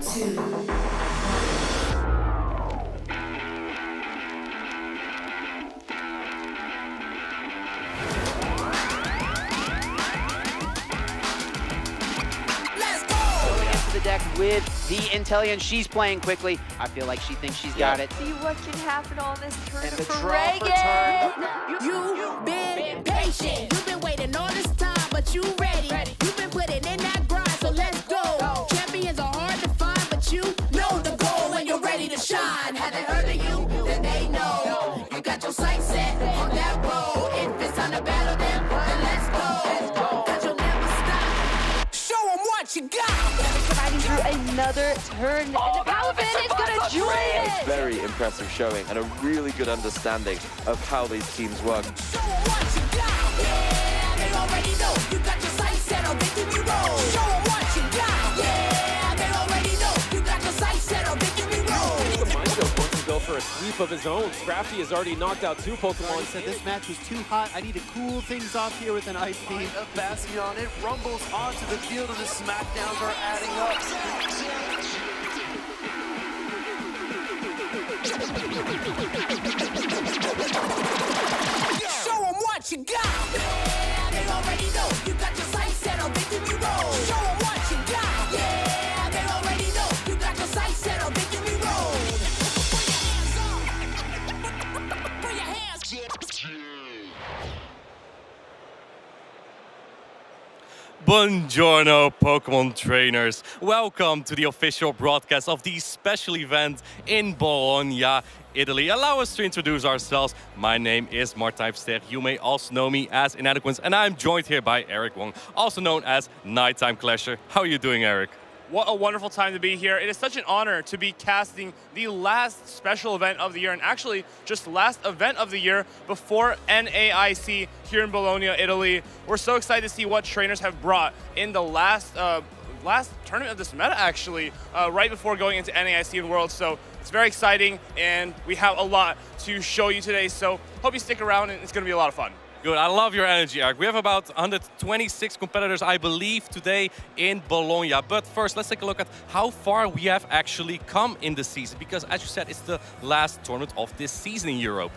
The deck with the Intellion. She's playing quickly. I feel like she thinks she's got it. See what can happen on this turn And the for draw for Reagan. You've been patient. You've been waiting all this time, but you ready. You've been putting in that grind, so let's go. Champions are hard to find, but you know the goal when you're ready to shine. Have they heard of you? Then they know. You got your sights set on that road. If it's time to battle them, then let's go. 'Cause you'll never stop. Show them what you got. Fighting through another turn. And the Paladin is gonna drain It's it. very impressive showing and a really good understanding of how these teams work. Show 'em what you got. Yeah, they already know. You got your sights set on victory road. Show 'em what you got. Yeah, they already know. You got your sights set on victory road. Mindo wants to go for a sweep of his own. Scrafty has already knocked out 2 Pokemon. He said this match was too hot. I need to cool things off here with an ice beam. A Bastion, it rumbles onto the field and the smackdowns are adding up. Show 'em what you got. Yeah, they already know. You got your sights set on victory road. Show 'em what you got. Yeah, they already know. You got your sights set on victory road. Put your hands up. Buongiorno, Pokemon trainers. Welcome to the official broadcast of the special event in Bologna, Italy. Allow us to introduce ourselves. My name is Martijn Versteeg. You may also know me as Inadequence, and I'm joined here by Eric Wong, also known as Nighttime Clasher. How are you doing, Eric? What a wonderful time to be here. It is such an honor to be casting the last special event of the year, and actually just last event of the year before NAIC here in Bologna, Italy. We're so excited to see what trainers have brought in the last tournament of this meta, actually, right before going into NAIC and Worlds. So it's very exciting, and we have a lot to show you today. So hope you stick around, and it's going to be a lot of fun. Good, I love your energy, Eric. We have about 126 competitors, I believe, today in Bologna. But first, let's take a look at how far we have actually come in the season, because as you said, it's the last tournament of this season in Europe.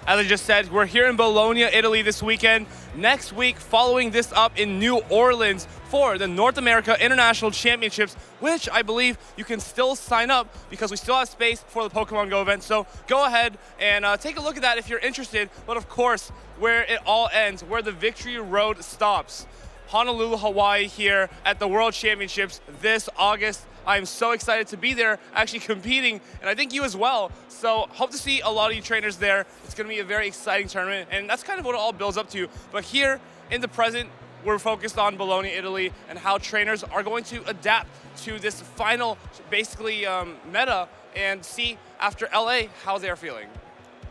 As I just said, we're here in Bologna, Italy this weekend. Next week, following this up in New Orleans for the North America International Championships, which I believe you can still sign up because we still have space for the Pokemon Go event. So go ahead and take a look at that if you're interested. But of course, where it all ends, where the victory road stops. Honolulu, Hawaii here at the World Championships this August. I'm so excited to be there, actually competing, and I think you as well. So hope to see a lot of you trainers there. It's going to be a very exciting tournament, and that's kind of what it all builds up to. But here in the present, we're focused on Bologna, Italy, and how trainers are going to adapt to this final, basically, meta, and see after LA how they're feeling.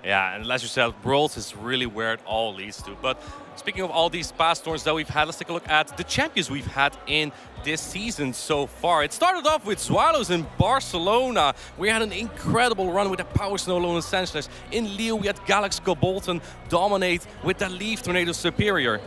Yeah, and as you said, Worlds is really where it all leads to. But speaking of all these past tournaments that we've had, let's take a look at the champions we've had in this season so far. It started off with Zualos in Barcelona. We had an incredible run with the Power Snow Lone Sentinels. In Lille, we had Galax Bolton dominate with the Leaf Tornado Superior.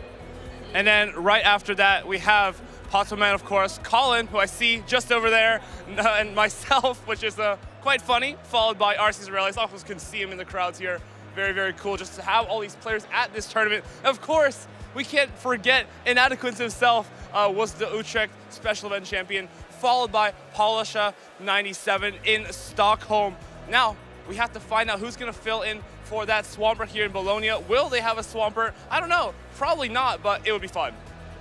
And then right after that, we have Potoman, of course, Colin, who I see just over there, and myself, which is quite funny, followed by RC Zarelli. I also can see him in the crowds here. Very, very cool just to have all these players at this tournament. Of course, we can't forget Inadequence himself was the Utrecht Special Event Champion, followed by Polisha 97 in Stockholm. Now, we have to find out who's going to fill in for that Swampert here in Bologna. Will they have a Swampert? I don't know. Probably not, but it would be fun.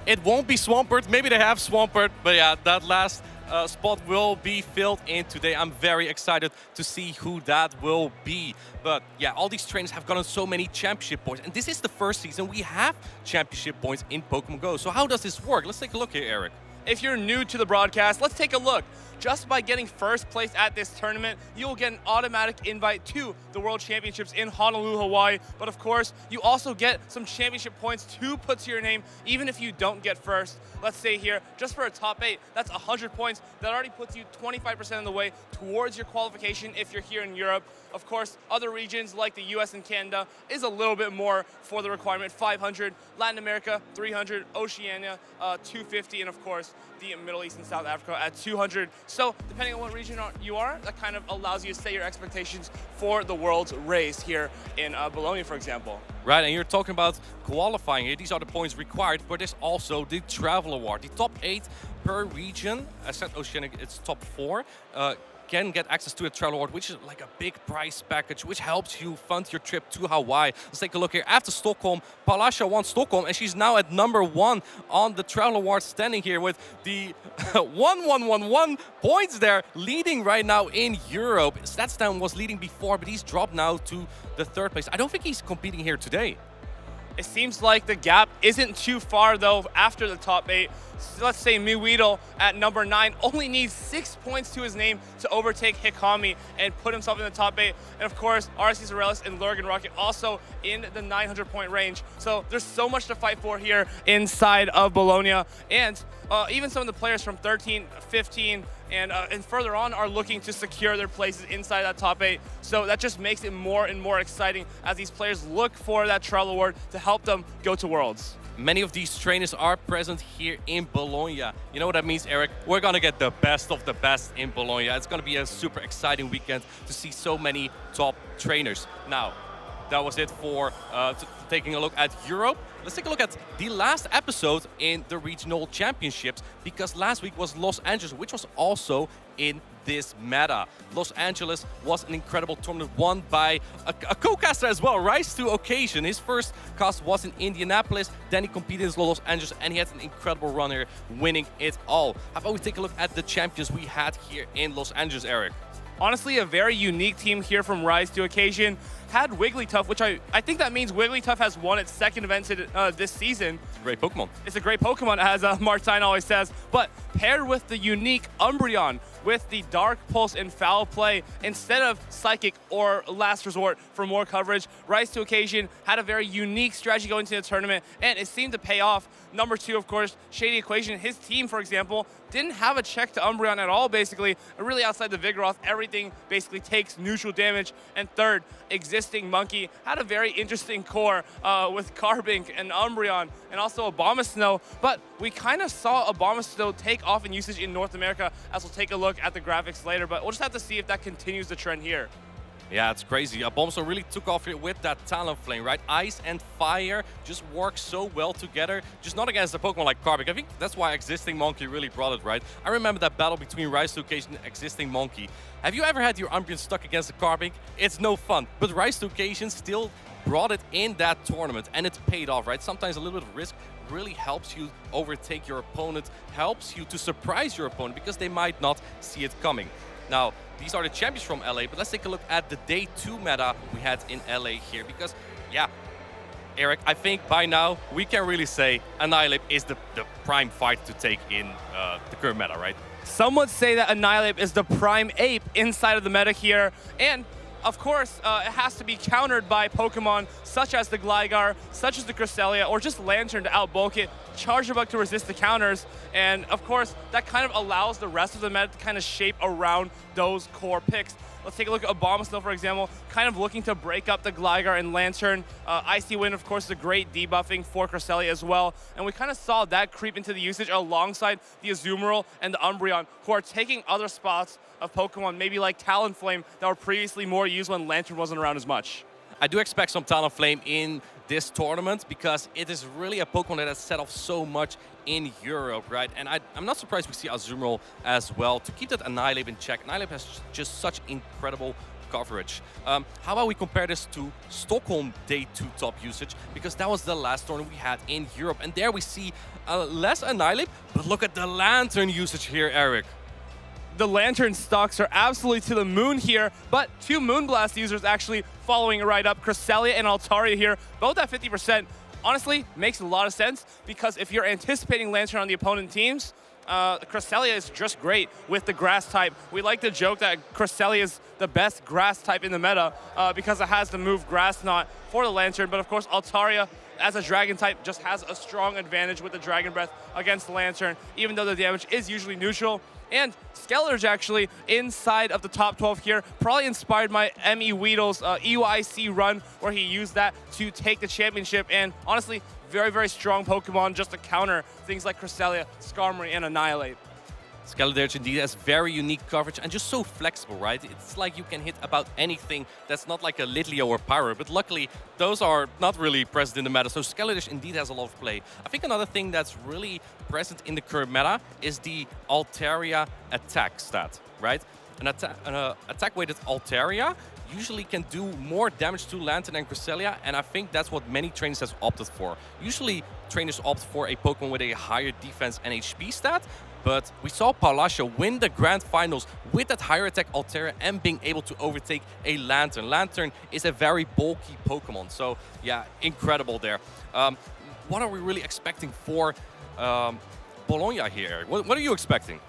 It won't be Swampert. Maybe they have Swampert, but yeah, that last spot will be filled in today. I'm very excited to see who that will be. But yeah, all these trainers have gotten so many championship points, and this is the first season we have championship points in Pokemon Go. So how does this work? Let's take a look here, Eric. If you're new to the broadcast, let's take a look. Just by getting first place at this tournament, you'll get an automatic invite to the World Championships in Honolulu, Hawaii. But of course, you also get some championship points to put to your name, even if you don't get first. Let's say here, just for a top 8, that's 100 points. That already puts you 25% of the way towards your qualification if you're here in Europe. Of course, other regions like the US and Canada is a little bit more for the requirement, 500, Latin America, 300, Oceania, 250, and of course, the Middle East and South Africa at 200. So depending on what region you are, that kind of allows you to set your expectations for the world's race here in Bologna, for example. Right, and you're talking about qualifying here. These are the points required, but there's also the travel award. The top 8 per region, I said Oceanic, it's top 4, can get access to a travel award, which is like a big prize package, which helps you fund your trip to Hawaii. Let's take a look here. After Stockholm, Palasha won Stockholm, and she's now at #1 on the travel award, standing here with the 1,111 points there, leading right now in Europe. Statstown was leading before, but he's dropped now to the 3rd place. I don't think he's competing here today. It seems like the gap isn't too far, though, after the top 8. So let's say Muweedle at number 9 only needs 6 points to his name to overtake Hikami and put himself in the top 8. And of course, RC Zorelis and Lurgan Rocket also in the 900-point range. So there's so much to fight for here inside of Bologna. And even some of the players from 13, 15, and further on are looking to secure their places inside that top 8. So that just makes it more and more exciting as these players look for that travel award to help them go to Worlds. Many of these trainers are present here in Bologna. You know what that means, Eric? We're going to get the best of the best in Bologna. It's going to be a super exciting weekend to see so many top trainers. Now, that was it for taking a look at Europe. Let's take a look at the last episode in the regional championships, because last week was Los Angeles, which was also in this meta. Los Angeles was an incredible tournament won by a co-caster as well, Rise to Occasion. His first cast was in Indianapolis, then he competed in Los Angeles, and he had an incredible run here, winning it all. How about we take a look at the champions we had here in Los Angeles, Eric? Honestly, a very unique team here from Rise to Occasion. Had Wigglytuff, which I think that means Wigglytuff has won its 2nd event this season. It's a great Pokemon. It's a great Pokemon, as Martine always says. But paired with the unique Umbreon, with the Dark Pulse and Foul Play, instead of Psychic or Last Resort for more coverage, Rise to Occasion had a very unique strategy going into the tournament, and it seemed to pay off. Number 2, of course, Shady Equation. His team, for example, didn't have a check to Umbreon at all, basically. Really outside the Vigoroth, everything basically takes neutral damage. And 3rd, Existing Monkey had a very interesting core with Carbink and Umbreon and also Abomasnow. But we kind of saw Abomasnow take off in usage in North America, as we'll take a look at the graphics later. But we'll just have to see if that continues the trend here. Yeah, it's crazy. Abomasnow really took off here with that Talonflame, right? Ice and fire just work so well together, just not against a Pokemon like Carbink. I think that's why Existing Monkey really brought it, right? I remember that battle between Rise to Occasion and Existing Monkey. Have you ever had your Umbreon stuck against a Carbink? It's no fun, but Rise to Occasion still brought it in that tournament, and it's paid off, right? Sometimes a little bit of risk really helps you overtake your opponent, helps you to surprise your opponent because they might not see it coming. Now, these are the champions from LA, but let's take a look at the day 2 meta we had in LA here, because, yeah, Eric, I think by now we can really say Annihilate is the prime fight to take in the current meta, right? Some would say that Annihilate is the prime ape inside of the meta here, and of course, it has to be countered by Pokemon such as the Gligar, such as the Cresselia, or just Lantern to outbulk it, Charger Bug to resist the counters, and of course, that kind of allows the rest of the meta to kind of shape around those core picks. Let's take a look at Abomasnow, for example, kind of looking to break up the Gligar and Lantern. Icy Wind, of course, is a great debuffing for Cresselia as well. And we kind of saw that creep into the usage alongside the Azumarill and the Umbreon, who are taking other spots of Pokemon, maybe like Talonflame, that were previously more used when Lantern wasn't around as much. I do expect some Talonflame in this tournament because it is really a Pokemon that has set off so much in Europe, right? And I'm not surprised we see Azumarill as well to keep that Annihilate in check. Annihilate has just such incredible coverage. How about we compare this to Stockholm Day 2 top usage, because that was the last tournament we had in Europe. And there we see less Annihilate, but look at the Lantern usage here, Eric. The Lantern stocks are absolutely to the moon here, but 2 Moonblast users actually following right up. Cresselia and Altaria here, both at 50%. Honestly, makes a lot of sense, because if you're anticipating Lantern on the opponent teams, Cresselia is just great with the grass type. We like to joke that Cresselia is the best grass type in the meta because it has the move Grass Knot for the Lantern, but of course Altaria as a dragon type just has a strong advantage with the Dragon Breath against the Lantern, even though the damage is usually neutral. And Skeletor's actually inside of the top 12 here, probably inspired by ME Weedle's EUIC run, where he used that to take the championship. And honestly, very, very strong Pokemon just to counter things like Cresselia, Skarmory, and Annihilate. Scaladurge indeed has very unique coverage and just so flexible, right? It's like you can hit about anything that's not like a Litleo or Pyro, but luckily those are not really present in the meta, so Scaladurge indeed has a lot of play. I think another thing that's really present in the current meta is the Altaria attack stat, right? An attack-weighted Altaria usually can do more damage to Lantern and Cresselia, and I think that's what many trainers have opted for. Usually trainers opt for a Pokemon with a higher defense and HP stat, but we saw Palacio win the Grand Finals with that higher attack Altaria and being able to overtake a Lantern. Lantern is a very bulky Pokemon, so yeah, incredible there. What are we really expecting for Bologna here? What are you expecting?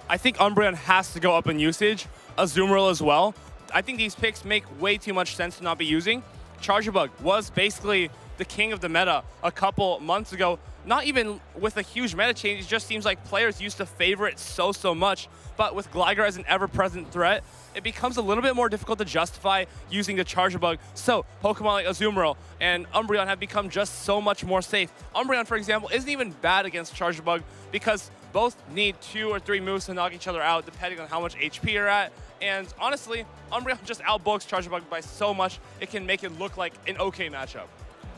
I think Umbreon has to go up in usage, Azumarill as well. I think these picks make way too much sense to not be using. Charjabug was basically the king of the meta a couple months ago. Not even with a huge meta change, it just seems like players used to favor it so much. But with Gligar as an ever-present threat, it becomes a little bit more difficult to justify using the Charjabug. So Pokemon like Azumarill and Umbreon have become just so much more safe. Umbreon, for example, isn't even bad against Charjabug because both need 2 or 3 moves to knock each other out depending on how much HP you're at. And honestly, Umbreon just outbulks Charjabug by so much, it can make it look like an okay matchup.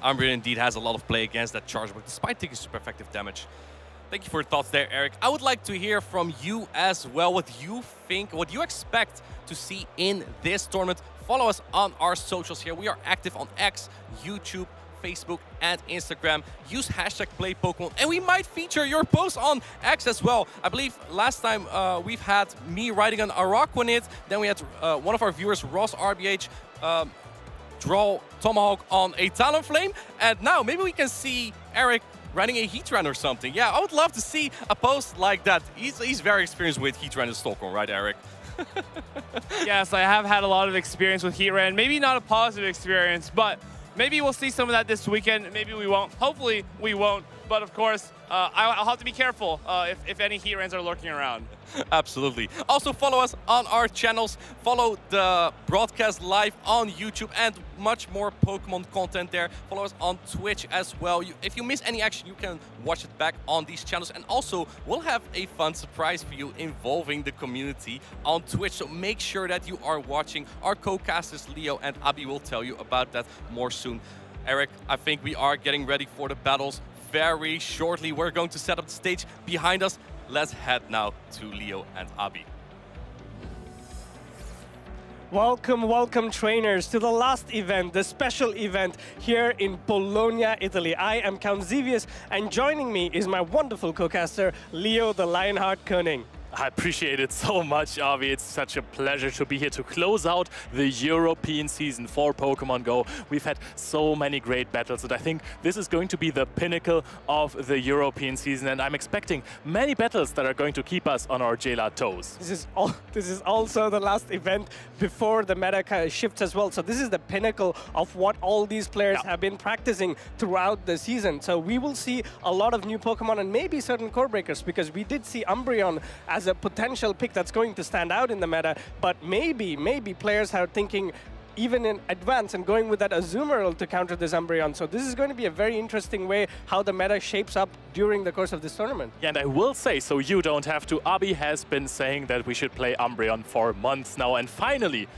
Umbreon indeed has a lot of play against that Charjabug, despite taking super effective damage. Thank you for your thoughts there, Eric. I would like to hear from you as well, what you think, what you expect to see in this tournament. Follow us on our socials here. We are active on X, YouTube, Facebook, and Instagram. Use hashtag #PlayPokemon, and we might feature your posts on X as well. I believe last time we've had me riding an Araquanid, then we had one of our viewers, Ross RBH, draw Tomahawk on a Talonflame, and now maybe we can see Eric riding a Heatran or something. Yeah, I would love to see a post like that. He's very experienced with Heatran in Stockholm, right, Eric? Yes, I have had a lot of experience with Heatran. Maybe not a positive experience, but maybe we'll see some of that this weekend. Maybe we won't. Hopefully we won't. But of course, I'll have to be careful if any Heatrans are lurking around. Absolutely. Also follow us on our channels. Follow the broadcast live on YouTube and much more Pokemon content there. Follow us on Twitch as well. If you miss any action, you can watch it back on these channels. And also, we'll have a fun surprise for you involving the community on Twitch. So make sure that you are watching. Our co-casters Leo and Abby will tell you about that more soon. Eric, I think we are getting ready for the battles very shortly. We're going to set up the stage behind us. Let's head now to Leo and Abby. Welcome trainers to the last event, the special event here in Bologna, Italy. I am Count Xevious, and joining me is my wonderful co-caster, Leo the Lionheart Koenig. I appreciate it so much, Avi. It's such a pleasure to be here to close out the European season for Pokemon Go. We've had so many great battles, and I think this is going to be the pinnacle of the European season, and I'm expecting many battles that are going to keep us on our J-La toes. This is also the last event before the meta shifts as well. So this is the pinnacle of what all these players have been practicing throughout the season. So we will see a lot of new Pokemon and maybe certain core breakers, because we did see Umbreon as a potential pick that's going to stand out in the meta, but maybe players are thinking even in advance and going with that Azumarill to counter this Umbreon. So this is going to be a very interesting way how the meta shapes up during the course of this tournament. Yeah, and I will say, so you don't have to, Abby has been saying that we should play Umbreon for months now, and finally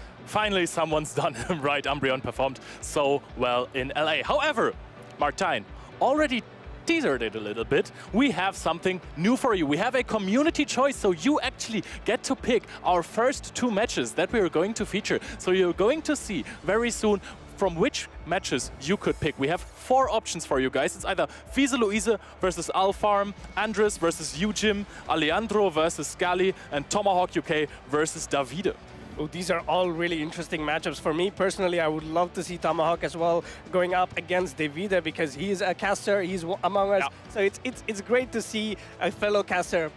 someone's done him right. Umbreon performed so well in LA. However, Martijn already teasered it a little bit. We have something new for you. We have a community choice, so you actually get to pick our first 2 matches that we are going to feature. So you're going to see very soon from which matches you could pick. We have 4 options for you guys. It's either Fiese Louise versus Alfarm, Andres versus Ujim, Alejandro versus Scally, and Tomahawk UK versus Davide. Oh, these are all really interesting matchups. For me personally, I would love to see Tomahawk as well going up against Davide, because he's a caster, he's among us. So it's great to see a fellow caster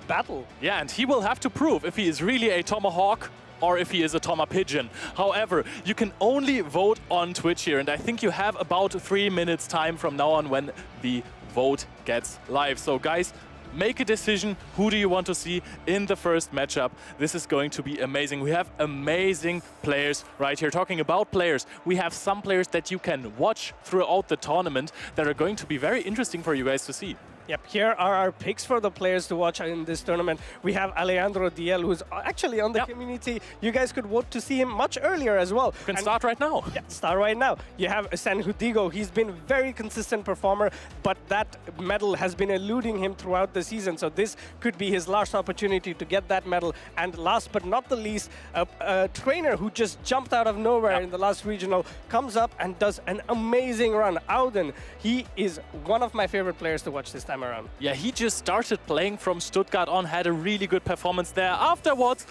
battle. Yeah, and he will have to prove if he is really a Tomahawk or if he is a Toma Pigeon. However, you can only vote on Twitch here, and I think you have about 3 minutes time from now on when the vote gets live. So guys, make a decision. Who do you want to see in the first matchup? This is going to be amazing. We have amazing players right here. Talking about players, we have some players that you can watch throughout the tournament that are going to be very interesting for you guys to see. Yep, here are our picks for the players to watch in this tournament. We have Alejandro Diel, who's actually on the community. You guys could vote to see him much earlier as well. You can start right now. Yeah, start right now. You have San Hudigo. He's been a very consistent performer, but that medal has been eluding him throughout the season. So this could be his last opportunity to get that medal. And last but not the least, a trainer who just jumped out of nowhere in the last regional comes up and does an amazing run. Auden, he is one of my favorite players to watch this time around. Yeah, he just started playing from Stuttgart on, had a really good performance there. Afterwards,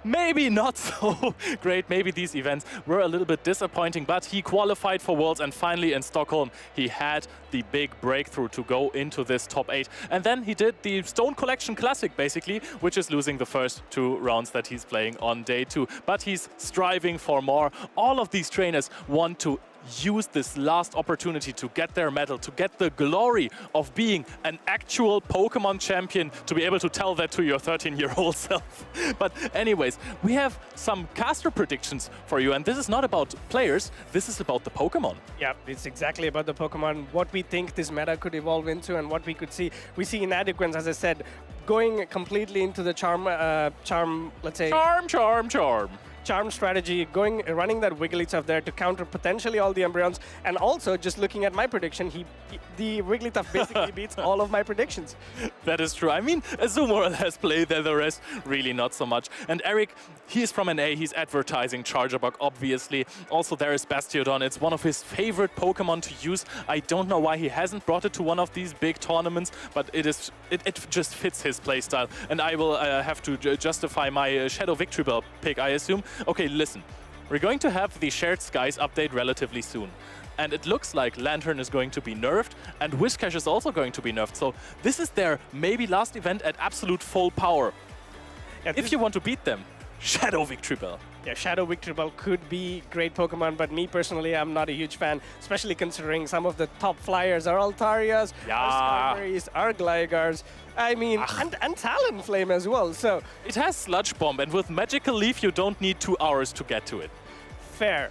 maybe not so great. Maybe these events were a little bit disappointing, but he qualified for Worlds, and finally in Stockholm, he had the big breakthrough to go into this top 8. And then he did the Stone Collection Classic, basically, which is losing the first 2 rounds that he's playing on day 2. But he's striving for more. All of these trainers want to use this last opportunity to get their medal, to get the glory of being an actual Pokemon champion, to be able to tell that to your 13-year-old self. But anyways, we have some caster predictions for you, and this is not about players, this is about the Pokemon. Yeah, it's exactly about the Pokemon, what we think this meta could evolve into and what we could see. We see Inadequance, as I said, going completely into the charm, let's say... Charm strategy, running that Wigglytuff there to counter potentially all the Umbreons, and also just looking at my prediction, the Wigglytuff basically beats all of my predictions. That is true. I mean, Azumarill has played there, the rest really not so much. And Eric, he is from NA, he's advertising Charjabug, obviously. Also there is Bastiodon, it's one of his favorite Pokemon to use. I don't know why he hasn't brought it to one of these big tournaments, but it just fits his playstyle. And I will have to justify my Shadow Victreebel pick, I assume. Okay, listen. We're going to have the Shared Skies update relatively soon. And it looks like Lantern is going to be nerfed, and Whiscash is also going to be nerfed. So this is their maybe last event at absolute full power. Yeah, if you want to beat them, Shadow Victreebel. Yeah, Shadow Victreebel could be great Pokemon, but me personally, I'm not a huge fan, especially considering some of the top flyers are Altarias, our Skarmories, our Glygars, I mean, and Talonflame as well, so... It has Sludge Bomb, and with Magical Leaf, you don't need 2 hours to get to it. Fair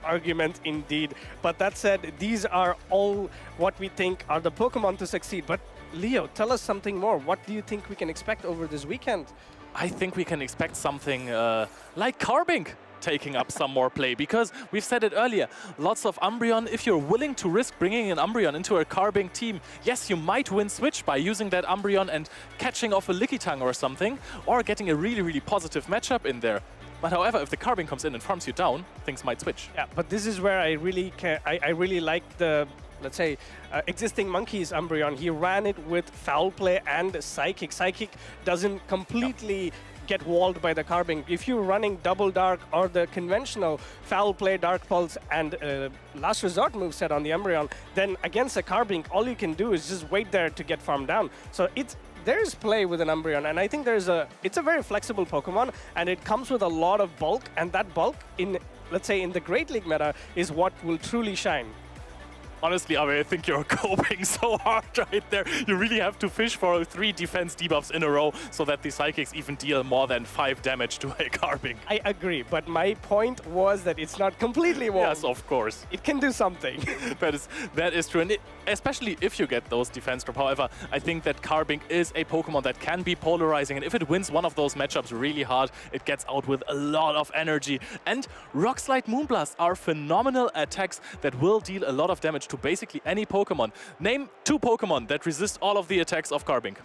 argument indeed. But that said, these are all what we think are the Pokemon to succeed. But Leo, tell us something more. What do you think we can expect over this weekend? I think we can expect something like Carbink taking up some more play, because we've said it earlier, lots of Umbreon. If you're willing to risk bringing an Umbreon into a Carbink team, yes, you might win Switch by using that Umbreon and catching off a Lickitung or something, or getting a really positive matchup in there. But however, if the Carbink comes in and farms you down, things might switch. Yeah, but this is where I really like the, let's say, existing Monkeys Umbreon. He ran it with Foul Play and Psychic. Psychic doesn't completely get walled by the Carbink. If you're running Double Dark or the conventional Foul Play, Dark Pulse, and Last Resort moveset on the Umbreon, then against a Carbink, all you can do is just wait there to get farmed down. So there's play with an Umbreon, and I think it's a very flexible Pokemon, and it comes with a lot of bulk, and that bulk in, let's say, in the Great League meta is what will truly shine. Honestly, I think you're coping so hard right there. You really have to fish for 3 defense debuffs in a row so that the Psychics even deal more than 5 damage to a Carbink. I agree, but my point was that it's not completely walled. Yes, of course. It can do something. that is true, and especially if you get those defense drop. However, I think that Carbink is a Pokemon that can be polarizing, and if it wins one of those matchups really hard, it gets out with a lot of energy. And Rock Slide, Moonblast are phenomenal attacks that will deal a lot of damage to basically any Pokemon. Name 2 Pokemon that resist all of the attacks of Carbink.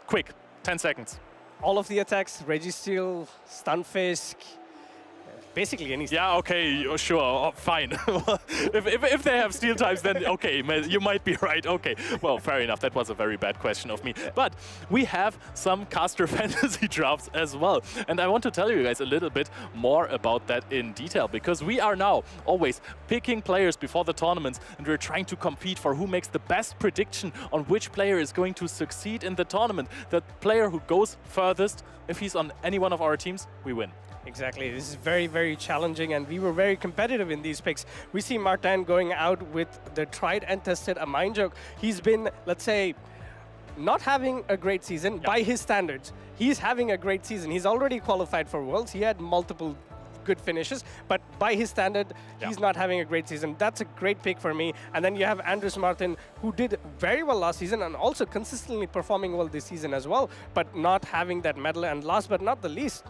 Quick, 10 seconds. All of the attacks, Registeel, Stunfisk, basically anything. Yeah, okay, sure, fine. if they have steel types, then okay, you might be right. Okay, well, fair enough. That was a very bad question of me. But we have some caster fantasy drafts as well. And I want to tell you guys a little bit more about that in detail, because we are now always picking players before the tournaments, and we're trying to compete for who makes the best prediction on which player is going to succeed in the tournament. The player who goes furthest, if he's on any one of our teams, we win. Exactly. This is very challenging, and we were very competitive in these picks. We see Martin going out with the tried and tested Aminjoke. He's been, let's say, not having a great season by his standards. He's having a great season. He's already qualified for Worlds. He had multiple good finishes, but by his standard, he's not having a great season. That's a great pick for me. And then you have Andres Martin, who did very well last season and also consistently performing well this season as well, but not having that medal. And last but not the least,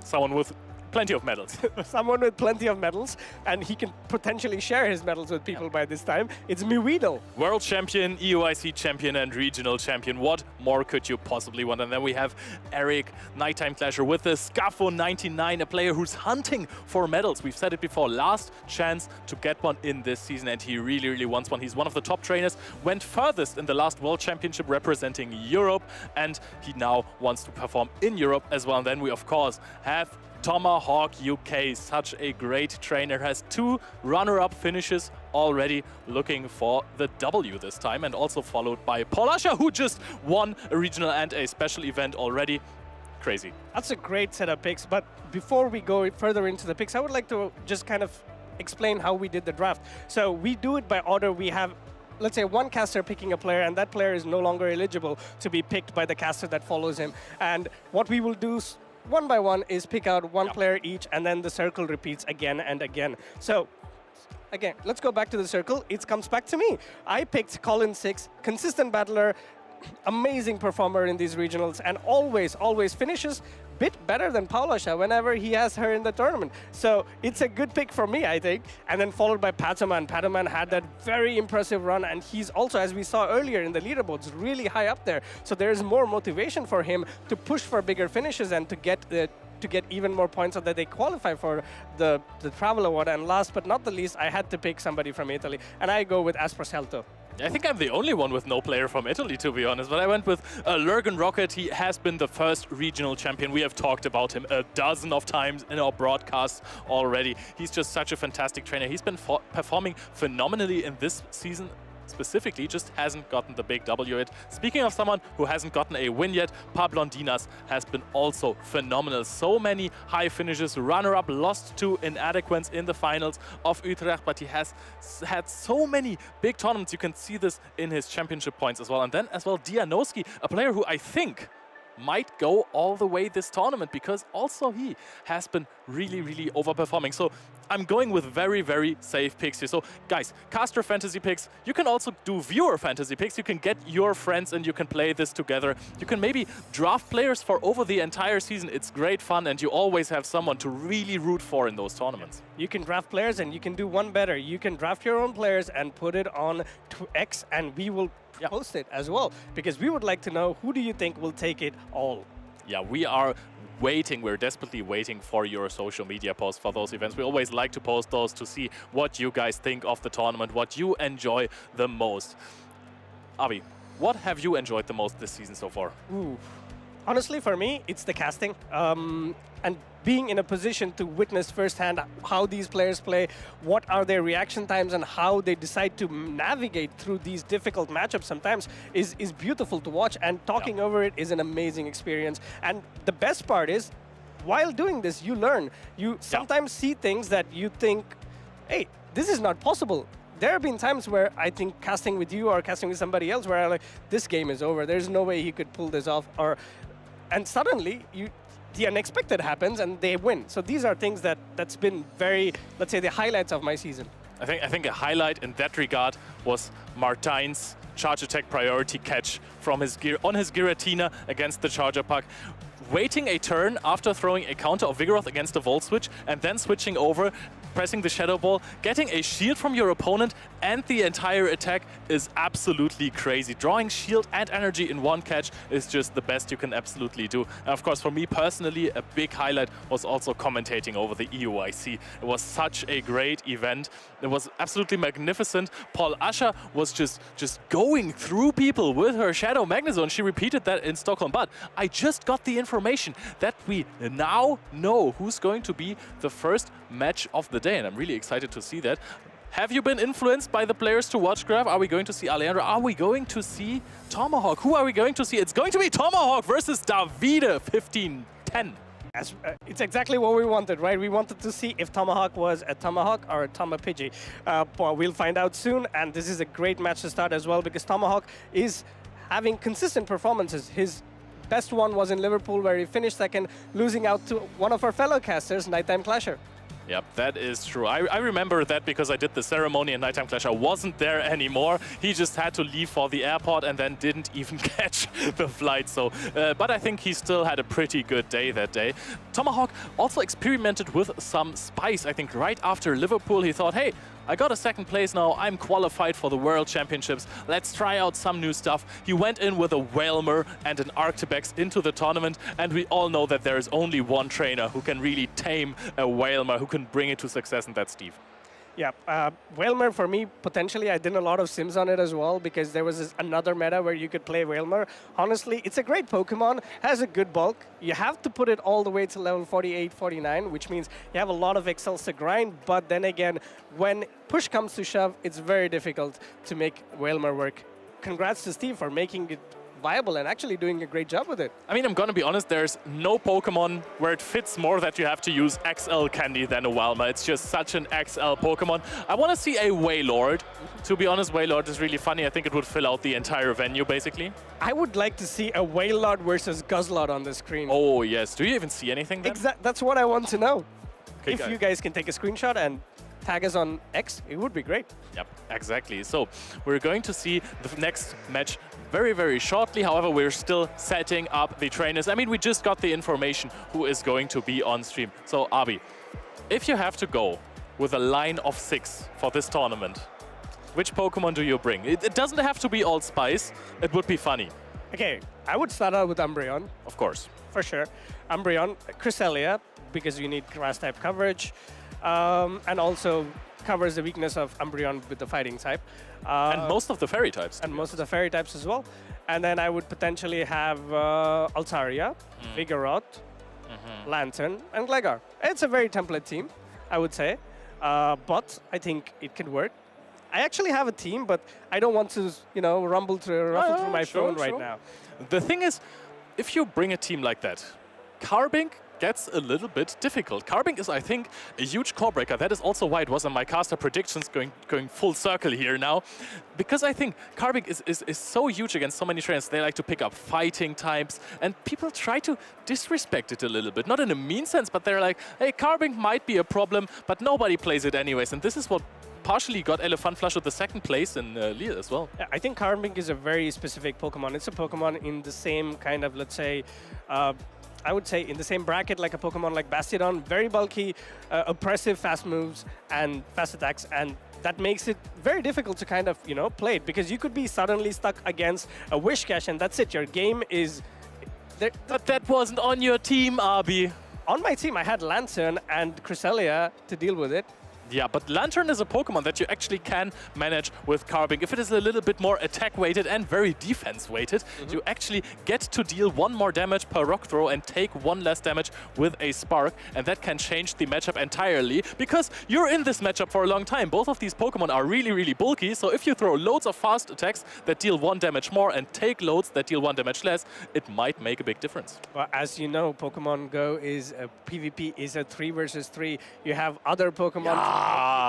someone with plenty of medals. Someone with plenty of medals, and he can potentially share his medals with people by this time. It's Miweedle. World champion, EUIC champion, and regional champion. What more could you possibly want? And then we have Eric, Nighttime Clasher, with the Scafo 99, a player who's hunting for medals. We've said it before, last chance to get one in this season, and he really, really wants one. He's one of the top trainers, went furthest in the last World Championship representing Europe, and he now wants to perform in Europe as well. And then we, of course, have Tomahawk UK, such a great trainer, has 2 runner-up finishes already, looking for the W this time, and also followed by Paul Usher, who just won a regional and a special event already. Crazy. That's a great set of picks, but before we go further into the picks, I would like to just kind of explain how we did the draft. So we do it by order. We have, let's say, one caster picking a player, and that player is no longer eligible to be picked by the caster that follows him. And what we will do one by one is pick out one player each, and then the circle repeats again and again. So again, let's go back to the circle. It comes back to me. I picked Colin 6, consistent battler, amazing performer in these regionals, and always finishes bit better than Paulasha whenever he has her in the tournament. So it's a good pick for me, I think. And then followed by Pataman. Pataman had that very impressive run, and he's also, as we saw earlier in the leaderboards, really high up there. So there's more motivation for him to push for bigger finishes and to get even more points so that they qualify for the Travel Award. And last but not the least, I had to pick somebody from Italy, and I go with Aspercelto. I think I'm the only one with no player from Italy, to be honest, but I went with Lurgan Rocket. He has been the first regional champion. We have talked about him a dozen of times in our broadcasts already. He's just such a fantastic trainer. He's been performing phenomenally in this season. Specifically, just hasn't gotten the big W yet. Speaking of someone who hasn't gotten a win yet, Pablondinas has been also phenomenal. So many high finishes, runner-up, lost to Inadequates in the finals of Utrecht, but he has had so many big tournaments. You can see this in his championship points as well. And then as well, Dianowski, a player who I think might go all the way this tournament, because also he has been really, really overperforming. So I'm going with very, very safe picks here. So guys, caster fantasy picks, you can also do viewer fantasy picks. You can get your friends and you can play this together. You can maybe draft players for over the entire season. It's great fun, and you always have someone to really root for in those tournaments. You can draft players, and you can do one better. You can draft your own players and put it on X, and we will post it as well, because we would like to know, who do you think will take it all? Yeah, we are waiting. We're desperately waiting for your social media posts for those events. We always like to post those to see what you guys think of the tournament, what you enjoy the most. Avi, what have you enjoyed the most this season so far? Ooh. Honestly, for me, it's the casting. And being in a position to witness firsthand how these players play, what are their reaction times, and how they decide to navigate through these difficult matchups sometimes is beautiful to watch. And talking over it is an amazing experience. And the best part is, while doing this, you learn. You sometimes see things that you think, hey, this is not possible. There have been times where I think casting with you or casting with somebody else where I'm like, this game is over. There's no way he could pull this off. And suddenly, the unexpected happens and they win. So these are things that's been very, let's say, the highlights of my season. I think a highlight in that regard was Martijn's charge attack priority catch from his on his Giratina against the Charger Puck. Waiting a turn after throwing a counter of Vigoroth against a Volt Switch, and then switching over, pressing the Shadow Ball, getting a shield from your opponent, and the entire attack is absolutely crazy. Drawing shield and energy in one catch is just the best you can absolutely do. And of course, for me personally, a big highlight was also commentating over the EUIC. It was such a great event. It was absolutely magnificent. Paul Usher was just going through people with her Shadow Magnezone. She repeated that in Stockholm, but I just got the information that we now know who's going to be the first match of the day, and I'm really excited to see that. Have you been influenced by the players to watch, Graf? Are we going to see Alejandro? Are we going to see Tomahawk? Who are we going to see? It's going to be Tomahawk versus Davide, 15-10. It's exactly what we wanted, right? We wanted to see if Tomahawk was a Tomahawk or a Tomapidgey. Well, we'll find out soon, and this is a great match to start as well, because Tomahawk having consistent performances. His best one was in Liverpool, where he finished second, losing out to one of our fellow casters, Nighttime Clasher. Yep, that is true. I remember that because I did the ceremony in Nighttime Clash. I wasn't there anymore. He just had to leave for the airport and then didn't even catch the flight. So, but I think he still had a pretty good day that day. Tomahawk also experimented with some spice. I think right after Liverpool, he thought, hey, I got a second place now. I'm qualified for the World Championships. Let's try out some new stuff. He went in with a Whalmer and an Arctibex into the tournament, and we all know that there is only one trainer who can really tame a Whalmer, who can bring it to success, and that's Steve. Yeah, Whalmer for me, potentially, I did a lot of sims on it as well because there was another meta where you could play Whalmer. Honestly, it's a great Pokemon, has a good bulk. You have to put it all the way to level 48, 49, which means you have a lot of excels to grind, but then again, when push comes to shove, it's very difficult to make Whalmer work. Congrats to Steve for making it viable and actually doing a great job with it. I mean, I'm gonna be honest, there's no Pokemon where it fits more that you have to use XL Candy than a Whalmer. It's just such an XL Pokemon. I want to see a Wailord. To be honest, Wailord is really funny. I think it would fill out the entire venue, basically. I would like to see a Wailord versus Guzzlord on the screen. Oh, yes. Do you even see anything then? That's what I want to know. Okay, if you guys can take a screenshot and tag us on X, it would be great. Yep, exactly. So we're going to see the next match very, very shortly. However, we're still setting up the trainers. I mean, we just got the information who is going to be on stream. So, Abi, if you have to go with a line of 6 for this tournament, which Pokemon do you bring? It doesn't have to be all Spice. It would be funny. Okay, I would start out with Umbreon. Of course. For sure. Umbreon, Cresselia, because you need grass-type coverage, and also covers the weakness of Umbreon with the fighting type. And most of the fairy types. And most of the fairy types as well. And then I would potentially have Altaria, Vigoroth, Lantern, and Gligar. It's a very template team, I would say. But I think it can work. I actually have a team, but I don't want to, you know, ruffle through my phone right now. The thing is, if you bring a team like that, Carbink gets a little bit difficult. Carbink is, I think, a huge core breaker. That is also why it was on my caster predictions going full circle here now. Because I think Carbink is so huge against so many trainers. They like to pick up fighting types, and people try to disrespect it a little bit. Not in a mean sense, but they're like, hey, Carbink might be a problem, but nobody plays it anyways. And this is what partially got Elephantflash with the second place in Leah as well. Yeah, I think Carbink is a very specific Pokemon. It's a Pokemon in the same kind of, let's say, I would say in the same bracket like a Pokemon like Bastiodon, very bulky, oppressive fast moves and fast attacks, and that makes it very difficult to kind of, you know, play it, because you could be suddenly stuck against a Whiscash and that's it. Your game is... But that wasn't on your team, Abi. On my team, I had Lantern and Cresselia to deal with it. Yeah, but Lantern is a Pokemon that you actually can manage with Carbink. If it is a little bit more attack-weighted and very defense-weighted, you actually get to deal 1 more damage per rock throw and take 1 less damage with a Spark, and that can change the matchup entirely, because you're in this matchup for a long time. Both of these Pokemon are really, really bulky, so if you throw loads of fast attacks that deal 1 damage more and take loads that deal 1 damage less, it might make a big difference. Well, as you know, Pokemon Go is PvP is a 3 versus 3. You have other Pokemon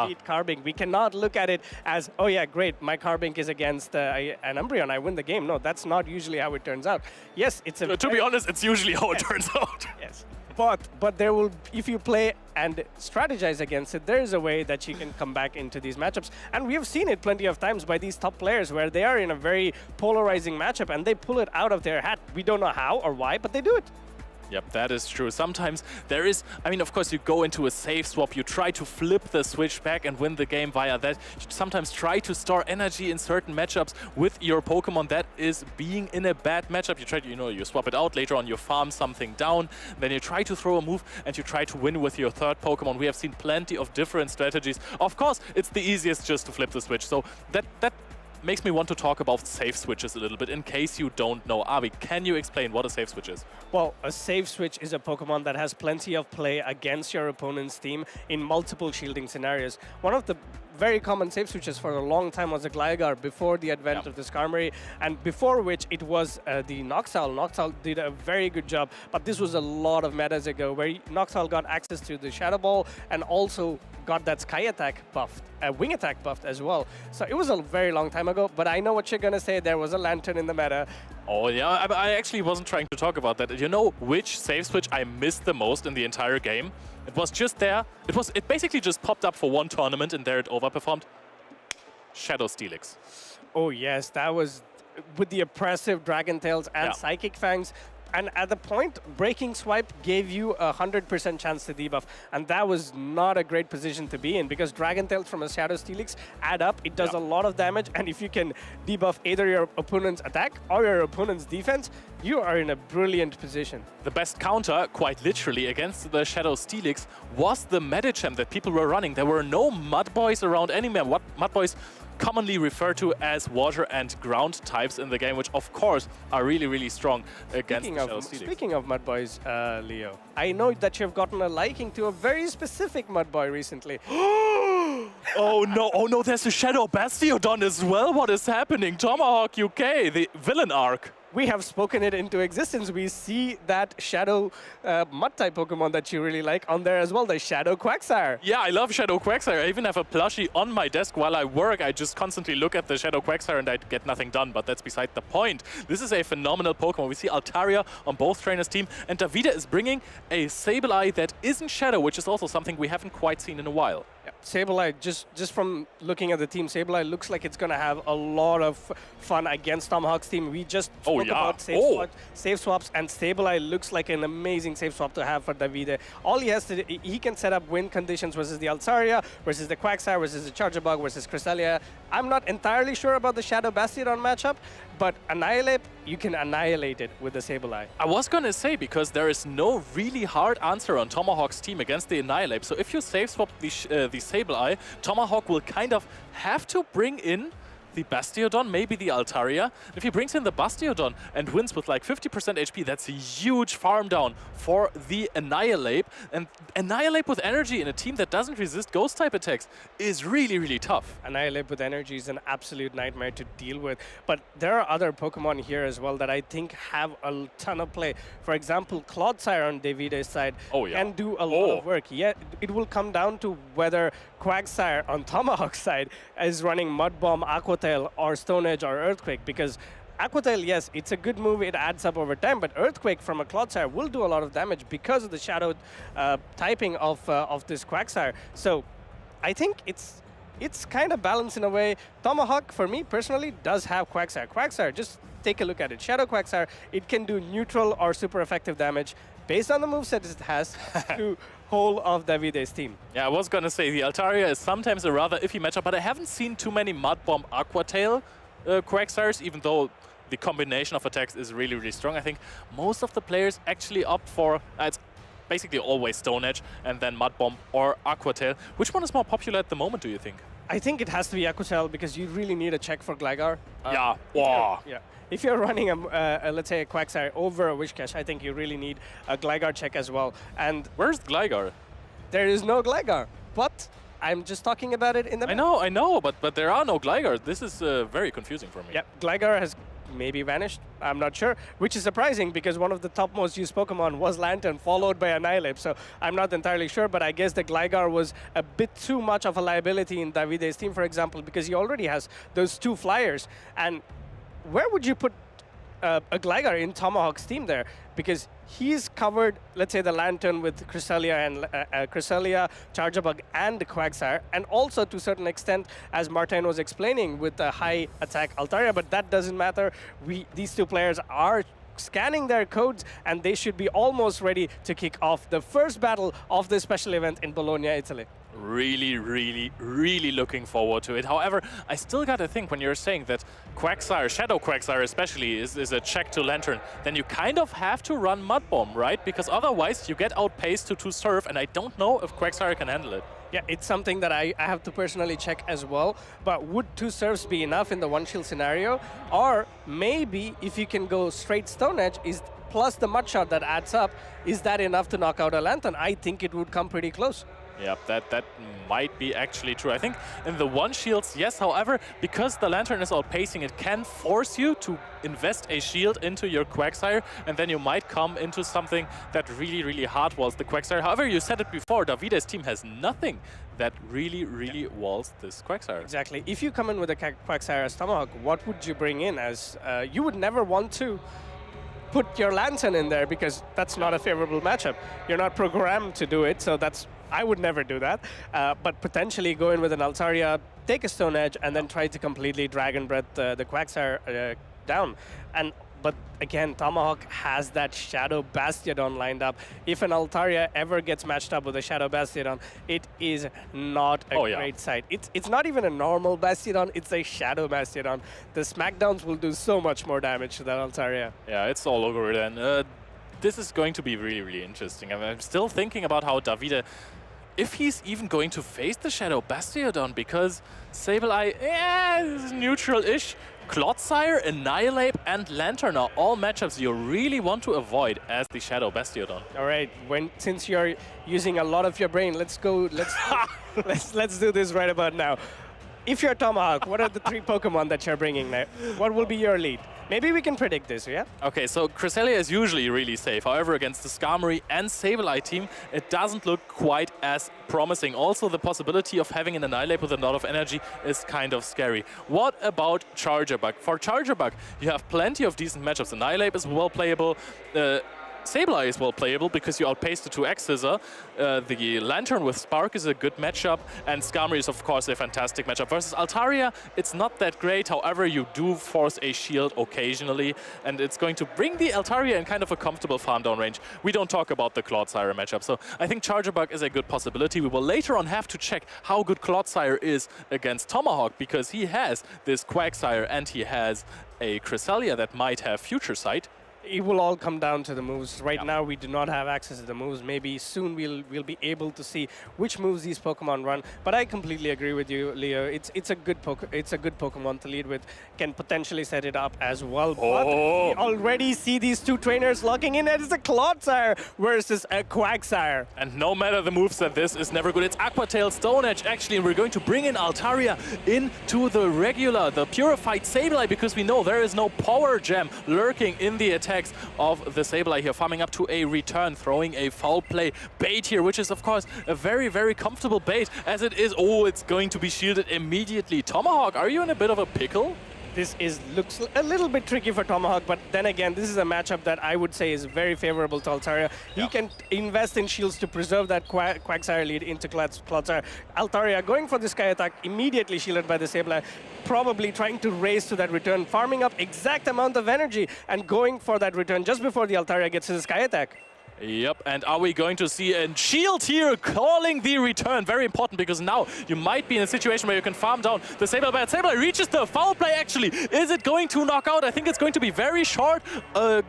beat Carbink. We cannot look at it as, oh yeah, great, my Carbink is against an Umbreon, I win the game. No, that's not usually how it turns out. Yes, it's a... To be honest, it's usually how it turns out. Yes, but there will, if you play and strategize against it, there is a way that you can come back into these matchups. And we have seen it plenty of times by these top players where they are in a very polarizing matchup and they pull it out of their hat. We don't know how or why, but they do it. Yep, that is true. Sometimes there is, I mean, of course, you go into a save swap, you try to flip the switch back and win the game via that. You sometimes try to store energy in certain matchups with your Pokemon that is being in a bad matchup. You try to, you know, you swap it out, later on you farm something down, then you try to throw a move and you try to win with your third Pokemon. We have seen plenty of different strategies. Of course, it's the easiest just to flip the switch. So that makes me want to talk about save switches a little bit, in case you don't know. Avi, can you explain what a save switch is? Well, a save switch is a Pokemon that has plenty of play against your opponent's team in multiple shielding scenarios. One of the very common save switches for a long time was the Gligar before the advent of the Skarmory, and before which it was the Noxal. Noxal did a very good job, but this was a lot of metas ago where Noxal got access to the Shadow Ball and also got that Sky Attack buffed, Wing Attack buffed as well. So it was a very long time ago, but I know what you're gonna say. There was a Lantern in the meta. Oh yeah, I actually wasn't trying to talk about that. You know which save switch I missed the most in the entire game? It was just there. It basically just popped up for one tournament and there it overperformed. Shadow Steelix. Oh yes, that was with the oppressive Dragon Tails and Psychic Fangs. And at the point, Breaking Swipe gave you a 100% chance to debuff. And that was not a great position to be in because Dragon Tails from a Shadow Steelix add up. It does a lot of damage. And if you can debuff either your opponent's attack or your opponent's defense, you are in a brilliant position. The best counter, quite literally, against the Shadow Steelix was the Medicham that people were running. There were no Mud Boys around anywhere. What Mud Boys commonly referred to as water and ground types in the game, which of course are really, really strong against the Shadow Steelix. Speaking of Mud Boys, Leo, I know that you've gotten a liking to a very specific Mud Boy recently. Oh no, there's a Shadow Bastiodon as well. What is happening? Tomahawk UK, the villain arc. We have spoken it into existence. We see that Shadow Mud-type Pokemon that you really like on there as well, the Shadow Quagsire. Yeah, I love Shadow Quagsire. I even have a plushie on my desk while I work. I just constantly look at the Shadow Quagsire and I get nothing done, but that's beside the point. This is a phenomenal Pokemon. We see Altaria on both trainers' team, and Davide is bringing a Sableye that isn't Shadow, which is also something we haven't quite seen in a while. Yeah, Sableye, just from looking at the team, Sableye looks like it's going to have a lot of fun against Tomahawk's team. We just spoke about save swaps, and Sableye looks like an amazing save swap to have for Davide. All he has to do, he can set up win conditions versus the Altaria, versus the Quagsire, versus the Charjabug, versus Cresselia. I'm not entirely sure about the Shadow Bastiodon matchup, but Annihilate, you can annihilate it with the Sableye. I was going to say, because there is no really hard answer on Tomahawk's team against the Annihilate. So if you save swap the Sableye, Tomahawk will kind of have to bring in the Bastiodon, maybe the Altaria. If he brings in the Bastiodon and wins with like 50% HP, that's a huge farm down for the Annihilate. And Annihilate with energy in a team that doesn't resist ghost-type attacks is really, really tough. Annihilate with energy is an absolute nightmare to deal with. But there are other Pokemon here as well that I think have a ton of play. For example, Clodsire on Davide's side can do a lot of work. Yeah, it will come down to whether Quagsire on Tomahawk's side is running Mud Bomb, Aqua Tail, or Stone Edge, or Earthquake, because Aqua Tail, yes, it's a good move, it adds up over time, but Earthquake from a Clodsire will do a lot of damage because of the Shadow typing of this Quagsire. So I think it's kind of balanced in a way. Tomahawk, for me personally, does have Quagsire. Quagsire, just take a look at it. Shadow Quagsire, it can do neutral or super effective damage based on the moveset it has to whole of Davide's team. Yeah, I was going to say the Altaria is sometimes a rather iffy matchup, but I haven't seen too many Mud Bomb Aqua Tail Quagsires, even though the combination of attacks is really, really strong. I think most of the players actually opt for, it's basically always Stone Edge and then Mud Bomb or Aqua Tail. Which one is more popular at the moment, do you think? I think it has to be Aqua Tail because you really need a check for Gligar. Yeah. If you're running let's say a Quagsire over a Wishcash, I think you really need a Gligar check as well. And where's Gligar? There is no Gligar, but I'm just talking about it in the... I know, but there are no Gligar. This is very confusing for me. Yeah, Gligar has maybe vanished, I'm not sure, which is surprising because one of the top most used Pokemon was Lantern, followed by Annihilate, so I'm not entirely sure, but I guess the Gligar was a bit too much of a liability in Davide's team, for example, because he already has those two flyers. And where would you put a Gligar in Tomahawk's team there? Because he's covered, let's say, the Lantern with Cresselia and Cresselia, Charjabug, and the Quagsire, and also to a certain extent, as Martin was explaining, with the high attack Altaria, but that doesn't matter. These two players are scanning their codes, and they should be almost ready to kick off the first battle of this special event in Bologna, Italy. Really, really, really looking forward to it. However, I still gotta think when you're saying that Quagsire, Shadow Quagsire especially, is a check to Lantern, then you kind of have to run Mud Bomb, right? Because otherwise you get outpaced to Surf, and I don't know if Quagsire can handle it. Yeah, it's something that I have to personally check as well. But would 2 Surfs be enough in the one shield scenario? Or maybe if you can go straight Stone Edge, plus the mud shot that adds up, is that enough to knock out a Lantern? I think it would come pretty close. Yeah, that might be actually true. I think in the one shields, yes. However, because the Lantern is outpacing, it can force you to invest a shield into your Quagsire, and then you might come into something that really, really hard walls the Quagsire. However, you said it before, Davide's team has nothing that really walls this Quagsire. Exactly. If you come in with a Quagsire as Tomahawk, what would you bring in? As you would never want to put your Lantern in there because that's not a favorable matchup. You're not programmed to do it, so I would never do that. But potentially go in with an Altaria, take a Stone Edge, and then try to completely Dragon Breath the Quagsire down. But again, Tomahawk has that Shadow Bastiodon lined up. If an Altaria ever gets matched up with a Shadow Bastiodon, it is not a great sight. It's not even a normal Bastiodon, it's a Shadow Bastiodon. The Smackdowns will do so much more damage to that Altaria. Yeah, it's all over it. And this is going to be really interesting. I mean, I'm still thinking about how Davide, if he's even going to face the Shadow Bastiodon, because Sableye, is neutral-ish. Clodsire, Annihilate, and Lantern are all matchups you really want to avoid as the Shadow Bastiodon. All right, since you're using a lot of your brain, let's do this right about now. If you're Tomahawk, what are the 3 Pokemon that you're bringing now? What will be your lead? Maybe we can predict this, yeah? Okay, so Cresselia is usually really safe. However, against the Skarmory and Sableye team, it doesn't look quite as promising. Also, the possibility of having an Annihilate with a lot of energy is kind of scary. What about Charjabug? For Charjabug, you have plenty of decent matchups. Annihilate is well playable. Sableye is well playable because you outpace the 2 X-Scissor. The Lantern with Spark is a good matchup, and Skarmory is of course a fantastic matchup. Versus Altaria, it's not that great, however you do force a shield occasionally, and it's going to bring the Altaria in kind of a comfortable farm down range. We don't talk about the Clodsire matchup, so I think Charjabug is a good possibility. We will later on have to check how good Clodsire is against Tomahawk, because he has this Quagsire and he has a Cresselia that might have Future Sight. It will all come down to the moves. Right now, we do not have access to the moves. Maybe soon we'll be able to see which moves these Pokemon run. But I completely agree with you, Leo. It's a good Pokemon to lead with. Can potentially set it up as well. But we already see these 2 trainers locking in, and it's a Clodsire versus a Quagsire. And no matter the moveset, this is never good. It's Aqua Tail, Stone Edge actually, and we're going to bring in Altaria into the purified Sableye, because we know there is no Power Gem lurking in the attack of the Sableye here, farming up to a return, throwing a foul play bait here, which is of course a very comfortable bait, as it is. Oh, it's going to be shielded immediately. Tomahawk, are you in a bit of a pickle? This looks a little bit tricky for Tomahawk, but then again, this is a matchup that I would say is very favorable to Altaria. He can invest in shields to preserve that Quagsire lead into Clodsire. Altaria going for the Sky Attack, immediately shielded by the Sableye, probably trying to race to that return, farming up exact amount of energy and going for that return just before the Altaria gets his Sky Attack. Yep, and are we going to see a shield here calling the return? Very important, because now you might be in a situation where you can farm down the Sableye. Sableye reaches the foul play actually. Is it going to knock out? I think it's going to be very short of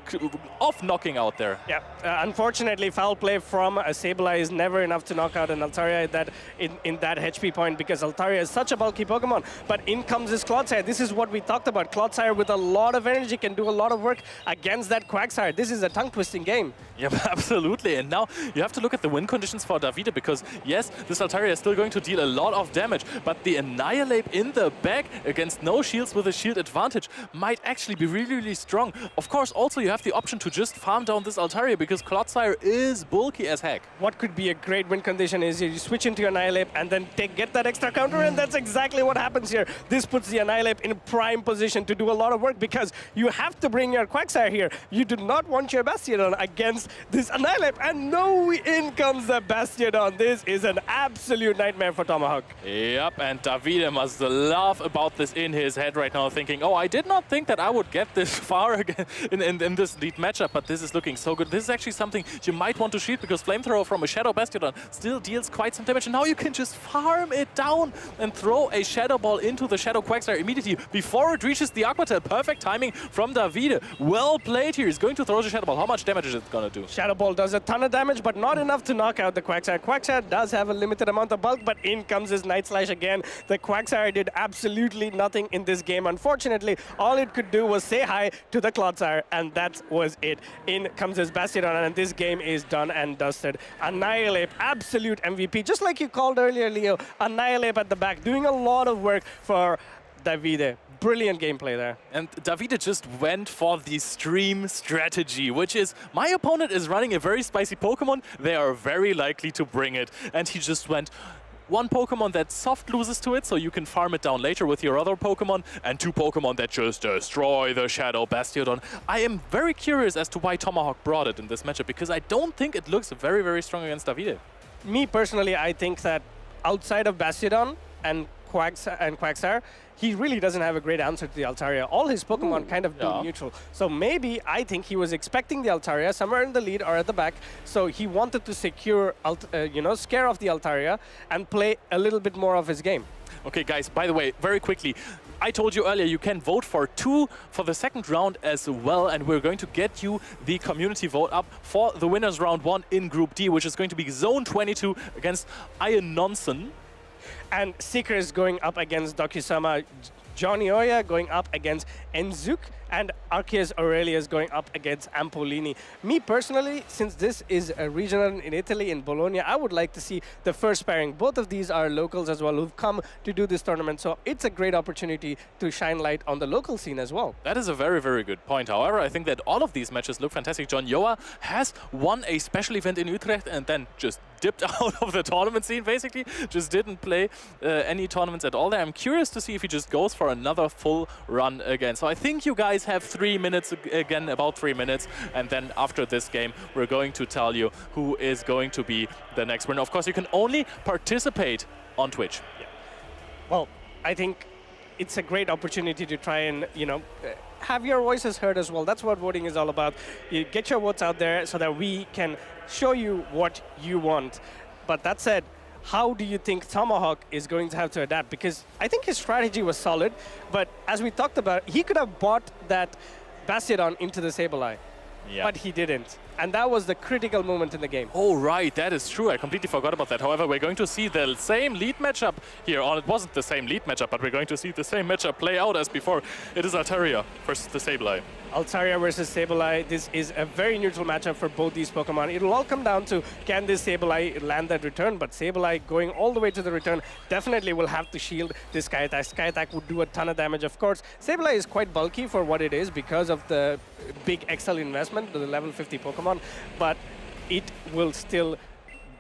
knocking out there. Yeah, unfortunately foul play from a Sableye is never enough to knock out an Altaria in that HP point, because Altaria is such a bulky Pokemon. But in comes this Clodsire. This is what we talked about. Clodsire with a lot of energy can do a lot of work against that Quagsire. This is a tongue-twisting game. Yep, absolutely. And now you have to look at the win conditions for Davide, because yes, this Altaria is still going to deal a lot of damage, but the Annihilate in the back against no shields with a shield advantage might actually be really strong. Of course, also you have the option to just farm down this Altaria, because Clodsire is bulky as heck. What could be a great win condition is you switch into Annihilate and then get that extra counter, and that's exactly what happens here. This puts the Annihilate in a prime position to do a lot of work, because you have to bring your Quagsire here. You do not want your Bastiodon against this Annihilate, and no, in comes the Bastiodon. This is an absolute nightmare for Tomahawk. Yep, and Davide must laugh about this in his head right now, thinking, oh, I did not think that I would get this far in this lead matchup, but this is looking so good. This is actually something you might want to shield, because Flamethrower from a Shadow Bastiodon still deals quite some damage, and now you can just farm it down and throw a Shadow Ball into the Shadow Quagsire immediately before it reaches the Aqua Tail. Perfect timing from Davide. Well played here. He's going to throw the Shadow Ball. How much damage is it going to do? Shadow Ball does a ton of damage, but not enough to knock out the Quagsire. Quagsire does have a limited amount of bulk, but in comes his Night Slash again. The Quagsire did absolutely nothing in this game. Unfortunately, all it could do was say hi to the Clodsire, and that was it. In comes his Bastiodon, and this game is done and dusted. Annihilate, absolute MVP. Just like you called earlier, Leo, Annihilate at the back, doing a lot of work for Davide. Brilliant gameplay there. And Davide just went for the stream strategy, which is, my opponent is running a very spicy Pokemon, they are very likely to bring it. And he just went one Pokemon that soft loses to it, so you can farm it down later with your other Pokemon, and two Pokemon that just destroy the Shadow Bastiodon. I am very curious as to why Tomahawk brought it in this matchup, because I don't think it looks very, very strong against Davide. Me personally, I think that outside of Bastiodon and Quagsire, he really doesn't have a great answer to the Altaria. All his Pokemon kind of do neutral. So maybe I think he was expecting the Altaria somewhere in the lead or at the back. So he wanted to secure, scare off the Altaria and play a little bit more of his game. Okay, guys, by the way, very quickly, I told you earlier you can vote for 2 for the second round as well, and we're going to get you the community vote up for the winners round 1 in Group D, which is going to be Zone 22 against Ian Nonson. And Seeker is going up against Dokusama, Johnny Oya going up against Enzuk, and Arceus Aurelius going up against Ampolini. Me personally, since this is a regional in Italy, in Bologna, I would like to see the first pairing. Both of these are locals as well who've come to do this tournament, so it's a great opportunity to shine light on the local scene as well. That is a very, very good point. However, I think that all of these matches look fantastic. John Yoa has won a special event in Utrecht and then just dipped out of the tournament scene, basically. Just didn't play any tournaments at all there. I'm curious to see if he just goes for another full run again. So I think you guys have 3 minutes again, about 3 minutes, and then after this game we're going to tell you who is going to be the next winner. Of course, you can only participate on Twitch. Yeah. Well, I think it's a great opportunity to try and, have your voices heard as well. That's what voting is all about. You get your votes out there so that we can show you what you want. But that said, how do you think Tomahawk is going to have to adapt? Because I think his strategy was solid, but as we talked about, he could have bought that Bastiodon into the Sableye, but he didn't. And that was the critical moment in the game. Oh, right, that is true. I completely forgot about that. However, we're going to see the same lead matchup here. Or it wasn't the same lead matchup, but we're going to see the same matchup play out as before. It is Altaria versus the Sableye. Altaria versus Sableye. This is a very neutral matchup for both these Pokemon. It will all come down to, can this Sableye land that return? But Sableye going all the way to the return definitely will have to shield this Sky Attack. Sky Attack would do a ton of damage, of course. Sableye is quite bulky for what it is because of the big XL investment, the level 50 Pokemon, but it will still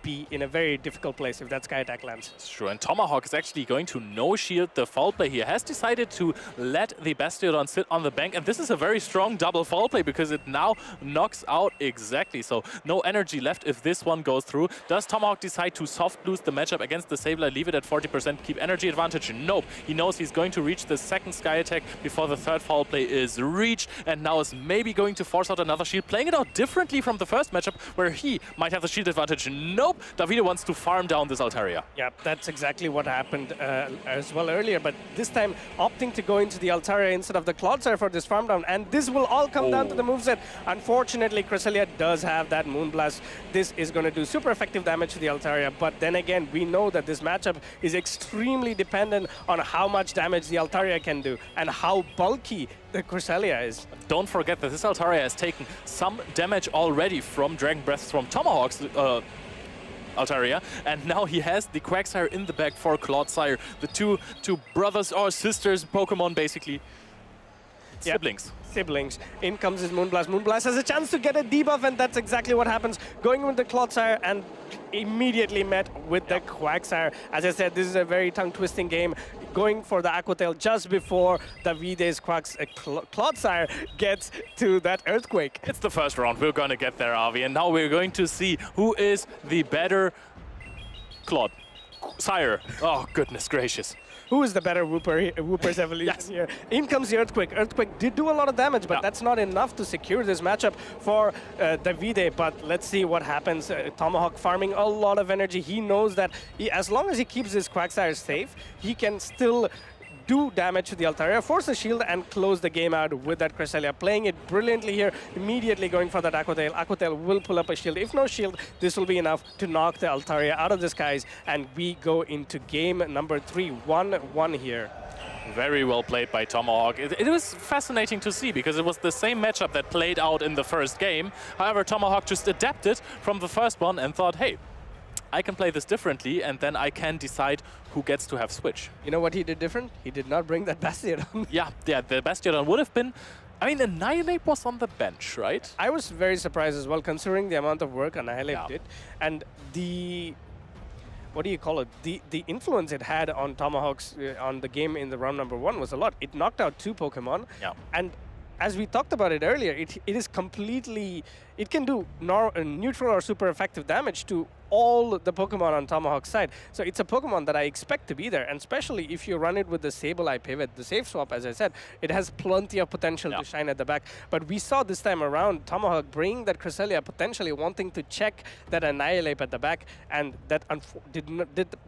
be in a very difficult place if that Sky Attack lands. It's true, and Tomahawk is actually going to no-shield the foul play. He has decided to let the Bastiodon sit on the bank, and this is a very strong double foul play because it now knocks out exactly. So no energy left if this one goes through. Does Tomahawk decide to soft lose the matchup against the Sableye, leave it at 40%, keep energy advantage? Nope. He knows he's going to reach the second Sky Attack before the third foul play is reached, and now is maybe going to force out another shield, playing it out differently from the first matchup where he might have the shield advantage. Nope. Davide wants to farm down this Altaria. Yeah, that's exactly what happened as well earlier, but this time opting to go into the Altaria instead of the Clodsire for this farm down, and this will all come down to the moveset. Unfortunately, Cresselia does have that Moonblast. This is going to do super effective damage to the Altaria, but then again, we know that this matchup is extremely dependent on how much damage the Altaria can do and how bulky the Cresselia is. Don't forget that this Altaria has taken some damage already from Dragon Breath from Tomahawk's Altaria, and now he has the Quagsire in the back for Clodsire. The two brothers or sisters Pokemon, basically. Siblings. Siblings. In comes his Moonblast. Moonblast has a chance to get a debuff, and that's exactly what happens. Going with the Clodsire and immediately met with the Quagsire. As I said, this is a very tongue-twisting game. Going for the Aqua Tail just before Davide's Clodsire gets to that Earthquake. It's the first round. We're going to get there, Avi. And now we're going to see who is the better Sire. Oh, goodness gracious. Who is the better Wooper's evolution here? In comes the Earthquake. Earthquake did do a lot of damage, but that's not enough to secure this matchup for Davide. But let's see what happens. Tomahawk farming a lot of energy. He knows that as long as he keeps his Quagsire safe, he can still do damage to the Altaria, force the shield, and close the game out with that Cresselia. Playing it brilliantly here, immediately going for that Aqua Tail. Aqua Tail will pull up a shield. If no shield, this will be enough to knock the Altaria out of the skies, and we go into game number 3, 1-1 here. Very well played by Tomahawk. It was fascinating to see because it was the same matchup that played out in the first game. However, Tomahawk just adapted from the first one and thought, hey, I can play this differently, and then I can decide who gets to have switch. You know what he did different? He did not bring that Bastiodon. yeah, the Bastiodon would have been... I mean, Annihilate was on the bench, right? I was very surprised as well, considering the amount of work Annihilate did. And the... what do you call it? The influence it had on Tomahawk's on the game in the round number 1 was a lot. It knocked out 2 Pokemon. Yeah. And as we talked about it earlier, it is completely... It can do neutral or super effective damage to all the Pokemon on Tomahawk's side. So it's a Pokemon that I expect to be there, and especially if you run it with the Sableye pivot, the safe swap, as I said, it has plenty of potential to shine at the back. But we saw this time around Tomahawk bring that Cresselia, potentially wanting to check that Annihilate at the back, and that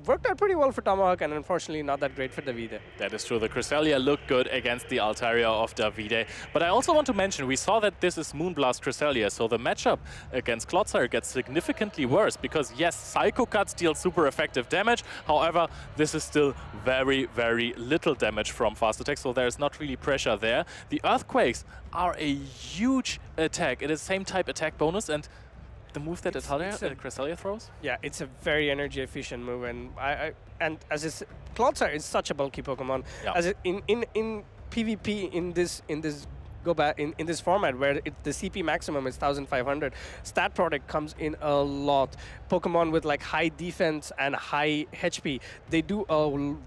worked out pretty well for Tomahawk, and unfortunately not that great for Davide. That is true. The Cresselia looked good against the Altaria of Davide. But I also want to mention, we saw that this is Moonblast Cresselia, so the matchup against Clodsire gets significantly worse because yes, Psycho Cut deals super effective damage. However, this is still very, very little damage from Fast Attack, so there's not really pressure there. The Earthquakes are a huge attack. It is same type attack bonus, and the move that Cresselia throws? Yeah, it's a very energy efficient move, and and as it's Clodsire is such a bulky Pokemon. Yeah. As in PvP in this in this format where the CP maximum is 1500, stat product comes in a lot. Pokemon with like high defense and high HP, they do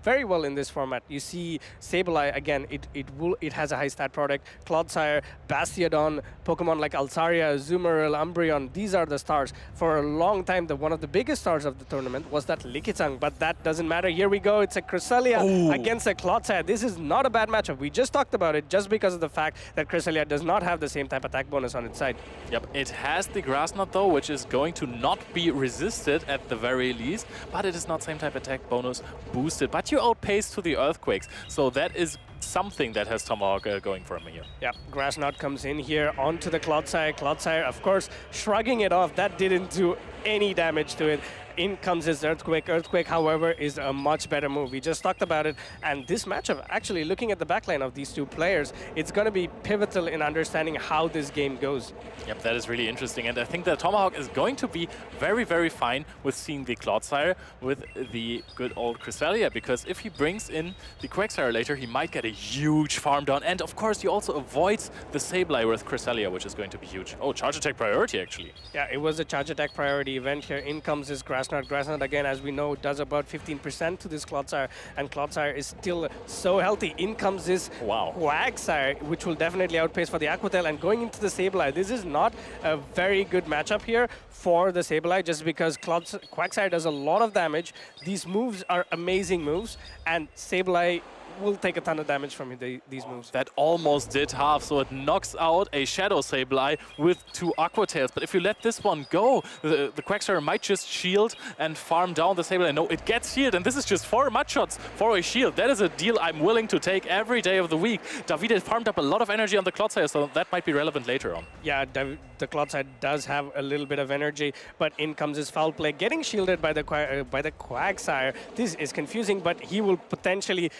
very well in this format. You see Sableye again, it has a high stat product. Clodsire, Bastiodon, Pokemon like Altaria, Azumarill, Umbreon, these are the stars. For a long time, one of the biggest stars of the tournament was that Lickitung, but that doesn't matter. Here we go, it's a Cresselia against a Clodsire. This is not a bad matchup. We just talked about it just because of the fact that Cresselia does not have the same type attack bonus on its side. Yep, it has the Grass Knot though, which is going to not be resisted at the very least, but it is not same type attack bonus boosted. But you outpace to the Earthquakes, so that is something that has Tomahawk going for him here. Yeah, Grass Knot comes in here onto the Clodsire. Clodsire, of course, shrugging it off. That didn't do any damage to it. In comes his Earthquake. Earthquake, however, is a much better move. We just talked about it. And this matchup, actually, looking at the backline of these two players, it's going to be pivotal in understanding how this game goes. Yep, that is really interesting. And I think that Tomahawk is going to be very, very fine with seeing the Clodsire with the good old Cresselia, because if he brings in the Quagsire later, he might get a huge farm down. And of course, he also avoids the Sableye with Cresselia, which is going to be huge. Oh, charge attack priority, actually. Yeah, it was a charge attack priority event here. In comes his Grass Knot. Grass Knot, again, as we know, does about 15% to this Clodsire, and Clodsire is still so healthy. In comes this Quagsire, which will definitely outpace for the Aqua Tail, and going into the Sableye. This is not a very good matchup here for the Sableye, just because Quagsire does a lot of damage. These moves are amazing moves, and Sableye will take a ton of damage from these moves. That almost did half, so it knocks out a Shadow Sableye with 2 Aqua Tails. But if you let this one go, the Quagsire might just shield and farm down the Sableye. No, it gets healed, and this is just 4 mud shots for a shield. That is a deal I'm willing to take every day of the week. Davide farmed up a lot of energy on the Clodsire, so that might be relevant later on. Yeah, the Clodsire does have a little bit of energy, but in comes his Foul Play, getting shielded by the Quagsire. This is confusing, but he will potentially...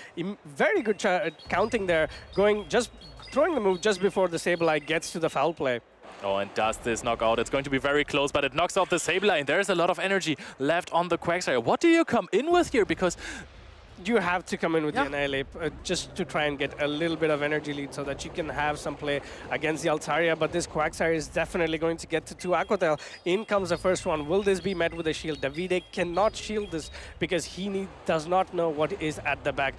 Very good counting there, throwing the move just before the Sableye gets to the Foul Play. Oh, and does this knock out? It's going to be very close, but it knocks out the Sableye, and there's a lot of energy left on the Quagsire. What do you come in with here? Because you have to come in with the Annihilate just to try and get a little bit of energy lead so that you can have some play against the Altaria, but this Quagsire is definitely going to get to 2 Aqua Tail. In comes the first one. Will this be met with a shield? Davide cannot shield this because he does not know what is at the back.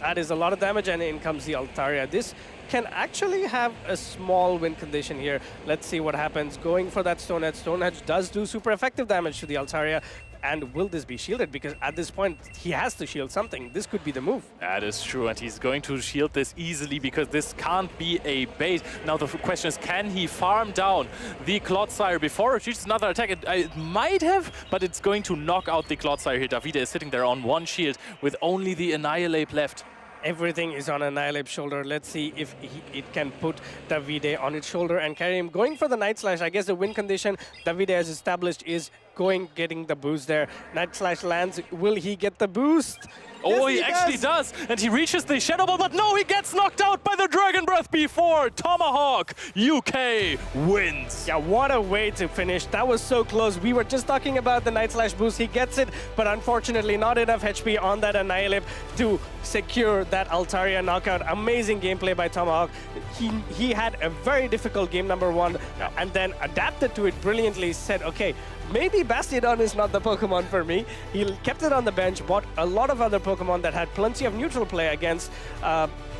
That is a lot of damage, and in comes the Altaria. This can actually have a small win condition here. Let's see what happens. Going for that Stone Edge. Stone Edge does do super effective damage to the Altaria. And will this be shielded? Because at this point, he has to shield something. This could be the move. That is true, and he's going to shield this easily because this can't be a bait. Now the question is, can he farm down the Clodsire before it reaches another attack? It might have, but it's going to knock out the Clodsire here. Davide is sitting there on one shield with only the Annihilate left. Everything is on Annihilate's shoulder. Let's see if it can put Davide on its shoulder and carry him. Going for the Night Slash, I guess the win condition Davide has established is getting the boost there. Night Slash lands. Will he get the boost? Oh, Yes, he actually does. And he reaches the Shadow Ball, but no, he gets knocked out by the Dragon Breath before Tomahawk UK wins. Yeah, what a way to finish. That was so close. We were just talking about the Night Slash boost. He gets it, but unfortunately not enough HP on that Annihilate to secure that Altaria knockout. Amazing gameplay by Tomahawk. He had a very difficult game number 1 and then adapted to it brilliantly, said, okay, maybe Bastiodon is not the Pokemon for me. He kept it on the bench, bought a lot of other Pokemon that had plenty of neutral play against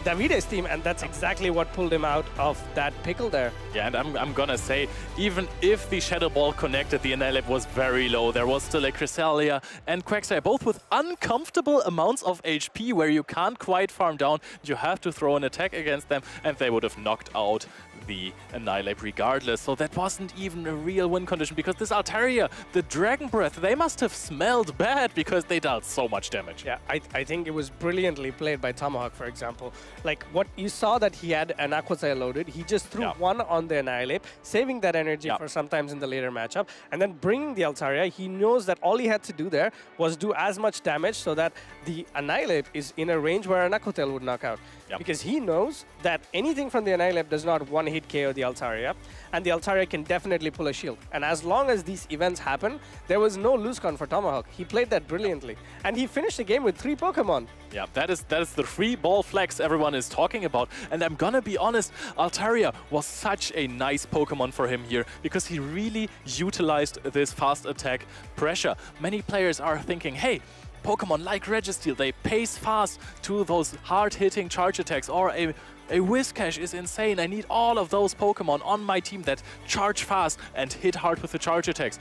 Davide's team, and that's exactly what pulled him out of that pickle there. Yeah, and I'm gonna say, even if the Shadow Ball connected, the Annihilate was very low. There was still a Cresselia and Quagsire, both with uncomfortable amounts of HP where you can't quite farm down. You have to throw an attack against them, and they would have knocked out the Annihilate regardless. So that wasn't even a real win condition, because this Altaria, the Dragon Breath, they must have smelled bad because they dealt so much damage. Yeah, I think it was brilliantly played by Tomahawk, for example. Like, what you saw that he had an Aquasire loaded, he just threw one on the Annihilate, saving that energy for sometimes in the later matchup, and then bringing the Altaria. He knows that all he had to do there was do as much damage so that the Annihilate is in a range where an Aquatail would knock out. Because he knows that anything from the Annihilate does not one-hit KO the Altaria, and the Altaria can definitely pull a shield. And as long as these events happen, there was no lose con for Tomahawk. He played that brilliantly. And he finished the game with 3 Pokemon. Yeah, that is the 3-ball flex everyone is talking about. And I'm gonna be honest, Altaria was such a nice Pokemon for him here, because he really utilized this fast attack pressure. Many players are thinking, hey, Pokemon like Registeel, they pace fast to those hard-hitting charge attacks, or a Whiscash is insane. I need all of those Pokemon on my team that charge fast and hit hard with the charge attacks.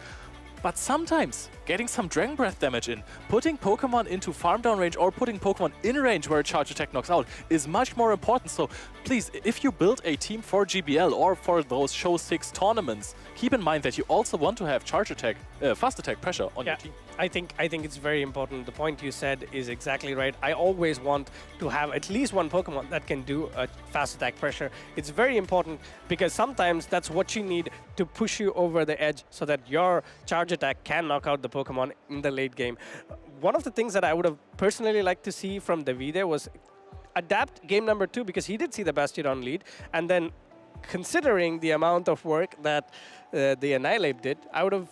But sometimes getting some Dragon Breath damage in, putting Pokemon into farm down range or putting Pokemon in range where a charge attack knocks out is much more important. So please, if you build a team for GBL or for those Show 6 tournaments, keep in mind that you also want to have charge attack, fast attack pressure on your team. I think it's very important. The point you said is exactly right. I always want to have at least one Pokemon that can do a fast attack pressure. It's very important because sometimes that's what you need to push you over the edge so that your charge attack can knock out the Pokemon in the late game. One of the things that I would have personally liked to see from Davide was adapt game number 2, because he did see the Bastiodon lead, and then considering the amount of work that the Annihilate did, I would have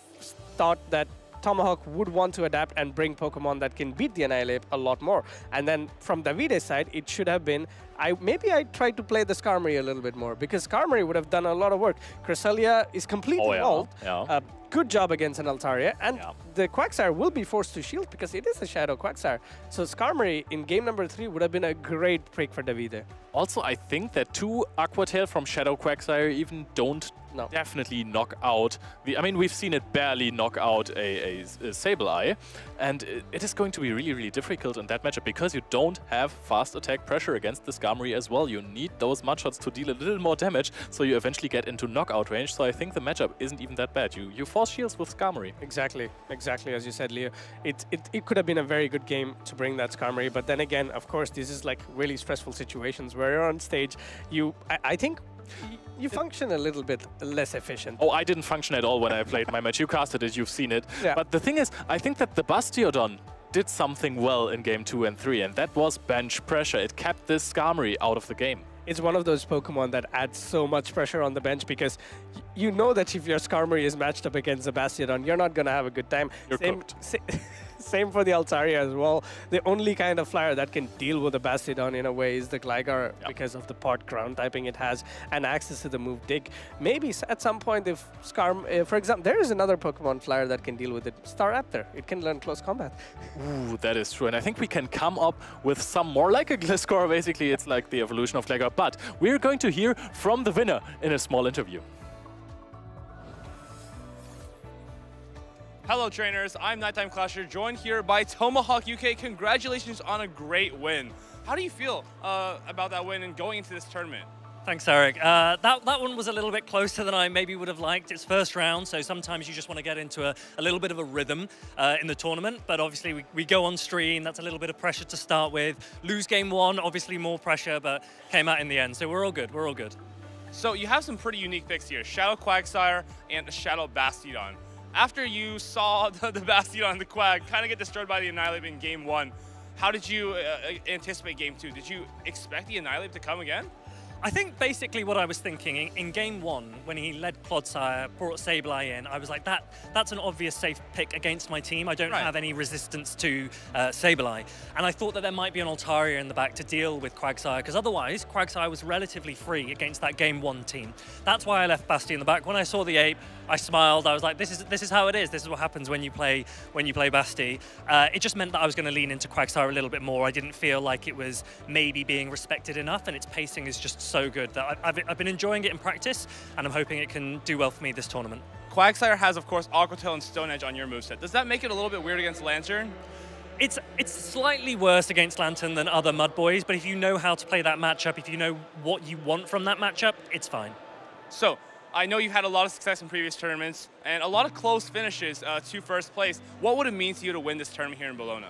thought that Tomahawk would want to adapt and bring Pokemon that can beat the Annihilate a lot more. And then from Davide's side, it should have been, maybe I tried to play the Skarmory a little bit more, because Skarmory would have done a lot of work. Cresselia is completely evolved. Good job against an Altaria, and the Quagsire will be forced to shield because it is a Shadow Quagsire. So Skarmory in game number 3 would have been a great pick for Davide. Also, I think that 2 Aquatail from Shadow Quagsire even don't definitely knock out the... I mean, we've seen it barely knock out a Sableye, and it is going to be really, really difficult in that matchup because you don't have fast attack pressure against the Skarmory as well. You need those Mudshots to deal a little more damage, so you eventually get into knockout range. So I think the matchup isn't even that bad. You force shields with Skarmory. Exactly as you said, Leo. It could have been a very good game to bring that Skarmory, but then again, of course, this is like really stressful situations where you're on stage. I think you function a little bit less efficient. Oh, I didn't function at all when I played my match. You casted it, you've seen it. But the thing is, I think that the Bastiodon did something well in game 2 and 3, and that was bench pressure. It kept this Skarmory out of the game. It's one of those Pokemon that adds so much pressure on the bench because you know that if your Skarmory is matched up against a Bastiodon, you're not going to have a good time. You're cooked. Same for the Altaria as well. The only kind of flyer that can deal with a Bastiodon in a way is the Gligar because of the pot ground typing it has and access to the move Dig. Maybe at some point if for example, there is another Pokemon flyer that can deal with it, Staraptor. It can learn close combat. Ooh, that is true. And I think we can come up with some more like a Gliscor. Basically, it's like the evolution of Gligar. But we're going to hear from the winner in a small interview. Hello trainers, I'm Nighttime Clasher, joined here by Tomahawk UK. Congratulations on a great win. How do you feel about that win and going into this tournament? Thanks, Eric. That one was a little bit closer than I maybe would have liked. It's first round, so sometimes you just want to get into a little bit of a rhythm in the tournament. But obviously, we go on stream. That's a little bit of pressure to start with. Lose game one, obviously more pressure, but came out in the end. So we're all good. We're all good. So you have some pretty unique picks here: Shadow Quagsire and Shadow Bastiodon. After you saw the Bastiodon and the Quag kind of get destroyed by the Annihilate in game one, how did you anticipate game two? Did you expect the Annihilate to come again? I think basically what I was thinking in game one, when he led Clodsire, brought Sableye in, I was like, that's an obvious safe pick against my team. I don't have any resistance to Sableye. And I thought that there might be an Altaria in the back to deal with Quagsire, because otherwise, Quagsire was relatively free against that game one team. That's why I left Basti in the back. When I saw the ape, I smiled. I was like, this is how it is. This is what happens when you play Basti. It just meant that I was going to lean into Quagsire a little bit more. I didn't feel like it was maybe being respected enough, and its pacing is just so good that I've been enjoying it in practice, and I'm hoping it can do well for me this tournament. Quagsire has, of course, Aqua Tail and Stone Edge on your moveset. Does that make it a little bit weird against Lantern? It's slightly worse against Lantern than other Mud Boys, but if you know how to play that matchup, if you know what you want from that matchup, it's fine. So, I know you've had a lot of success in previous tournaments and a lot of close finishes to first place. What would it mean to you to win this tournament here in Bologna?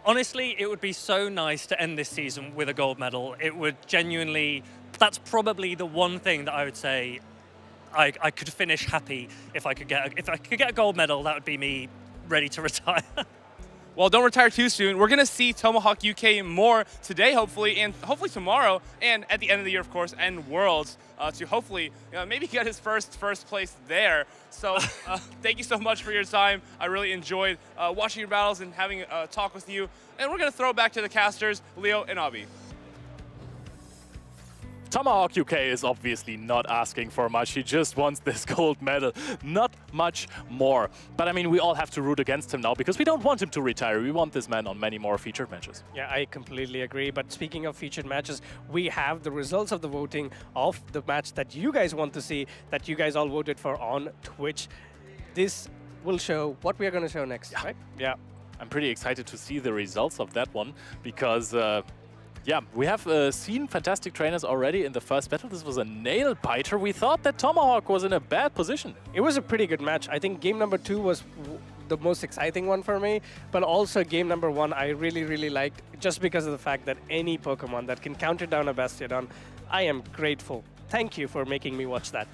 Honestly, it would be so nice to end this season with a gold medal. It would genuinely, that's probably the one thing that I would say I could finish happy if I could get a gold medal. That would be me ready to retire. Well, don't retire too soon. We're going to see Tomahawk UK more today, hopefully, and hopefully tomorrow, and at the end of the year, of course, and Worlds, to hopefully maybe get his first place there. So thank you so much for your time. I really enjoyed watching your battles and having a talk with you. And we're going to throw it back to the casters, Leo and Abby. Tomahawk UK is obviously not asking for much. He just wants this gold medal, not much more. But I mean, we all have to root against him now because we don't want him to retire. We want this man on many more featured matches. Yeah, I completely agree. But speaking of featured matches, we have the results of the voting of the match that you guys want to see, that you guys all voted for on Twitch. This will show what we are going to show next, right? Yeah. I'm pretty excited to see the results of that one because yeah, we have seen fantastic trainers already in the first battle. This was a nail biter. We thought that Tomahawk was in a bad position. It was a pretty good match. I think game number 2 was the most exciting one for me, but also game number 1 I really liked just because of the fact that any Pokemon that can counter down a Bastiodon, I am grateful. Thank you for making me watch that.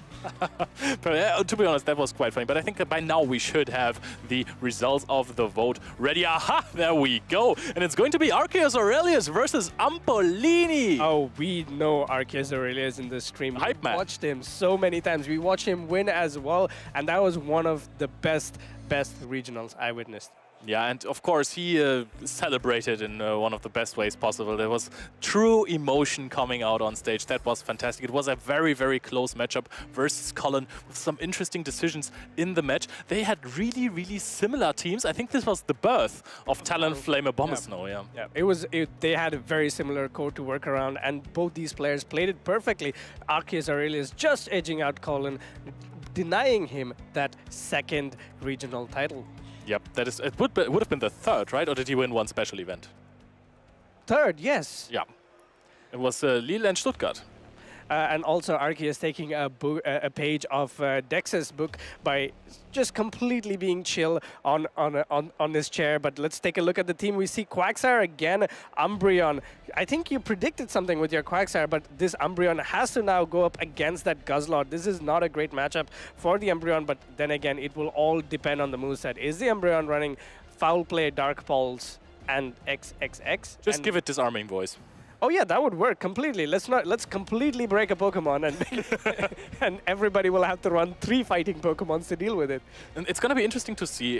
But, to be honest, that was quite funny. But I think that by now we should have the results of the vote ready. Aha! There we go. And it's going to be Arceus Aurelius versus Ampolini. Oh, we know Arceus Aurelius in the stream. Hype man. We watched him so many times. We watched him win as well. And that was one of the best regionals I witnessed. Yeah, and of course he celebrated in one of the best ways possible. There was true emotion coming out on stage. That was fantastic. It was a very close matchup versus Colin with some interesting decisions in the match. They had really similar teams. I think this was the birth of Talonflame Abomasnow. Yeah. They had a very similar core to work around, and both these players played it perfectly. Arceus Aurelius just edging out Colin, denying him that second regional title. Yep, that is. It would have been the third, right? Or did he win one special event? Third, yes. Yeah. It was Lille and Stuttgart. And also Arceus taking a page of Dex's book by just completely being chill on his chair. But let's take a look at the team. We see Quagsire again, Umbreon. I think you predicted something with your Quagsire, but this Umbreon has to now go up against that Guzzlord. This is not a great matchup for the Umbreon, but then again, it will all depend on the moveset. Is the Umbreon running Foul Play, Dark Pulse, and XXX? Just give it disarming voice. Oh yeah, that would work completely. Let's completely break a Pokemon and and everybody will have to run 3 fighting Pokemons to deal with it. And it's going to be interesting to see.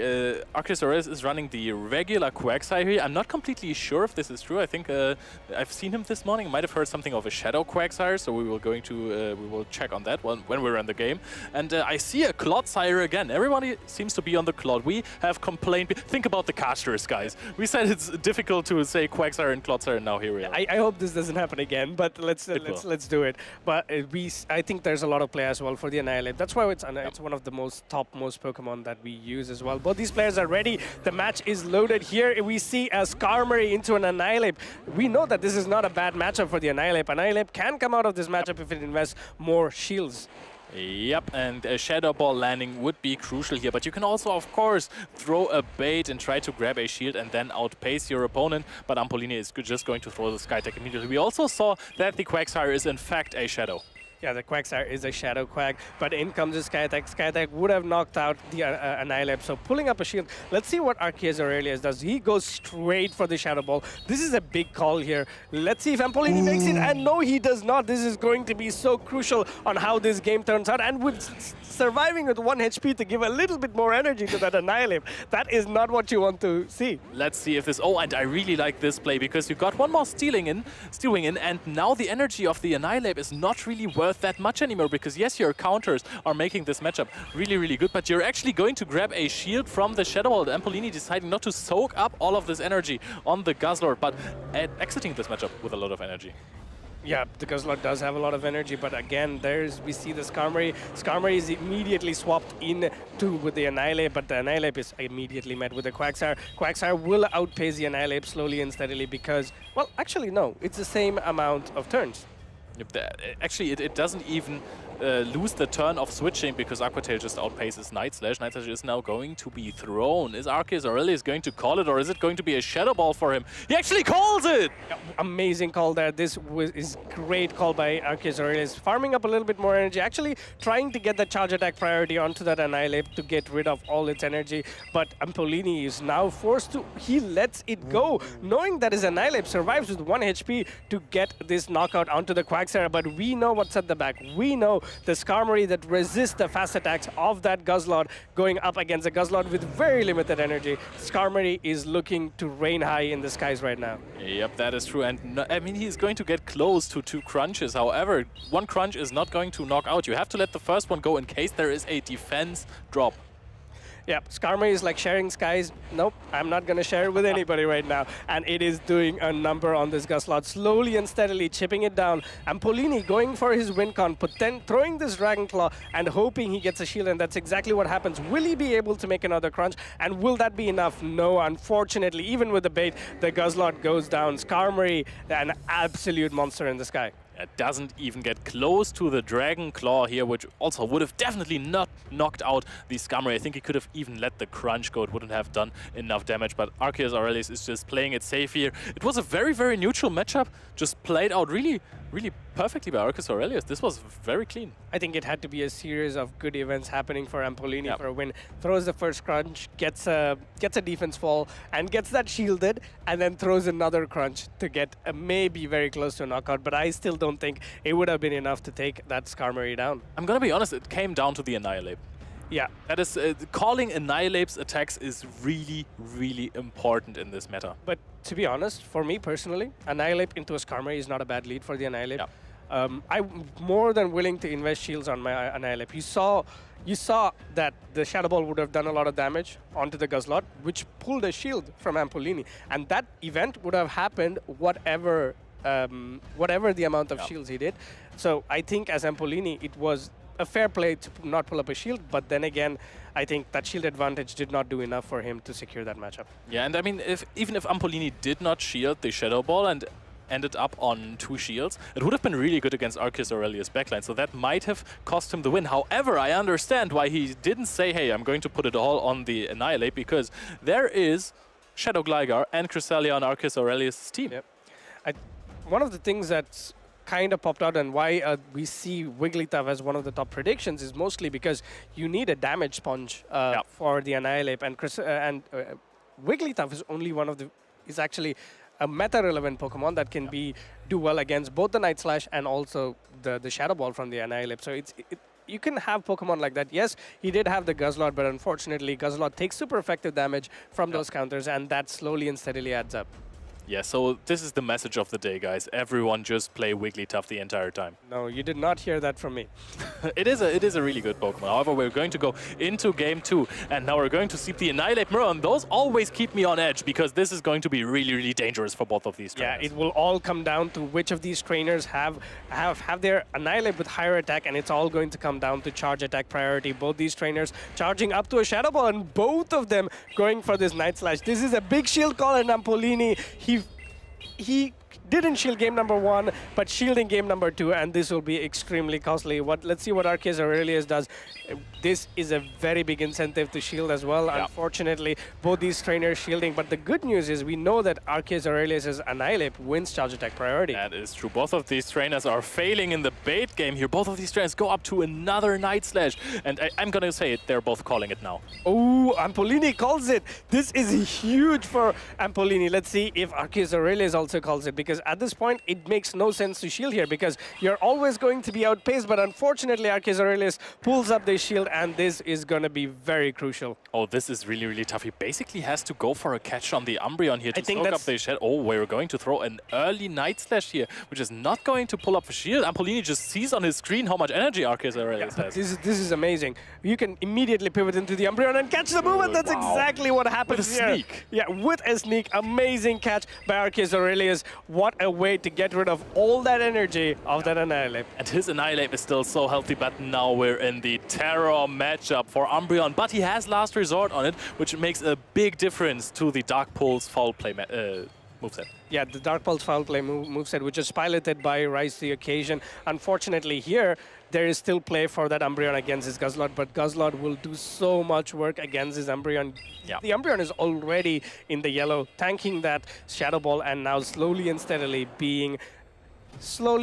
Arceus Aurelius is running the regular Quagsire here. I'm not completely sure if this is true. I think I've seen him this morning. Might have heard something of a Shadow Quagsire, so we will check on that one when we're in the game. And I see a Clodsire again. Everybody seems to be on the Clod. We have complained. Think about the casters, guys. We said it's difficult to say Quagsire and Clodsire, and now here we are. I hope hope this doesn't happen again, but let's do it. But I think there's a lot of play as well for the Annihilate. That's why it's one of the topmost Pokemon that we use as well. Both these players are ready. The match is loaded. Here we see a Skarmory into an Annihilate. We know that this is not a bad matchup for the Annihilate. Annihilate can come out of this matchup if it invests more shields. Yep, and a Shadow Ball landing would be crucial here, but you can also, of course, throw a bait and try to grab a shield and then outpace your opponent, but Ampolini is just going to throw the Sky Attack immediately. We also saw that the Quagsire is in fact a Shadow. Yeah, the Quagsire is a Shadow Quag, but in comes the Sky Attack. Sky Attack would have knocked out the Annihilate, so pulling up a shield. Let's see what Arceus Aurelius does. He goes straight for the Shadow Ball. This is a big call here. Let's see if Ampolini makes it, and no, he does not. This is going to be so crucial on how this game turns out, and with surviving with 1 HP to give a little bit more energy to that Annihilate, that is not what you want to see. Let's see if this... Oh, and I really like this play, because you got one more stealing in, and now the energy of the Annihilate is not really worth that much anymore, because yes, your counters are making this matchup really, really good, but you're actually going to grab a shield from the Shadow Ball. Ampolini deciding not to soak up all of this energy on the Guzzlord, but exiting this matchup with a lot of energy. Yeah, the Guzzlord does have a lot of energy, but again, we see the Skarmory. Skarmory is immediately swapped in with the Annihilate, but the Annihilate is immediately met with the Quagsire. Quagsire will outpace the Annihilate slowly and steadily because, well, actually no, it's the same amount of turns. Actually, it doesn't even lose the turn of switching because Aqua Tail just outpaces Night Slash. Night Slash is now going to be thrown. Is Arceus Aurelius going to call it, or is it going to be a Shadow Ball for him? He actually calls it! Yeah, amazing call there. This is great call by Arceus Aurelius. Farming up a little bit more energy, actually trying to get the charge attack priority onto that Annihilate to get rid of all its energy. But Ampolini is now forced to... He lets it go, knowing that his Annihilate survives with 1 HP to get this knockout onto the Quagsire. But we know what's at the back. We know the Skarmory that resists the fast attacks of that Guzzlord going up against a Guzzlord with very limited energy. Skarmory is looking to reign high in the skies right now. Yep, that is true. And no, I mean, he's going to get close to 2 crunches. However, 1 crunch is not going to knock out. You have to let the first one go in case there is a defense drop. Yeah, Skarmory is like sharing skies. Nope, I'm not going to share it with anybody right now. And it is doing a number on this Guzzlord, slowly and steadily chipping it down. Ampolini going for his win con, throwing this Dragon Claw and hoping he gets a shield, and that's exactly what happens. Will he be able to make another crunch? And will that be enough? No, unfortunately, even with the bait, the Guzzlord goes down. Skarmory, an absolute monster in the sky. It doesn't even get close to the Dragon Claw here, which also would have definitely not knocked out the Skarmory. I think he could have even let the crunch go. It wouldn't have done enough damage, but Arceus Aurelius is just playing it safe here. It was a very, very neutral matchup, just played out really, really perfectly by Arceus Aurelius. This was very clean. I think it had to be a series of good events happening for Ampolini for a win. Throws the first crunch, gets a defense fall, and gets that shielded, and then throws another crunch to get maybe very close to a knockout, but I still don't think it would have been enough to take that Skarmory down. I'm gonna be honest, it came down to the Annihilate. Yeah. That is, calling Annihilate's attacks is really, really important in this meta. But to be honest, for me personally, Annihilate into a Skarmory is not a bad lead for the Annihilate. Yeah. I'm more than willing to invest shields on my Annihilate. You saw that the Shadow Ball would have done a lot of damage onto the Guzzlord, which pulled a shield from Ampolini. And that event would have happened whatever the amount of shields he did. So I think as Ampolini, it was a fair play to not pull up a shield, but then again, I think that shield advantage did not do enough for him to secure that matchup. Yeah, and I mean, even if Ampolini did not shield the Shadow Ball and ended up on 2 shields, it would have been really good against Arceus Aurelius' backline, so that might have cost him the win. However, I understand why he didn't say, hey, I'm going to put it all on the Annihilate, because there is Shadow Gligar and Cresselia on Arceus Aurelius' team. Yep. One of the things that's kind of popped out and why we see Wigglytuff as one of the top predictions is mostly because you need a damage sponge for the Annihilate, and Wigglytuff is only is actually a meta-relevant Pokemon that can do well against both the Night Slash and also the Shadow Ball from the Annihilate. So you can have Pokemon like that. Yes, he did have the Guzzlord, but unfortunately, Guzzlord takes super effective damage from those counters, and that slowly and steadily adds up. Yeah, so this is the message of the day, guys. Everyone just play Wigglytuff the entire time. No, you did not hear that from me. It is a really good Pokemon. However, we're going to go into game 2, and now we're going to see the Annihilate Mirror, and those always keep me on edge, because this is going to be really, really dangerous for both of these trainers. Yeah, it will all come down to which of these trainers have their Annihilate with higher attack, and it's all going to come down to charge attack priority. Both these trainers charging up to a Shadow Ball, and both of them going for this Night Slash. This is a big shield call, and Ampolini, he didn't shield game number 1, but shielding game number 2, and this will be extremely costly. Let's see what Arceus Aurelius does. This is a very big incentive to shield as well. Yeah. Unfortunately, both these trainers shielding, but the good news is we know that Arceus Aurelius' Annihilate wins charge attack priority. That is true. Both of these trainers are failing in the bait game here. Both of these trainers go up to another Night Slash, and I'm going to say it, they're both calling it now. Oh, Ampolini calls it. This is huge for Ampolini. Let's see if Arceus Aurelius also calls it, because at this point, it makes no sense to shield here, because you're always going to be outpaced, but unfortunately, Arceus Aurelius pulls up the shield, and this is going to be very crucial. Oh, this is really, really tough. He basically has to go for a catch on the Umbreon here to soak up the shield. Oh, we're going to throw an early Night Slash here, which is not going to pull up a shield. Ampolini just sees on his screen how much energy Arceus Aurelius has. This is amazing. You can immediately pivot into the Umbreon and catch the move, and that's exactly what happens with a here. Sneak. Yeah, with a sneak. Amazing catch by Arceus Aurelius. What a way to get rid of all that energy of that Annihilate. And his Annihilate is still so healthy, but now we're in the terror matchup for Umbreon. But he has Last Resort on it, which makes a big difference to the Dark Pulse Foul Play moveset. Yeah, the Dark Pulse Foul Play moveset, which is piloted by Rise to the Occasion. Unfortunately here, there is still play for that Umbreon against his Guzzlord, but Guzzlord will do so much work against his Umbreon. Yeah. The Umbreon is already in the yellow, tanking that Shadow Ball, and now slowly and steadily being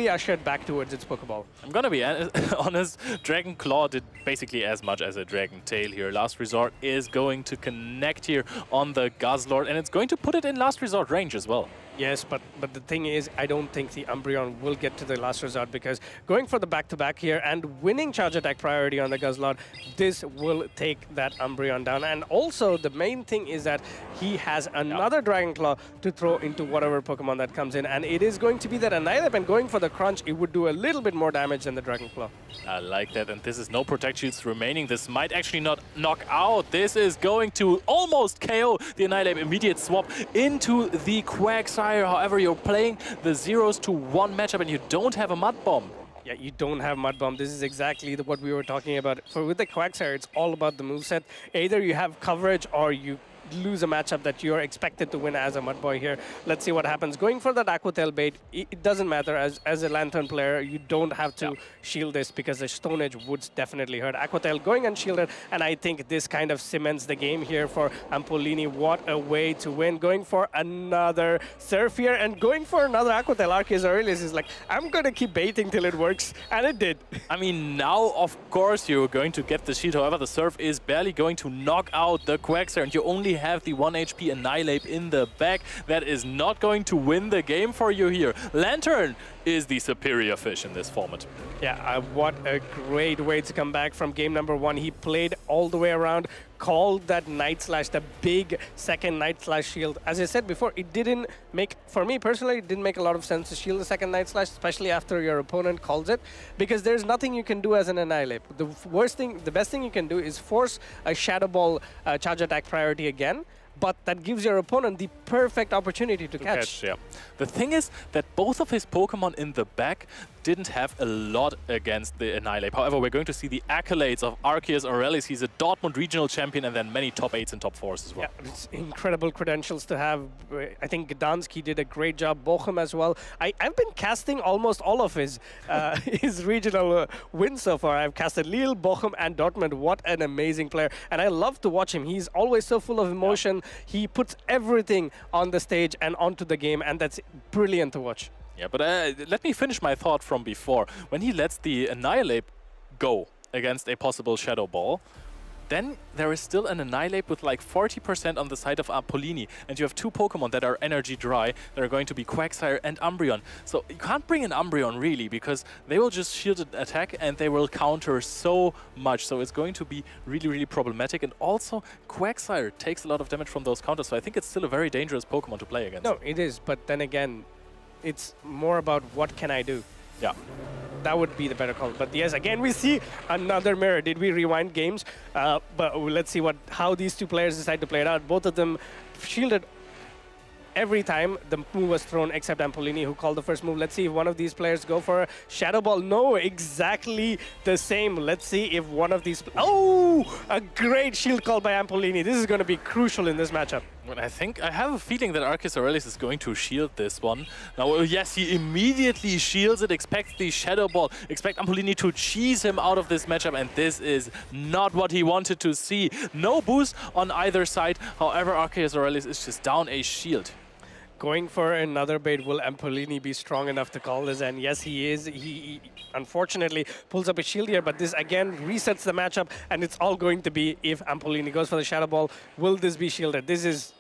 ushered back towards its Pokeball. I'm gonna be honest, Dragon Claw did basically as much as a Dragon Tail here. Last Resort is going to connect here on the Guzzlord, and it's going to put it in Last Resort range as well. Yes, but the thing is, I don't think the Umbreon will get to the Last Resort, because going for the back-to-back here and winning charge attack priority on the Guzzlord, this will take that Umbreon down. And also, the main thing is that he has another Dragon Claw to throw into whatever Pokemon that comes in, and it is going to be that Annihilate, and going for the Crunch, it would do a little bit more damage than the Dragon Claw. I like that, and this is no Protect Shields remaining. This might actually not knock out. This is going to almost KO the Annihilate. Immediate swap into the Quagsire. However, you're playing the 0-1 matchup and you don't have a Mud Bomb. Yeah, you don't have Mud Bomb. This is exactly what we were talking about. With the Quagsire, it's all about the moveset. Either you have coverage or you lose a matchup that you're expected to win as a Mud Boy here. Let's see what happens. Going for that Aqua Tail bait, it doesn't matter. As a Lantern player, you don't have to shield this, because the Stone Edge would definitely hurt. Aqua Tail going unshielded, and I think this kind of cements the game here for Ampolini. What a way to win. Going for another Surf here, and going for another Aqua Tail. Arceus Aurelius is like, I'm going to keep baiting till it works, and it did. I mean, now, of course, you're going to get the shield. However, the Surf is barely going to knock out the Quagsire, and you only have the 1 HP Annihilate in the back. That is not going to win the game for you here. Lantern is the superior fish in this format. Yeah, what a great way to come back from game number 1. He played all the way around, called that Night Slash, the big second Night Slash shield. As I said before, it didn't make, for me personally, it didn't make a lot of sense to shield the second Night Slash, especially after your opponent calls it, because there's nothing you can do as an Annihilate. The best thing you can do is force a Shadow Ball charge attack priority again, but that gives your opponent the perfect opportunity to catch. Yeah. The thing is that both of his Pokemon in the back didn't have a lot against the Annihilate. However, we're going to see the accolades of Arceus Aurelius. He's a Dortmund regional champion, and then many top 8s and top 4s as well. Yeah, it's incredible credentials to have. I think Gdanski did a great job, Bochum as well. I've been casting almost all of his his regional wins so far. I've casted Lille, Bochum, and Dortmund. What an amazing player. And I love to watch him. He's always so full of emotion. Yeah. He puts everything on the stage and onto the game, and that's brilliant to watch. Yeah, but let me finish my thought from before. When he lets the Annihilate go against a possible Shadow Ball, then there is still an Annihilate with like 40% on the side of Ampolini, and you have two Pokemon that are energy dry. That are going to be Quagsire and Umbreon. So you can't bring in Umbreon really, because they will just shield an attack and they will counter so much. So it's going to be really, really problematic. And also Quagsire takes a lot of damage from those counters. So I think it's still a very dangerous Pokemon to play against. No, it is. But then again, it's more about what can I do. Yeah. That would be the better call. But yes, again, we see another mirror. Did we rewind games? But let's see how these two players decide to play it out. Both of them shielded every time the move was thrown, except Ampolini, who called the first move. Let's see if one of these players go for a Shadow Ball. No, exactly the same. Let's see if one of these... Oh! A great shield call by Ampolini. This is going to be crucial in this matchup. Well, I have a feeling that Arceus Aurelius is going to shield this one. Now, yes, he immediately shields it, expects the Shadow Ball, expect Ampolini to cheese him out of this matchup, and this is not what he wanted to see. No boost on either side. However, Arceus Aurelius is just down a shield. Going for another bait, will Ampolini be strong enough to call this? And yes, he is. He unfortunately pulls up a shield here, but this again resets the matchup, and it's all going to be if Ampolini goes for the Shadow Ball. Will this be shielded? This is...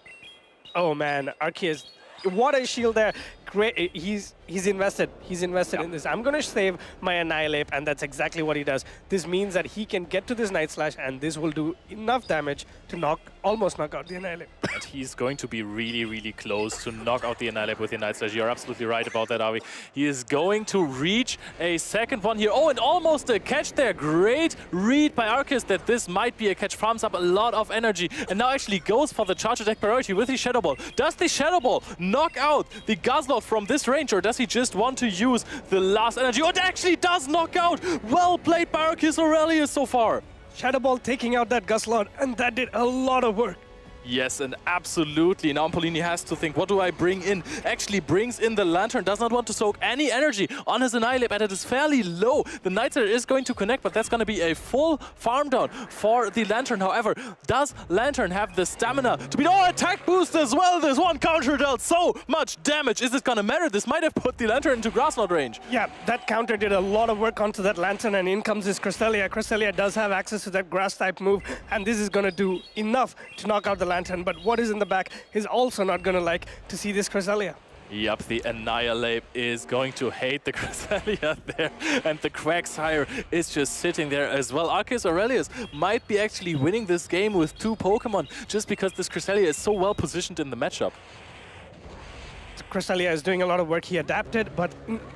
Oh man, Arceus, what a shield there. Great, he's invested. He's invested in this. I'm going to save my Annihilate, and that's exactly what he does. This means that he can get to this Night Slash, and this will do enough damage to almost knock out the Annihilate. And he's going to be really, really close to knock out the Annihilate with the Night Slash. You're absolutely right about that, Avi. He is going to reach a second one here. Oh, and almost a catch there. Great read by Arceus that this might be a catch. Farms up a lot of energy, and now actually goes for the charge attack priority with the Shadow Ball. Does the Shadow Ball knock out the Guzzlord from this range, or does he just want to use the last energy? Oh, it actually does knock out! Well played by Arceus Aurelius so far. Shadow Ball taking out that Guzzlord, and that did a lot of work. Yes, and absolutely. Now Ampolini has to think, what do I bring in? Actually brings in the Lantern, does not want to soak any energy on his Annihilate, and it is fairly low. The Night Slash is going to connect, but that's going to be a full farm down for the Lantern. However, does Lantern have the stamina to beat... Oh, attack boost as well! There's one counter dealt so much damage. Is this going to matter? This might have put the Lantern into Grass Knot range. Yeah, that counter did a lot of work onto that Lantern, and in comes this Cresselia. Cresselia does have access to that Grass-type move, and this is going to do enough to knock out the Lantern, but what is in the back is also not going to like to see this Cresselia. Yep, the Annihilate is going to hate the Cresselia there, and the Quagsire is just sitting there as well. Arceus Aurelius might be actually winning this game with two Pokemon just because this Cresselia is so well positioned in the matchup. Cresselia is doing a lot of work. He adapted, but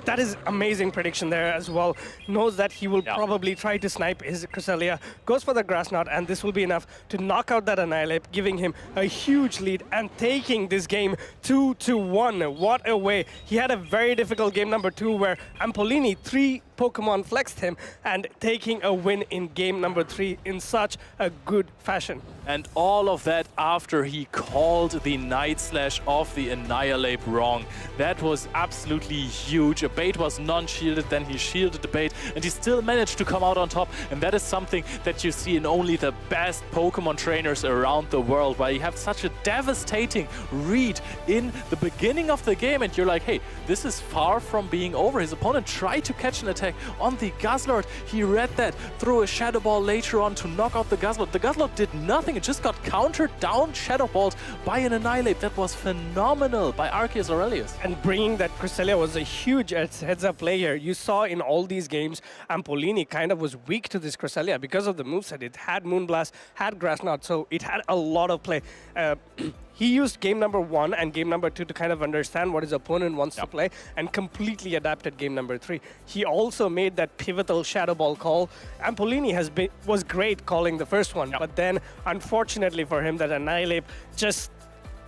that is amazing prediction there as well. Knows that he will probably try to snipe his Cresselia. Goes for the Grass Knot, and this will be enough to knock out that Annihilate, giving him a huge lead and taking this game 2-1. What a way. He had a very difficult game number 2 where Ampolini 3 Pokemon flexed him and taking a win in game number 3 in such a good fashion. And all of that after he called the Night Slash of the Annihilate wrong. That was absolutely huge. A bait was non-shielded, then he shielded the bait, and he still managed to come out on top. And that is something that you see in only the best Pokemon trainers around the world, where you have such a devastating read in the beginning of the game, and you're like, hey, this is far from being over. His opponent tried to catch an attack on the Guzzlord. He read that, threw a Shadow Ball later on to knock out the Guzzlord. The Guzzlord did nothing. It just got countered down, Shadow Balled by an Annihilate. That was phenomenal by Arceus Aurelius. And bringing that Cresselia was a huge heads-up play here. You saw in all these games, Ampolini kind of was weak to this Cresselia because of the moveset. It had Moonblast, had Grass Knot, so it had a lot of play. He used game number 1 and game number 2 to kind of understand what his opponent wants to play, and completely adapted game number 3. He also made that pivotal Shadow Ball call. Ampolini was great calling the first one, but then unfortunately for him, that Annihilate just,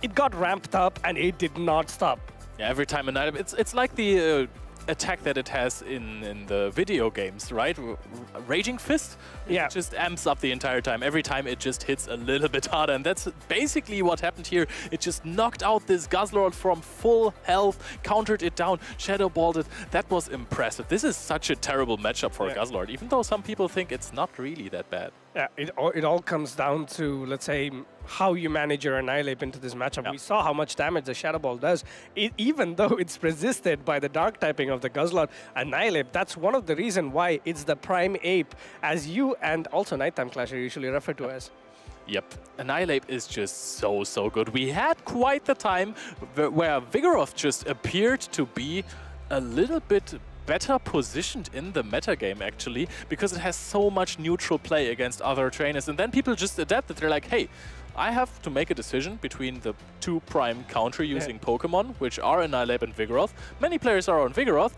it got ramped up and it did not stop. Yeah, every time Annihilate, it's like the attack that it has in the video games, right? Raging Fist? Yeah. It just amps up the entire time. Every time it just hits a little bit harder, and that's basically what happened here. It just knocked out this Guzzlord from full health, countered it down, Shadow Balled it. That was impressive. This is such a terrible matchup for a Guzzlord, even though some people think it's not really that bad. Yeah, it all comes down to, let's say, how you manage your Annihilate into this matchup. Yeah. We saw how much damage the Shadow Ball does. Even though it's resisted by the Dark typing of the Guzzlord, Annihilate, that's one of the reasons why it's the prime ape, as you and also Nighttime Clasher usually refer to as. Yep, Annihilate is just so good. We had quite the time where Vigoroth just appeared to be a little bit better positioned in the metagame, actually, because it has so much neutral play against other trainers. And then people just adapted. They're like, hey, I have to make a decision between the two prime counter-using Pokemon, which are Annihilate and Vigoroth. Many players are on Vigoroth.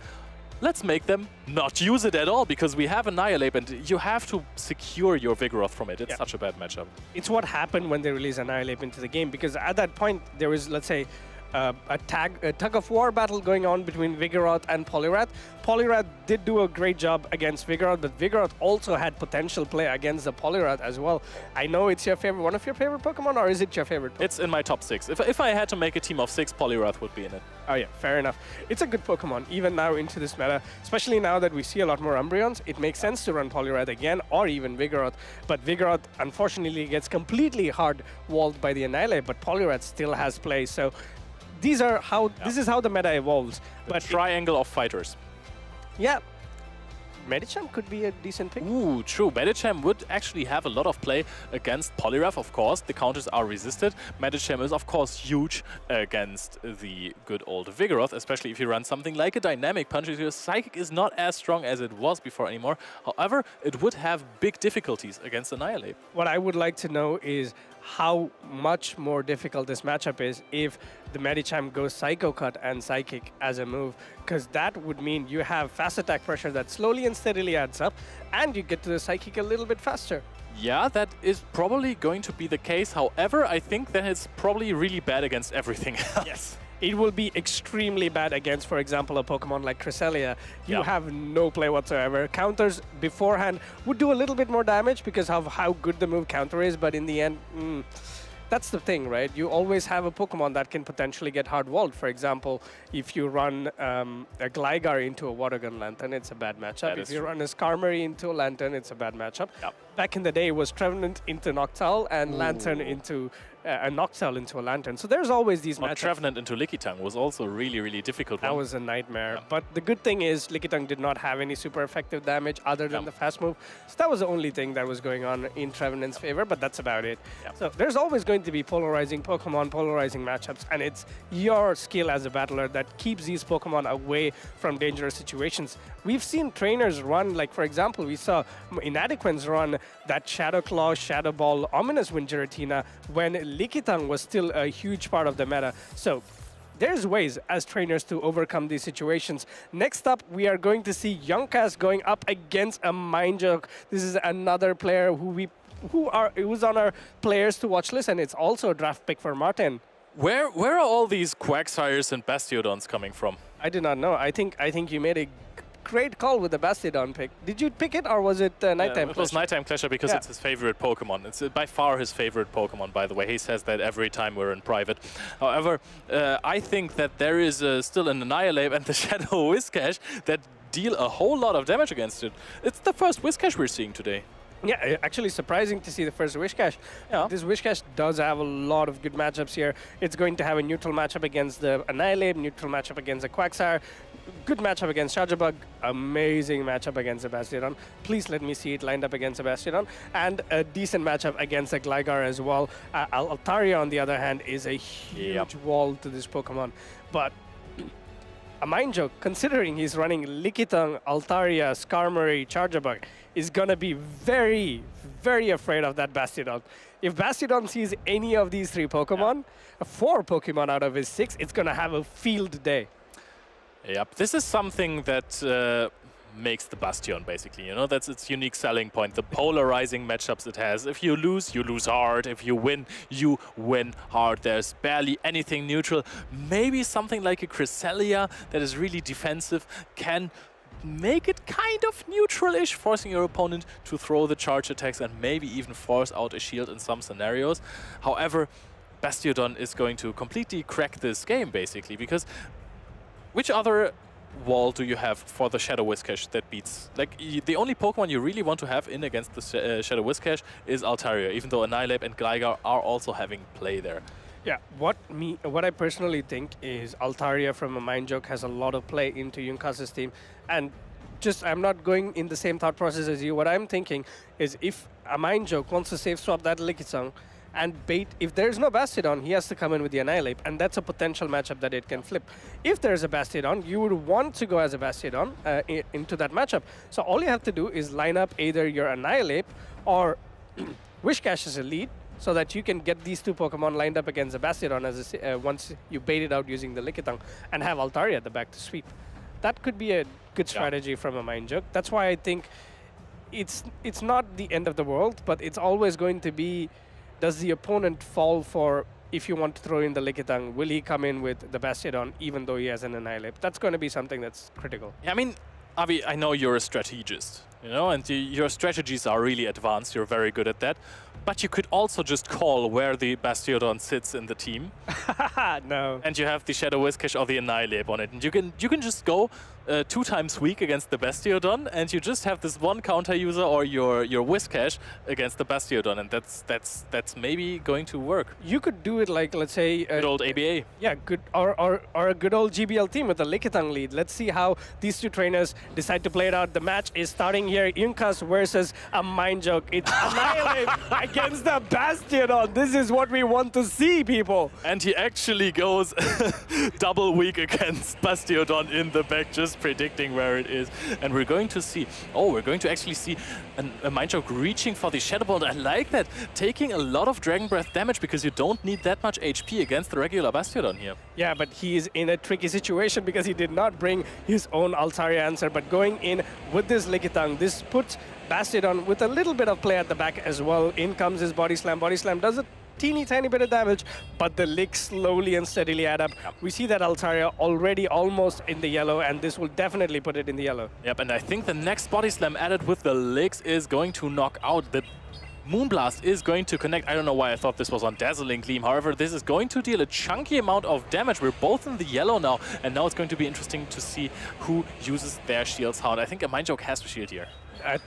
Let's make them not use it at all, because we have Annihilate, and you have to secure your Vigoroth from it. It's such a bad matchup. It's what happened when they released Annihilate into the game, because at that point, there was, let's say, a tug-of-war battle going on between Vigoroth and Poliwrath. Poliwrath did do a great job against Vigoroth, but Vigoroth also had potential play against the Poliwrath as well. I know it's your favorite, one of your favorite Pokemon, or is it your favorite Pokemon? It's in my top 6. If I had to make a team of 6, Poliwrath would be in it. Oh yeah, fair enough. It's a good Pokemon, even now into this meta, especially now that we see a lot more Umbreons. It makes sense to run Poliwrath again, or even Vigoroth, but Vigoroth unfortunately gets completely hard-walled by the Annihilate, but Poliwrath still has play, so these are how this is how the meta evolves. But triangle of fighters. Yeah, Medicham could be a decent pick. Ooh, true. Medicham would actually have a lot of play against Poliwrath, of course. The counters are resisted. Medicham is, of course, huge against the good old Vigoroth, especially if you run something like a Dynamic Punch. Your Psychic is not as strong as it was before anymore. However, it would have big difficulties against Annihilate. What I would like to know is how much more difficult this matchup is if the Medicham goes Psycho Cut and Psychic as a move, because that would mean you have fast attack pressure that slowly and steadily adds up, and you get to the Psychic a little bit faster. Yeah, that is probably going to be the case. However, I think that it's probably really bad against everything else. Yes. It will be extremely bad against, for example, a Pokemon like Cresselia. You have no play whatsoever. Counters beforehand would do a little bit more damage because of how good the move counter is, but in the end, that's the thing, right? You always have a Pokemon that can potentially get hard-walled. For example, if you run a Gligar into a Water Gun Lantern, it's a bad matchup. If you run a Skarmory into a Lantern, it's a bad matchup. Back in the day, it was Trevenant into Noctowl and Lantern into a Noctowl into a Lantern. So there's always these matchups. Trevenant into Lickitung was also really, really difficult. That was a nightmare. But the good thing is Lickitung did not have any super effective damage other than the fast move. So that was the only thing that was going on in Trevenant's favor, but that's about it. So there's always going to be polarizing Pokemon, polarizing matchups, and it's your skill as a battler that keeps these Pokemon away from dangerous situations. We've seen trainers run, like for example, we saw Inadequans run that Shadow Claw, Shadow Ball, Ominous Wind Giratina when Lickitung was still a huge part of the meta. So there's ways as trainers to overcome these situations. Next up, we are going to see Youngcast going up against a Mind Joke. This is another player who's on our players to watch list, and it's also a draft pick for Martin. Where are all these Quagsires and Bastiodons coming from? I do not know. I think you made a great call with the Bastiodon pick. Did you pick it, or was it Nighttime Clasher? It was Nighttime Clasher because it's his favorite Pokemon. It's by far his favorite Pokemon, by the way. He says that every time we're in private. However, I think that there is still an Annihilate and the Shadow Whiscash that deal a whole lot of damage against it. It's the first Whiscash we're seeing today. Yeah, actually surprising to see the first Whiscash. This Whiscash does have a lot of good matchups here. It's going to have a neutral matchup against the Annihilate, neutral matchup against the Quagsire, good matchup against Charjabug, amazing matchup against the Bastiodon. Please let me see it lined up against the Bastiodon, and a decent matchup against the Gligar as well. Altaria, on the other hand, is a huge wall to this Pokemon, but a Mind Joke, considering he's running Lickitung, Altaria, Skarmory, Charjabug, is gonna be very, very afraid of that Bastiodon. If Bastiodon sees any of these 3 Pokemon, 4 Pokemon out of his 6, it's gonna have a field day. Yep, this is something that makes the Bastion, basically. You know, that's its unique selling point, the polarizing matchups it has. If you lose hard. If you win hard. There's barely anything neutral. Maybe something like a Cresselia that is really defensive can make it kind of neutral-ish, forcing your opponent to throw the charge attacks and maybe even force out a shield in some scenarios. However, Bastiodon is going to completely crack this game, basically, because which other wall do you have for the Shadow Whiscash that beats? Like, the only Pokemon you really want to have in against the Shadow Whiscash is Altaria, even though Annihilate and Gligar are also having play there. Yeah, what I personally think is Altaria from a Mind Joke has a lot of play into Yunkas's team, and I'm not going in the same thought process as you. What I'm thinking is if a Mind Joke wants to save swap that Lickitung and bait, if there's no Bastiodon, he has to come in with the Annihilate, and that's a potential matchup that it can flip. If there's a Bastiodon, you would want to go as a Bastiodon into that matchup. So all you have to do is line up either your Annihilate or Whiscash as a lead, so that you can get these two Pokemon lined up against a Bastiodon as once you bait it out using the Lickitung and have Altaria at the back to sweep. That could be a good strategy from a Mind Joke. That's why I think it's not the end of the world, but it's always going to be, does the opponent fall for, if you want to throw in the Lickitung, will he come in with the Bastiodon even though he has an Annihilate? That's going to be something that's critical. Yeah, I mean, Avi, I know you're a strategist, you know, and your strategies are really advanced. You're very good at that. But you could also just call where the Bastiodon sits in the team. No. And you have the Shadow Whiscash or the Annihilate on it. And you can just go 2 times weak against the Bastiodon, and you just have this one counter user or your Whiscash against the Bastiodon, and that's maybe going to work. You could do it like, let's say... good old ABA. Yeah, good, or a good old GBL team with a Lickitung lead. Let's see how these two trainers decide to play it out. The match is starting here. Yunkas versus a Mind Joke. It's Annihilate against the Bastiodon. This is what we want to see, people. And he actually goes double weak against Bastiodon in the back, just predicting where it is. And we're going to see, we're going to actually see a Mind Joke reaching for the Shadow Ball. I like that, taking a lot of Dragon Breath damage because you don't need that much HP against the regular Bastiodon here. Yeah, but he is in a tricky situation because he did not bring his own Altaria answer, but going in with this Lickitung, this puts Bastiodon with a little bit of play at the back as well. In comes his Body Slam. Body Slam does a teeny tiny bit of damage, but the licks slowly and steadily add up. Yep. We see that Altaria already almost in the yellow, and this will definitely put it in the yellow. Yep, and I think the next Body Slam added with the licks is going to knock out. The Moonblast is going to connect. I don't know why I thought this was on Dazzling Gleam. However, this is going to deal a chunky amount of damage. We're both in the yellow now, and now it's going to be interesting to see who uses their shield sound. I think a Mind Joke has to shield here. At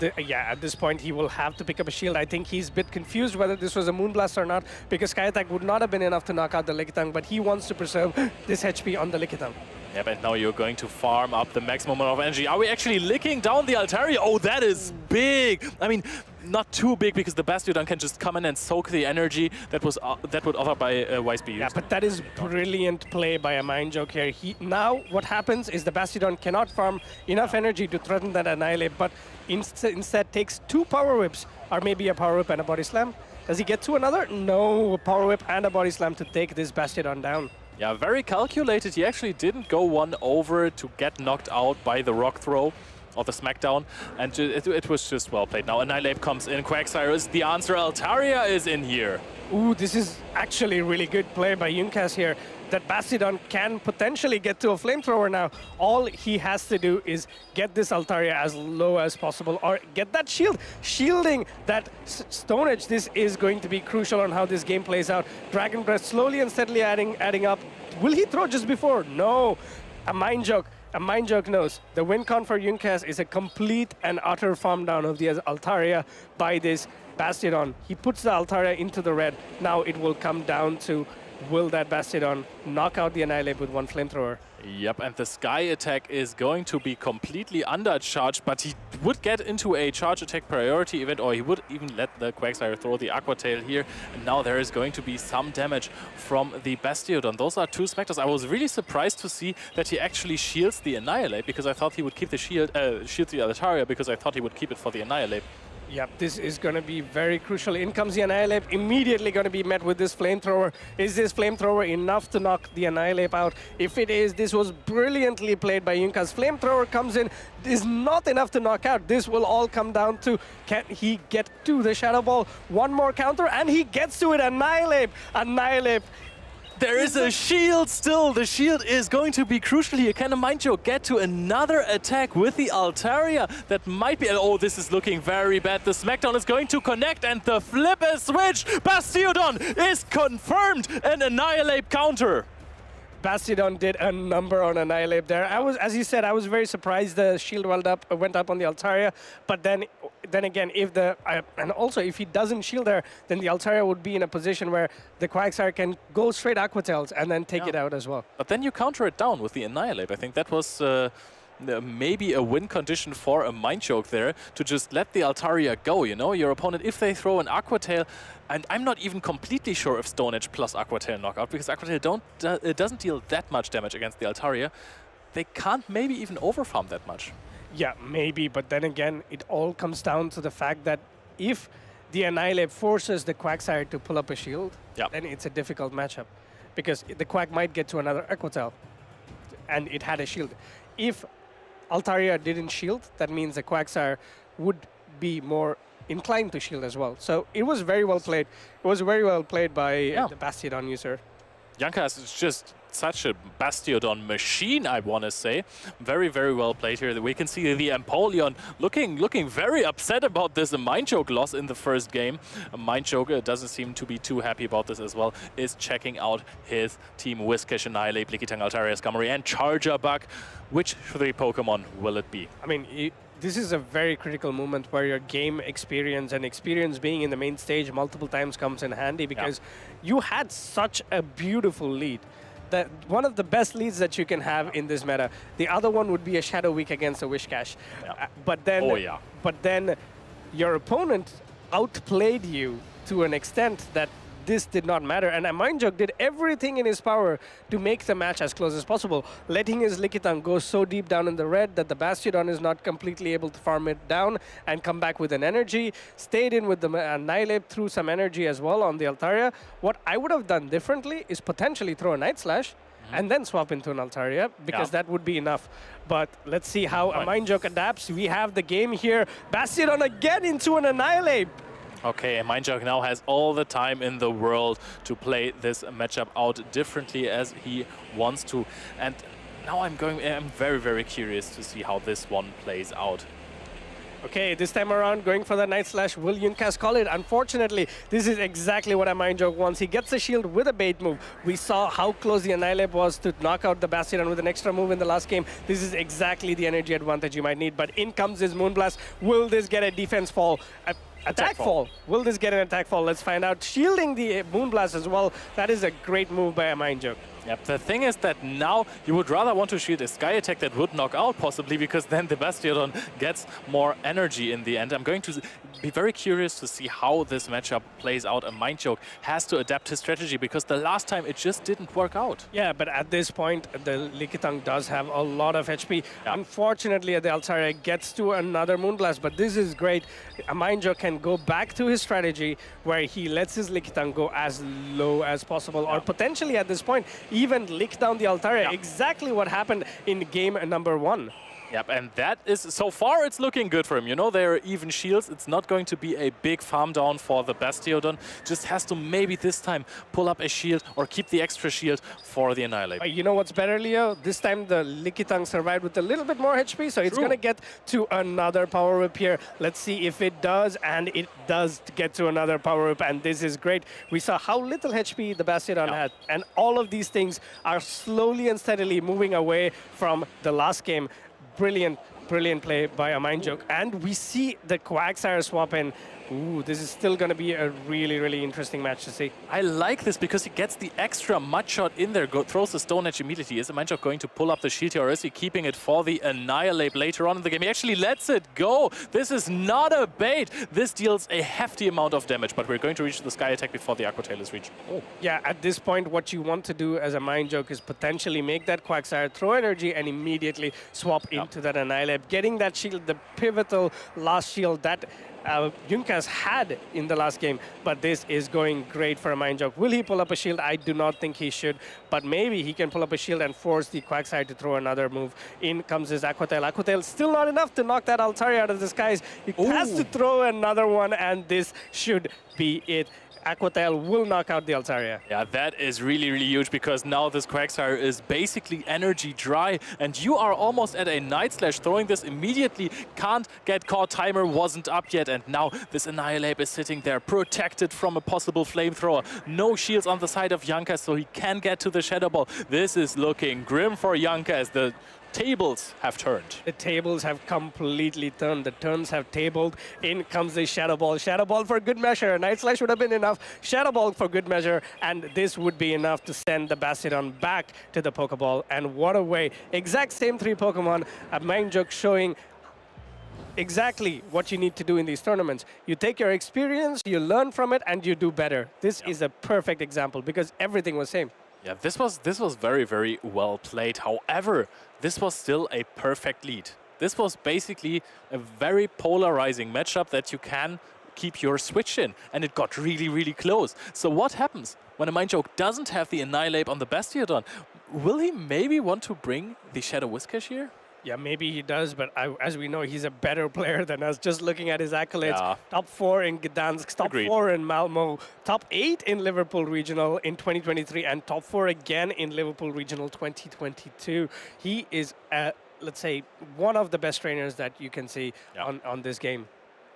this point, he will have to pick up a shield. I think he's a bit confused whether this was a Moonblast or not, because Sky Attack would not have been enough to knock out the Lickitung, but he wants to preserve this HP on the Lickitung. Yeah, but now you're going to farm up the maximum amount of energy. Are we actually licking down the Altaria? Oh, that is big! I mean, not too big, because the Bastiodon can just come in and soak the energy that was that would offer by Wiseby. Yeah, but that is brilliant play by a Mind Joke here. Now what happens is the Bastiodon cannot farm enough energy to threaten that Annihilate, but instead takes 2 Power Whips, or maybe a Power Whip and a Body Slam. Does he get to another? No, a Power Whip and a Body Slam to take this Bastiodon down. Yeah, very calculated. He actually didn't go one over to get knocked out by the Rock Throw or the Smackdown, and it was just well played. Now Annihilate comes in, Quagsire is the answer, Altaria is in here. Ooh, this is actually really good play by Yunkas here. That Bastiodon can potentially get to a Flamethrower now. All he has to do is get this Altaria as low as possible, or get that shield. Shielding that Stone Edge, this is going to be crucial on how this game plays out. Dragon Breath slowly and steadily adding up. Will he throw just before? No. A Mind Joke. A Mind Joke knows. The win con for Yunkas is a complete and utter farm down of the Altaria by this Bastiodon. He puts the Altaria into the red. Now it will come down to, will that Bastiodon knock out the Annihilate with 1 Flamethrower? Yep, and the Sky Attack is going to be completely undercharged, but he would get into a charge attack priority event, or he would even let the Quagsire throw the Aqua Tail here. And now there is going to be some damage from the Bastiodon. Those are 2 Spectres. I was really surprised to see that he actually shields the Annihilate, because I thought he would keep the shield the Altaria, because I thought he would keep it for the Annihilate. Yep, this is going to be very crucial. In comes the Annihilate, immediately going to be met with this Flamethrower. Is this Flamethrower enough to knock the Annihilate out? If it is, this was brilliantly played by Yunkas. Flamethrower comes in, is not enough to knock out. This will all come down to, can he get to the Shadow Ball? 1 more counter, and he gets to it. Annihilate! There is a shield still. The shield is going to be crucial here. Can a Mind Joke get to another attack with the Altaria? That might be... Oh, this is looking very bad. The Smackdown is going to connect, and the flip is switched. Bastiodon is confirmed an Annihilate counter. Bastiodon did a number on Annihilate there. As you said, I was very surprised the shield went up on the Altaria. But then again, and also if he doesn't shield there, then the Altaria would be in a position where the Quagsire can go straight Aqua Tails and then take it out as well. But then you counter it down with the Annihilate. I think that was maybe a win condition for a Mind Choke there, to just let the Altaria go, you know? Your opponent, if they throw an Aqua Tail, and I'm not even completely sure if Stone Edge plus Aqua Tail knockout, because Aqua Tail doesn't deal that much damage against the Altaria. They can't maybe even overfarm that much. Yeah, maybe, but then again, it all comes down to the fact that if the Annihilate forces the Quagsire to pull up a shield, then it's a difficult matchup, because the Quag might get to another Aqua Tail, and it had a shield. If Altaria didn't shield, that means the Quagsire would be more inclined to shield as well. So it was very well played. It was very well played by the Bastiodon user. Jankas is just such a Bastiodon machine, I want to say. Very, very well played here. We can see the Empoleon looking very upset about this Mind Choke loss in the first game. Mind Choke doesn't seem to be too happy about this as well. Is checking out his team Whiscash, Annihilate, Lickitung, Altaria, Skarmory, and Charger Bug. Which 3 Pokemon will it be? I mean, this is a very critical moment where your game experience and experience being in the main stage multiple times comes in handy, because you had such a beautiful lead. One of the best leads that you can have in this meta. The other one would be a Shadow Week against a Whiscash. But then your opponent outplayed you to an extent that this did not matter. And Mind Choke did everything in his power to make the match as close as possible, letting his Lickitung go so deep down in the red that the Bastiodon is not completely able to farm it down and come back with an energy. Stayed in with the Annihilate, threw some energy as well on the Altaria. What I would have done differently is potentially throw a Night Slash and then swap into an Altaria, because that would be enough. But let's see how a Mind Choke adapts. We have the game here. Bastiodon again into an Annihilate. Okay, and Mind Choke now has all the time in the world to play this matchup out differently as he wants to. And now I'm very, very curious to see how this one plays out. Okay, this time around, going for the Night Slash. Will Junkas call it? Unfortunately, this is exactly what a Mind Choke wants. He gets the shield with a bait move. We saw how close the Annihilate was to knock out the Bastiodon with an extra move in the last game. This is exactly the energy advantage you might need. But in comes his Moonblast. Will this get a defense fall? Attack fall. Will this get an attack fall? Let's find out. Shielding the Moonblast as well. That is a great move by a Mind Choke. Yep, the thing is that now you would rather want to shield a Sky Attack that would knock out, possibly, because then the Bastiodon gets more energy in the end. I'm going to be very curious to see how this matchup plays out. A Mind Choke has to adapt his strategy, because the last time it just didn't work out. Yeah, but at this point, the Lickitung does have a lot of HP. Unfortunately, the Altaria gets to another Moonblast, but this is great. A Mind Choke can go back to his strategy where he lets his Lickitung go as low as possible, or potentially at this point, even lick down the Altaria. Exactly what happened in game number 1. Yep, and that is, so far it's looking good for him. You know, there are even shields. It's not going to be a big farm down for the Bastiodon. Just has to maybe this time pull up a shield or keep the extra shield for the Annihilate. You know what's better, Leo? This time the Lickitung survived with a little bit more HP, so it's going to get to another Power Whip here. Let's see if it does, and it does get to another Power Whip, and this is great. We saw how little HP the Bastiodon had, and all of these things are slowly and steadily moving away from the last game. Brilliant, brilliant play by a Mind Choke. And we see the Quagsire swap in. Ooh, this is still going to be a really, really interesting match to see. I like this because he gets the extra Mud Shot in there, throws the Stone Edge immediately. Is the Mind Choke going to pull up the shield here, or is he keeping it for the Annihilate later on in the game? He actually lets it go. This is not a bait. This deals a hefty amount of damage, but we're going to reach the Sky Attack before the Aqua Tail is reached. Oh. Yeah, at this point, what you want to do as a Mind Choke is potentially make that Quagsire throw energy and immediately swap into that Annihilate. Getting that shield, the pivotal last shield that Junkas had in the last game, but this is going great for a Mind Choke. Will he pull up a shield? I do not think he should, but maybe he can pull up a shield and force the Quagsire to throw another move. In comes his Aqua Tail. Aqua Tail still not enough to knock that Altaria out of the skies. He has to throw another one, and this should be it. Aqua Tail will knock out the Altaria. Yeah, that is really, really huge because now this Quagsire is basically energy dry and you are almost at a Night Slash. Throwing this immediately, can't get caught, timer wasn't up yet, and now this Annihilate is sitting there protected from a possible flamethrower. No shields on the side of Janka, so he can get to the Shadow Ball. This is looking grim for Janka as the tables have turned. The tables have completely turned. The turns have tabled. In comes the Shadow Ball. Shadow Ball for good measure. Night Slash would have been enough. Shadow Ball for good measure. And this would be enough to send the Bastiodon back to the Pokeball. And what a way. Exact same 3 Pokemon. A Mind Joke showing exactly what you need to do in these tournaments. You take your experience, you learn from it, and you do better. This is a perfect example because everything was same. Yeah, this was very, very well played. However, this was still a perfect lead. This was basically a very polarizing matchup that you can keep your switch in, and it got really, really close. So what happens when a Mind Joke doesn't have the Annihilate on the Bastiodon? Will he maybe want to bring the Shadow Whiscash here? Yeah, maybe he does, but as we know, he's a better player than us. Just looking at his accolades, Yeah. top 4 in Gdansk, top Agreed. 4 in Malmo, top 8 in Liverpool Regional in 2023, and top 4 again in Liverpool Regional 2022. He is, let's say, one of the best trainers that you can see on this game.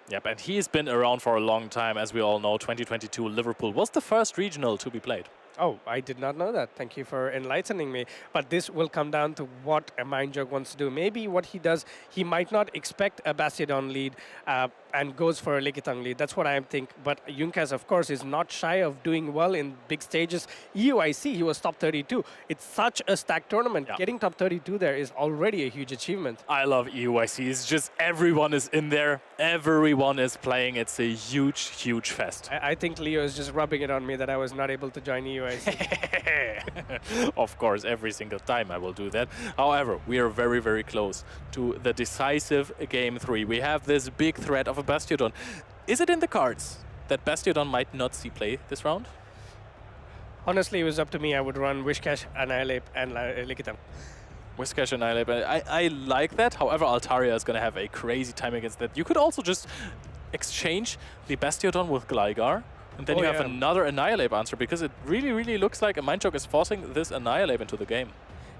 Yep, and he's been around for a long time. As we all know, 2022 Liverpool was the first regional to be played. Oh, I did not know that. Thank you for enlightening me. But this will come down to what a Mind Joke wants to do. Maybe what he does, he might not expect a Bastiodon lead and goes for a Lickitung lead. That's what I think. But Junkas, of course, is not shy of doing well in big stages. EUIC, he was top 32. It's such a stacked tournament. Yeah. Getting top 32 there is already a huge achievement. I love EUIC. It's just everyone is in there. Everyone is playing. It's a huge, huge fest. I think Leo is just rubbing it on me that I was not able to join EUIC. Of course, every single time I will do that. However, we are very, very close to the decisive Game 3. We have this big threat of a Bastiodon. Is it in the cards that Bastiodon might not see play this round? Honestly, it was up to me. I would run Whiscash, Annihilate, and Lickitung. Whiscash and Annihilate. I like that. However, Altaria is going to have a crazy time against that. You could also just exchange the Bastiodon with Gligar. And then you have another Annihilate answer, because it really, really looks like a Mind Joke is forcing this Annihilate into the game.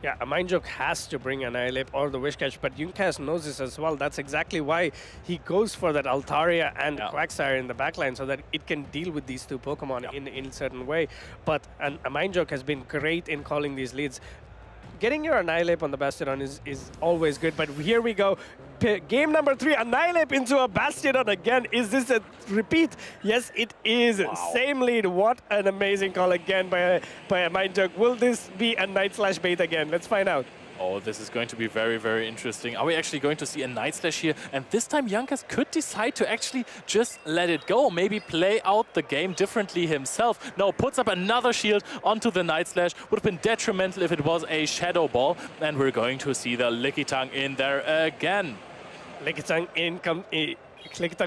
Yeah, a Mind Joke has to bring Annihilate or the Whiscash, but Junkas knows this as well. That's exactly why he goes for that Altaria and Quagsire in the backline, so that it can deal with these 2 Pokemon in a certain way. But a Mind Joke has been great in calling these leads. Getting your Annihilate on the Bastiodon is always good, but here we go. Game number 3, Annihilate into a Bastiodon again. Is this a repeat? Yes, it is. Wow. Same lead. What an amazing call again by a Mind Joke. Will this be a Night Slash bait again? Let's find out. Oh, this is going to be very, very interesting. Are we actually going to see a Night Slash here? And this time Jankas could decide to actually just let it go. Maybe play out the game differently himself. No, puts up another shield onto the Night Slash. Would have been detrimental if it was a Shadow Ball. And we're going to see the Lickitung in there again. Lickitung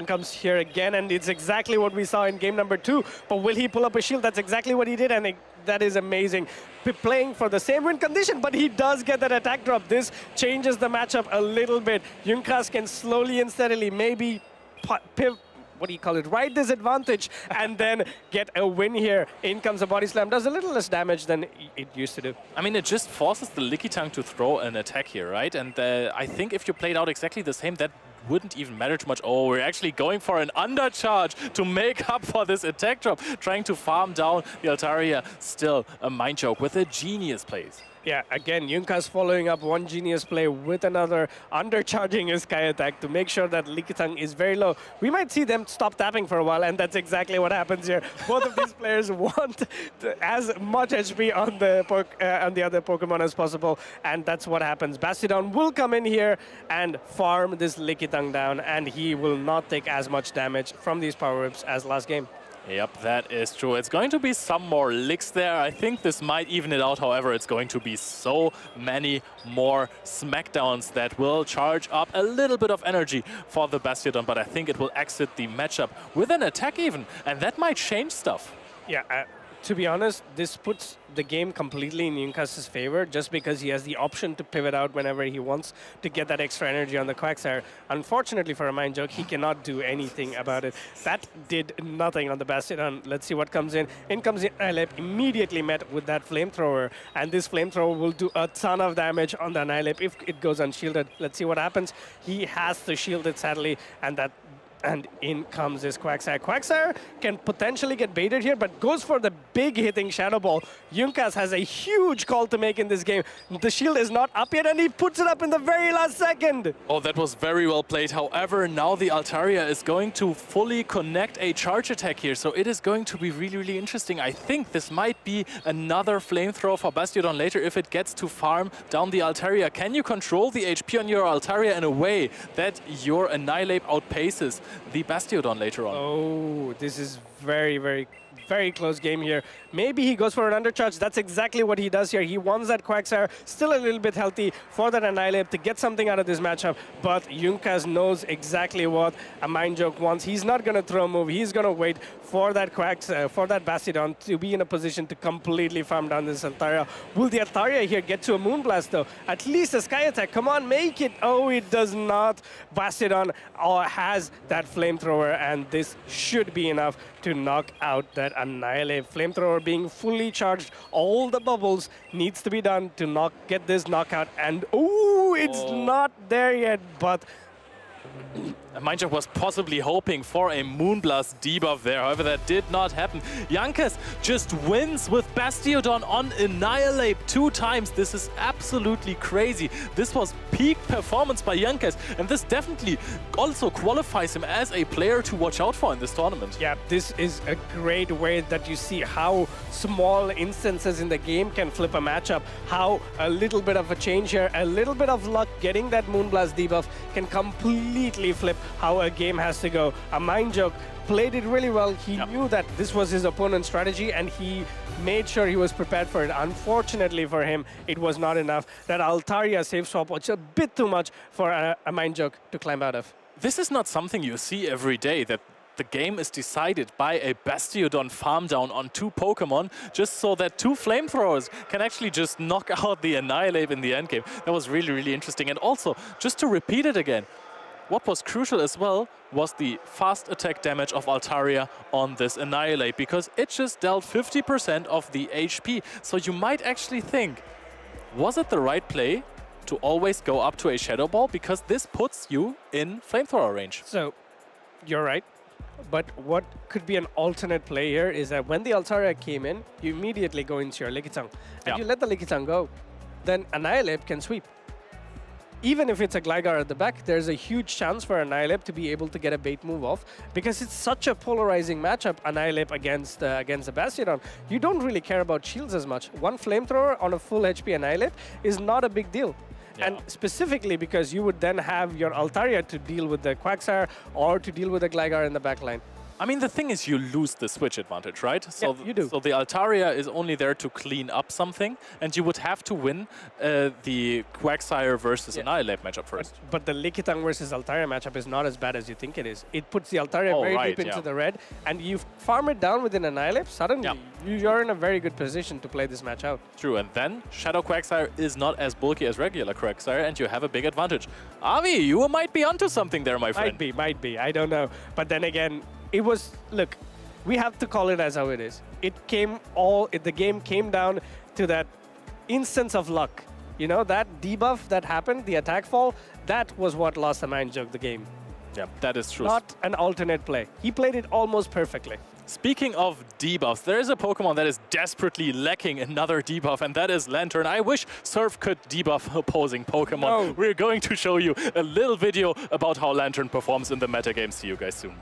comes here again, and it's exactly what we saw in game number 2. But will he pull up a shield? That's exactly what he did, and that is amazing. Playing for the same win condition, but he does get that attack drop. This changes the matchup a little bit. Junkas can slowly and steadily maybe ride this advantage and then get a win here. In comes a Body Slam. Does a little less damage than it used to do. I mean, it just forces the Lickitung to throw an attack here, right? And I think if you played out exactly the same, that wouldn't even matter too much. Oh, we're actually going for an undercharge to make up for this attack drop, trying to farm down the Altaria. Still a Mind Joke with a genius plays. Yeah, again, Junkas following up one genius play with another, undercharging his Sky Attack to make sure that Lickitung is very low. We might see them stop tapping for a while, and that's exactly what happens here. Both of these players want as much HP on the other Pokemon as possible, and that's what happens. Bastiodon will come in here and farm this Lickitung down, and he will not take as much damage from these power-ups as last game. Yep, that is true. It's going to be some more licks there. I think this might even it out. However, it's going to be so many more smackdowns that will charge up a little bit of energy for the Bastiodon, but I think it will exit the matchup with an attack even, and that might change stuff. Yeah, To be honest, this puts the game completely in Yunkas's favor just because he has the option to pivot out whenever he wants to get that extra energy on the Quagsire. Unfortunately for a Mind Joke, he cannot do anything about it. That did nothing on the Bastion. Let's see what comes in. In comes the Annihilate, immediately met with that Flamethrower, and this Flamethrower will do a ton of damage on the Annihilate if it goes unshielded. Let's see what happens. He has to shield it, sadly, and in comes this Quagsire. Quagsire can potentially get baited here, but goes for the big hitting Shadow Ball. Yunkas has a huge call to make in this game. The shield is not up yet, and he puts it up in the very last second. Oh, that was very well played. However, now the Altaria is going to fully connect a charge attack here, so it is going to be really, really interesting. I think this might be another Flamethrower for Bastiodon later if it gets to farm down the Altaria. Can you control the HP on your Altaria in a way that your Annihilate outpaces the Bastiodon later on? Oh, this is very, very, very close game here. Maybe he goes for an undercharge. That's exactly what he does here. He wants that Quagsire still a little bit healthy for that Annihilate to get something out of this matchup. But Yunkas knows exactly what a Mind Joke wants. He's not going to throw a move. He's going to wait for that for that Bastiodon to be in a position to completely farm down this Altaria. Will the Altaria here get to a Moonblast though? At least a Sky Attack. Come on, make it. Oh, it does not. Bastiodon has that Flamethrower, and this should be enough to knock out that Annihilate. Flamethrower being fully charged. All the bubbles needs to be done to get this knockout. And oh, it's not there yet, but Mind Joke was possibly hoping for a Moonblast debuff there, however that did not happen. Yankas just wins with Bastiodon on Annihilate 2 times. This is absolutely crazy. This was peak performance by Yankas, and this definitely also qualifies him as a player to watch out for in this tournament. Yeah, this is a great way that you see how small instances in the game can flip a matchup, how a little bit of a change here, a little bit of luck getting that Moonblast debuff can completely flip how a game has to go. A Mind Joke played it really well. He knew that this was his opponent's strategy, and he made sure he was prepared for it. Unfortunately for him, it was not enough. That Altaria save swap was a bit too much for a Mind Joke to climb out of. This is not something you see every day, that the game is decided by a Bastiodon farm down on 2 Pokemon, just so that 2 Flamethrowers can actually just knock out the Annihilate in the endgame. That was really, really interesting. And also, just to repeat it again, what was crucial as well was the fast attack damage of Altaria on this Annihilate, because it just dealt 50% of the HP. So you might actually think, was it the right play to always go up to a Shadow Ball? Because this puts you in Flamethrower range. So, you're right. But what could be an alternate play here is that when the Altaria came in, you immediately go into your Lickitung. And you let the Lickitung go. Then Annihilate can sweep. Even if it's a Gligar at the back, there's a huge chance for Annihilate to be able to get a bait move off, because it's such a polarizing matchup, Annihilate against the Bastiodon. You don't really care about shields as much. 1 Flamethrower on a full HP Annihilate is not a big deal. And specifically because you would then have your Altaria to deal with the Quagsire or to deal with the Gligar in the backline. I mean, the thing is, you lose the switch advantage, right? So you do. So the Altaria is only there to clean up something, and you would have to win the Quagsire versus Annihilate matchup first. But the Lickitung versus Altaria matchup is not as bad as you think it is. It puts the Altaria very deep into the red, and you farm it down with an Annihilate, suddenly you're in a very good position to play this match out. True, and then Shadow Quagsire is not as bulky as regular Quagsire, and you have a big advantage. Avi, you might be onto something there, my friend. Might be, I don't know. But then again, it was, look, we have to call it as how it is. The game came down to that instance of luck. You know, that debuff that happened, the attack fall, that was what lost the Mind Joke the game. Yeah, that is true. Not an alternate play. He played it almost perfectly. Speaking of debuffs, there is a Pokemon that is desperately lacking another debuff, and that is Lantern. I wish Surf could debuff opposing Pokemon. No. We're going to show you a little video about how Lantern performs in the metagame. See you guys soon.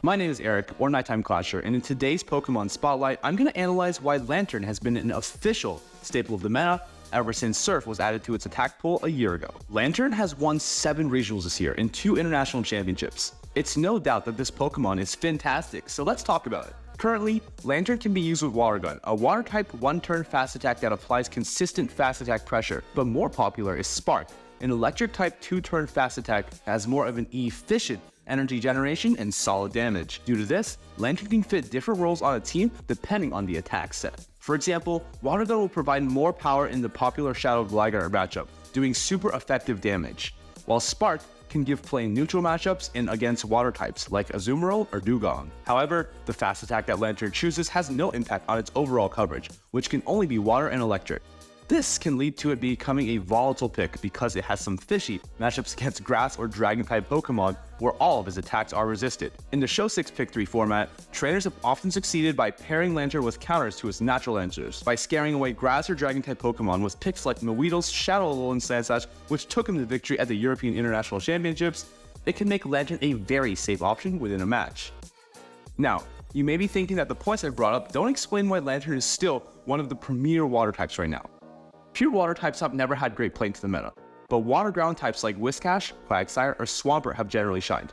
My name is Eric, or Nighttime Clasher, and in today's Pokemon Spotlight, I'm going to analyze why Lantern has been an official staple of the meta ever since Surf was added to its attack pool a year ago. Lantern has won 7 regionals this year and 2 international championships. It's no doubt that this Pokemon is fantastic, so let's talk about it. Currently, Lantern can be used with Water Gun, a water-type 1-turn fast attack that applies consistent fast attack pressure, but more popular is Spark, an electric-type 2-turn fast attack that has more of an efficient energy generation, and solid damage. Due to this, Lantern can fit different roles on a team depending on the attack set. For example, Water Gun will provide more power in the popular Shadow Gligar matchup, doing super effective damage, while Spark can give play in neutral matchups and against water types like Azumarill or Dugong. However, the fast attack that Lantern chooses has no impact on its overall coverage, which can only be water and electric. This can lead to it becoming a volatile pick because it has some fishy matchups against grass or dragon type Pokemon where all of his attacks are resisted. In the Show 6 Pick 3 format, trainers have often succeeded by pairing Lantern with counters to his natural answers, by scaring away grass or dragon type Pokemon with picks like Maweedle's Shadow Alolan Sandslash, which took him to victory at the European International Championships. It can make Lantern a very safe option within a match. Now, you may be thinking that the points I brought up don't explain why Lantern is still one of the premier water types right now. Pure water types have never had great play into the meta, but water ground types like Whiscash, Quagsire, or Swampert have generally shined.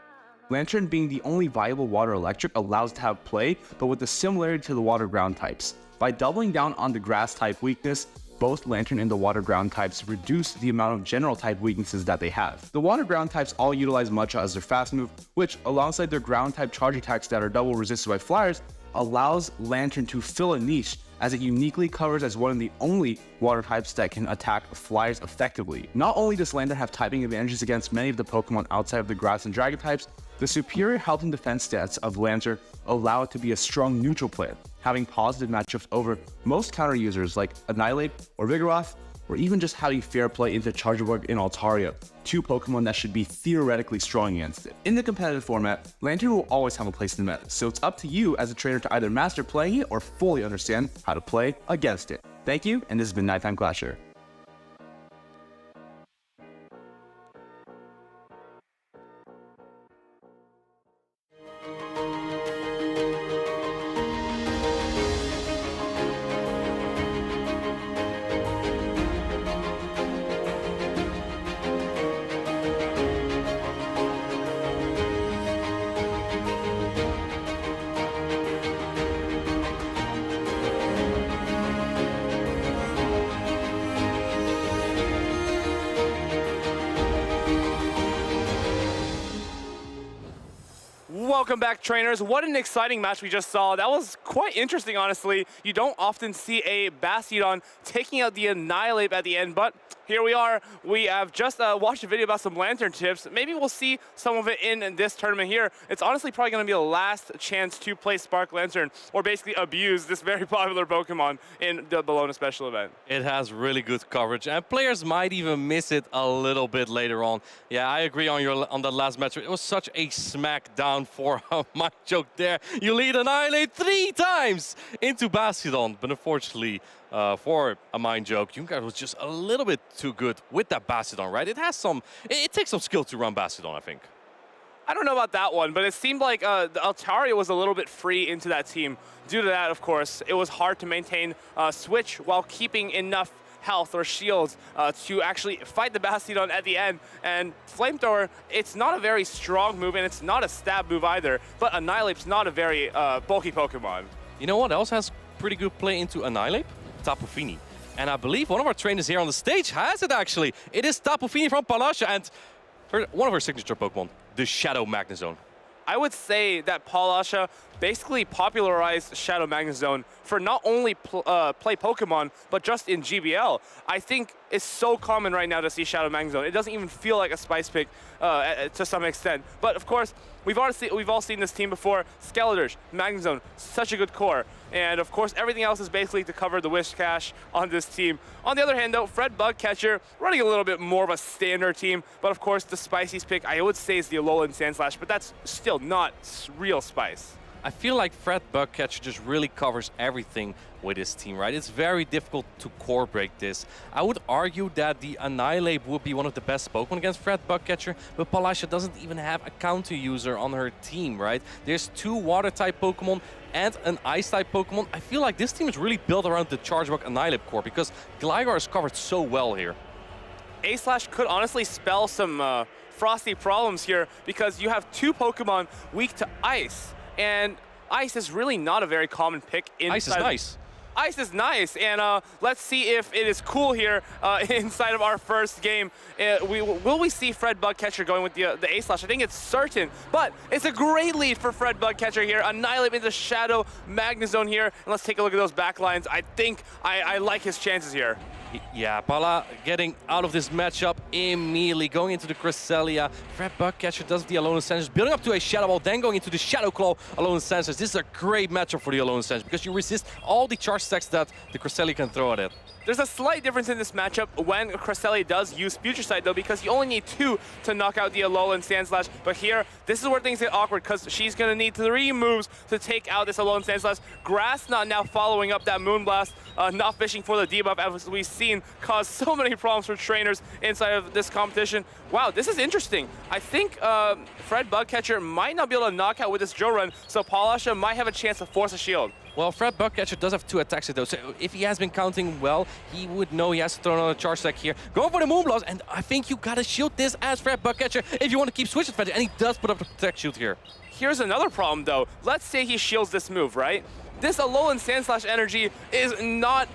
Lantern being the only viable water electric allows to have play, but with a similarity to the water ground types. By doubling down on the grass type weakness, both Lantern and the water ground types reduce the amount of general type weaknesses that they have. The water ground types all utilize Matcha as their fast move, which alongside their ground type charge attacks that are double resisted by flyers, allows Lantern to fill a niche as it uniquely covers as one of the only water types that can attack flyers effectively. Not only does Lantern have typing advantages against many of the Pokemon outside of the grass and dragon types, the superior health and defense stats of Lantern allow it to be a strong neutral player, having positive matchups over most counter users like Annihilate or Vigoroth, or even just having fair play into Charjabug and Altaria, two Pokemon that should be theoretically strong against it. In the competitive format, Lantern will always have a place in the meta, so it's up to you as a trainer to either master playing it or fully understand how to play against it. Thank you, and this has been Nighttime Clasher. Welcome back, trainers. What an exciting match we just saw. That was quite interesting, honestly. You don't often see a Bastiodon taking out the Annihilate at the end, but here we are. We have just watched a video about some Lantern tips. Maybe we'll see some of it in this tournament here. It's honestly probably going to be the last chance to play Spark Lantern, or basically abuse this very popular Pokemon in the Bologna Special Event. It has really good coverage, and players might even miss it a little bit later on. Yeah, I agree on that last match. It was such a smackdown for my joke there. You lead Annihilate 3 times into Bastiodon, but unfortunately, for a mind joke, Junkard was just a little bit too good with that Bastiodon, right? It takes some skill to run Bastiodon, I think. I don't know about that one, but it seemed like the Altaria was a little bit free into that team. Due to that, of course, it was hard to maintain switch while keeping enough health or shields to actually fight the Bastiodon at the end. And Flamethrower, it's not a very strong move, and it's not a stab move either, but Annihilate's not a very bulky Pokemon. You know what else has pretty good play into Annihilate? Tapu Fini. And I believe one of our trainers here on the stage has it, actually. It is Tapu Fini from Palasha, and one of her signature Pokemon, the Shadow Magnezone. I would say that Palasha basically popularized Shadow Magnezone for not only play Pokemon, but just in GBL. I think it's so common right now to see Shadow Magnezone. It doesn't even feel like a spice pick to some extent. But of course, we've all seen this team before. Skeletor, Magnezone, such a good core. And of course, everything else is basically to cover the Whiscash on this team. On the other hand, though, Fred Bugcatcher running a little bit more of a standard team. But of course, the spiciest pick, I would say, is the Alolan Sandslash, but that's still not real spice. I feel like Fred Bugcatcher just really covers everything with his team, right? It's very difficult to core break this. I would argue that the Annihilate would be one of the best Pokemon against Fred Bugcatcher, but Palasha doesn't even have a counter user on her team, right? There's 2 Water-type Pokemon and an Ice-type Pokemon. I feel like this team is really built around the Charjabug Annihilate core because Gligar is covered so well here. A-Slash could honestly spell some frosty problems here because you have 2 Pokemon weak to Ice. And Ice is really not a very common pick inside. Ice is nice. Ice is nice, and let's see if it is cool here inside of our first game. Will we see Fred Bugcatcher going with the A-Slash? I think it's certain, but it's a great lead for Fred Bugcatcher here. Annihilate into Shadow Magnezone here, and let's take a look at those backlines. I think I like his chances here. Yeah, Pala getting out of this matchup immediately, going into the Cresselia. Fred Bugcatcher does the Alolan Sensors, building up to a Shadow Ball, then going into the Shadow Claw Alolan Sensors. This is a great matchup for the Alolan Sensors because you resist all the charge stacks that the Cresselia can throw at it. There's a slight difference in this matchup when Cresselia does use Future Sight, though, because you only need 2 to knock out the Alolan Sandslash. But here, this is where things get awkward, because she's going to need 3 moves to take out this Alolan Sandslash. Grass Knot now following up that Moonblast, not fishing for the debuff, as we've seen cause so many problems for trainers inside of this competition. Wow, this is interesting. I think Fred Bugcatcher might not be able to knock out with this Drill Run, so Palasha might have a chance to force a shield. Well, Fred Bugcatcher does have 2 attacks though, so if he has been counting well, he would know he has to throw another charge stack here. Going for the Moonblast, and I think you gotta shield this as Fred Bugcatcher if you want to keep switch advantage, and he does put up the Protect Shield here. Here's another problem though. Let's say he shields this move, right? This Alolan Sandslash energy is not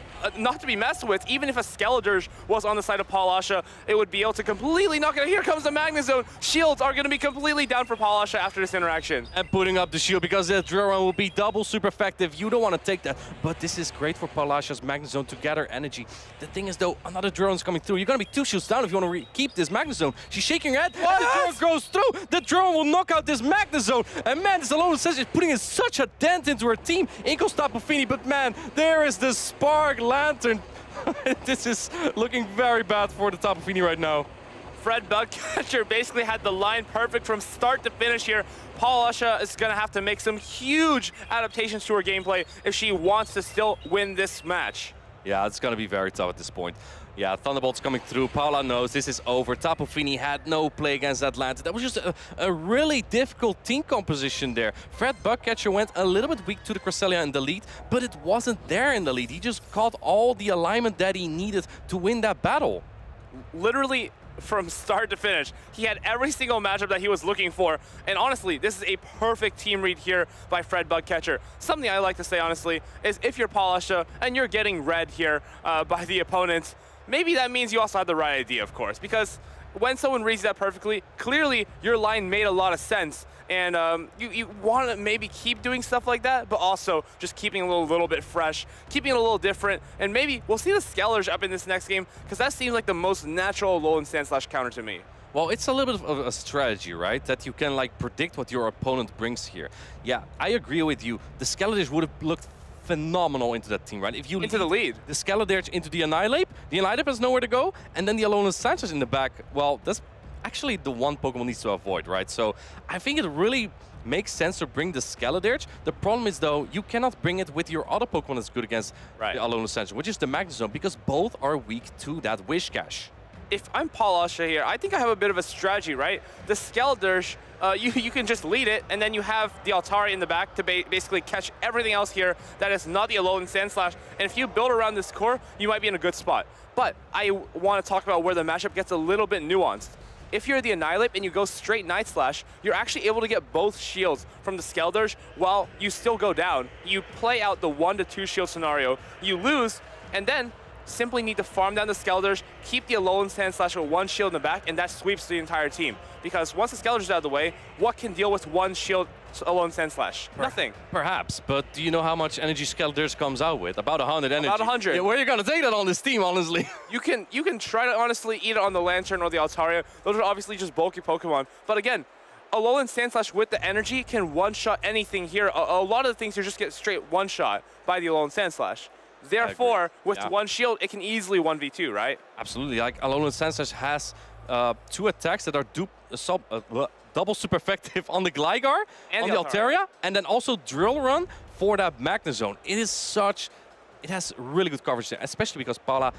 to be messed with. Even if a Skeledirge was on the side of Palasha, it would be able to completely knock it out. Here comes the Magnezone. Shields are going to be completely down for Palasha after this interaction. And putting up the shield because the Drill Run will be double super effective. You don't want to take that, but this is great for Palasha's Magnezone to gather energy. The thing is though, another Drill Run's coming through. You're going to be 2 shields down if you want to keep this Magnezone. She's shaking her head, and the Drill Run goes through. The Drill Run will knock out this Magnezone. And man, this Alolan Sensor is putting in such a dent into her team. In goes Tapu Fini, but man, there is the Spark Lantern. This is looking very bad for the Tapu Fini right now. Fred Bugcatcher basically had the line perfect from start to finish here. Palasha is going to have to make some huge adaptations to her gameplay if she wants to still win this match. Yeah, it's going to be very tough at this point. Yeah, Thunderbolt's coming through. Paula knows this is over. Tapu Fini had no play against Atlanta. That was just a really difficult team composition there. Fred Bugcatcher went a little bit weak to the Cresselia in the lead, but it wasn't there in the lead. He just caught all the alignment that he needed to win that battle. Literally, from start to finish, he had every single matchup that he was looking for. And honestly, this is a perfect team read here by Fred Bugcatcher. Something I like to say, honestly, is if you're Palasha and you're getting read here by the opponents, maybe that means you also have the right idea, of course, because when someone reads that perfectly, clearly your line made a lot of sense. And you want to maybe keep doing stuff like that, but also just keeping a little bit fresh, keeping it a little different. And maybe we'll see the Skeledirge up in this next game, because that seems like the most natural Alolan Sandslash counter to me. Well, it's a little bit of a strategy, right? That you can like predict what your opponent brings here. Yeah, I agree with you. The Skeledirge would have looked phenomenal into that team, right? If you into the lead, the Skeledirge into the Annihilate has nowhere to go, and then the Alolan Sensors in the back. Well, that's actually the one Pokemon needs to avoid, right? So I think it really makes sense to bring the Skeledirge. The problem is though, you cannot bring it with your other Pokemon that's good against the Alolan Sensor, which is the Magnezone, because both are weak to that Wish Cash. If I'm Palasha here, I think I have a bit of a strategy, right? The Skeledirge, you can just lead it, and then you have the Altari in the back to basically catch everything else here that is not the Alolan Sandslash. And if you build around this core, you might be in a good spot. But I want to talk about where the matchup gets a little bit nuanced. If you're the Annihilate and you go straight Night Slash, you're actually able to get both shields from the Skeledirge while you still go down. You play out the 1 to 2 shield scenario, you lose, and then simply need to farm down the Skeledirge, keep the Alolan Sandslash with 1 shield in the back, and that sweeps the entire team. Because once the Skeledirge is out of the way, what can deal with 1 shield Alolan Sandslash? Nothing. Perhaps, but do you know how much energy Skeledirge comes out with? About 100 energy. About 100. Yeah, where are you gonna take that on this team, honestly? You can try to honestly eat it on the Lantern or the Altaria. Those are obviously just bulky Pokemon. But again, Alolan Sandslash with the energy can one-shot anything here. A lot of the things you just get straight one-shot by the Alolan Sandslash. Therefore, with 1 shield, it can easily 1v2, right? Absolutely. Like Alolan Sandslash has 2 attacks that are double super effective on the Gligar, and on the Altaria, and then also Drill Run for that Magnezone. It has really good coverage there, especially because Pala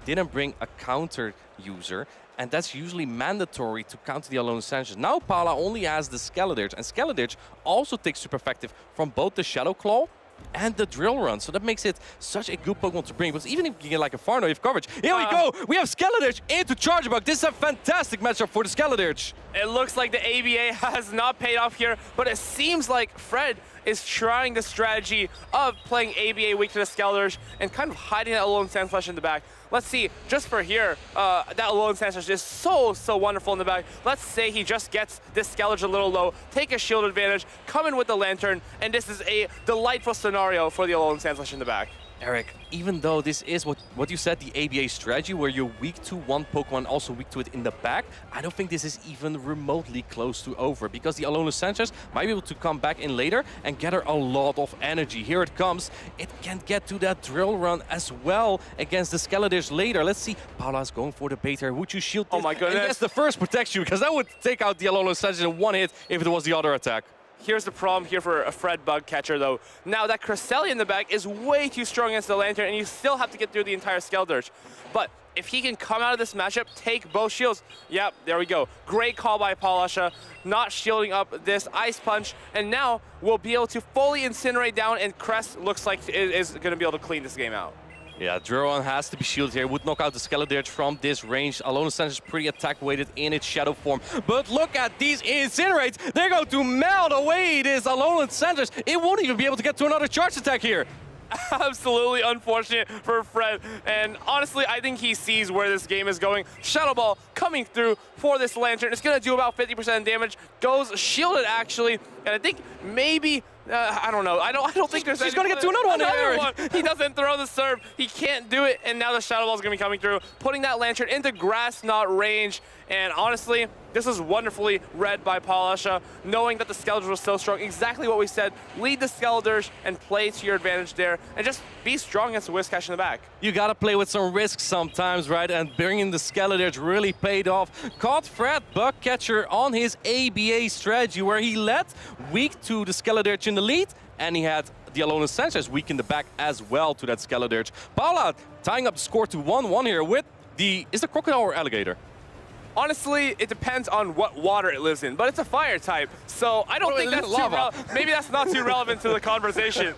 didn't bring a counter user, and that's usually mandatory to counter the Alolan Sandslash. Now Pala only has the Skeledirge, and Skeledirge also takes super effective from both the Shadow Claw and the Drill Run, so that makes it such a good Pokemon to bring. Because even if you get like a Farno, you have coverage. Here we go! We have Skeledirge into Charge Bug. This is a fantastic matchup for the Skeledirge. It looks like the ABA has not paid off here, but it seems like Fred is trying the strategy of playing ABA weak to the Skelders and kind of hiding that Alolan Sandslash in the back. Let's see, just for here, that Alolan Sandslash is so wonderful in the back. Let's say he just gets this Skelders a little low, take a shield advantage, come in with the Lantern, and this is a delightful scenario for the Alolan Sandslash in the back. Eric, even though this is what you said, the ABA strategy, where you're weak to one Pokemon, also weak to it in the back, I don't think this is even remotely close to over, because the Alolan Sandslash might be able to come back in later and gather a lot of energy. Here it comes. It can get to that drill run as well against the Skeleders later. Let's see. Paula's going for the bait here. Would you shield this? Oh my goodness. And that's the first protect you, because that would take out the Alolan Sandslash in one hit if it was the other attack. Here's the problem here for a Fred Bug Catcher, though. Now, that Cresselia in the back is way too strong against the Lantern, and you still have to get through the entire Skelders. But if he can come out of this matchup, take both shields, yep, there we go. Great call by Paulasha, not shielding up this Ice Punch, and now we'll be able to fully incinerate down, and Crest looks like it is going to be able to clean this game out. Yeah, Duron has to be shielded here. Would knock out the Skeledurge from this range. Alolan Sandslash is pretty attack-weighted in its shadow form. But look at these Incinerates. They're going to melt away this Alolan Sandslash. It won't even be able to get to another charge attack here. Absolutely unfortunate for Fred, and honestly, I think he sees where this game is going. Shadow Ball coming through for this Lantern. It's going to do about 50% damage. Goes shielded, actually, and I think maybe... I don't know. I don't think there's. He's going to get to another one. He doesn't throw the serve. He can't do it, and now the Shadow Ball is going to be coming through, putting that Lantern into Grass Knot range. And honestly, this is wonderfully read by Paulasha, knowing that the Skelders were so strong. Exactly what we said. Lead the Skelders and play to your advantage there, and just be strong against the Whiscash in the back. You got to play with some risk sometimes, right? And bringing the Skeledurge really paid off. Caught Fred Bugcatcher on his ABA strategy, where he led weak to the Skeledurge in the lead, and he had the Alolan Sandslash weak in the back as well to that Skeledurge. Paula tying up the score to 1-1 here with the... Is the Crocodile or Alligator? Honestly, it depends on what water it lives in, but it's a fire type, so I don't think that's too maybe that's not too relevant to the conversation.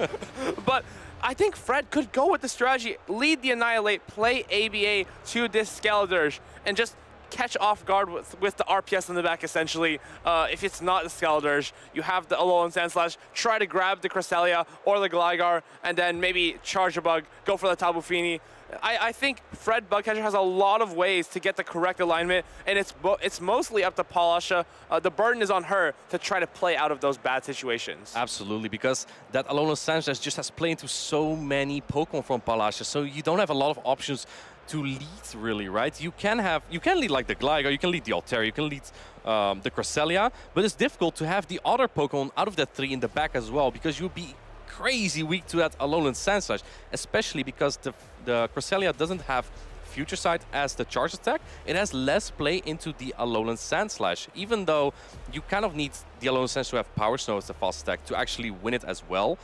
But I think Fred could go with the strategy, lead the Annihilate, play ABA to this Skeledurge, and just catch off guard with the RPS in the back, essentially. If it's not the Skeledurge, you have the Alolan Sandslash, try to grab the Cresselia or the Gligar, and then maybe charge a bug, go for the Tapu Fini. I think Fred Bugcatcher has a lot of ways to get the correct alignment, and it's mostly up to Paulasha. The burden is on her to try to play out of those bad situations. Absolutely, because that Alolan Sandslash just has played into so many Pokemon from Paulasha, so you don't have a lot of options to lead, really, right? You can lead like the Gligar, you can lead the Altair, you can lead the Cresselia, but it's difficult to have the other Pokemon out of that three in the back as well, because you'll be crazy weak to that Alolan Sandslash, especially because the Cresselia doesn't have Future Sight as the charge attack. It has less play into the Alolan Sandslash, even though you kind of need the Alolan Sandslash to have Power Snow as the fast attack to actually win it as well.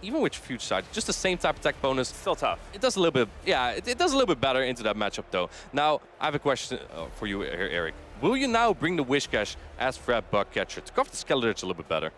Even with Future Sight, just the same type attack bonus. Still tough. It does a little bit, yeah, it does a little bit better into that matchup though. Now, I have a question for you here, Eric. Will you now bring the Whiscash as Fred Bugcatcher to cover the Skeledurge a little bit better?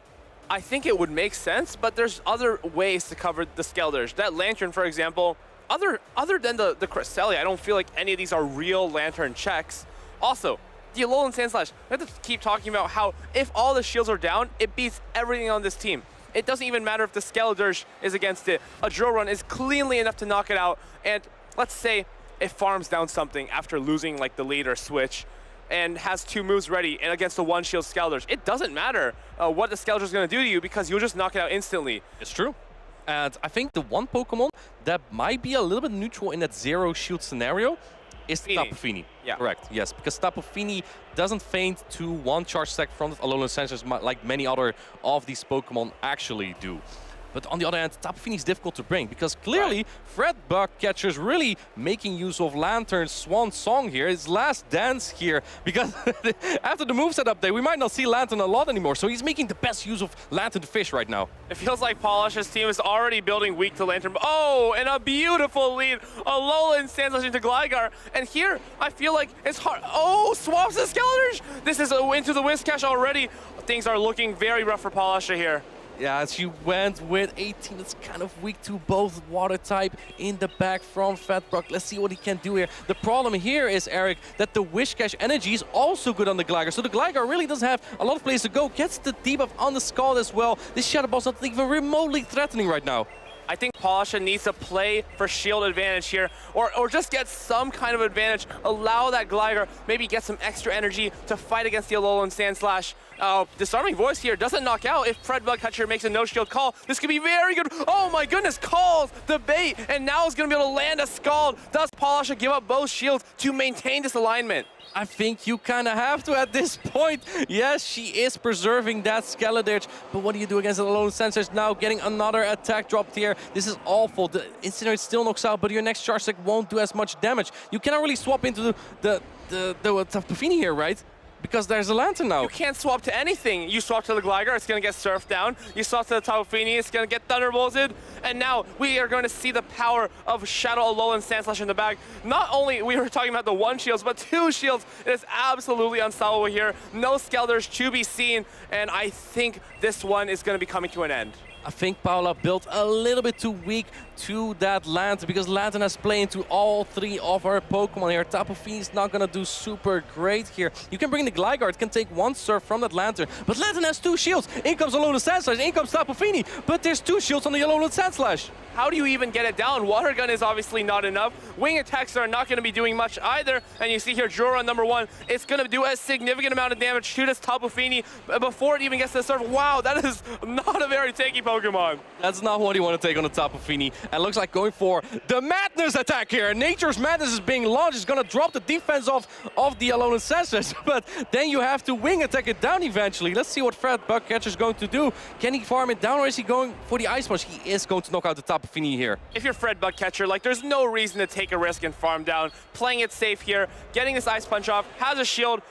I think it would make sense, but there's other ways to cover the Skeldurge. That Lantern, for example, other than the Cresselia, I don't feel like any of these are real Lantern checks. Also, the Alolan Sandslash, we have to keep talking about how if all the shields are down, it beats everything on this team. It doesn't even matter if the Skeledurge is against it. A drill run is cleanly enough to knock it out, and let's say it farms down something after losing like the lead or switch, and has two moves ready and against the one shield Skeledurge. It doesn't matter what the Skeledurge is going to do to you because you'll just knock it out instantly. It's true. And I think the one Pokemon that might be a little bit neutral in that zero shield scenario is the Tapu Fini. Yeah. Correct, yes, because Tapu Fini doesn't feint to one charge attack from the Alolan Sandslash like many other of these Pokemon actually do. But on the other hand, Tapu Fini is difficult to bring because clearly Fred Bugcatcher is really making use of Lantern's swan song here, his last dance here, because after the moveset update, we might not see Lantern a lot anymore. So he's making the best use of Lantern to fish right now. It feels like Paulasha's team is already building weak to Lantern. Oh, and a beautiful lead. Alolan Sandslash into Gligar. And here, I feel like it's hard. Oh, swaps the Skeledurge. This is into the Whiscash already. Things are looking very rough for Paulasha here. Yeah, she went with 18. It's kind of weak to both water type in the back from Fatbuck. Let's see what he can do here. The problem here is, Eric, that the Wish Cash energy is also good on the Gligar. So the Gligar really doesn't have a lot of places to go. Gets the debuff on the Scald as well. This Shadow Ball's not even remotely threatening right now. I think Polasha needs to play for shield advantage here, or just get some kind of advantage. Allow that Gligar maybe get some extra energy to fight against the Alolan Sandslash. Disarming Voice here doesn't knock out. If Fred Bugcatcher makes a no-shield call, this could be very good. Oh my goodness, calls the bait, and now is going to be able to land a Scald. Does Polasha give up both shields to maintain this alignment? I think you kind of have to at this point. Yes, she is preserving that Skeleditch, but what do you do against the Alolan Sensors now? Getting another attack dropped here. This is awful. The Incinerate still knocks out, but your next Charge Attack won't do as much damage. You cannot really swap into the Tapu Fini here, right? Because there's a Lantern now. You can't swap to anything. You swap to the Gligar, it's going to get surfed down. You swap to the Tapu Fini, it's going to get Thunderbolted. And now we are going to see the power of Shadow Alolan Sandslash in the bag. Not only we were talking about the 1 shields, but 2 shields. It is absolutely unstoppable here. No Skelders to be seen. And I think this one is going to be coming to an end. I think Paula built a little bit too weak to that Lantern, because Lantern has played into all 3 of her Pokemon here. Tapu Fini's not gonna do super great here. You can bring the Gligar, it can take 1 Surf from that Lantern, but Lantern has 2 shields. In comes Alolan Sandslash, in comes Tapu Fini, but there's 2 shields on the Alolan Sandslash. How do you even get it down? Water Gun is obviously not enough. Wing attacks are not going to be doing much either. And you see here, Jura on number 1, it's going to do a significant amount of damage to this Tapu Fini before it even gets to the surf. Wow, that is not a very tanky Pokemon. That's not what you want to take on the Tapu Fini. And looks like going for the Madness attack here. Nature's Madness is being launched. It's going to drop the defense of the Alolan Sandslash. But then you have to Wing attack it down eventually. Let's see what Fred Bugcatcher is going to do. Can he farm it down, or is he going for the Ice Punch? He is going to knock out the Tapu Fini here. If you're Fred Bugcatcher, like, there's no reason to take a risk and farm down. Playing it safe here, getting this Ice Punch off, has a shield,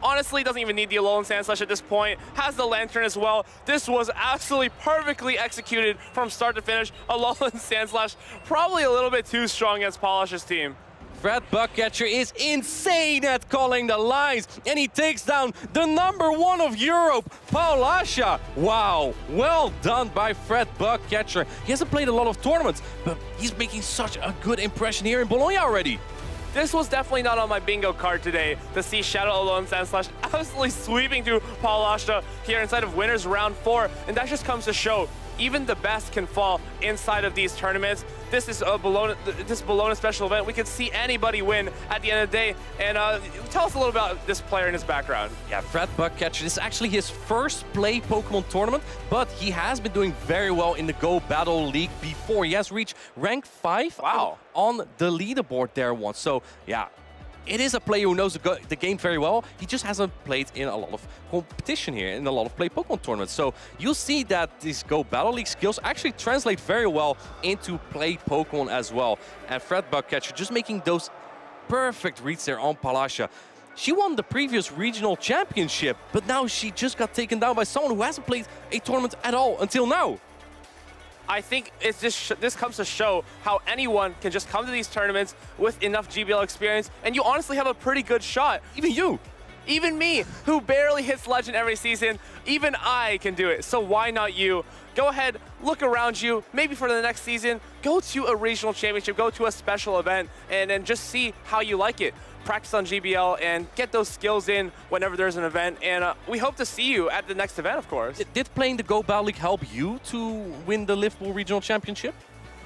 honestly doesn't even need the Alolan Sandslash at this point, has the Lantern as well. This was absolutely perfectly executed from start to finish. Alolan Sandslash probably a little bit too strong against Polish's team. Fred Bugcatcher is insane at calling the lines, and he takes down the number 1 of Europe, Paulasha. Wow, well done by Fred Bugcatcher. He hasn't played a lot of tournaments, but he's making such a good impression here in Bologna already. This was definitely not on my bingo card today, to see Shadow Alolan Sandslash absolutely sweeping through Paulasha here inside of Winners Round 4, and that just comes to show even the best can fall inside of these tournaments. This is a Bologna Special Event. We could see anybody win at the end of the day. And tell us a little about this player and his background. Yeah, Fred Bugcatcher. This is actually his first play Pokemon tournament, but he has been doing very well in the Go Battle League before. He has reached rank 5 on the leaderboard there once. So, yeah. It is a player who knows the game very well. He just hasn't played in a lot of competition here, in a lot of play Pokemon tournaments. So you'll see that these Go Battle League skills actually translate very well into play Pokemon as well. And Fred Bugcatcher just making those perfect reads there on Paulasha. She won the previous regional championship, but now she just got taken down by someone who hasn't played a tournament at all until now. I think it's this comes to show how anyone can just come to these tournaments with enough GBL experience, and you honestly have a pretty good shot. Even you. Even me, who barely hits Legend every season, even I can do it. So why not you? Go ahead, look around you. Maybe for the next season, go to a regional championship, go to a special event, and just see how you like it. Practice on GBL and get those skills in whenever there's an event. And we hope to see you at the next event, of course. Did playing the Go Battle League help you to win the Liverpool Regional Championship?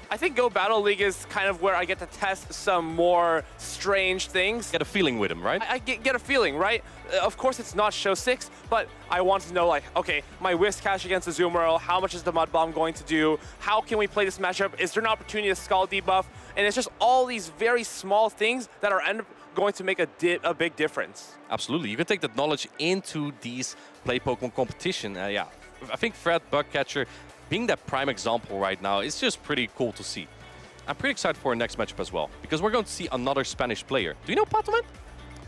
I think Go Battle League is kind of where I get to test some more strange things. Get a feeling with him, right? I get a feeling, right? Of course, it's not Show 6, but I want to know, like, okay, my Whiscash against the Azumarill, how much is the Mud Bomb going to do? How can we play this matchup? Is there an opportunity to Scald debuff? And it's just all these very small things that are going to make a big difference. Absolutely. You can take that knowledge into these play Pokemon competition. Yeah, I think Fred Bugcatcher being that prime example right now is just pretty cool to see. I'm pretty excited for our next matchup as well, because we're going to see another Spanish player. Do you know Patoman?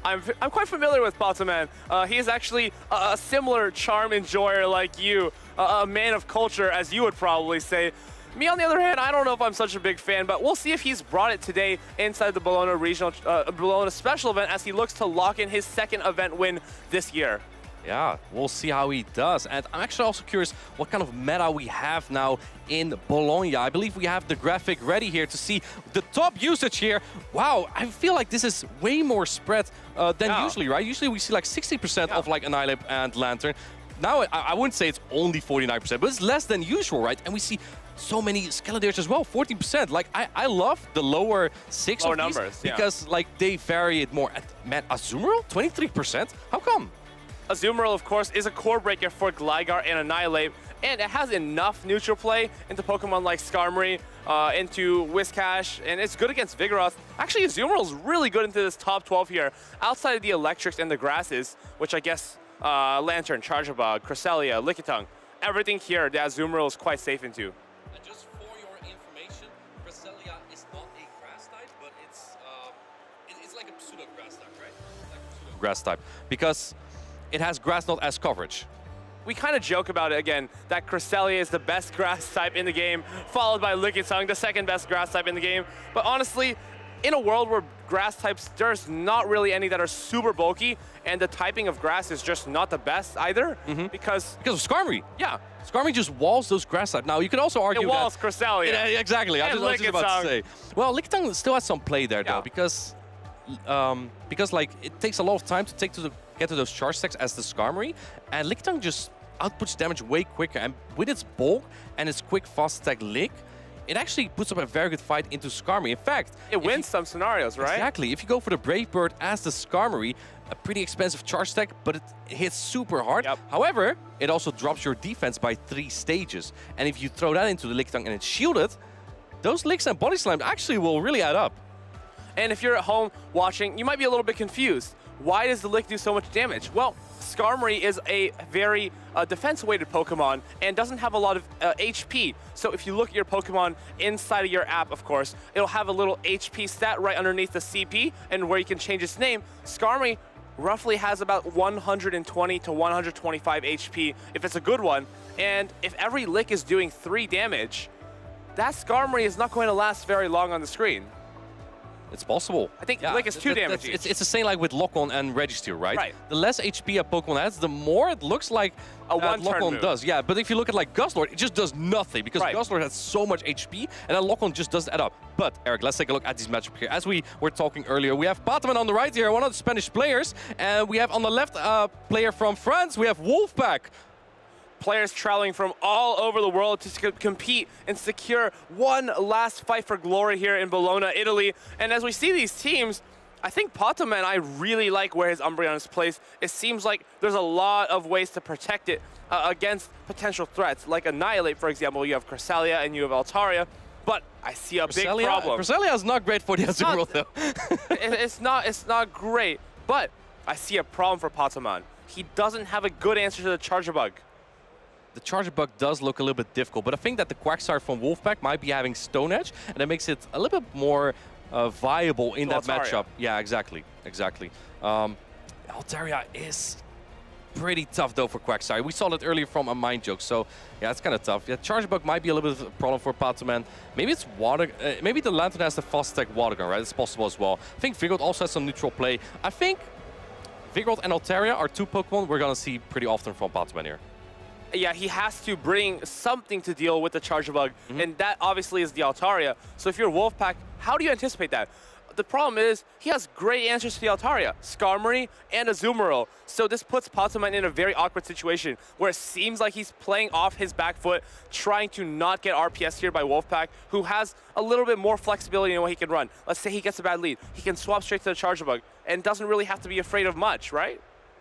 I'm quite familiar with Patoman. He is actually a similar charm enjoyer like you, a man of culture, as you would probably say. Me, on the other hand, I don't know if I'm such a big fan, but we'll see if he's brought it today inside the Bologna Special Event as he looks to lock in his second event win this year. Yeah, we'll see how he does. And I'm actually also curious what kind of meta we have now in Bologna. I believe we have the graphic ready here to see the top usage here. Wow, I feel like this is way more spread than usually, right? Usually we see like 60% of like Annihilate and Lantern. Now, I wouldn't say it's only 49%, but it's less than usual, right? And we see so many Skeletors as well, 14%. Like, I love the lower six lower of these numbers, because like they vary it more. Man, Azumarill, 23%? How come? Azumarill, of course, is a core breaker for Gligar and Annihilate, and it has enough neutral play into Pokemon like Skarmory, into Whiscash, and it's good against Vigoroth. Actually, Azumarill's really good into this top 12 here, outside of the Electrics and the Grasses, which I guess Lantern, Charjabug, Cresselia, Lickitung, everything here that Azumarill is quite safe into. And just for your information, Cresselia is not a grass type, but it's like a pseudo grass type, right? Like a pseudo grass type, because it has grass knot as coverage. We kind of joke about it again, that Cresselia is the best grass type in the game, followed by Lickitung, the second best grass type in the game. But honestly, in a world where grass types, there's not really any that are super bulky, and the typing of grass is just not the best either, because of Skarmory. Yeah. Skarmory just walls those grass types. Now, you could also argue it walls that... Cresselia. Yeah, exactly. I was just about to say. Well, Lickitung still has some play there, though, because like it takes a lot of time to get to those charge stacks as the Skarmory, and Lickitung just outputs damage way quicker, and with its bulk and its quick fast attack Lick, it actually puts up a very good fight into Skarmory. In fact, it wins some scenarios, right? Exactly. If you go for the Brave Bird as the Skarmory, a pretty expensive charge stack, but it hits super hard. However, it also drops your defense by 3 stages. And if you throw that into the Lickitung and it's shielded, those Licks and Body Slams actually will really add up. And if you're at home watching, you might be a little bit confused. Why does the Lick do so much damage? Well, Skarmory is a very defense-weighted Pokemon and doesn't have a lot of HP. So if you look at your Pokemon inside of your app, of course, it'll have a little HP stat right underneath the CP and where you can change its name. Skarmory roughly has about 120 to 125 HP if it's a good one. And if every Lick is doing 3 damage, that Skarmory is not going to last very long on the screen. It's possible. I think Lick is 2 damage. It's the same like with Lock-On and Registeel, right? Right. The less HP a Pokemon has, the more it looks like Lock-On does. Yeah, but if you look at like Guzzlord, it just does nothing because Guzzlord has so much HP and then Lock-On just doesn't add up. But Eric, let's take a look at this matchup here. As we were talking earlier, we have Pataman on the right here, one of the Spanish players, and we have on the left player from France, we have Wolfpack. Players traveling from all over the world to compete and secure one last fight for glory here in Bologna, Italy. And as we see these teams, I think Pataman, I really like where his Umbreon is placed. It seems like there's a lot of ways to protect it against potential threats. Like Annihilate, for example, you have Cresselia and you have Altaria. But I see a big problem. Cresselia is not great for the Azumarill, though. it's not great, but I see a problem for Pataman. He doesn't have a good answer to the Charjabug. The Charjabug does look a little bit difficult, but I think that the Quagsire from Wolfpack might be having Stone Edge, and that makes it a little bit more viable in that matchup. Yeah, exactly. Altaria is pretty tough, though, for Quagsire. We saw that earlier from a Mind Joke, so yeah, it's kind of tough. Yeah, Charjabug might be a little bit of a problem for Pataman. Maybe it's Water. Maybe the Lantern has the fast attack Water Gun, right? It's possible as well. I think Vigoroth also has some neutral play. I think Vigoroth and Altaria are 2 Pokemon we're going to see pretty often from Pataman here. Yeah, he has to bring something to deal with the Charjabug, and that obviously is the Altaria. So if you're Wolfpack, how do you anticipate that? The problem is, he has great answers to the Altaria, Skarmory, and Azumarill. So this puts Pataman in a very awkward situation, where it seems like he's playing off his back foot, trying to not get RPS here by Wolfpack, who has a little bit more flexibility in what he can run. Let's say he gets a bad lead. He can swap straight to the Charjabug, and doesn't really have to be afraid of much, right?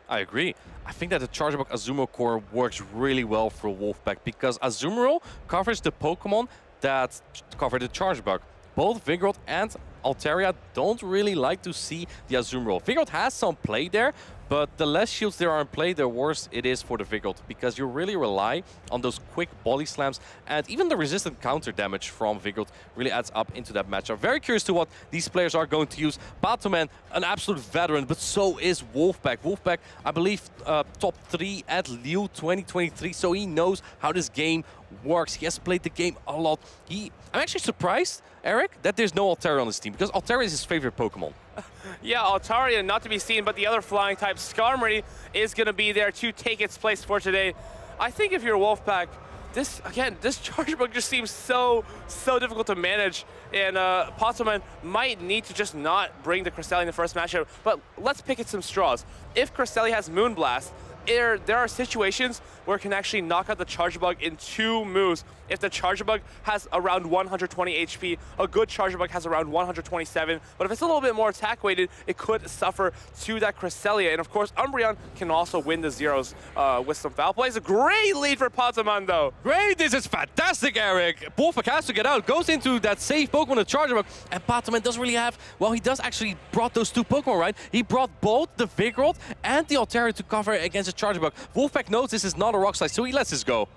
I agree. I think that the Charjabug Azumarill core works really well for Wolfpack because Azumarill covers the Pokemon that cover the Charjabug. Both Vigoroth and Altaria don't really like to see the Azumarill. Vigoroth has some play there, but the less shields there are in play, the worse it is for the Vigoroth because you really rely on those quick body slams, and even the resistant counter damage from Vigoroth really adds up into that matchup. Very curious to what these players are going to use. Pataman, an absolute veteran, but so is Wolfpack. Wolfpack, I believe, top 3 at Lille 2023, so he knows how this game works. He has played the game a lot. I'm actually surprised Eric, that there's no Altaria on this team, because Altaria is his favorite Pokemon. Yeah, Altaria not to be seen, but the other flying type, Skarmory, is going to be there to take its place for today. I think if you're Wolfpack, this Charge Bug just seems so difficult to manage, and Pokémon might need to just not bring the Cresselia in the first matchup, but let's pick at some straws. If Cresselia has Moonblast, there are situations where it can actually knock out the Charge Bug in 2 moves. If the Charge Bug has around 120 HP, a good Charge Bug has around 127, but if it's a little bit more attack weighted, it could suffer to that Cresselia. And of course, Umbreon can also win the zeros with some foul plays. A great lead for Patamon though. Great, this is fantastic, Eric. Wolfpack has to get out, goes into that safe Pokemon, the Charge Bug, and Patamon doesn't really have, well, he does actually brought those 2 Pokemon, right? He brought both the Vigoroth and the Altaria to cover against the Charge Bug. Wolfpack knows this is not a Rock Slide, so he lets this go.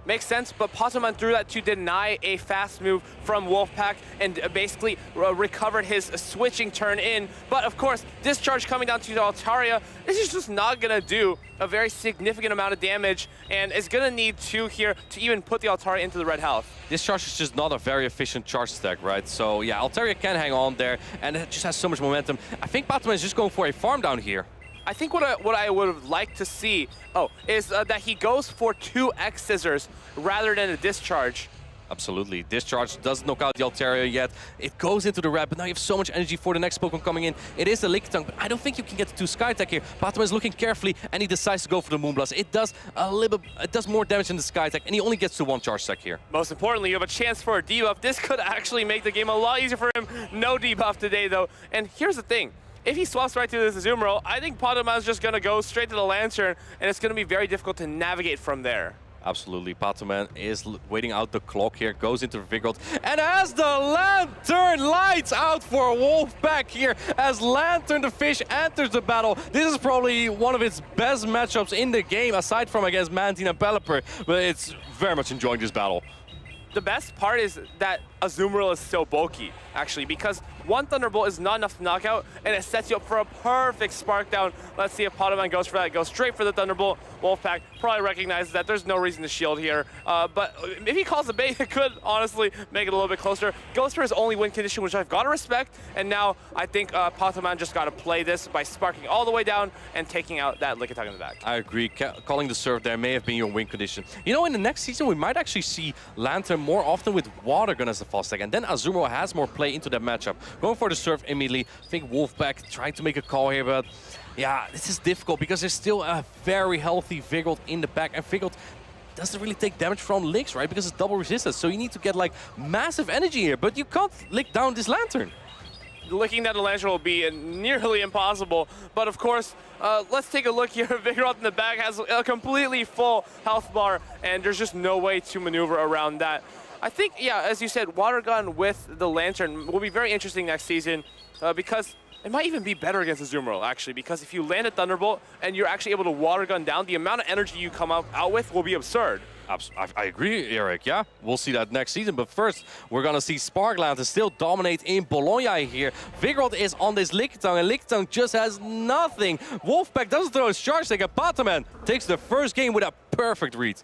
Makes sense, but Patamon threw that to deny a fast move from Wolfpack and basically recovered his switching turn in. But of course, Discharge coming down to the Altaria, this is just not gonna do a very significant amount of damage, and is gonna need 2 here to even put the Altaria into the red health. Discharge is just not a very efficient charge stack, right? So yeah, Altaria can hang on there, and it just has so much momentum. I think Patamon is just going for a farm down here. I think what I would like to see, is that he goes for 2 X Scissors rather than a Discharge. Absolutely. Discharge doesn't knock out the Altaria yet. It goes into the red, but now you have so much energy for the next Pokemon coming in. It is the Lickitung, but I don't think you can get the 2 Sky Attack here. Patamon is looking carefully, and he decides to go for the Moonblast. It does a little bit, it does more damage than the Sky Attack, and he only gets to 1 charge stack here. Most importantly, you have a chance for a debuff. This could actually make the game a lot easier for him. No debuff today, though. And here's the thing. If he swaps right to this Azumarill, I think Patamon's just going to go straight to the Lantern, and it's going to be very difficult to navigate from there. Absolutely, Patamon is waiting out the clock here, goes into the Vigoroth, and as the Lantern lights out for Wolfpack here, as Lantern the fish enters the battle. This is probably one of its best matchups in the game, aside from against Mantine and Pelipper, but it's very much enjoying this battle. The best part is that Azumarill is so bulky, actually, because 1 Thunderbolt is not enough to knock out, and it sets you up for a perfect Spark Down. Let's see if Patamon goes for that. Goes straight for the Thunderbolt. Wolfpack probably recognizes that there's no reason to shield here, but if he calls a bait, it could honestly make it a little bit closer. Goes for his only win condition, which I've got to respect, and now I think Patamon just got to play this by sparking all the way down and taking out that Lickitung in the back. I agree. Calling the serve there may have been your win condition. You know, in the next season, we might actually see Lantern more often with Water Gun as the fast stack, and then Azumarill has more play into that matchup. Going for the serve immediately. I think Wolfpack trying to make a call here, but yeah, this is difficult because there's still a very healthy Vigoroth in the back, and Vigoroth doesn't really take damage from licks, right? Because it's double resistance, so you need to get like massive energy here, but you can't lick down this Lantern. Licking down the Lantern will be nearly impossible, but of course, let's take a look here. Vigoroth in the back has a completely full health bar, and there's just no way to maneuver around that. I think, yeah, as you said, Water Gun with the Lantern will be very interesting next season, because it might even be better against Azumarill, actually, because if you land a Thunderbolt and you're actually able to Water Gun down, the amount of energy you come out with will be absurd. I agree, Eric, yeah. We'll see that next season, but first, we're gonna see Spark Lantern still dominate in Bologna here. Vigoroth is on this Lickitung, and Lickitung just has nothing. Wolfpack doesn't throw his charge stack, and Patamon takes the first game with a perfect read.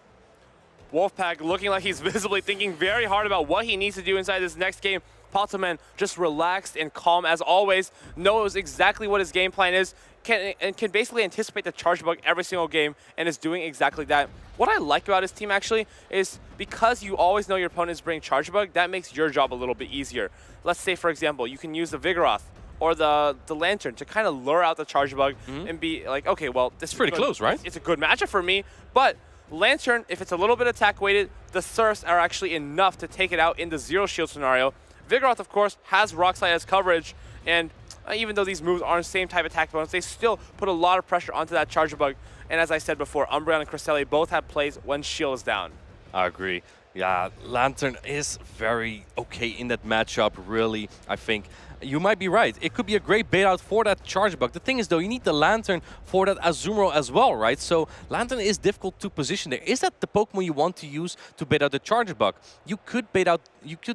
Wolfpack looking like he's visibly thinking very hard about what he needs to do inside this next game. Patamon just relaxed and calm as always, knows exactly what his game plan is, can basically anticipate the Charge Bug every single game, and is doing exactly that. What I like about his team actually is because you always know your opponent is bringing Charge Bug, that makes your job a little bit easier. Let's say, for example, you can use the Vigoroth or the Lantern to kind of lure out the Charge Bug and be like, okay, well, this is pretty close, right? It's a good matchup for me, but Lantern, if it's a little bit attack weighted, the Surfs are actually enough to take it out in the zero shield scenario. Vigoroth, of course, has Rock Slide as coverage, and even though these moves aren't the same type of attack bonus, they still put a lot of pressure onto that Charge Bug. And as I said before, Umbreon and Cresselia both have plays when shield is down. I agree. Yeah, Lantern is very okay in that matchup, really, I think. You might be right. It could be a great bait out for that Charge Bug. The thing is, though, you need the Lantern for that Azumarill as well, right? So Lantern is difficult to position there. Is that the Pokemon you want to use to bait out the Charge Bug? You could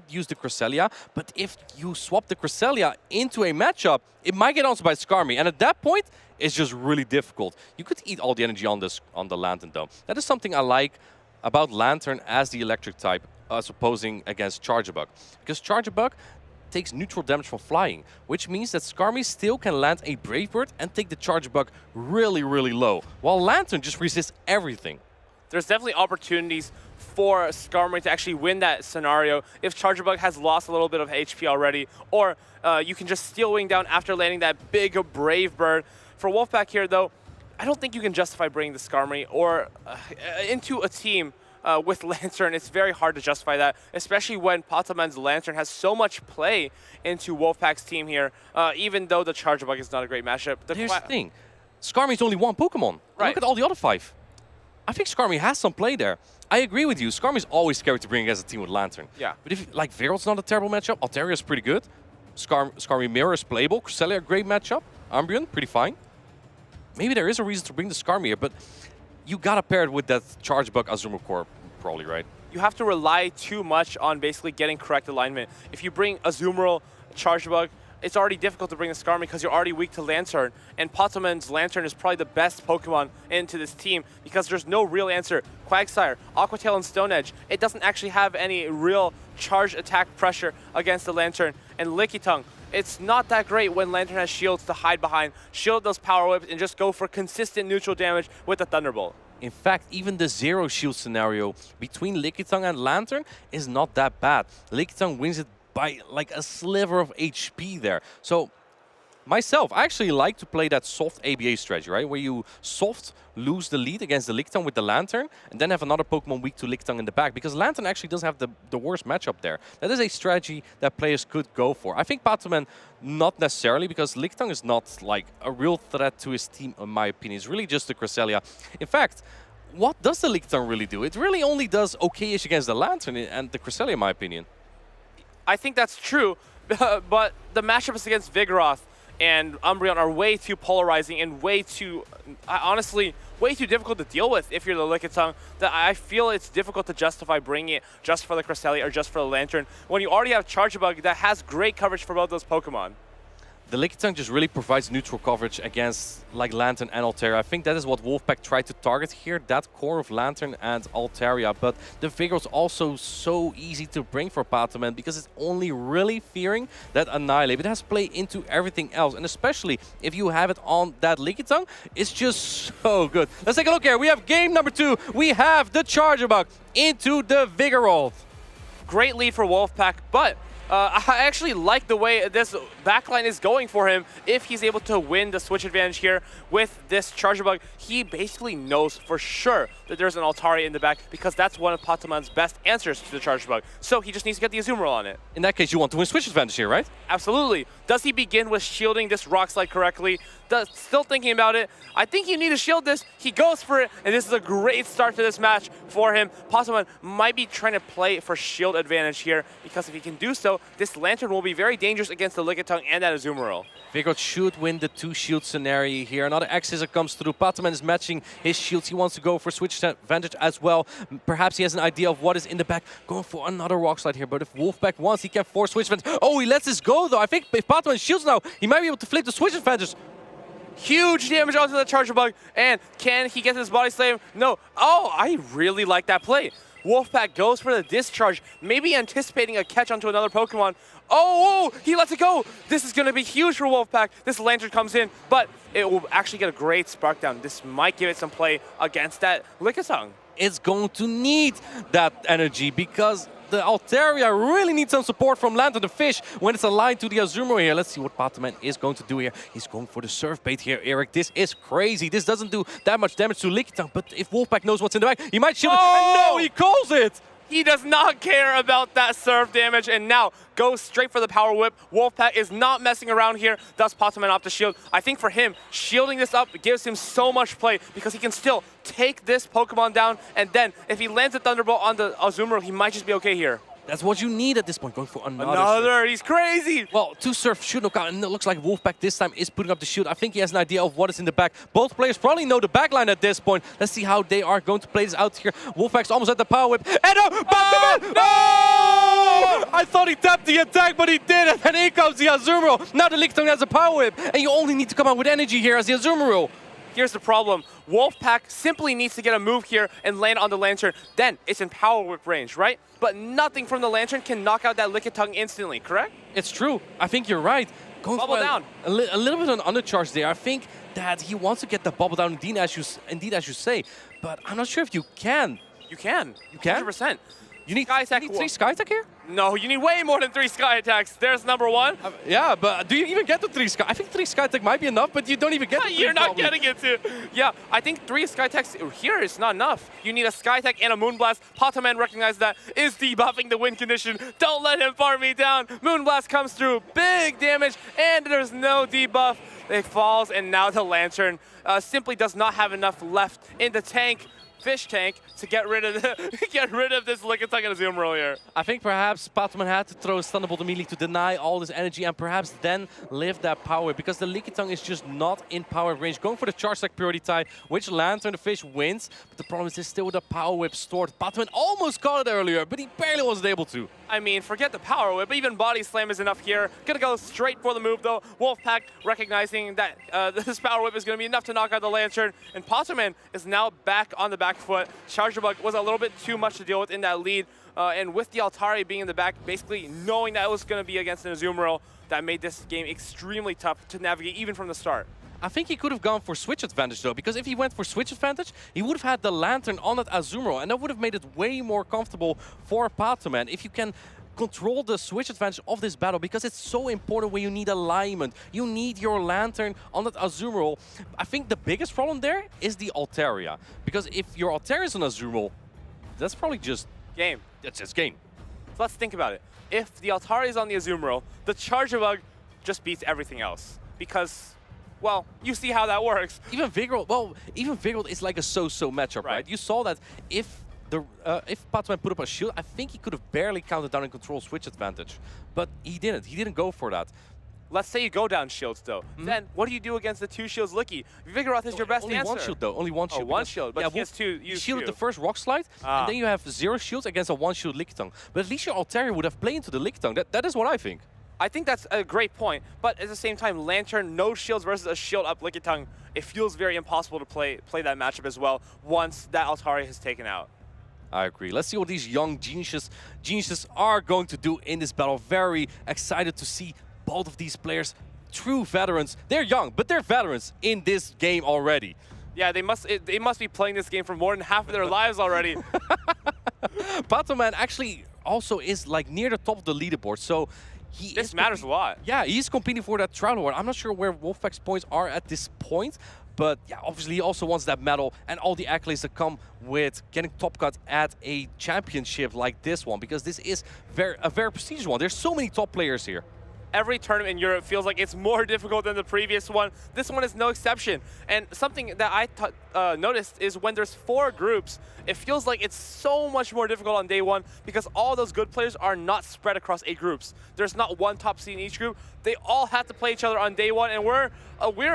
use the Cresselia, but if you swap the Cresselia into a matchup, it might get answered by Skarmory, and at that point, it's just really difficult. You could eat all the energy on the Lantern, though. That is something I like about Lantern as the electric type. us opposing against Charjabug. Because Charjabug takes neutral damage from flying, which means that Skarmy still can land a Brave Bird and take the Charjabug really, really low, while Lantern just resists everything. There's definitely opportunities for Skarmy to actually win that scenario if Charjabug has lost a little bit of HP already, or you can just steal wing down after landing that big Brave Bird. For Wolfpack here, though, I don't think you can justify bringing the Skarmy or into a team with Lantern. It's very hard to justify that, especially when Pataman's Lantern has so much play into Wolfpack's team here, even though the Charjabug is not a great matchup. Here's the thing. Skarmy's only one Pokemon. Right. Look at all the other 5. I think Skarmy has some play there. I agree with you. Skarmy's always scary to bring against a team with Lantern. Yeah. But if like Viral's not a terrible matchup, Altaria's pretty good. Skarmy Mirror's playable. Cresselia, great matchup. Umbreon, pretty fine. Maybe there is a reason to bring the Skarmy here, but you gotta pair it with that Charjabug Azumarill core, probably, right? You have to rely too much on basically getting correct alignment. If you bring Azumarill, Charjabug, it's already difficult to bring the Skarmy because you're already weak to Lantern. And Pataman's Lantern is probably the best Pokemon into this team because there's no real answer. Quagsire, Aqua Tail, and Stone Edge, it doesn't actually have any real charge attack pressure against the Lantern. And Lickitung, it's not that great when Lantern has shields to hide behind, shield those Power Whips, and just go for consistent neutral damage with the Thunderbolt. In fact, even the zero shield scenario between Lickitung and Lantern is not that bad. Lickitung wins it by like a sliver of HP there. So myself, I actually like to play that soft ABA strategy, right? Where you soft lose the lead against the Lickitung with the Lantern and then have another Pokemon weak to Lickitung in the back, because Lantern actually does have the worst matchup there. That is a strategy that players could go for. I think Pataman not necessarily, because Lickitung is not like a real threat to his team, in my opinion. It's really just the Cresselia. In fact, what does the Lickitung really do? It really only does okay-ish against the Lantern and the Cresselia, in my opinion. I think that's true, but the matchups against Vigoroth and Umbreon are way too polarizing and way too, honestly, way too difficult to deal with if you're the Lickitung, that I feel it's difficult to justify bringing it just for the Cresselia or just for the Lantern when you already have Charjabug that has great coverage for both those Pokemon. The Lickitung just really provides neutral coverage against like Lantern and Altaria. I think that is what Wolfpack tried to target here, that core of Lantern and Altaria. But the Vigor's also so easy to bring for Pataman because it's only really fearing that Annihilate. It has play into everything else, and especially if you have it on that Lickitung, it's just so good. Let's take a look here. We have game number 2. We have the Charjabug into the Vigoroth. Great lead for Wolfpack, but I actually like the way this backline is going for him. If he's able to win the switch advantage here with this Charjabug, he basically knows for sure that there's an Altaria in the back because that's one of Pataman's best answers to the Charjabug. So he just needs to get the Azumarill on it. In that case, you want to win switch advantage here, right? Absolutely. Does he begin with shielding this Rock Slide correctly? Still thinking about it. I think you need to shield this. He goes for it, and this is a great start to this match for him. Pataman might be trying to play for shield advantage here because if he can do so, this Lantern will be very dangerous against the Lickitung and that Azumarill. Vigoroth should win the 2-shield scenario here. Another X-Scissor comes through. Pataman is matching his shields. He wants to go for switch advantage as well. Perhaps he has an idea of what is in the back. Going for another Rock Slide here, but if Wolfpack wants, he can force switch advantage. Oh, he lets this go though. I think if Pataman shields now, he might be able to flip the switch advantage. Huge damage onto the Charjabug, and can he get his Body Slam? No. Oh, I really like that play. Wolfpack goes for the discharge, maybe anticipating a catch onto another Pokemon. Oh, he lets it go. This is going to be huge for Wolfpack. This Lantern comes in, but it will actually get a great Spark Down. This might give it some play against that Lickitung. It's going to need that energy because the Altaria really needs some support from Lantern the Fish when it's aligned to the Azumarill here. Let's see what Pataman is going to do here. He's going for the Surf Bait here, Eric. This is crazy. This doesn't do that much damage to Lickitung, but if Wolfpack knows what's in the back, he might shield it. And no, he calls it! He does not care about that surf damage and now goes straight for the Power Whip. Wolfpack is not messing around here, thus Pataman off the shield. I think for him, shielding this up gives him so much play because he can still take this Pokemon down, and then if he lands a Thunderbolt on the Azumarill, he might just be okay here. That's what you need at this point, going for another. He's crazy! Well, 2 Surf should knock out, and it looks like Wolfpack this time is putting up the shield. I think he has an idea of what is in the back. Both players probably know the backline at this point. Let's see how they are going to play this out here. Wolfpack's almost at the Power Whip. And Pataman! No! I thought he tapped the attack, but he didn't. And in comes the Azumarill. Now the Lickitung has a Power Whip, and you only need to come out with energy here as the Azumarill. Here's the problem. Wolfpack simply needs to get a move here and land on the Lantern. Then it's in Power Whip range, right? But nothing from the Lantern can knock out that Lickitung instantly, correct? It's true. I think you're right. Going Bubble for down. A little bit of an undercharge there. I think that he wants to get the bubble down, indeed, as you say. But I'm not sure if you can. You can. You can? 100%. You need, Sky Attack. you need 3 Sky Attack here? No, you need way more than 3 Sky Attacks. There's number 1. Yeah, but do you even get to 3 Sky? I think 3 Sky Attack might be enough, but you don't even get to 3. You're not probably. getting it to. Yeah, I think 3 Sky Attacks here is not enough. You need a Sky Attack and a Moonblast. Potoman recognizes that, is debuffing the win condition. Don't let him farm me down. Moonblast comes through, big damage, and there's no debuff. It falls, and now the Lantern simply does not have enough left in the tank. Fish tank to get rid of this Lickitung and Azumarill here. I think perhaps Patman had to throw a Thunderbolt immediately to deny all this energy and perhaps then live that power whip because the Lickitung is just not in power range. Going for the charge stack priority tie, which Lantern the Fish wins, but the problem is there's still the power whip stored. Patman almost caught it earlier, but he barely wasn't able to. I mean, forget the power whip, even body slam is enough here. Gonna go straight for the move though. Wolfpack recognizing that this power whip is gonna be enough to knock out the Lantern, and Potterman is now back on the back foot. Charger Bug was a little bit too much to deal with in that lead, and with the Altari being in the back, basically knowing that it was gonna be against an Azumarill, that made this game extremely tough to navigate even from the start. I think he could have gone for switch advantage though, because if he went for switch advantage, he would have had the Lantern on that Azumarill, and that would have made it way more comfortable for Patoman. If you can control the switch advantage of this battle, because it's so important when you need alignment. You need your Lantern on that Azumarill. I think the biggest problem there is the Altaria, because if your Altaria is on Azumarill, that's probably just game. That's just game. So let's think about it. If the Altari is on the Azumarill, the Charger Bug just beats everything else, because, well, you see how that works. Even Vigoroth is like a so-so matchup, right? You saw that if Patman put up a shield, I think he could have barely counted down and control switch advantage. But he didn't. He didn't go for that. Let's say you go down shields, though. Then what do you do against the 2 shields Licky? Vigoroth is your best only answer. Only 1 shield, though. Only 1 shield. Oh, 1 shield, but he has 2. You shielded the first Rock Slide, and then you have 0 shields against a 1 shield Lickitung. But at least your Altaria would have played into the Lickitung. That is what I think. I think that's a great point, but at the same time, Lantern, no shields versus a shield-up Lickitung, it feels very impossible to play that matchup as well once that Altari has taken out. I agree. Let's see what these young geniuses are going to do in this battle. Very excited to see both of these players, true veterans. They're young, but they're veterans in this game already. Yeah, they must be playing this game for more than half of their lives already. Patoman actually also is like near the top of the leaderboard, so this matters a lot. Yeah, he's competing for that Trial Award. I'm not sure where Wolfpack's points are at this point, but yeah, obviously he also wants that medal and all the accolades that come with getting top cut at a championship like this one, because this is a very prestigious one. There's so many top players here. Every tournament in Europe feels like it's more difficult than the previous one. This one is no exception. And something that I noticed is when there's 4 groups, it feels like it's so much more difficult on day 1 because all those good players are not spread across 8 groups. There's not one top seed in each group. They all have to play each other on day 1, and we're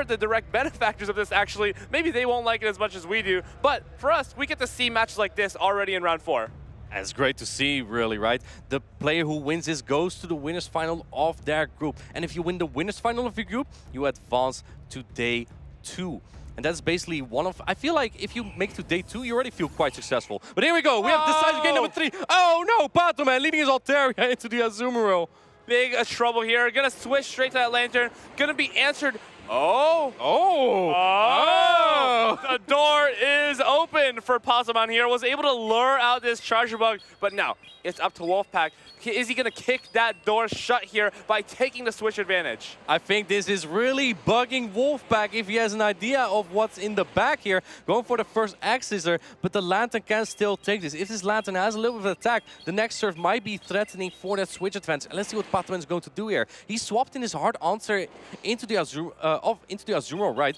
the direct benefactors of this, actually. Maybe they won't like it as much as we do, but for us, we get to see matches like this already in round 4. It's great to see, really, right? The player who wins this goes to the winners final of their group. And if you win the winners final of your group, you advance to day 2. And that's basically one of... I feel like if you make it to day 2, you already feel quite successful. But here we go. We have decisive game number 3. Oh, no! Patoman leading his Altaria into the Azumarill. Big trouble here. Gonna switch straight to that Lantern. Gonna be answered... Oh! The door is open for Patoman here. Was able to lure out this Charger Bug, but now it's up to Wolfpack. Is he going to kick that door shut here by taking the switch advantage? I think this is really bugging Wolfpack if he has an idea of what's in the back here. Going for the first Axe Scissor, but the Lantern can still take this. If this Lantern has a little bit of attack, the next serve might be threatening for that switch advantage. And let's see what Patoman is going to do here. He swapped in his hard answer into the Azumarill, right?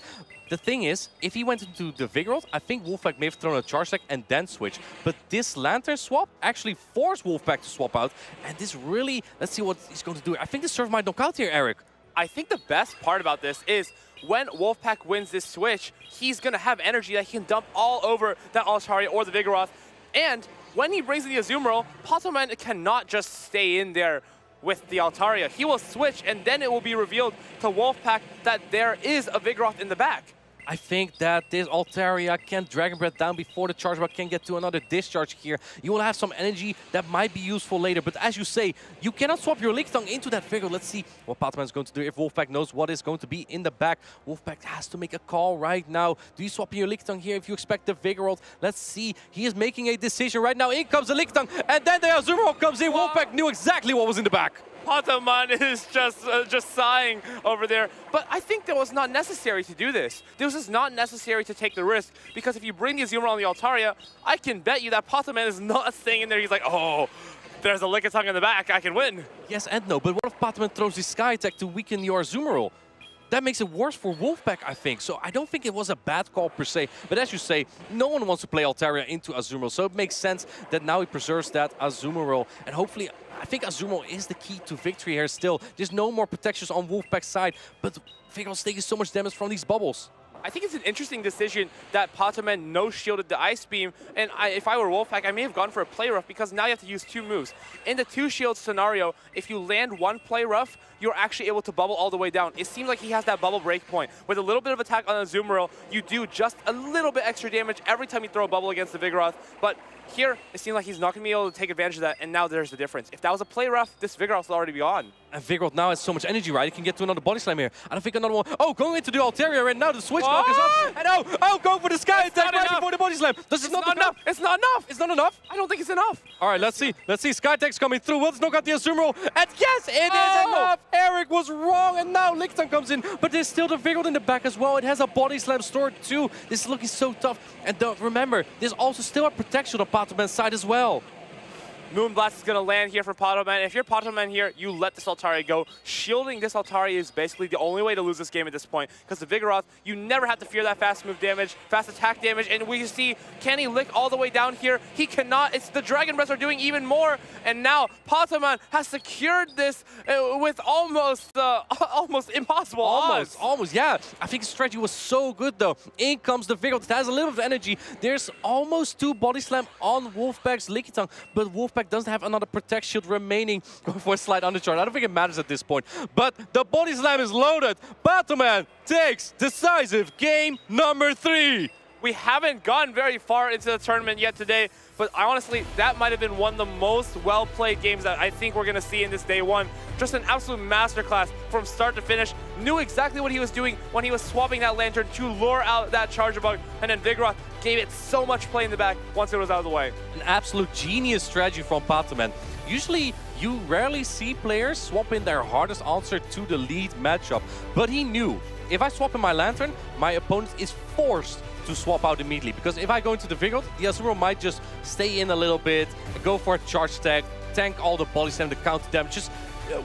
The thing is, if he went into the Vigoroth, I think Wolfpack may have thrown a charge deck and then switch. But this Lantern swap actually forced Wolfpack to swap out. And this really, let's see what he's going to do. I think this serve might knock out here, Eric. I think the best part about this is when Wolfpack wins this switch, he's going to have energy that he can dump all over that Altaria or the Vigoroth. And when he brings in the Azumarill, Patoman cannot just stay in there with the Altaria. He will switch, and then it will be revealed to Wolfpack that there is a Vigoroth in the back. I think that this Altaria can Dragon Breath down before the charge, but can get to another discharge here. You will have some energy that might be useful later. But as you say, you cannot swap your Lickitung into that Vigor. Let's see what Pataman is going to do. If Wolfpack knows what is going to be in the back, Wolfpack has to make a call right now. Do you swap your Lickitung here if you expect the Vigoroth? Let's see. He is making a decision right now. In comes the Lickitung, and then the Azumarill comes in. Wolfpack knew exactly what was in the back. Pataman is just sighing over there. But I think that was not necessary to do this. This is not necessary to take the risk, because if you bring the Azumarill on the Altaria, I can bet you that Pataman is not staying in there. He's like, oh, there's a Lickitung in the back, I can win. Yes and no, but what if Pataman throws the Sky Attack to weaken your Azumarill? That makes it worse for Wolfpack, I think. So I don't think it was a bad call per se. But as you say, no one wants to play Altaria into Azumarill. So it makes sense that now he preserves that Azumarill. And hopefully, I think Azumarill is the key to victory here still. There's no more protections on Wolfpack's side. But Vigoroth's taking so much damage from these bubbles. I think it's an interesting decision that Pataman no-shielded the Ice Beam, and if I were Wolfpack, I may have gone for a Play Rough, because now you have to use 2 moves. In the 2-shield scenario, if you land 1 Play Rough, you're actually able to bubble all the way down. It seems like he has that bubble break point. With a little bit of attack on Azumarill, you do just a little bit extra damage every time you throw a bubble against the Vigoroth, but here, it seems like he's not going to be able to take advantage of that, and now there's the difference. If that was a Play Rough, this Vigoroth will already be on. And Vigoroth now has so much energy, right? He can get to another Body Slam here. I don't think another one. Oh, going into the Altaria, and now the Switch Block is up. And oh, go for the Sky Attack right before the Body Slam. This is not enough. It's not enough. It's not enough. I don't think it's enough. All right, let's see. Let's see. Sky Attack's coming through. Let's knock out the Azumarill. And yes, it is enough. Eric was wrong, and now Lickitung comes in. But there's still the Vigoroth in the back as well. It has a Body Slam stored too. This is looking so tough. And don't remember, there's also still a protection on Pataman's side as well. Moonblast is going to land here from Pataman. If you're Pataman here, you let this Altaria go. Shielding this Altaria is basically the only way to lose this game at this point, because the Vigoroth, you never have to fear that fast move damage, fast attack damage, and we see, can he lick all the way down here? He cannot. It's the Dragon Breaths are doing even more, and now Pataman has secured this with almost impossible odds. Almost, yeah. I think his strategy was so good, though. In comes the Vigoroth. It has a little bit of energy. There's almost 2 Body Slam on Wolfpack's Lickitung, but Wolfpack doesn't have another Protect Shield remaining for a slight undercharge. I don't think it matters at this point. But the Body Slam is loaded. Pataman takes decisive game number 3. We haven't gone very far into the tournament yet today, but honestly, that might have been one of the most well-played games that I think we're going to see in this day 1. Just an absolute masterclass from start to finish. Knew exactly what he was doing when he was swapping that Lantern to lure out that Charger Bug, and then Vigoroth gave it so much play in the back once it was out of the way. An absolute genius strategy from Pataman. Usually, you rarely see players swap in their hardest answer to the lead matchup, but he knew, if I swap in my Lantern, my opponent is forced to swap out immediately, because if I go into the Vigoroth, the Azumarill might just stay in a little bit, go for a charge stack, tank all the Body Slam, the counter damages,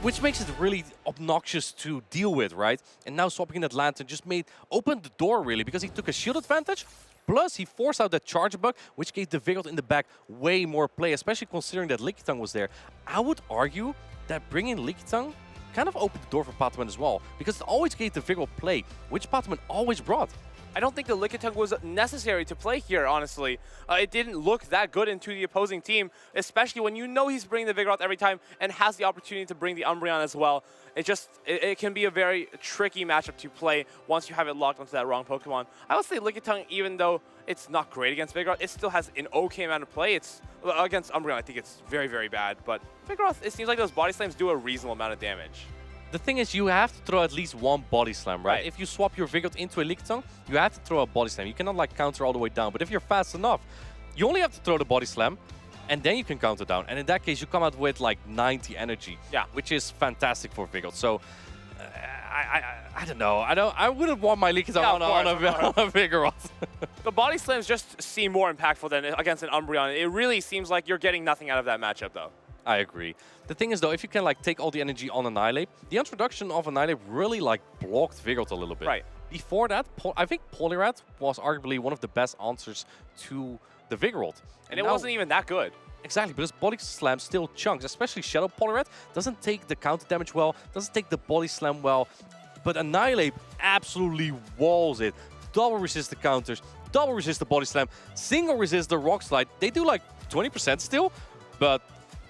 which makes it really obnoxious to deal with, right? And now swapping in that Lantern just opened the door, really, because he took a shield advantage, plus he forced out that Charge Bug, which gave the Vigoroth in the back way more play, especially considering that Lickitung was there. I would argue that bringing Lickitung kind of opened the door for Pataman as well, because it always gave the Vigoroth play, which Pataman always brought. I don't think the Lickitung was necessary to play here, honestly. It didn't look that good into the opposing team, especially when you know he's bringing the Vigoroth every time and has the opportunity to bring the Umbreon as well. It can be a very tricky matchup to play once you have it locked onto that wrong Pokemon. I would say Lickitung, even though it's not great against Vigoroth, it still has an okay amount of play. Against Umbreon, I think it's very, very bad. But Vigoroth, it seems like those Body Slams do a reasonable amount of damage. The thing is, you have to throw at least 1 Body Slam, right? If you swap your Vigoroth into a Lickitung, you have to throw a Body Slam. You cannot like counter all the way down. But if you're fast enough, you only have to throw the Body Slam, and then you can counter down. And in that case, you come out with like 90 energy, which is fantastic for Vigoroth. So I don't know. I wouldn't want my Lickitung on a Vigoroth. The Body Slams just seem more impactful than against an Umbreon. It really seems like you're getting nothing out of that matchup, though. I agree. The thing is, though, if you can like take all the energy on Annihilate, the introduction of Annihilate really like blocked Vigoroth a little bit. Right. Before that, I think Poliwrath was arguably one of the best answers to the Vigoroth. And it wasn't even that good. Exactly, because Body Slam still chunks, especially Shadow Poliwrath doesn't take the counter damage well, doesn't take the Body Slam well, but Annihilate absolutely walls it. Double resist the counters, double resist the Body Slam, single resist the Rock Slide. They do like 20% still, but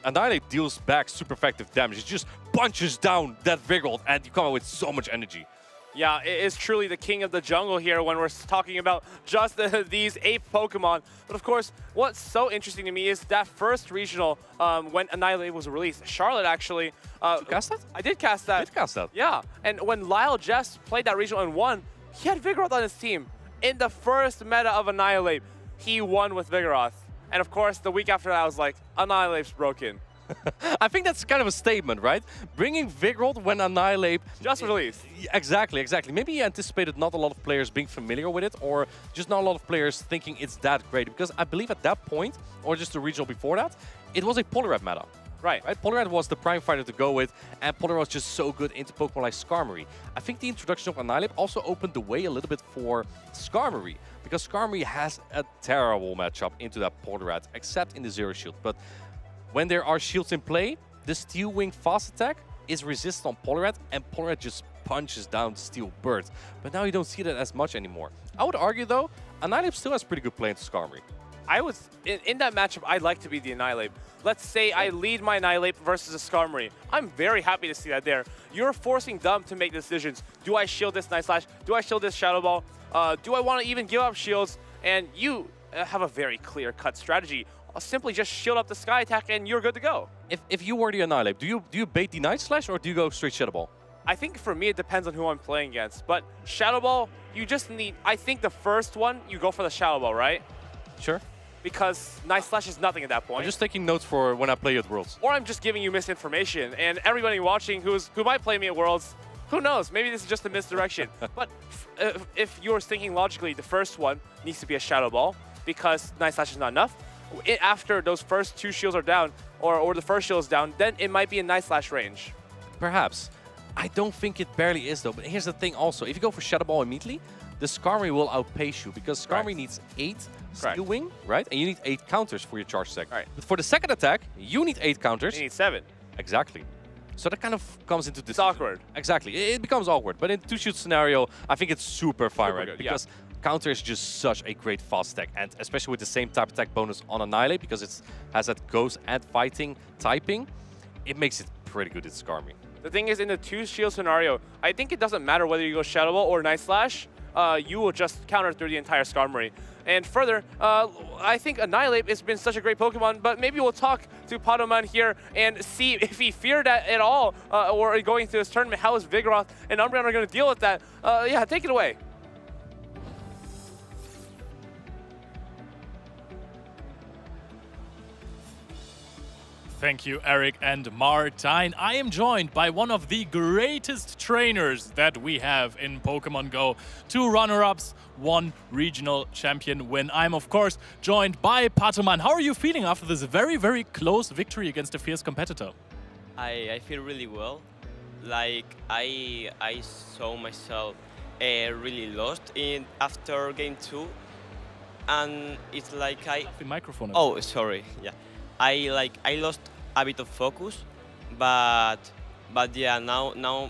Annihilate deals back super effective damage. It just punches down that Vigoroth and you come out with so much energy. Yeah, it is truly the king of the jungle here when we're talking about just these 8 Pokemon. But of course, what's so interesting to me is that first regional when Annihilate was released. Charlotte actually... Did you cast that? I did cast that. You did cast that? Yeah, and when Lyle Jess played that regional and won, he had Vigoroth on his team. In the first meta of Annihilate, he won with Vigoroth. And of course, the week after that, I was like, Annihilate's broken. I think that's kind of a statement, right? Bringing Vigoroth when Annihilate... Just released. Exactly, exactly. Maybe he anticipated not a lot of players being familiar with it, or just not a lot of players thinking it's that great. Because I believe at that point, or just the regional before that, it was a Poliwrath meta. Right. Poliwrath was the prime fighter to go with, and Poliwrath was just so good into Pokemon like Skarmory. I think the introduction of Annihilate also opened the way a little bit for Skarmory, because Skarmory has a terrible matchup into that Poliwrath, except in the Zero Shield. But when there are shields in play, the Steel Wing fast attack is resistant on Poliwrath, and Poliwrath just punches down the Steel Bird. But now you don't see that as much anymore. I would argue, though, Annihilate still has pretty good play into Skarmory. I was in that matchup, I'd like to be the Annihilate. Let's say I lead my Annihilate versus a Skarmory. I'm very happy to see that there. You're forcing them to make decisions. Do I shield this Night Slash? Do I shield this Shadow Ball? Do I want to even give up shields? And you have a very clear-cut strategy. I'll simply just shield up the Sky Attack and you're good to go. If you were the Annihilate, do you bait the Night Slash or do you go straight Shadow Ball? I think for me it depends on who I'm playing against. But Shadow Ball, you just need... I think the first one, you go for the Shadow Ball, right? Sure. Because Night Slash is nothing at that point. I'm just taking notes for when I play you at Worlds. Or I'm just giving you misinformation. And everybody watching who might play me at Worlds, who knows? Maybe this is just a misdirection. But if you're thinking logically, the first one needs to be a Shadow Ball because Night Slash is not enough. After those first 2 shields are down, or the first shield is down, then it might be a Night Slash range. Perhaps. I don't think it barely is, though. But here's the thing also. If you go for Shadow Ball immediately, the Skarmory will outpace you because Skarmory needs 8 Steel Wing, right? And you need 8 counters for your charge attack. Right. But for the second attack, you need 8 counters. You need 7. Exactly. So that kind of comes into this. It's awkward. Exactly. It becomes awkward. But in 2-shoot scenario, I think it's super fine, right? Because counter is just such a great fast attack. And especially with the same type attack bonus on Annihilate, because it has that ghost and fighting typing, it makes it pretty good at Skarmory. The thing is, in the 2-shield scenario, I think it doesn't matter whether you go Shadow Ball or Night Slash. You will just counter through the entire Skarmory. And further, I think Annihilate has been such a great Pokemon, but maybe we'll talk to Patoman here and see if he feared that at all, or going to this tournament, how is Vigoroth and Umbreon are going to deal with that. Yeah, take it away. Thank you, Eric and Martijn. I am joined by one of the greatest trainers that we have in Pokemon Go. 2 runner-ups, 1 regional champion win. I'm, of course, joined by Patoman. How are you feeling after this very, very close victory against a fierce competitor? I feel really well. Like, I saw myself really lost after game 2. And it's like The microphone. Oh, sorry. Yeah. I lost a bit of focus, but yeah, now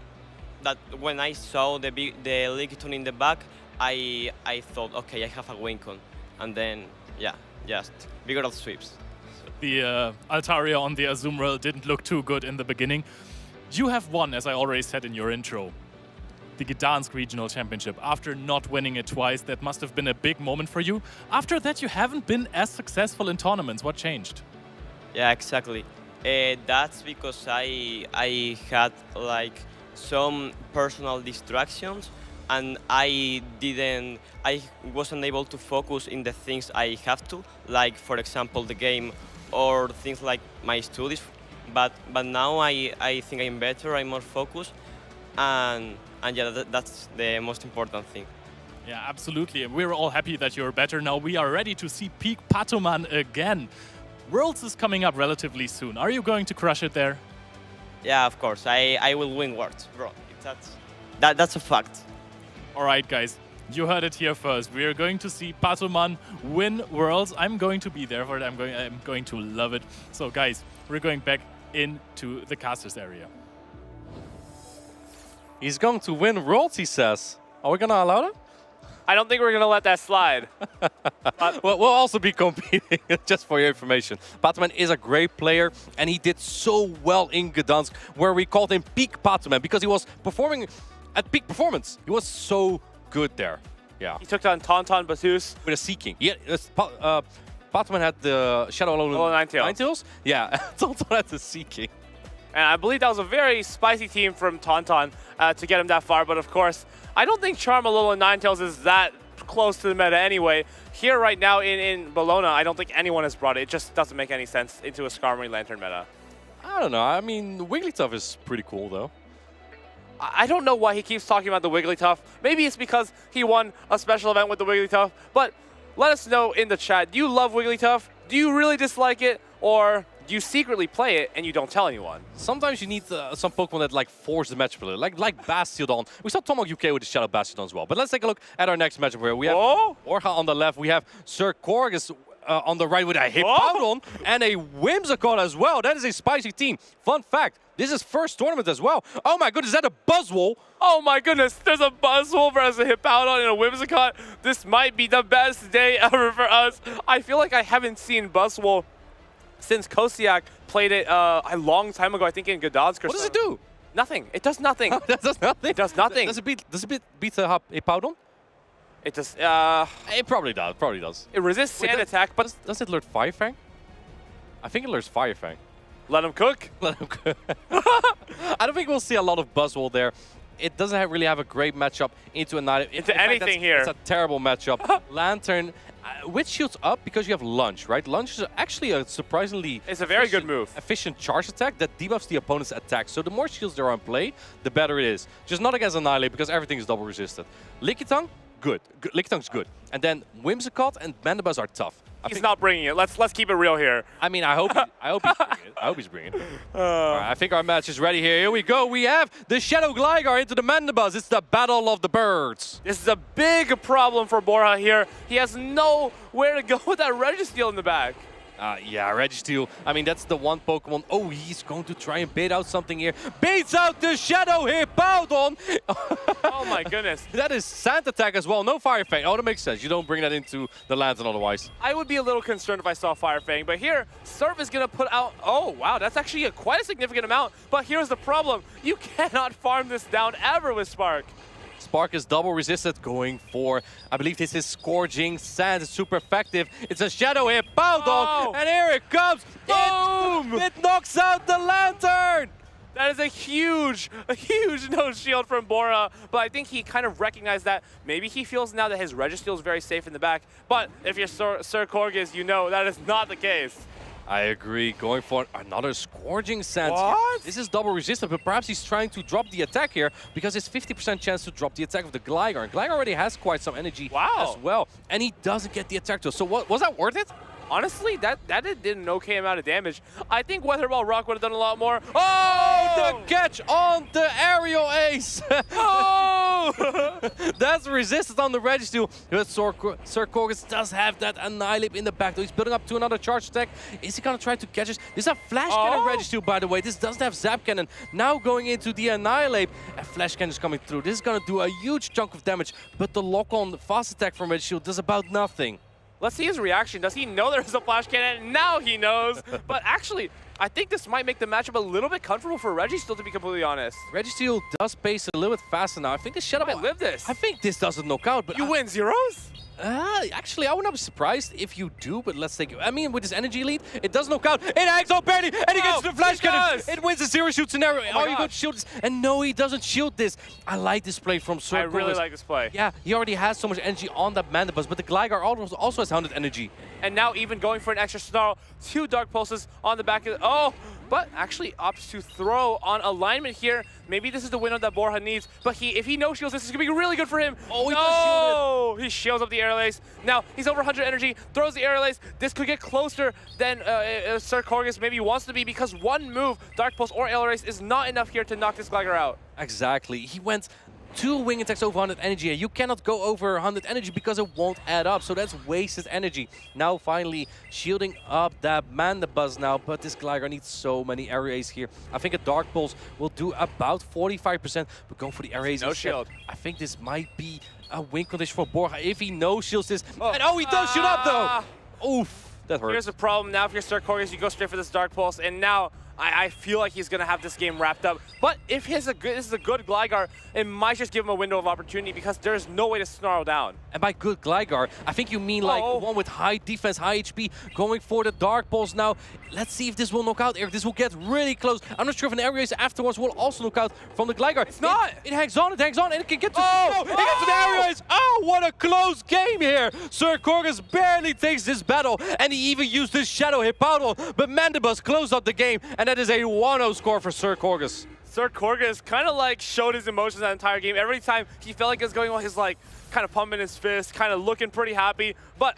that when I saw the Lickitung in the back, I thought, okay, I have a Wincon, and then yeah, just Vigoroth sweeps. The Altaria on the Azumarill didn't look too good in the beginning. You have won, as I already said in your intro, the Gdansk Regional Championship. After not winning it twice, that must have been a big moment for you. After that, you haven't been as successful in tournaments. What changed? Yeah, exactly. That's because I had like some personal distractions, and I wasn't able to focus in the things I have to, like for example the game or things like my studies. But now I think I'm better. I'm more focused, and yeah, that's the most important thing. Yeah, absolutely. We're all happy that you're better now. We are ready to see peak Patoman again. Worlds is coming up relatively soon. Are you going to crush it there? Yeah, of course. I will win Worlds, bro. That's a fact. All right, guys. You heard it here first. We are going to see Patoman win Worlds. I'm going to be there for it. I'm going to love it. So, guys, we're going back into the casters area. He's going to win Worlds, he says. Are we going to allow that? I don't think we're going to let that slide. We'll also be competing, just for your information. Patoman is a great player, and he did so well in Gdansk, where we called him Peak Patoman, because he was performing at peak performance. He was so good there. Yeah. He took down Tauntaun Batus with a Seeking. Yeah, Pokémon had the Shadow Alolan Ninetales. Yeah, Tauntaun had the Seeking. And I believe that was a very spicy team from Tauntaun to get him that far. But of course, I don't think Charm Alolan Ninetales is that close to the meta anyway. Here right now in Bologna, I don't think anyone has brought it. It just doesn't make any sense into a Skarmory Lantern meta. I don't know. I mean, Wigglytuff is pretty cool, though. I don't know why he keeps talking about the Wigglytuff. Maybe it's because he won a special event with the Wigglytuff. But let us know in the chat. Do you love Wigglytuff? Do you really dislike it? Or do you secretly play it and you don't tell anyone? Sometimes you need some Pokemon that like force the matchup a little, like Bastiodon. We saw Tomahawk UK with the Shadow Bastiodon as well. But let's take a look at our next matchup where we have Borja on the left. We have Sir Corgus on the right with a Hippowdon and a Whimsicott as well. That is a spicy team. Fun fact, this is first tournament as well. Oh my goodness, is that a Buzzwole? Oh my goodness, there's a Buzzwole versus a Hippowdon and a Whimsicott. This might be the best day ever for us. I feel like I haven't seen Buzzwole since Kosiak played it a long time ago, I think in Gdansk. What does it do? Nothing. It does nothing. That does nothing? It does nothing. Does it beat a Hippowdon? It does. It probably does. Probably does. It resists sand attack, but does it learn Fire Fang? I think it learns Fire Fang. Let him cook. Let him cook. I don't think we'll see a lot of Buzzwole there. It doesn't really have a great matchup into a night. Into anything here. It's a terrible matchup. Lantern, with shields up because you have Lunge, right? Lunge is actually a surprisingly it's a very good move. Efficient charge attack that debuffs the opponent's attack. So the more shields there are in play, the better it is. Just not against Annihilate because everything is double resisted. Lickitung, good. Lickitung is good. And then Whimsicott and Mandibuzz are tough. He's not bringing it. Let's keep it real here. I mean, I hope he's bringing it. I hope he's bringing it. All right, I think our match is ready here. Here we go. We have the Shadow Gligar into the Mandibuzz. It's the Battle of the Birds. This is a big problem for Borja here. He has nowhere to go with that Registeel in the back. Yeah, Registeel. I mean, that's the one Pokemon. Oh, he's going to try and bait out something here. Baits out the Shadow Hippowdon. Oh my goodness. That is Sand Attack as well. No Fire Fang. Oh, that makes sense. You don't bring that into the Lantern otherwise. I would be a little concerned if I saw Fire Fang, but here, Surf is going to put out... Oh, wow, that's actually quite a significant amount. But here's the problem. You cannot farm this down ever with Spark. Spark is double resisted, going for, I believe this is Scourging Sand. It's super effective. It's a Shadow Hippowdon, and here it comes. Boom! It knocks out the Lantern! That is a huge no shield from Borja, but I think he kind of recognized that. Maybe he feels now that his Registeel is very safe in the back, but if you're Sir Corgus, you know that is not the case. I agree. Going for another Scourging Sand. What? This is double resistant, but perhaps he's trying to drop the attack here because it's 50% chance to drop the attack of the Gligar. And Gligar already has quite some energy as well. And he doesn't get the attack to. So what, was that worth it? Honestly, that did an okay amount of damage. I think Weather Ball Rock would have done a lot more. Oh, the catch on the aerial ace. Oh! That's resisted on the Registeel. But Sir Corgus does have that Annihilate in the back, though. He's building up to another charge attack. Is he going to try to catch us? This is a Flash Cannon Registeel, by the way. This doesn't have Zap Cannon. Now going into the Annihilate. A Flash Cannon is coming through. This is going to do a huge chunk of damage, but the lock-on fast attack from Registeel does about nothing. Let's see his reaction. Does he know there's a Flash Cannon? Now he knows. But actually, I think this might make the matchup a little bit comfortable for Registeel, to be completely honest. Registeel does pace a little bit faster now. I think this Shadow might live this. I think this doesn't knock out, but you win zeros? Actually, I would not be surprised if you do, but let's take it. I mean, with his energy lead, it does knock out. It hangs on barely, and he gets the Flash Cannon. It wins the zero shoot scenario. Oh, you could shield this. And no, he doesn't shield this. I like this play from Sir Corgus. I really like this play. Yeah, he already has so much energy on that Mandibuzz, but the Gligar also has 100 energy. And now even going for an extra Snarl, 2 Dark Pulses on the back of the... Oh! But actually opts to throw on alignment here. Maybe this is the window that Borja needs. But if he no-shields, this is going to be really good for him. Oh, he does shield it. He shields up the Aerial Ace. Now, he's over 100 energy, throws the Aerial Ace. This could get closer than Sir Corgus maybe wants to be, because one move, Dark Pulse or Aerial Ace, is not enough here to knock this Gligar out. Exactly. He went 2 wing attacks over 100 energy. You cannot go over 100 energy because it won't add up. So that's wasted energy. Now finally shielding up that Mandibuzz now. But this Gligar needs so many arrays here. I think a Dark Pulse will do about 45%. But going for the arrays. No shield. I think this might be a win condition for Borja if he no shields this. And he does shield up though. Oof. That hurts. Here's the problem now. If you're Sir Corgus, you go straight for this Dark Pulse. And now I feel like he's going to have this game wrapped up. But if this is a good Gligar, it might just give him a window of opportunity because there's no way to snarl down. And by good Gligar, I think you mean like one with high defense, high HP, going for the Dark Pulse now. Let's see if this will knock out Eric. This will get really close. I'm not sure if an Air Race afterwards will also knock out from the Gligar. It's not! It hangs on, and it can get to it gets to the Air Race. Oh, what a close game here. Sir Corgus barely takes this battle, and he even used his Shadow Hippowdon, but Mandibus closed up the game, and that is a 1-0 score for Sir Corgus. Sir Corgus kind of like showed his emotions that entire game. Every time he felt like it was going well, he's like kind of pumping his fist, kind of looking pretty happy, but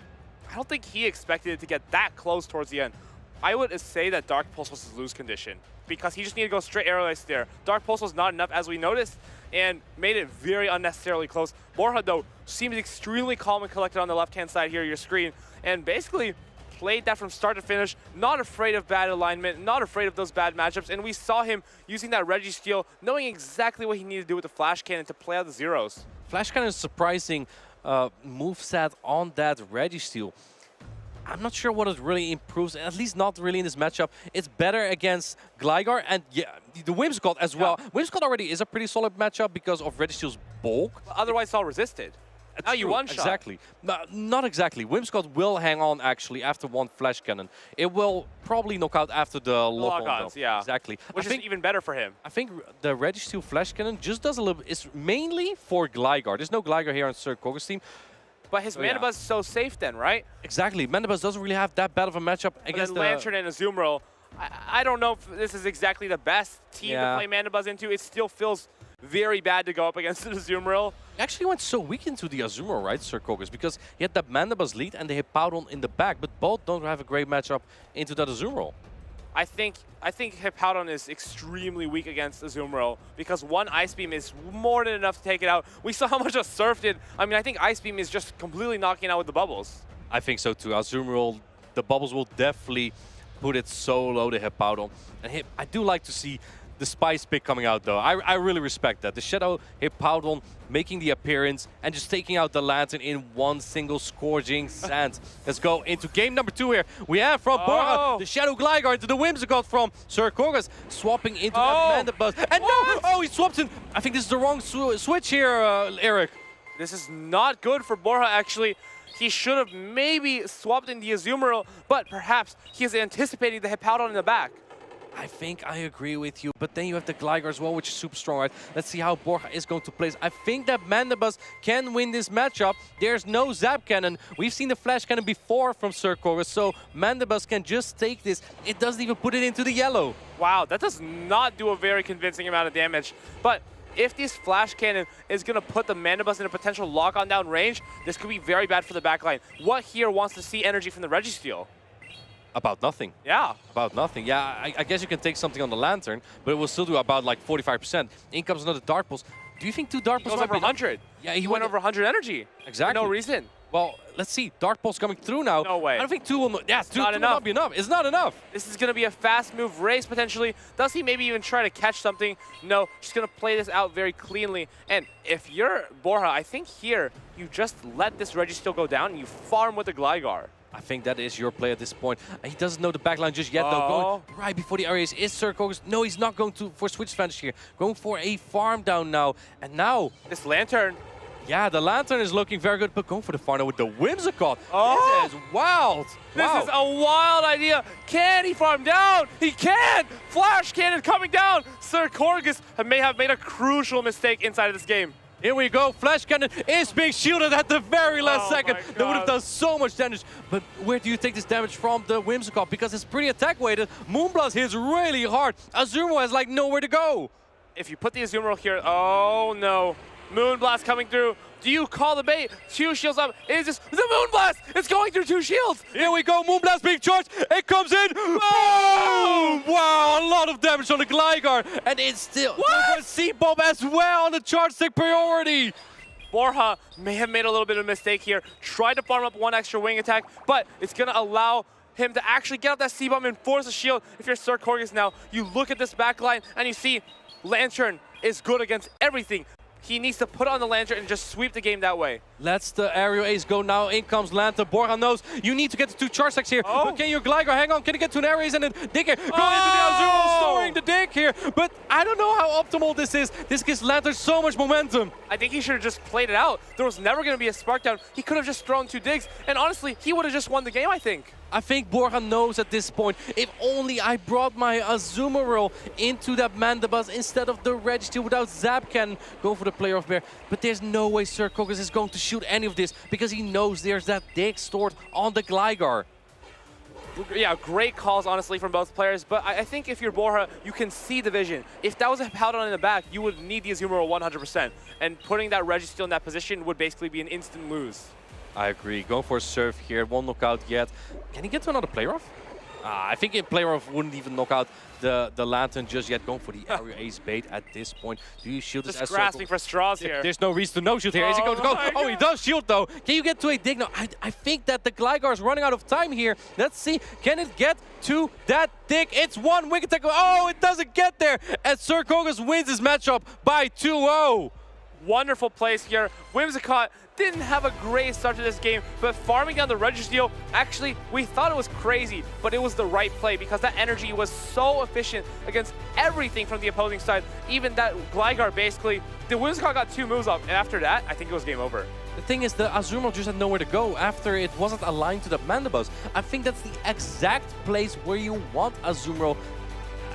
I don't think he expected it to get that close towards the end. I would say that Dark Pulse was his lose condition because he just needed to go straight Air Race there. Dark Pulse was not enough, as we noticed, and made it very unnecessarily close. Borja, though, seemed extremely calm and collected on the left-hand side here of your screen, and basically played that from start to finish, not afraid of bad alignment, not afraid of those bad matchups, and we saw him using that Registeel, knowing exactly what he needed to do with the Flash Cannon to play out the zeros. Flash Cannon is surprising moveset on that Registeel. I'm not sure what it really improves, at least not really in this matchup. It's better against Gligar and yeah, the Whimsicott as well. Whimsicott already is a pretty solid matchup because of Registeel's bulk. But otherwise, it's all resisted. Now you one-shot. Exactly. Not exactly. Whimsicott will hang on actually after one Flash Cannon. It will probably knock out after the lock-ons. Yeah. Exactly. Which is even better for him. I think the Registeel Flash Cannon just does a little bit. It's mainly for Gligar. There's no Gligar here on Sir Corgus' team. But his Mandibuzz is so safe then, right? Exactly. Mandibuzz doesn't really have that bad of a matchup against the Lantern and Azumarill. I don't know if this is exactly the best team to play Mandibuzz into. It still feels very bad to go up against the Azumarill. He actually went so weak into the Azumarill, right, Sir Corgus? Because he had that Mandibuzz lead and the Hippowdon in the back, but both don't have a great matchup into that Azumarill. I think Hippowdon is extremely weak against Azumarill because one Ice Beam is more than enough to take it out. We saw how much a Surf did. I mean, I think Ice Beam is just completely knocking out with the bubbles. I think so too. Azumarill, the bubbles will definitely put it so low to Hippowdon. And I do like to see the Spice pick coming out though. I really respect that. The Shadow Hippowdon making the appearance and just taking out the Lantern in one single scorching sand. Let's go into game number 2 here. We have from Borja the Shadow Gligar into the Whimsicott from Sir Corgus, swapping into that Mandibuzz. And no! He swapped in. I think this is the wrong switch here, Eric. This is not good for Borja, actually. He should have maybe swapped in the Azumarill, but perhaps he is anticipating the Hippowdon in the back. I think I agree with you, but then you have the Gligar as well, which is super strong, right? Let's see how Borja is going to place. I think that Mandibuzz can win this matchup. There's no Zap Cannon. We've seen the Flash Cannon before from Sir Corgus, so Mandibuzz can just take this. It doesn't even put it into the yellow. Wow, that does not do a very convincing amount of damage. But if this Flash Cannon is going to put the Mandibuzz in a potential lock-on down range, this could be very bad for the backline. What here wants to see energy from the Registeel? About nothing. Yeah. About nothing. Yeah, I guess you can take something on the Lantern, but it will still do about like 45%. In comes another Dark Pulse. Do you think 2 Dark Pulse goes over 100? Yeah, he went over 100 energy. Exactly. For no reason. Well, let's see. Dark Pulse coming through now. No way. I don't think 2 will... Yeah, 2 will not be enough. It's not enough. This is going to be a fast move race, potentially. Does he maybe even try to catch something? No, just going to play this out very cleanly. And if you're Borja, I think here, you just let this Registeel go down and you farm with the Gligar. I think that is your play at this point. He doesn't know the backline just yet, though. Going right before the areas is Sir Corgus. No, he's not going for switch advantage here. Going for a farm down now. And now... this Lantern. Yeah, the Lantern is looking very good, but going for the farm now with the Whimsicott. This is wild. This is a wild idea. Can he farm down? He can! Flash Cannon coming down. Sir Corgus may have made a crucial mistake inside of this game. Here we go. Flash Cannon is being shielded at the very last second. That would have done so much damage. But where do you take this damage from the Whimsicott? Because it's pretty attack weighted. Moonblast hits really hard. Azumarill has like nowhere to go. If you put the Azumarill here, oh no. Moonblast coming through. Do you call the bait? 2 shields up. Is this the Moonblast? It's going through 2 shields. Here we go. Moonblast being charged. It comes in. Boom! Wow, a lot of damage on the Gligar. And it's still C-Bomb as well on the charge stick priority. Borja may have made a little bit of a mistake here. Tried to farm up 1 extra wing attack, but it's going to allow him to actually get out that C-Bomb and force a shield. If you're Sir Corgus now, you look at this backline and you see Lantern is good against everything. he needs to put on the Lantern and just sweep the game that way. Let's the aerial ace go now. In comes Lantern. Borja knows you need to get the 2 charge stacks here. But can your Gligar hang on? Can he get to an aerial ace and then Dick here? Going into the Azumarill, storing the Dick here. But I don't know how optimal this is. This gives Lantern so much momentum. I think he should have just played it out. There was never going to be a spark down. He could have just thrown 2 digs. And honestly, he would have just won the game, I think. I think Borja knows at this point, if only I brought my Azumarill into that Mandibuzz instead of the Registeel without Zap Cannon. Go for the player of Bear. But there's no way Sir Kogas is going to shoot any of this because he knows there's that dig stored on the Gligar. Yeah, great calls, honestly, from both players. But I think if you're Borja, you can see the vision. If that was a Hippowdon in the back, you would need the Azumarill 100%. And putting that Registeel in that position would basically be an instant lose. I agree. Going for a serve here. Won't knock out yet. Can he get to another player off? I think a player off wouldn't even knock out the Lantern just yet. Going for the aerial ace bait at this point. Do you shield this? Just grasping for straws here. There's no reason to no shield here. Is he going to go? Oh, he does shield though. Can you get to a dig? No, I think that the Gligar is running out of time here. Let's see. Can it get to that dig? It's one wing attack. Oh, it doesn't get there. And Sir Kogas wins this matchup by 2-0. Wonderful plays here. Whimsicott didn't have a great start to this game, but farming down the Registeel, actually, we thought it was crazy, but it was the right play because that energy was so efficient against everything from the opposing side. Even that Gligar, basically, the Whimsicott got 2 moves up, and after that, I think it was game over. The thing is, the Azumarill just had nowhere to go after it wasn't aligned to the Mandibuzz. I think that's the exact place where you want Azumarill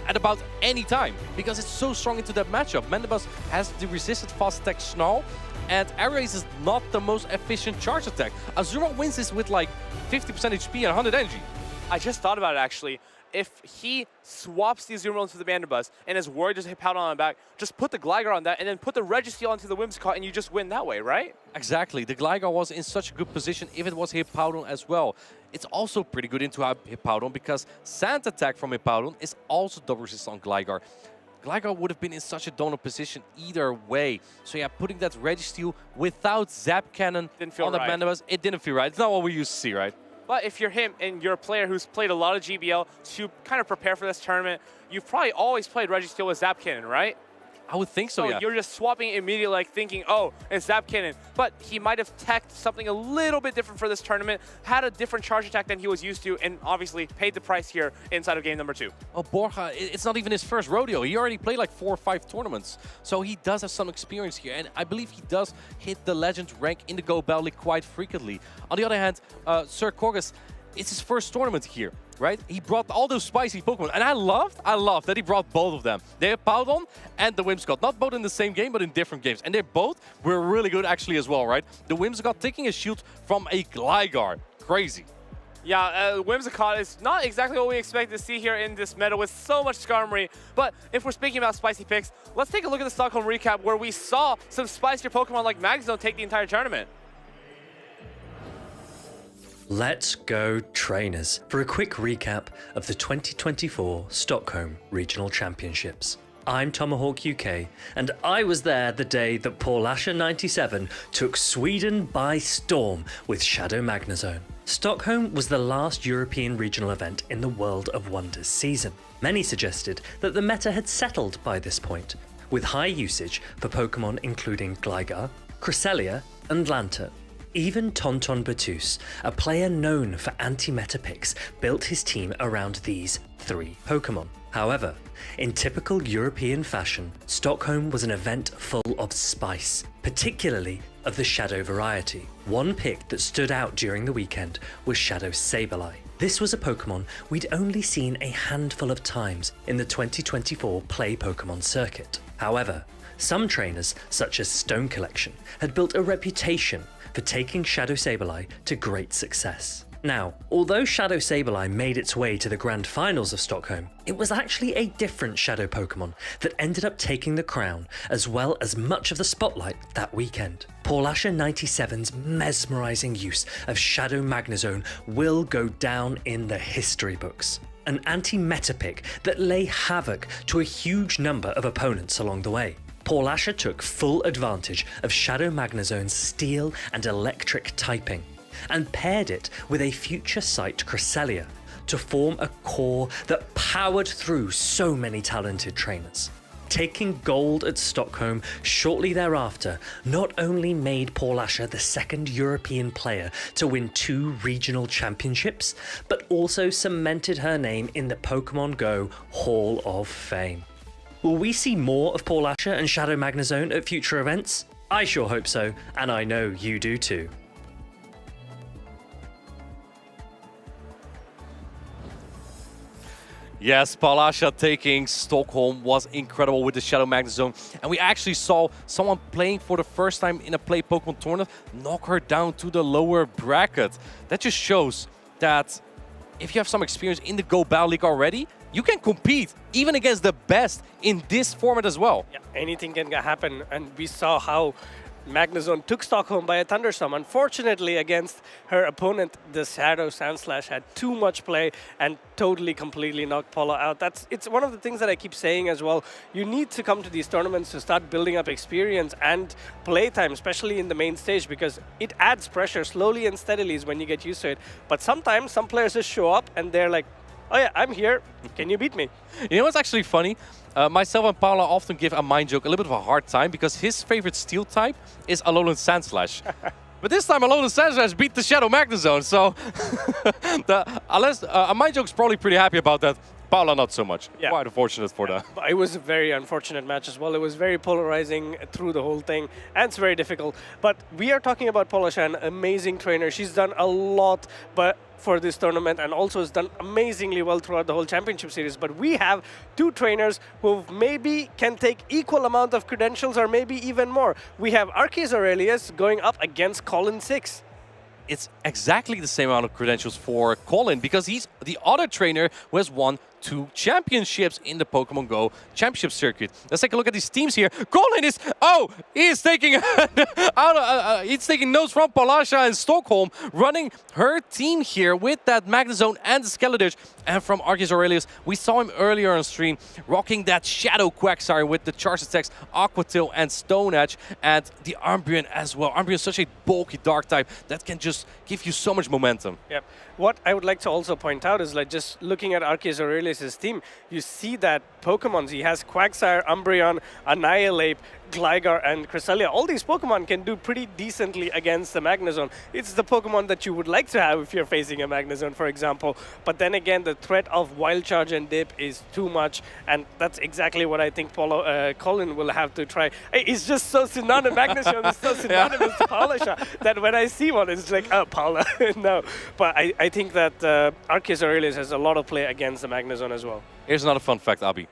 at about any time because it's so strong into that matchup. Mandibuzz has the resisted fast attack Snarl, and Aerial Ace is not the most efficient charge attack. Azumarill wins this with like 50% HP and 100 energy. I just thought about it actually. If he swaps the Azumarill into the Mandibuzz and is worried to hit Hippowdon on the back, just put the Gligar on that and then put the Registeel onto the Whimsicott and you just win that way, right? Exactly. The Gligar was in such a good position if it was Hippowdon as well. It's also pretty good into Hippowdon because Sand Attack from Hippowdon is also double resist on Gligar. Gligar would have been in such a dominant position either way. So yeah, putting that Registeel without Zap Cannon on the Mandibuzz, it didn't feel right. It's not what we used to see, right? But if you're him and you're a player who's played a lot of GBL to kind of prepare for this tournament, you've probably always played Registeel with Zap Cannon, right? I would think so, yeah. You're just swapping immediately, like thinking, oh, it's Zap Cannon. But he might have teched something a little bit different for this tournament, had a different charge attack than he was used to, and obviously paid the price here inside of game number 2. Oh, Borja, it's not even his first rodeo. He already played like 4 or 5 tournaments. So he does have some experience here, and I believe he does hit the Legend rank in the Go Battle League quite frequently. On the other hand, Sir Kogas, it's his first tournament here, right? He brought all those spicy Pokemon, and I loved that he brought both of them. The Hippowdon and the Whimsicott, not both in the same game, but in different games. And they both were really good actually as well, right? The Whimsicott taking a shield from a Gligar. Crazy. Yeah, Whimsicott is not exactly what we expect to see here in this meta with so much Skarmory. But if we're speaking about spicy picks, let's take a look at the Stockholm Recap where we saw some spicier Pokemon like Magzone take the entire tournament. Let's go, trainers, for a quick recap of the 2024 Stockholm Regional Championships. I'm Tomahawk UK, and I was there the day that Paulasha97 took Sweden by storm with Shadow Magnezone. Stockholm was the last European regional event in the World of Wonders season. Many suggested that the meta had settled by this point, with high usage for Pokemon including Gligar, Cresselia, and Lantern. Even Tonton Batus, a player known for anti-meta picks, built his team around these 3 Pokemon. However, in typical European fashion, Stockholm was an event full of spice, particularly of the Shadow variety. One pick that stood out during the weekend was Shadow Sableye. This was a Pokemon we'd only seen a handful of times in the 2024 Play Pokemon circuit. However, some trainers, such as Stone Collection, had built a reputation for taking Shadow Sableye to great success. Now, although Shadow Sableye made its way to the grand finals of Stockholm, it was actually a different Shadow Pokemon that ended up taking the crown as well as much of the spotlight that weekend. Paulasha97's mesmerizing use of Shadow Magnezone will go down in the history books. An anti-meta pick that lay havoc to a huge number of opponents along the way. Paulasha took full advantage of Shadow Magnezone's steel and electric typing, and paired it with a future sight Cresselia to form a core that powered through so many talented trainers. Taking gold at Stockholm shortly thereafter not only made Paul Asher the second European player to win 2 regional championships, but also cemented her name in the Pokémon Go Hall of Fame. Will we see more of Paul Asher and Shadow Magnezone at future events? I sure hope so, and I know you do too. Yes, Paul Asher taking Stockholm was incredible with the Shadow Magnezone. And we actually saw someone playing for the first time in a Play Pokemon tournament knock her down to the lower bracket. That just shows that if you have some experience in the Go Battle League already, you can compete even against the best in this format as well. Yeah, anything can happen, and we saw how Magnezone took Stockholm by a thunderstorm. Unfortunately, against her opponent, the Shadow Sandslash had too much play and completely knocked Paula out. It's one of the things that I keep saying as well. You need to come to these tournaments to start building up experience and playtime, especially in the main stage, because it adds pressure slowly and steadily is when you get used to it. But sometimes some players just show up and they're like, oh yeah, I'm here. Can you beat me? You know what's actually funny? Myself and Paula often give a mind joke a little bit of a hard time because his favorite steel type is Alolan Sandslash. But this time Alolan Sandslash beat the Shadow Magnezone, so a mind joke's probably pretty happy about that. Paula not so much. Yeah. Quite unfortunate for that. It was a very unfortunate match as well. It was very polarizing through the whole thing, and it's very difficult. But we are talking about Paula Shan, an amazing trainer. She's done a lot for this tournament and also has done amazingly well throughout the whole championship series. But we have 2 trainers who maybe can take equal amount of credentials or maybe even more. We have Arceus Aurelius going up against Colin 6. It's exactly the same amount of credentials for Colin because he's the other trainer who has won 2 championships in the Pokemon Go championship circuit. Let's take a look at these teams here. Colin is, he's taking he's taking notes from Palasha in Stockholm, running her team here with that Magnezone and the Skeledirge. And from Arceus Aurelius, we saw him earlier on stream rocking that Shadow Quagsire with the charge attacks, Aqua Tail and Stone Edge, and the Umbreon as well. Umbreon is such a bulky dark type that can just give you so much momentum. Yep. What I would like to also point out is like just looking at Arceus Aurelius' team, you see that Pokemon, he has Quagsire, Umbreon, Annihilate, Gligar and Cresselia. All these Pokemon can do pretty decently against the Magnezone. It's the Pokemon that you would like to have if you're facing a Magnezone, for example. But then again, the threat of Wild Charge and Dip is too much, and that's exactly what I think Colin will have to try. It's just so synonymous. Magnezone is so synonymous to Paula that when I see one, it's like, oh, Paula, no. But I think that Arceus Aurelius has a lot of play against the Magnezone as well. Here's another fun fact, Abi.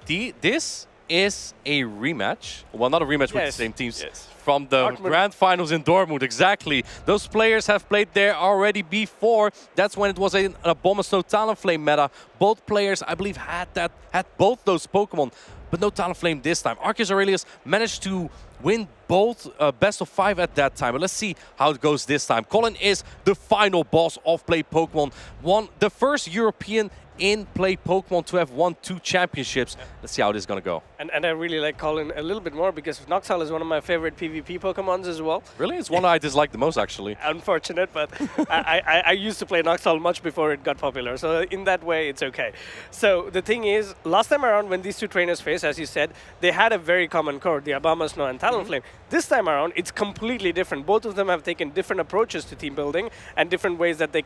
This is a rematch. Well, not a rematch with the same teams. From the grand finals in Dortmund, exactly. Those players have played there already before. That's when it was an Abomasnow Talonflame meta. Both players, I believe, had both those Pokemon, but no Talonflame this time. Arceus Aurelius managed to win both best of 5 at that time. But let's see how it goes this time. Colin is the final boss of Play Pokemon. Won the first European in Play Pokemon to have won 2 championships. Let's see how this is going to go. And I really like Colin a little bit more because Noxal is one of my favorite PvP Pokemons as well. Really? It's one I dislike the most, actually. Unfortunate, but I used to play Noxal much before it got popular. So in that way, it's okay. So the thing is, last time around when these 2 trainers faced, as you said, they had a very common core, the Abomasnow and Talonflame. This time around, it's completely different. Both of them have taken different approaches to team building and different ways that they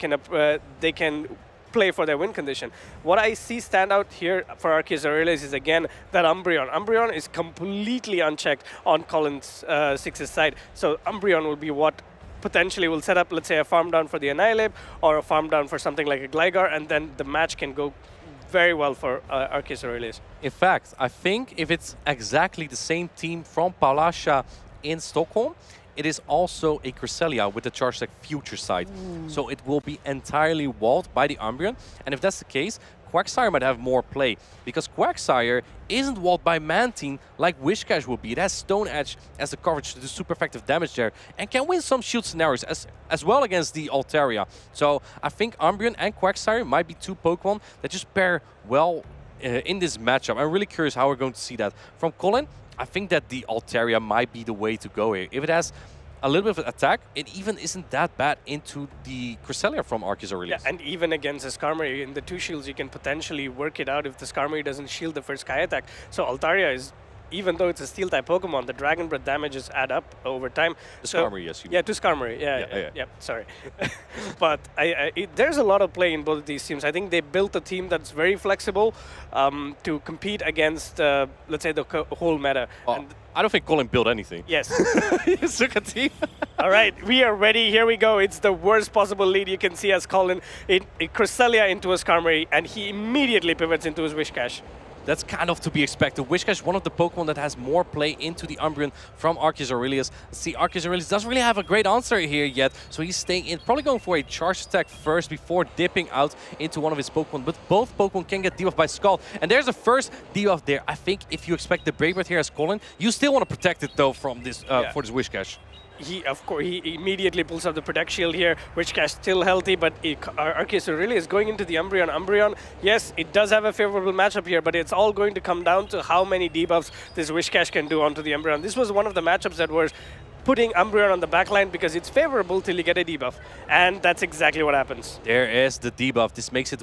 can play for their win condition. What I see stand out here for Arceus Aurelius is again that Umbreon. Umbreon is completely unchecked on Colin's 6's side. So Umbreon will be what potentially will set up, let's say, a farm down for the Annihilate or a farm down for something like a Gligar, and then the match can go very well for Arceus Aurelius. In fact, I think if it's exactly the same team from Palasha in Stockholm, it is also a Cresselia with the Charge Attack Future side. So it will be entirely walled by the Umbreon. And if that's the case, Quagsire might have more play, because Quagsire isn't walled by Mantine like Wishcash will be. It has Stone Edge as the coverage to do super effective damage there, and can win some shield scenarios as well against the Altaria. So I think Umbreon and Quagsire might be 2 Pokemon that just pair well in this matchup. I'm really curious how we're going to see that. From Colin, I think that the Altaria might be the way to go here. If it has a little bit of attack, it even isn't that bad into the Cresselia from Arceus Aurelius. Yeah, and even against the Skarmory, in the 2 shields, you can potentially work it out if the Skarmory doesn't shield the first Sky attack. So Altaria is, even though it's a Steel-type Pokemon, the Dragon Breath damages add up over time. The Skarmory, yes. Yeah, to Skarmory. Yeah, sorry. But there's a lot of play in both of these teams. I think they built a team that's very flexible to compete against, let's say, the whole meta. And I don't think Colin built anything. Yes. He took a team. All right, we are ready. Here we go. It's the worst possible lead you can see as Colin Cresselia into a Skarmory, and he immediately pivots into his Whiscash. That's kind of to be expected. Whiscash, one of the Pokemon that has more play into the Umbreon from Arceus Aurelius. See, Arceus Aurelius doesn't really have a great answer here yet, so he's staying in, probably going for a charge attack first before dipping out into one of his Pokemon. But both Pokemon can get debuffed by Scald, and there's the first debuff there. I think if you expect the Brave Bird here as Colin, you still want to protect it though from this for this Whiscash. Of course, he immediately pulls up the Protect Shield here, Whiscash still healthy, but Arceus Aurelius is going into the Umbreon. Umbreon, yes, it does have a favorable matchup here, but it's all going to come down to how many debuffs this Whiscash can do onto the Umbreon. This was one of the matchups that was putting Umbreon on the backline because it's favorable till you get a debuff, and that's exactly what happens. There is the debuff. This makes it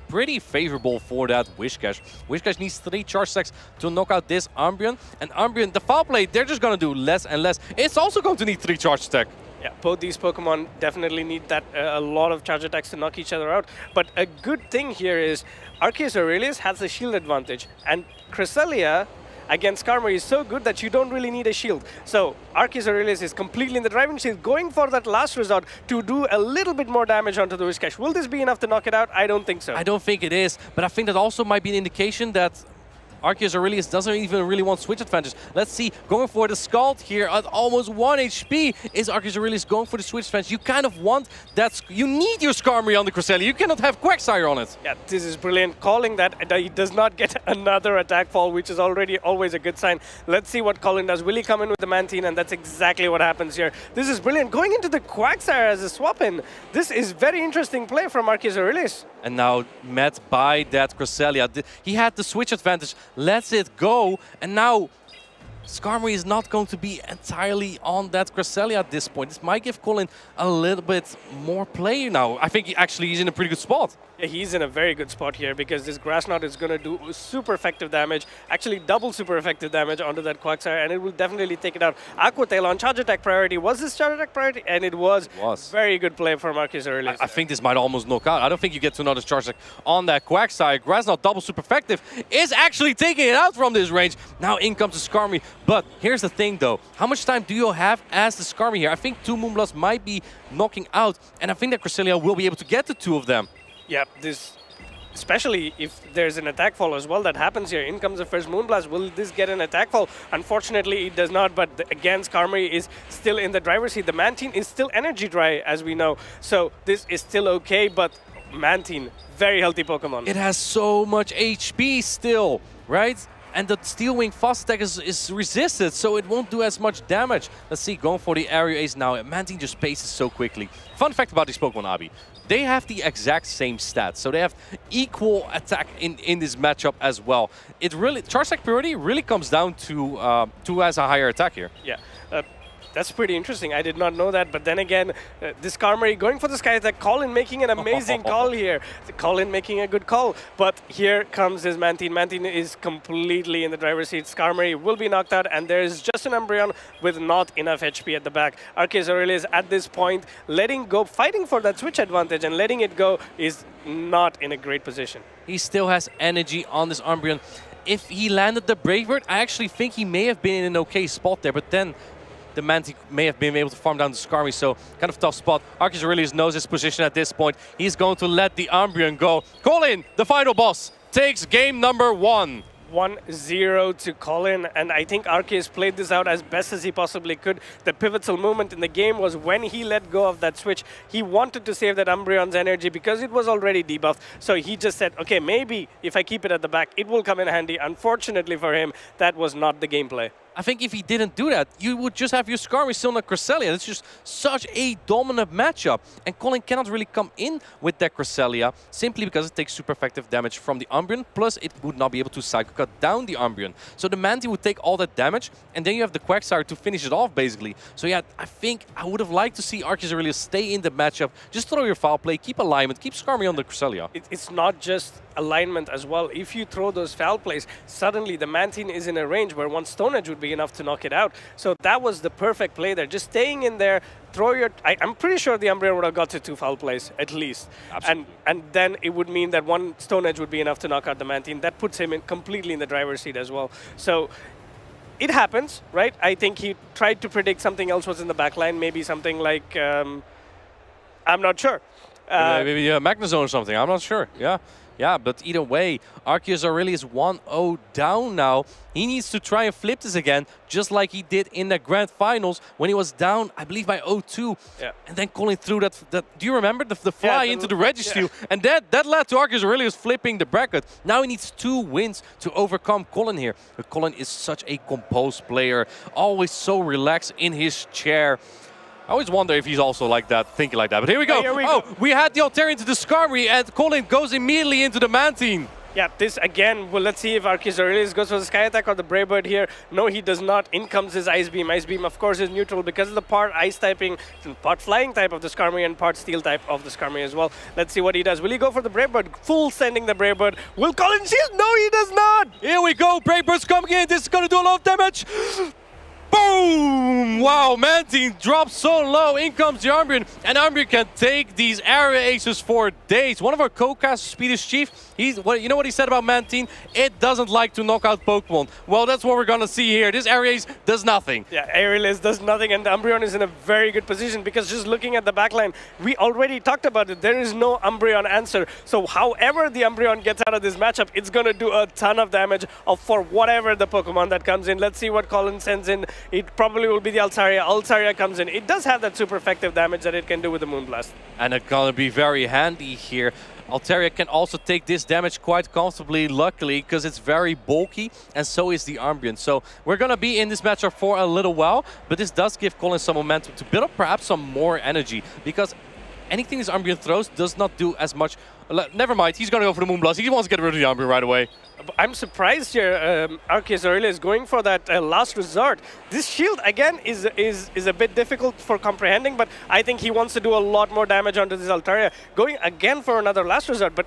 pretty favorable for that Whiscash. Whiscash needs 3 charge attacks to knock out this Umbreon. And Umbreon, the Foul Play, they're just going to do less and less. It's also going to need 3 charge attack. Yeah, both these Pokemon definitely need that a lot of charge attacks to knock each other out. But a good thing here is Arceus Aurelius has a shield advantage. And Cresselia against Skarmory is so good that you don't really need a shield. So Arceus Aurelius is completely in the driving seat, going for that last resort to do a little bit more damage onto the Whiscash. Will this be enough to knock it out? I don't think so. I don't think it is, but I think that also might be an indication that Arceus Aurelius doesn't even really want switch advantage. Let's see, going for the Scald here at almost 1 HP. Is Arceus Aurelius going for the switch advantage? You kind of want that. You need your Skarmory on the Cresselia. You cannot have Quagsire on it. Yeah, this is brilliant. Calling that he does not get another attack fall, which is already always a good sign. Let's see what Colin does. Will he come in with the Mantine? And that's exactly what happens here. This is brilliant. Going into the Quagsire as a swap-in. This is very interesting play from Arceus Aurelius. And now met by that Cresselia. He had the switch advantage. Lets it go. And now Skarmory is not going to be entirely on that Cresselia at this point. This might give Colin a little bit more play now. I think he's in a pretty good spot. Yeah, he's in a very good spot here because this Grass Knot is going to do super effective damage, actually double super effective damage onto that Quagsire, and it will definitely take it out. Aqua Tail on charge attack priority. Was this charge attack priority? And it was. Very good play from Arceus Aurelius. I think this might almost knock out. I don't think you get to another charge attack on that Quagsire. Grass Knot double super effective is actually taking it out from this range. Now in comes the Skarmory. But here's the thing though. How much time do you have as the Skarmory here? I think 2 Moonblasts might be knocking out, and I think that Cresselia will be able to get the 2 of them. Yeah, this, especially if there's an attack fall as well that happens here. In comes the first Moonblast. Will this get an attack fall? Unfortunately, it does not, but again, Skarmory is still in the driver's seat. The Mantine is still energy dry, as we know, so this is still okay, but Mantine, very healthy Pokemon. It has so much HP still, right? And the Steel Wing fast attack is resisted, so it won't do as much damage. Let's see, going for the Aerial Ace now. Mantine just paces so quickly. Fun fact about these Pokemon, Abi. They have the exact same stats, so they have equal attack in this matchup as well. It really, charge attack priority really comes down to who has a higher attack here. Yeah. That's pretty interesting. I did not know that. But then again, this Skarmory going for the Sky Attack. Colin making an amazing call here. Colin making a good call. But here comes his Mantine. Mantine is completely in the driver's seat. Skarmory will be knocked out. And there is just an Umbreon with not enough HP at the back. Arceus Aurelius at this point letting go, fighting for that switch advantage. And letting it go is not in a great position. He still has energy on this Umbreon. If he landed the Brave Bird, I actually think he may have been in an okay spot there. But then the Mantine may have been able to farm down the Skarmory, so kind of tough spot. Arceus Aurelius knows his position at this point. He's going to let the Umbreon go. Colin, the final boss, takes game number 1. 1-0 to Colin, and I think Arceus played this out as best as he possibly could. The pivotal moment in the game was when he let go of that switch. He wanted to save that Umbreon's energy because it was already debuffed, so he just said, okay, maybe if I keep it at the back, it will come in handy. Unfortunately for him, that was not the gameplay. I think if he didn't do that, you would just have your Skarmory still on the Cresselia. It's just such a dominant matchup. And Colin cannot really come in with that Cresselia simply because it takes super effective damage from the Umbreon, plus it would not be able to Psycho Cut down the Umbreon. So the Manti would take all that damage, and then you have the Quagsire to finish it off, basically. So yeah, I think I would have liked to see Arceus Aurelius stay in the matchup. Just throw your foul play, keep alignment, keep Skarmory on the Cresselia. It's not just alignment as well. If you throw those foul plays, suddenly the Mantine is in a range where one Stone Edge would be enough to knock it out. So that was the perfect play there. Just staying in there, throw your... I'm pretty sure the Umbreon would have got to 2 foul plays, at least. Absolutely. And then it would mean that one Stone Edge would be enough to knock out the Mantine. That puts him completely in the driver's seat as well. So it happens, right? I think he tried to predict something else was in the back line, maybe something like... I'm not sure. Maybe Magnezone or something, I'm not sure, yeah. Yeah, but either way, Arceus Aurelius 1-0 down now. He needs to try and flip this again, just like he did in the Grand Finals when he was down, I believe, by 0-2. Yeah. And then Colin threw that do you remember? The fly into the Registeel. Yeah. And that led to Arceus Aurelius flipping the bracket. Now he needs 2 wins to overcome Colin here. But Colin is such a composed player, always so relaxed in his chair. I always wonder if he's also like that, thinking like that. But here we go. We had the Altaria into the Skarmory, and Colin goes immediately into the Mantine. Yeah, this again, well, let's see if Arceus Aurelius goes for the Sky Attack or the Brave Bird here. No, he does not. In comes his Ice Beam. Ice Beam, of course, is neutral because of the part Ice typing, part Flying type of the Skarmory and part Steel type of the Skarmory as well. Let's see what he does. Will he go for the Brave Bird? Full sending the Brave Bird. Will Colin shield? No, he does not! Here we go. Brave Bird's coming in. This is going to do a lot of damage. Boom! Wow, Mantine drops so low. In comes the Umbreon, and Umbreon can take these area aces for days. One of our co-casters, Speedish Chief, you know what he said about Mantine? It doesn't like to knock out Pokemon. Well, that's what we're gonna see here. This area ace does nothing. Yeah, Aerialist does nothing, and Umbreon is in a very good position because just looking at the backline, we already talked about it. There is no Umbreon answer. So however the Umbreon gets out of this matchup, it's gonna do a ton of damage for whatever the Pokemon that comes in. Let's see what Colin sends in. It probably will be the Altaria. Altaria comes in. It does have that super effective damage that it can do with the Moonblast. And it's gonna be very handy here. Altaria can also take this damage quite comfortably, luckily, because it's very bulky, and so is the Umbreon. So we're gonna be in this matchup for a little while, but this does give Colin some momentum to build up perhaps some more energy, because anything this Umbreon throws does not do as much. Never mind, he's gonna go for the Moonblast. He wants to get rid of the Umbreon right away. I'm surprised here Arceus Aurelius is going for that last resort. This shield, again, is a bit difficult for comprehending, but I think he wants to do a lot more damage onto this Altaria. Going again for another last resort, but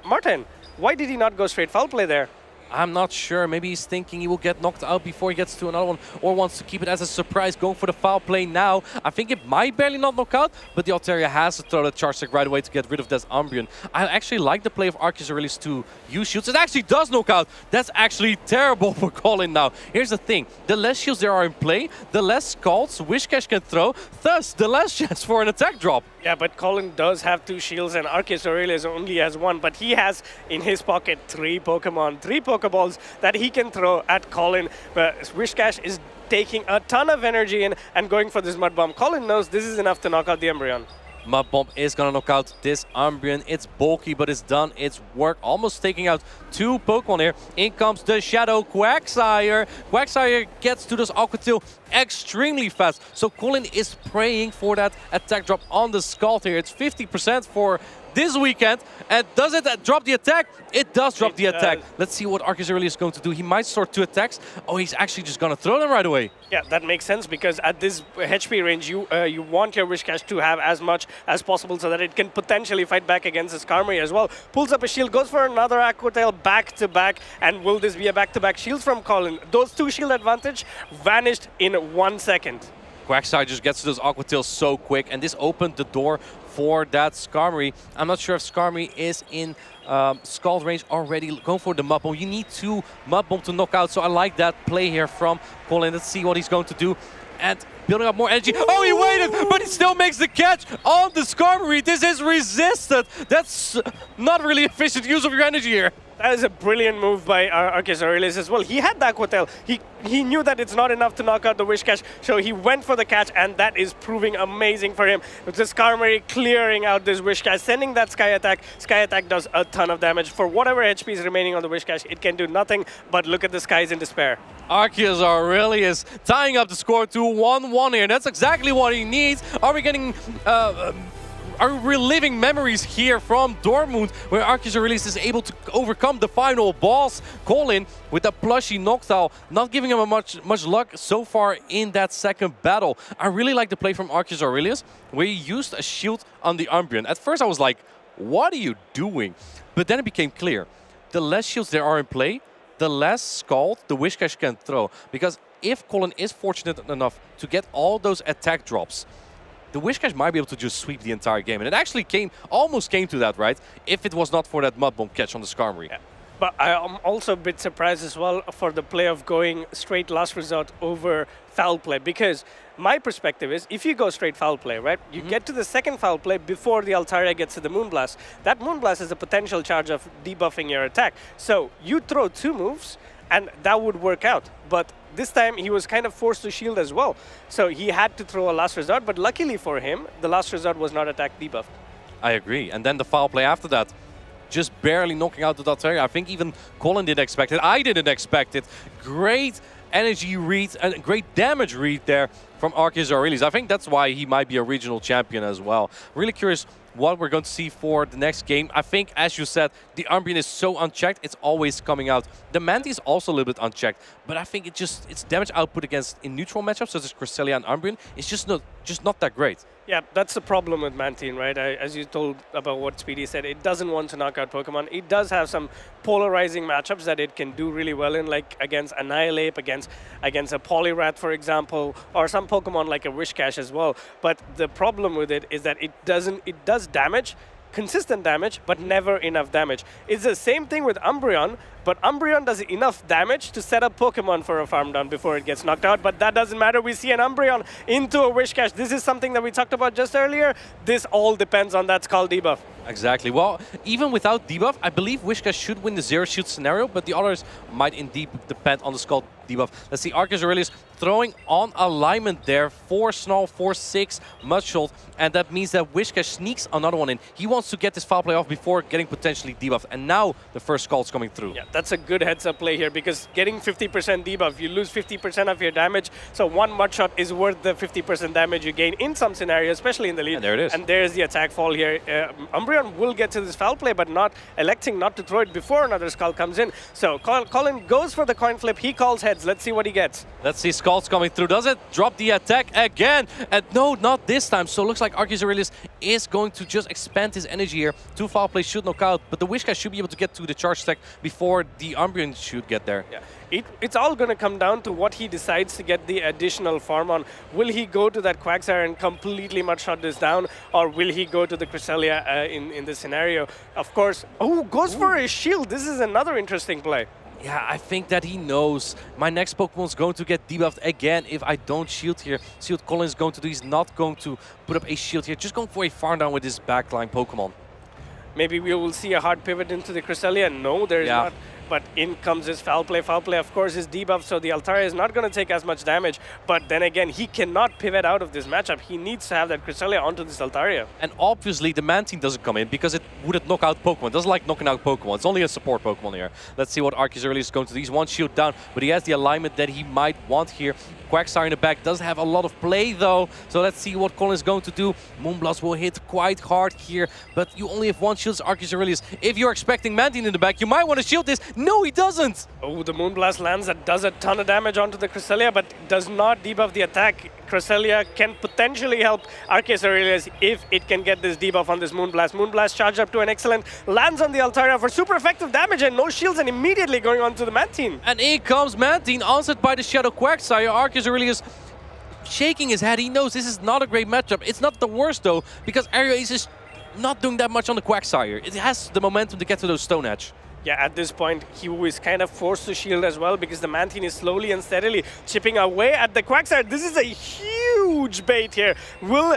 Martin, why did he not go straight foul play there? I'm not sure. Maybe he's thinking he will get knocked out before he gets to another one, or wants to keep it as a surprise, going for the foul play now. I think it might barely not knock out, but the Altaria has to throw the Charge Stick right away to get rid of this Umbreon. I actually like the play of Arceus Aurelius to use shields. It actually does knock out. That's actually terrible for Colin now. Here's the thing. The less shields there are in play, the less Scalds Whiscash can throw, thus the less chance for an attack drop. Yeah, but Colin does have 2 shields and Arceus Aurelius only has 1, but he has in his pocket 3 Pokemon, 3 Pokeballs that he can throw at Colin. But Whiscash is taking a ton of energy in and going for this Mud Bomb. Colin knows this is enough to knock out the Umbreon. Mud Bomb is gonna knock out this Umbreon. It's bulky, but it's done its work. Almost taking out 2 Pokemon here. In comes the Shadow Quagsire. Quagsire gets to this Aqua Tail extremely fast. So Colin is praying for that attack drop on the Scald here. It's 50% for this weekend. And does it drop the attack? It does drop the attack. Let's see what Arceus Aurelius is going to do. He might store 2 attacks. Oh, he's actually just gonna throw them right away. Yeah, that makes sense because at this HP range, you want your Whiscash to have as much as possible so that it can potentially fight back against the Skarmory as well. Pulls up a shield, goes for another Aqua Tail back-to-back, and will this be a back-to-back shields from Colin? Those 2 shield advantage vanished in 1 second. Quagsire just gets to those Aqua Tails so quick, and this opened the door for that Skarmory. I'm not sure if Skarmory is in Scald range already. Going for the Mud Bomb. You need 2 Mud Bomb to knock out, so I like that play here from Colin. Let's see what he's going to do. And building up more energy. Oh, he waited, but he still makes the catch on the Skarmory. This is resisted. That's not really efficient use of your energy here. That is a brilliant move by Arceus Aurelius as well. He had the Aqua Tail. He knew that it's not enough to knock out the Wish Cash, so he went for the catch, and that is proving amazing for him. With the Skarmory clearing out this Wish Cash, sending that Sky Attack. Sky Attack does a ton of damage. For whatever HP is remaining on the Wish Cash, it can do nothing but look at the skies in despair. Arceus Aurelius tying up the score to 1-1 here. That's exactly what he needs. Are we getting... are reliving memories here from Dortmund, where Arceus Aurelius is able to overcome the final boss. Colin with a plushy Noctowl, not giving him much luck so far in that second battle. I really like the play from Arceus Aurelius, where he used a shield on the Umbreon. At first I was like, what are you doing? But then it became clear. The less shields there are in play, the less Scald the Wish Cash can throw. Because if Colin is fortunate enough to get all those attack drops, the Wish Cash might be able to just sweep the entire game. And it actually almost came to that, right? If it was not for that Mud Bomb catch on the Skarmory. Yeah. But I am also a bit surprised as well for the play of going straight last resort over foul play. Because my perspective is, if you go straight foul play, right? You get to the second foul play before the Altaria gets to the Moonblast. That Moonblast is a potential charge of debuffing your attack. So you throw 2 moves, and that would work out. But this time he was kind of forced to shield as well. So he had to throw a last resort, but luckily for him, the last resort was not attack debuffed. I agree. And then the foul play after that, just barely knocking out the Altaria. I think even Colin didn't expect it. I didn't expect it. Great energy read and great damage read there from Arceus Aurelius. I think that's why he might be a regional champion as well. Really curious what we're going to see for the next game. I think, as you said, the Umbreon is so unchecked, it's always coming out. The Manti is also a little bit unchecked, but I think its damage output in neutral matchups, such as Cresselia and Umbreon, is just not that great. Yeah, that's the problem with Mantine, right? As you told about what Speedy said, it doesn't want to knock out Pokemon. It does have some polarizing matchups that it can do really well in, like against Annihilate, against a Poliwrath, for example, or some Pokemon like a Wishcash as well. But the problem with it is that it does damage, consistent damage, but never enough damage. It's the same thing with Umbreon, but Umbreon does enough damage to set up Pokemon for a farm down before it gets knocked out, but that doesn't matter. We see an Umbreon into a Wishcash. This is something that we talked about just earlier. This all depends on that Skull debuff. Exactly. Well, even without debuff, I believe Wishcash should win the Zero Shield scenario, but the others might indeed depend on the Skull debuff. Let's see, Arceus Aurelius throwing on alignment there. 4 Snarl, 4-6 Mudshot, and that means that Wishcash sneaks another one in. He wants to get this foul play off before getting potentially debuffed, and now the first Skull's coming through. Yeah, that's a good heads-up play here, because getting 50% debuff, you lose 50% of your damage, so one Mudshot is worth the 50% damage you gain in some scenarios, especially in the lead. And there it is. And there's the attack fall here. Umbreon will get to this foul play, but electing not to throw it before another Skull comes in. So Colin goes for the coin flip. He calls heads. Let's see what he gets. Let's see, Skull's coming through. Does it drop the attack again? And no, not this time. So it looks like Arceus Aurelius is going to just expand his energy here. 2 foul plays should knock out, but the Wishcash should be able to get to the charge stack before the Umbreon should get there. Yeah. It's all going to come down to what he decides to get the additional farm on. Will he go to that Quagsire and completely Mudshot this down, or will he go to the Cresselia in this scenario? Of course, goes for a shield. This is another interesting play. Yeah, I think that he knows my next Pokemon is going to get debuffed again if I don't shield here. See what Colin is going to do. He's not going to put up a shield here, just going for a farm down with his backline Pokemon. Maybe we will see a hard pivot into the Cresselia. No, there's not. But in comes his foul play. Foul play, of course, is debuffed, so the Altaria is not going to take as much damage. But then again, he cannot pivot out of this matchup. He needs to have that Cresselia onto this Altaria. And obviously, the Mantine doesn't come in because it wouldn't knock out Pokemon. It doesn't like knocking out Pokemon. It's only a support Pokemon here. Let's see what Arceus Aurelius is going to do. He's 1 shield down, but he has the alignment that he might want here. Quagsire in the back does have a lot of play, though. So let's see what Colin is going to do. Moonblast will hit quite hard here, but you only have 1 shield, Arceus Aurelius. If you're expecting Mantine in the back, you might want to shield this. No, he doesn't. Oh, the Moonblast lands. That does a ton of damage onto the Cresselia, but does not debuff the attack. Cresselia can potentially help Arceus Aurelius if it can get this debuff on this Moonblast. Moonblast charged up to an excellent, lands on the Altaria for super effective damage and no shields, and immediately going on to the Mantine. And in comes Mantine, answered by the Shadow Quagsire. Arceus Aurelius shaking his head. He knows this is not a great matchup. It's not the worst, though, because Area Ace is not doing that much on the Quagsire. It has the momentum to get to those Stone Edge. Yeah, at this point, he was kind of forced to shield as well because the Mantine is slowly and steadily chipping away at the Quagsire. This is a huge bait here. Will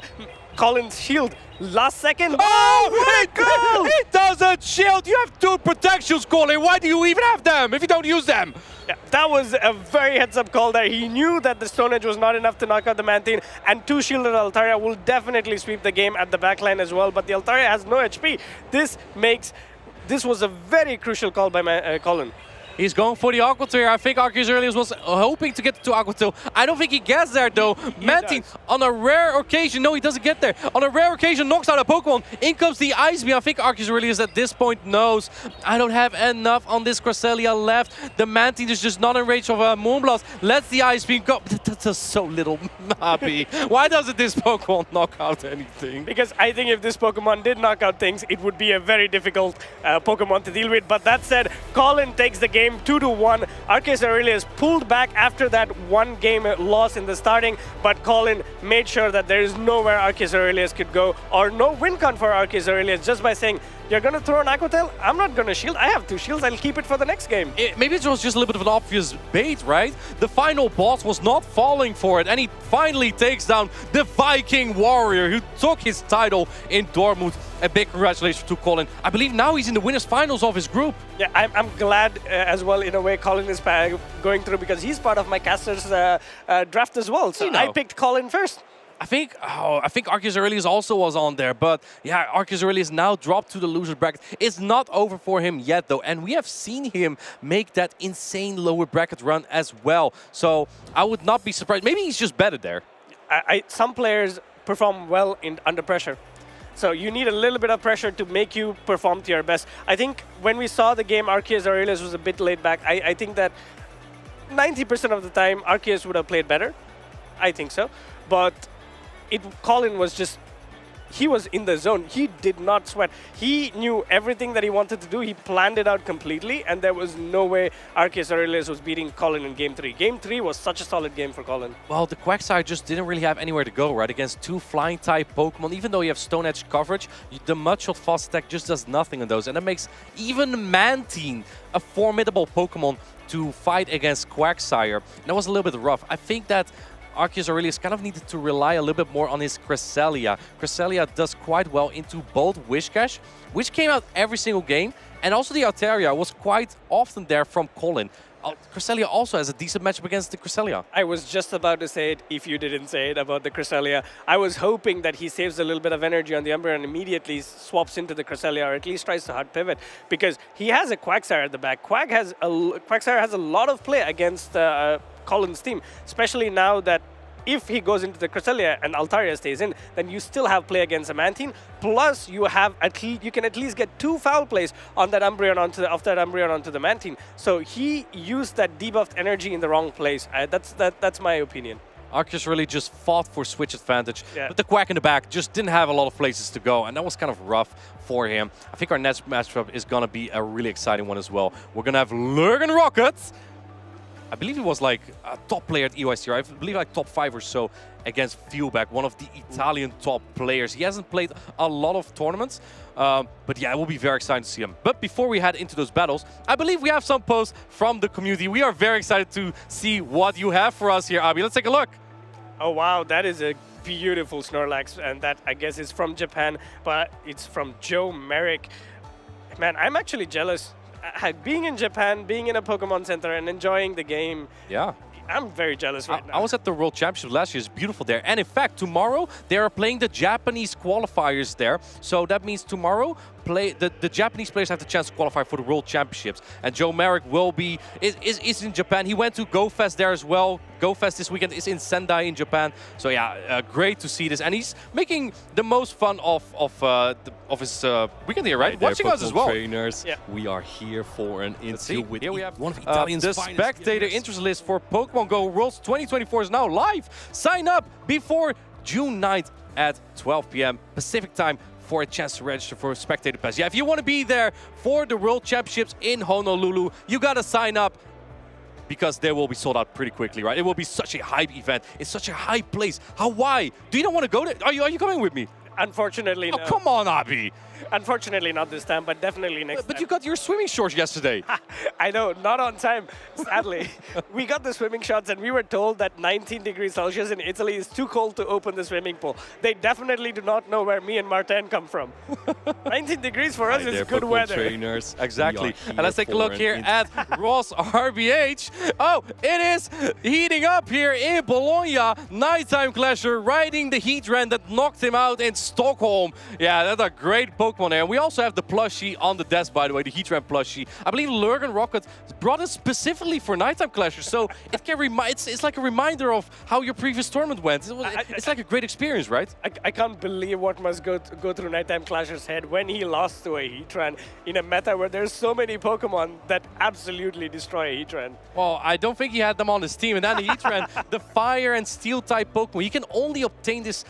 Colin's shield. Last second. Oh, he doesn't shield! You have 2 protections, Colin! Why do you even have them if you don't use them? Yeah, that was a very heads-up call there. He knew that the Stone Edge was not enough to knock out the Mantine, and 2 shielded Altaria will definitely sweep the game at the backline as well, but the Altaria has no HP. This was a very crucial call by Colin. He's going for the Aqua Tail. I think Arceus Aurelius was hoping to get to Aqua Tail. I don't think he gets there though. Mantine, on a rare occasion, no, he doesn't get there. On a rare occasion, knocks out a Pokemon. In comes the Ice Beam. I think Arceus Aurelius at this point knows I don't have enough on this Cresselia left. The Mantine is just not in range of a Moonblast. Lets the Ice Beam go. That's just so little happy. Why doesn't this Pokemon knock out anything? Because I think if this Pokemon did knock out things, it would be a very difficult Pokemon to deal with. But that said, Colin takes the game 2-1. Arceus Aurelius pulled back after that 1 game loss in the starting, but Colin made sure that there is nowhere Arceus Aurelius could go, or no win con for Arceus Aurelius, just by saying, you're going to throw an Aqua Tail? I'm not going to shield. I have 2 shields. I'll keep it for the next game. Maybe it was just a little bit of an obvious bait, right? The final boss was not falling for it, and he finally takes down the Viking Warrior who took his title in Dortmund. A big congratulations to Colin. I believe now he's in the winners finals of his group. Yeah, I'm glad as well, in a way, Colin is going through, because he's part of my casters draft as well. So I picked Colin first. I think Arceus Aurelius also was on there, but yeah, Arceus Aurelius now dropped to the loser bracket. It's not over for him yet though, and we have seen him make that insane lower bracket run as well. So I would not be surprised. Maybe he's just better there. Some players perform well under pressure. So you need a little bit of pressure to make you perform to your best. I think when we saw the game, Arceus Aurelius was a bit laid back. I think that 90% of the time, Arceus would have played better. I think so. But Colin was just, he was in the zone. He did not sweat. He knew everything that he wanted to do. He planned it out completely, and there was no way Arceus Aurelius was beating Colin in Game 3. Game 3 was such a solid game for Colin. Well, the Quagsire just didn't really have anywhere to go, right? Against 2 Flying-type Pokemon, even though you have Stone Edge coverage, the Mudshot Fast Attack just does nothing on those, and that makes even Mantine a formidable Pokemon to fight against Quagsire. And that was a little bit rough. I think that Arceus Aurelius kind of needed to rely a little bit more on his Cresselia. Cresselia does quite well into both Whiscash, which came out every single game, and also the Altaria was quite often there from Colin. Cresselia also has a decent matchup against the Cresselia. I was just about to say it if you didn't say it about the Cresselia. I was hoping that he saves a little bit of energy on the Umbreon and immediately swaps into the Cresselia, or at least tries to hard pivot, because he has a Quagsire at the back. Quagsire has a lot of play against Colin's team, especially now that if he goes into the Cresselia and Altaria stays in, then you still have play against a Mantine. Plus, you can at least get 2 foul plays on that Umbreon onto the Mantine. So he used that debuffed energy in the wrong place. That's my opinion. Arceus really just fought for switch advantage, but the Quack in the back just didn't have a lot of places to go, and that was kind of rough for him. I think our next matchup is going to be a really exciting one as well. We're going to have Lurgan Rockets. I believe he was like a top player at EYC, I believe like top 5 or so against Fuelback, one of the Italian top players. He hasn't played a lot of tournaments, but yeah, it will be very exciting to see him. But before we head into those battles, I believe we have some posts from the community. We are very excited to see what you have for us here, Abi. Let's take a look. Oh wow, that is a beautiful Snorlax, and that I guess is from Japan, but it's from Joe Merrick. Man, I'm actually jealous. Being in Japan, being in a Pokemon Center and enjoying the game. Yeah. I'm very jealous right now. I was at the World Championship last year. It's beautiful there. And in fact, tomorrow they are playing the Japanese qualifiers there. So that means tomorrow the Japanese players have the chance to qualify for the World Championships. And Joe Merrick is in Japan. He went to GoFest there as well. GoFest this weekend is in Sendai in Japan. So yeah, great to see this. And he's making the most fun of his weekend here, right? Watching us as well. Trainers, we are here for an interview with here we have one of Italian's the finest spectator interest list for Pokemon Go Worlds 2024 is now live. Sign up before June 9th at 12 p.m. Pacific time for a chance to register for a Spectator Pass. Yeah, if you want to be there for the World Championships in Honolulu, you got to sign up because they will be sold out pretty quickly, right? It will be such a hype event. It's such a high place. Why? Do you not want to go there? Are you coming with me? Unfortunately, Oh, no. come on, Abi. Unfortunately, not this time, but definitely next time. But you got your swimming shorts yesterday. I know, not on time, sadly. We got the swimming shorts and we were told that 19 degrees Celsius in Italy is too cold to open the swimming pool. They definitely do not know where me and Martin come from. 19 degrees for us is good weather. Trainers. Exactly. And let's take a look here at Ross RBH. Oh, it is heating up here in Bologna. Nighttime Clasher riding the heat trend that knocked him out in Stockholm. Yeah, that's a great Pokemon there. And we also have the plushie on the desk, by the way, the heat trend plushie. I believe Lurgan Rocket brought it specifically for Nighttime Clasher, so it can it's like a reminder of how your previous tournament went. It's like a great experience, right? I can't believe what must go through Nighttime Clasher's head when he lost to a Heatran in a meta where there's so many Pokemon that absolutely destroy a Heatran. Well, I don't think he had them on his team. And then the Heatran, the fire and steel type Pokemon, you can only obtain this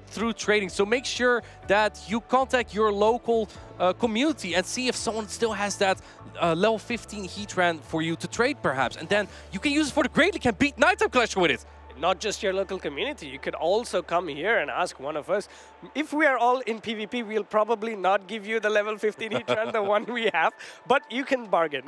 through trading. So make sure that you contact your local community and see if someone still has that level 15 Heatran for you to trade, perhaps. And then you can use it for the Great League and beat Nighttime Clasher with it. Not just your local community. You could also come here and ask one of us. If we are all in PvP, we'll probably not give you the level 15 Heatran, the one we have, but you can bargain.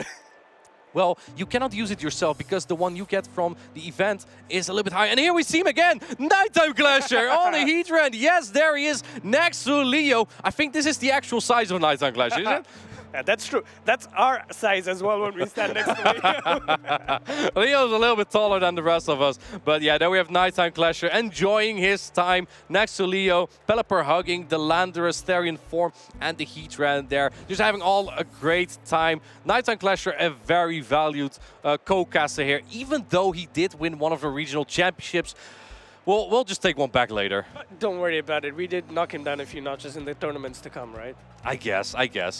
Well, you cannot use it yourself because the one you get from the event is a little bit higher. And here we see him again, Nighttime Clasher on the Heatran. Yes, there he is next to Leo. I think this is the actual size of Nighttime Clasher, isn't it? Yeah, that's true. That's our size as well when we stand next to Leo. Leo's a little bit taller than the rest of us. But yeah, there we have Nighttime Clasher enjoying his time next to Leo. Pelipper hugging the Landorus, Therian form, and the Heatran there. Just having all a great time. Nighttime Clasher, a very valued co-caster here, even though he did win one of the regional championships. We'll just take one back later. Don't worry about it. We did knock him down a few notches in the tournaments to come, right? I guess,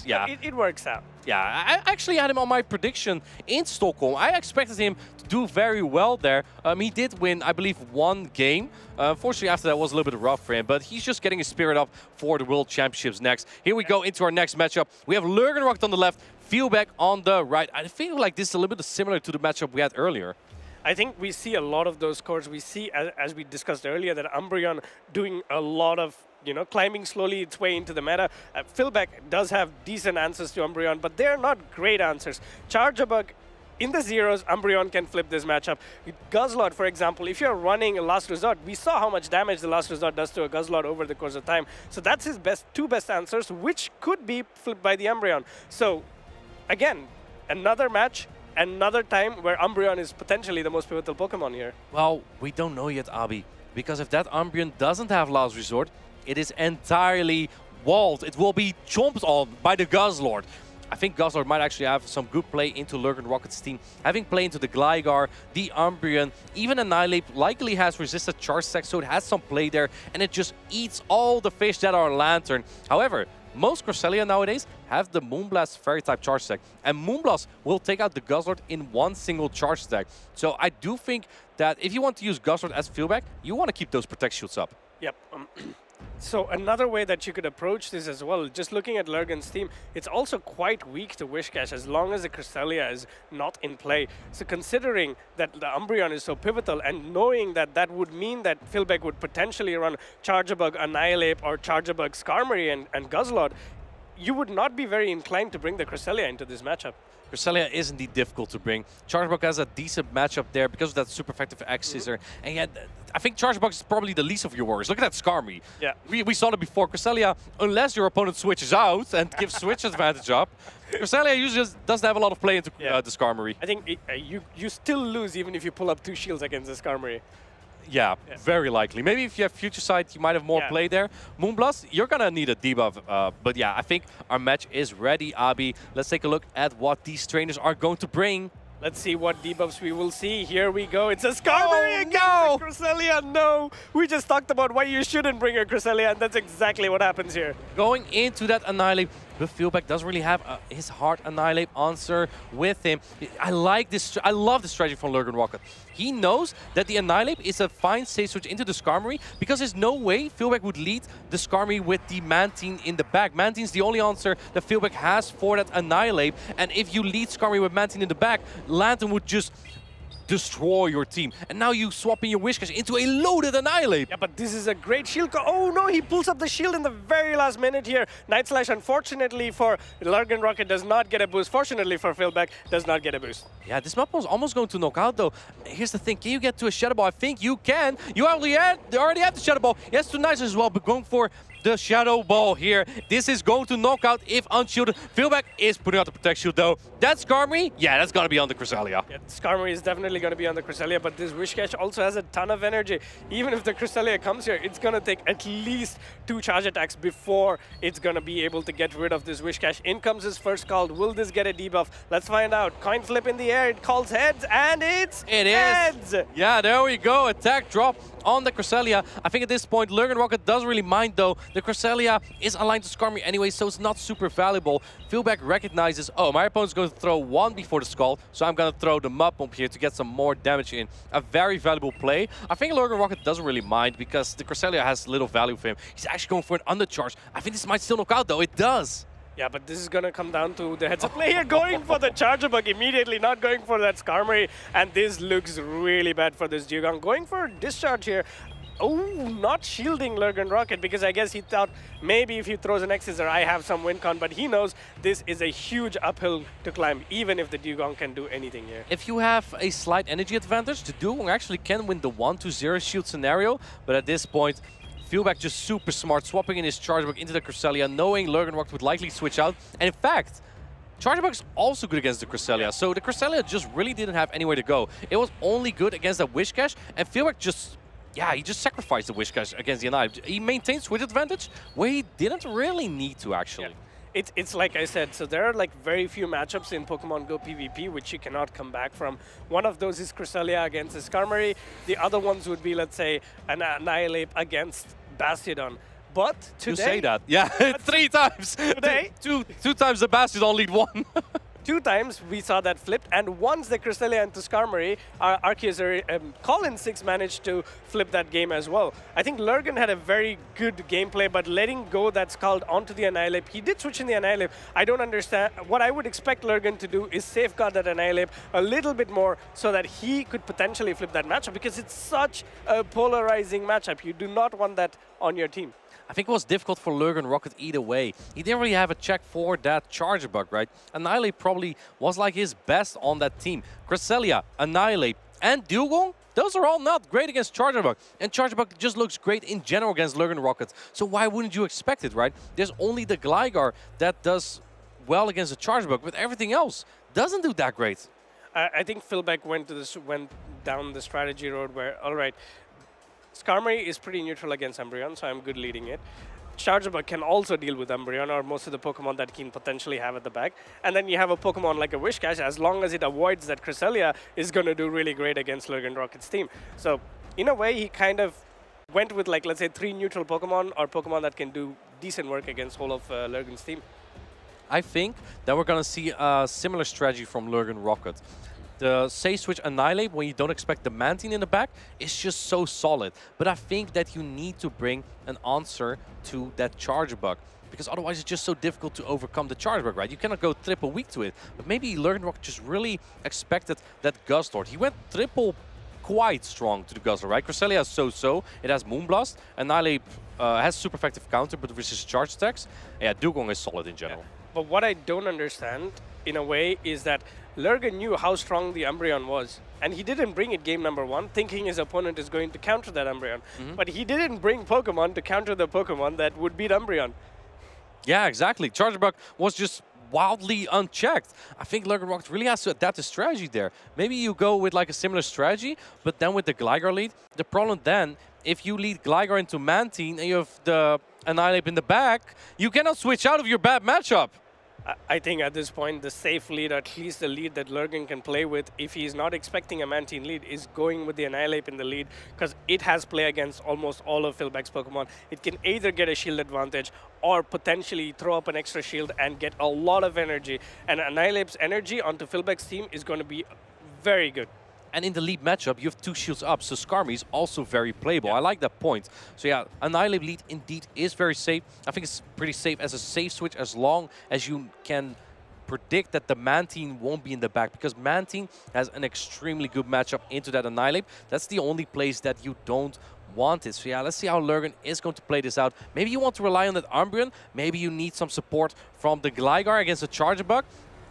yeah. It works out. Yeah, I actually had him on my prediction in Stockholm. I expected him to do very well there. He did win, I believe, one game. Unfortunately, after that was a little bit rough for him, but he's just getting his spirit up for the World Championships next. Here we go into our next matchup. We have Lurgan Rocket on the left, Feelback on the right. I feel like this is a little bit similar to the matchup we had earlier. I think we see a lot of those cores. We see, as we discussed earlier, that Umbreon doing a lot of, climbing slowly its way into the meta. Philbeck does have decent answers to Umbreon, but they're not great answers. Charjabug, in the zeros, Umbreon can flip this matchup. Guzzlord, for example, if you're running a Last Resort, we saw how much damage the Last Resort does to a Guzzlord over the course of time. So that's his two best answers, which could be flipped by the Umbreon. So, again, another match. Another time where Umbreon is potentially the most pivotal Pokemon here. Well, we don't know yet, Abi, because if that Umbreon doesn't have Last Resort, it is entirely walled. It will be chomped on by the Guzzlord. I think Guzzlord might actually have some good play into Lurgan Rocket's team. Having play into the Gligar, the Umbreon, even Annihilate likely has resisted Charge Stack, so it has some play there, and it just eats all the fish that are Lantern. However, most Cresselia nowadays have the Moonblast Fairy-type Charge Stack, and Moonblast will take out the Guzzlord in one single Charge Stack. So I do think that if you want to use Guzzlord as Feelback, you want to keep those Protect Shields up. Yep. So another way that you could approach this as well, just looking at Lurgan's team, it's also quite weak to Whiscash as long as the Cresselia is not in play. So considering that the Umbreon is so pivotal and knowing that that would mean that Philbeck would potentially run Charjabug, Annihilate, or Charjabug, Skarmory, and Guzzlord, you would not be very inclined to bring the Cresselia into this matchup. Cresselia is indeed difficult to bring. Charjabug has a decent matchup there because of that super effective X-Scissor. And yet, I think Charjabug is probably the least of your worries. Look at that Skarmory. Yeah. We saw that before. Cresselia, unless your opponent switches out and gives switch advantage up, Cresselia usually just doesn't have a lot of play into the Skarmory. I think you still lose even if you pull up 2 shields against the Skarmory. Yeah, very likely. Maybe if you have Future Sight, you might have more play there. Moonblast, you're going to need a debuff. But yeah, I think our match is ready, Abi. Let's take a look at what these trainers are going to bring. Let's see what debuffs we will see. Here we go. It's a Skarmory against the Cresselia. No! We just talked about why you shouldn't bring a Cresselia, and that's exactly what happens here. Going into that Annihilate, but Feelback doesn't really have his hard Annihilate answer with him. I like this. I love the strategy from Lurgan Rocket. He knows that the Annihilate is a fine safe switch into the Skarmory because there's no way Feelback would lead the Skarmory with the Mantine in the back. Mantine's the only answer that Feelback has for that Annihilate, and if you lead Skarmory with Mantine in the back, Lantern would just destroy your team. And now you swap in your Whiscash into a loaded Annihilate. Yeah, but this is a great shield. Oh no, he pulls up the shield in the very last minute here. Night Slash, unfortunately for Lurgan Rocket, does not get a boost. Fortunately for Philbeck, does not get a boost. Yeah, this map was almost going to knock out though. Here's the thing, can you get to a Shadow Ball? I think you can. You already have the Shadow Ball. Yes, to Nice as well, but going for the Shadow Ball here. This is going to knock out if unshielded. Philbeck is putting out the Protect Shield though. That's Skarmory? Yeah, that's gonna be on the Cresselia. Yeah, Skarmory is definitely gonna be on the Cresselia, but this Whiscash also has a ton of energy. Even if the Cresselia comes here, it's gonna take at least 2 charge attacks before it's gonna be able to get rid of this Whiscash. In comes his first call. Will this get a debuff? Let's find out. Coin flip in the air. It calls heads, and it's heads! Yeah, there we go. Attack drop on the Cresselia. I think at this point, Lurgan Rocket doesn't really mind though. The Cresselia is aligned to Skarmory anyway, so it's not super valuable. Philbeck recognizes, oh, my opponent's going to throw 1 before the Skull, so I'm going to throw the Mud Bomb here to get some more damage in. A very valuable play. I think Lurgan Rocket doesn't really mind because the Cresselia has little value for him. He's actually going for an undercharge. I think this might still knock out though. It does. Yeah, but this is going to come down to the heads-up play here, going for the Charger Bug immediately, not going for that Skarmory, and this looks really bad for this Dugong. Going for a Discharge here. Oh, not shielding Lurgan Rocket, because I guess he thought maybe if he throws an X-Scissor, I have some win con, but he knows this is a huge uphill to climb, even if the Dugong can do anything here. If you have a slight energy advantage, the Dugong actually can win the 1-0 shield scenario, but at this point, Philbeck just super smart, swapping in his Charge Bug into the Cresselia, knowing Lurgan Rocket would likely switch out. And in fact, Charge Bug is also good against the Cresselia, so the Cresselia just really didn't have anywhere to go. It was only good against that Whiscash, and Philbeck just, yeah, he just sacrificed the Whiscash against the Annihilate. He maintained switch advantage where he didn't really need to, actually. Yeah. It's like I said, so there are like very few matchups in Pokemon Go PvP which you cannot come back from. One of those is Cresselia against the Skarmory. The other ones would be, let's say, an Annihilate against Bastiodon. But today... You say that. Yeah, 3 times. Today... two times the Bastiodon lead 1. 2 times we saw that flipped, and once the Cresselia into Skarmory, Arceus Colin 6 managed to flip that game as well. I think Lurgan had a very good gameplay, but letting go that Scald onto the Annihilate, he did switch in the Annihilate. I don't understand. What I would expect Lurgan to do is safeguard that Annihilate a little bit more so that he could potentially flip that matchup, because it's such a polarizing matchup. You do not want that on your team. I think it was difficult for Lurgan Rocket either way. He didn't really have a check for that Charger Bug, right? Annihilate probably was like his best on that team. Cresselia, Annihilate, and Dugong, those are all not great against Charger Bug. And Charger Bug just looks great in general against Lurgan Rocket. So why wouldn't you expect it, right? There's only the Gligar that does well against the Charger Bug, but everything else doesn't do that great. I think Philbeck went down the strategy road where, all right, Skarmory is pretty neutral against Umbreon, so I'm good leading it. Charger Bug can also deal with Umbreon or most of the Pokemon that he can potentially have at the back. And then you have a Pokemon like a Whiscash, as long as it avoids that Cresselia, is going to do really great against Lurgan Rocket's team. So in a way, he kind of went with, like, let's say 3 neutral Pokemon or Pokemon that can do decent work against whole of Lurgan's team. I think that we're going to see a similar strategy from Lurgan Rocket. The Safe Switch Annihilate, when you don't expect the Mantine in the back, is just so solid. But I think that you need to bring an answer to that Charger Bug, because otherwise it's just so difficult to overcome the Charger Bug, right? You cannot go triple weak to it. But maybe Lurgan Rocket just really expected that Guzzlord. He went triple quite strong to the Guzzlord, right? Cresselia has so-so. It has Moonblast. Annihilate has super effective counter, but versus charge attacks, yeah, Dugong is solid in general. Yeah. But what I don't understand, in a way, is that Lurgan knew how strong the Umbreon was. And he didn't bring it game number 1, thinking his opponent is going to counter that Umbreon. But he didn't bring Pokemon to counter the Pokemon that would beat Umbreon. Yeah, exactly. Charger Bug was just wildly unchecked. I think Lurgan Rocket really has to adapt his strategy there. Maybe you go with like a similar strategy, but then with the Gligar lead. The problem then, if you lead Gligar into Mantine and you have the Annihilate in the back, you cannot switch out of your bad matchup. I think at this point, the safe lead, at least the lead that Lurgan can play with, if he's not expecting a Mantine lead, is going with the Annihilate in the lead, because it has play against almost all of Philbeck's Pokemon. It can either get a shield advantage or potentially throw up an extra shield and get a lot of energy. And Annihilate's energy onto Philbeck's team is going to be very good. And in the lead matchup, you have 2 shields up, so Skarmory is also very playable. I like that point. So yeah, Annihilate lead indeed is very safe. I think it's pretty safe as a safe switch as long as you can predict that the Man team won't be in the back because Man team has an extremely good matchup into that Annihilate. That's the only place that you don't want it. So yeah, let's see how Lurgan is going to play this out. Maybe you want to rely on that Umbreon. Maybe you need some support from the Gligar against the Charger Bug.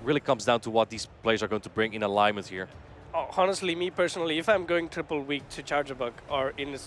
Really comes down to what these players are going to bring in alignment here. Oh, honestly, me personally, if I'm going triple weak to Charger Bug or in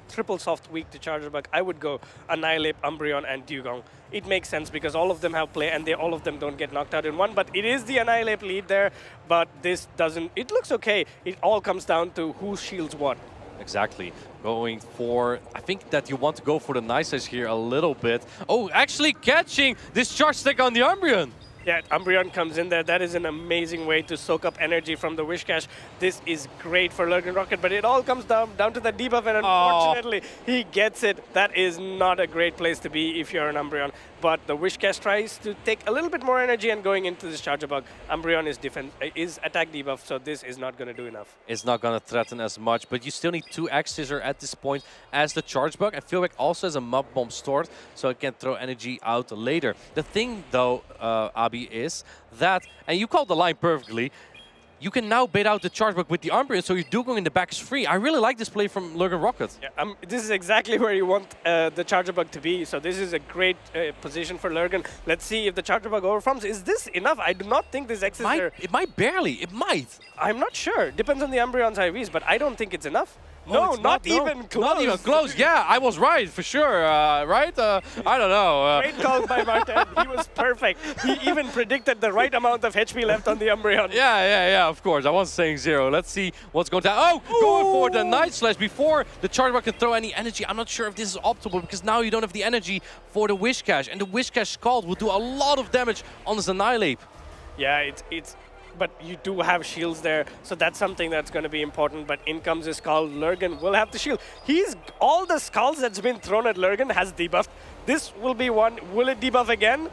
triple soft weak to Charger Bug, I would go Annihilate, Umbreon, and Dugong. It makes sense because all of them have play and all of them don't get knocked out in one. But it is the Annihilate lead there, but this doesn't. It looks okay. It all comes down to who shields what. Exactly. Going for, I think that you want to go for the Nice Edge here a little bit. Oh, actually catching this Charge Stick on the Umbreon. Yeah, Umbreon comes in there. That is an amazing way to soak up energy from the Wish Cache. This is great for Lurgan Rocket, but it all comes down to the debuff, and unfortunately, he gets it. That is not a great place to be if you're an Umbreon. But the Wish Cache tries to take a little bit more energy and going into this Charger Bug. Umbreon is attack debuff, so this is not going to do enough. It's not going to threaten as much, but you still need 2 X-Scissor at this point as the Charge Bug. I feel like also has a Mud Bomb stored, so it can throw energy out later. The thing, though, Abi, is that, and you called the line perfectly, you can now bait out the Charge Bug with the Umbreon, so your Dugong in the back is free. I really like this play from Lurgan Rocket. Yeah, this is exactly where you want the Charger Bug to be, so this is a great position for Lurgan. Let's see if the Charger Bug overforms. Is this enough? I do not think this X is there. It might barely. It might. I'm not sure. Depends on the Umbreon's IVs, but I don't think it's enough. No, not even close. Not even close. Yeah, I was right for sure. Right? I don't know. Great call by Martin. He was perfect. He even predicted the right amount of HP left on the Umbreon. Yeah, of course. I wasn't saying 0. Let's see what's going to happen. Oh, going for the Night Slash before the Charge Bug can throw any energy. I'm not sure if this is optimal because now you don't have the energy for the Wish Cache. And the Wish Cache Scald will do a lot of damage on this Annihilate. Yeah, but you do have shields there, so that's something that's going to be important. But in comes his Scald. Lurgan will have the shield. All the Scalds that's been thrown at Lurgan has debuffed. This will be one. Will it debuff again?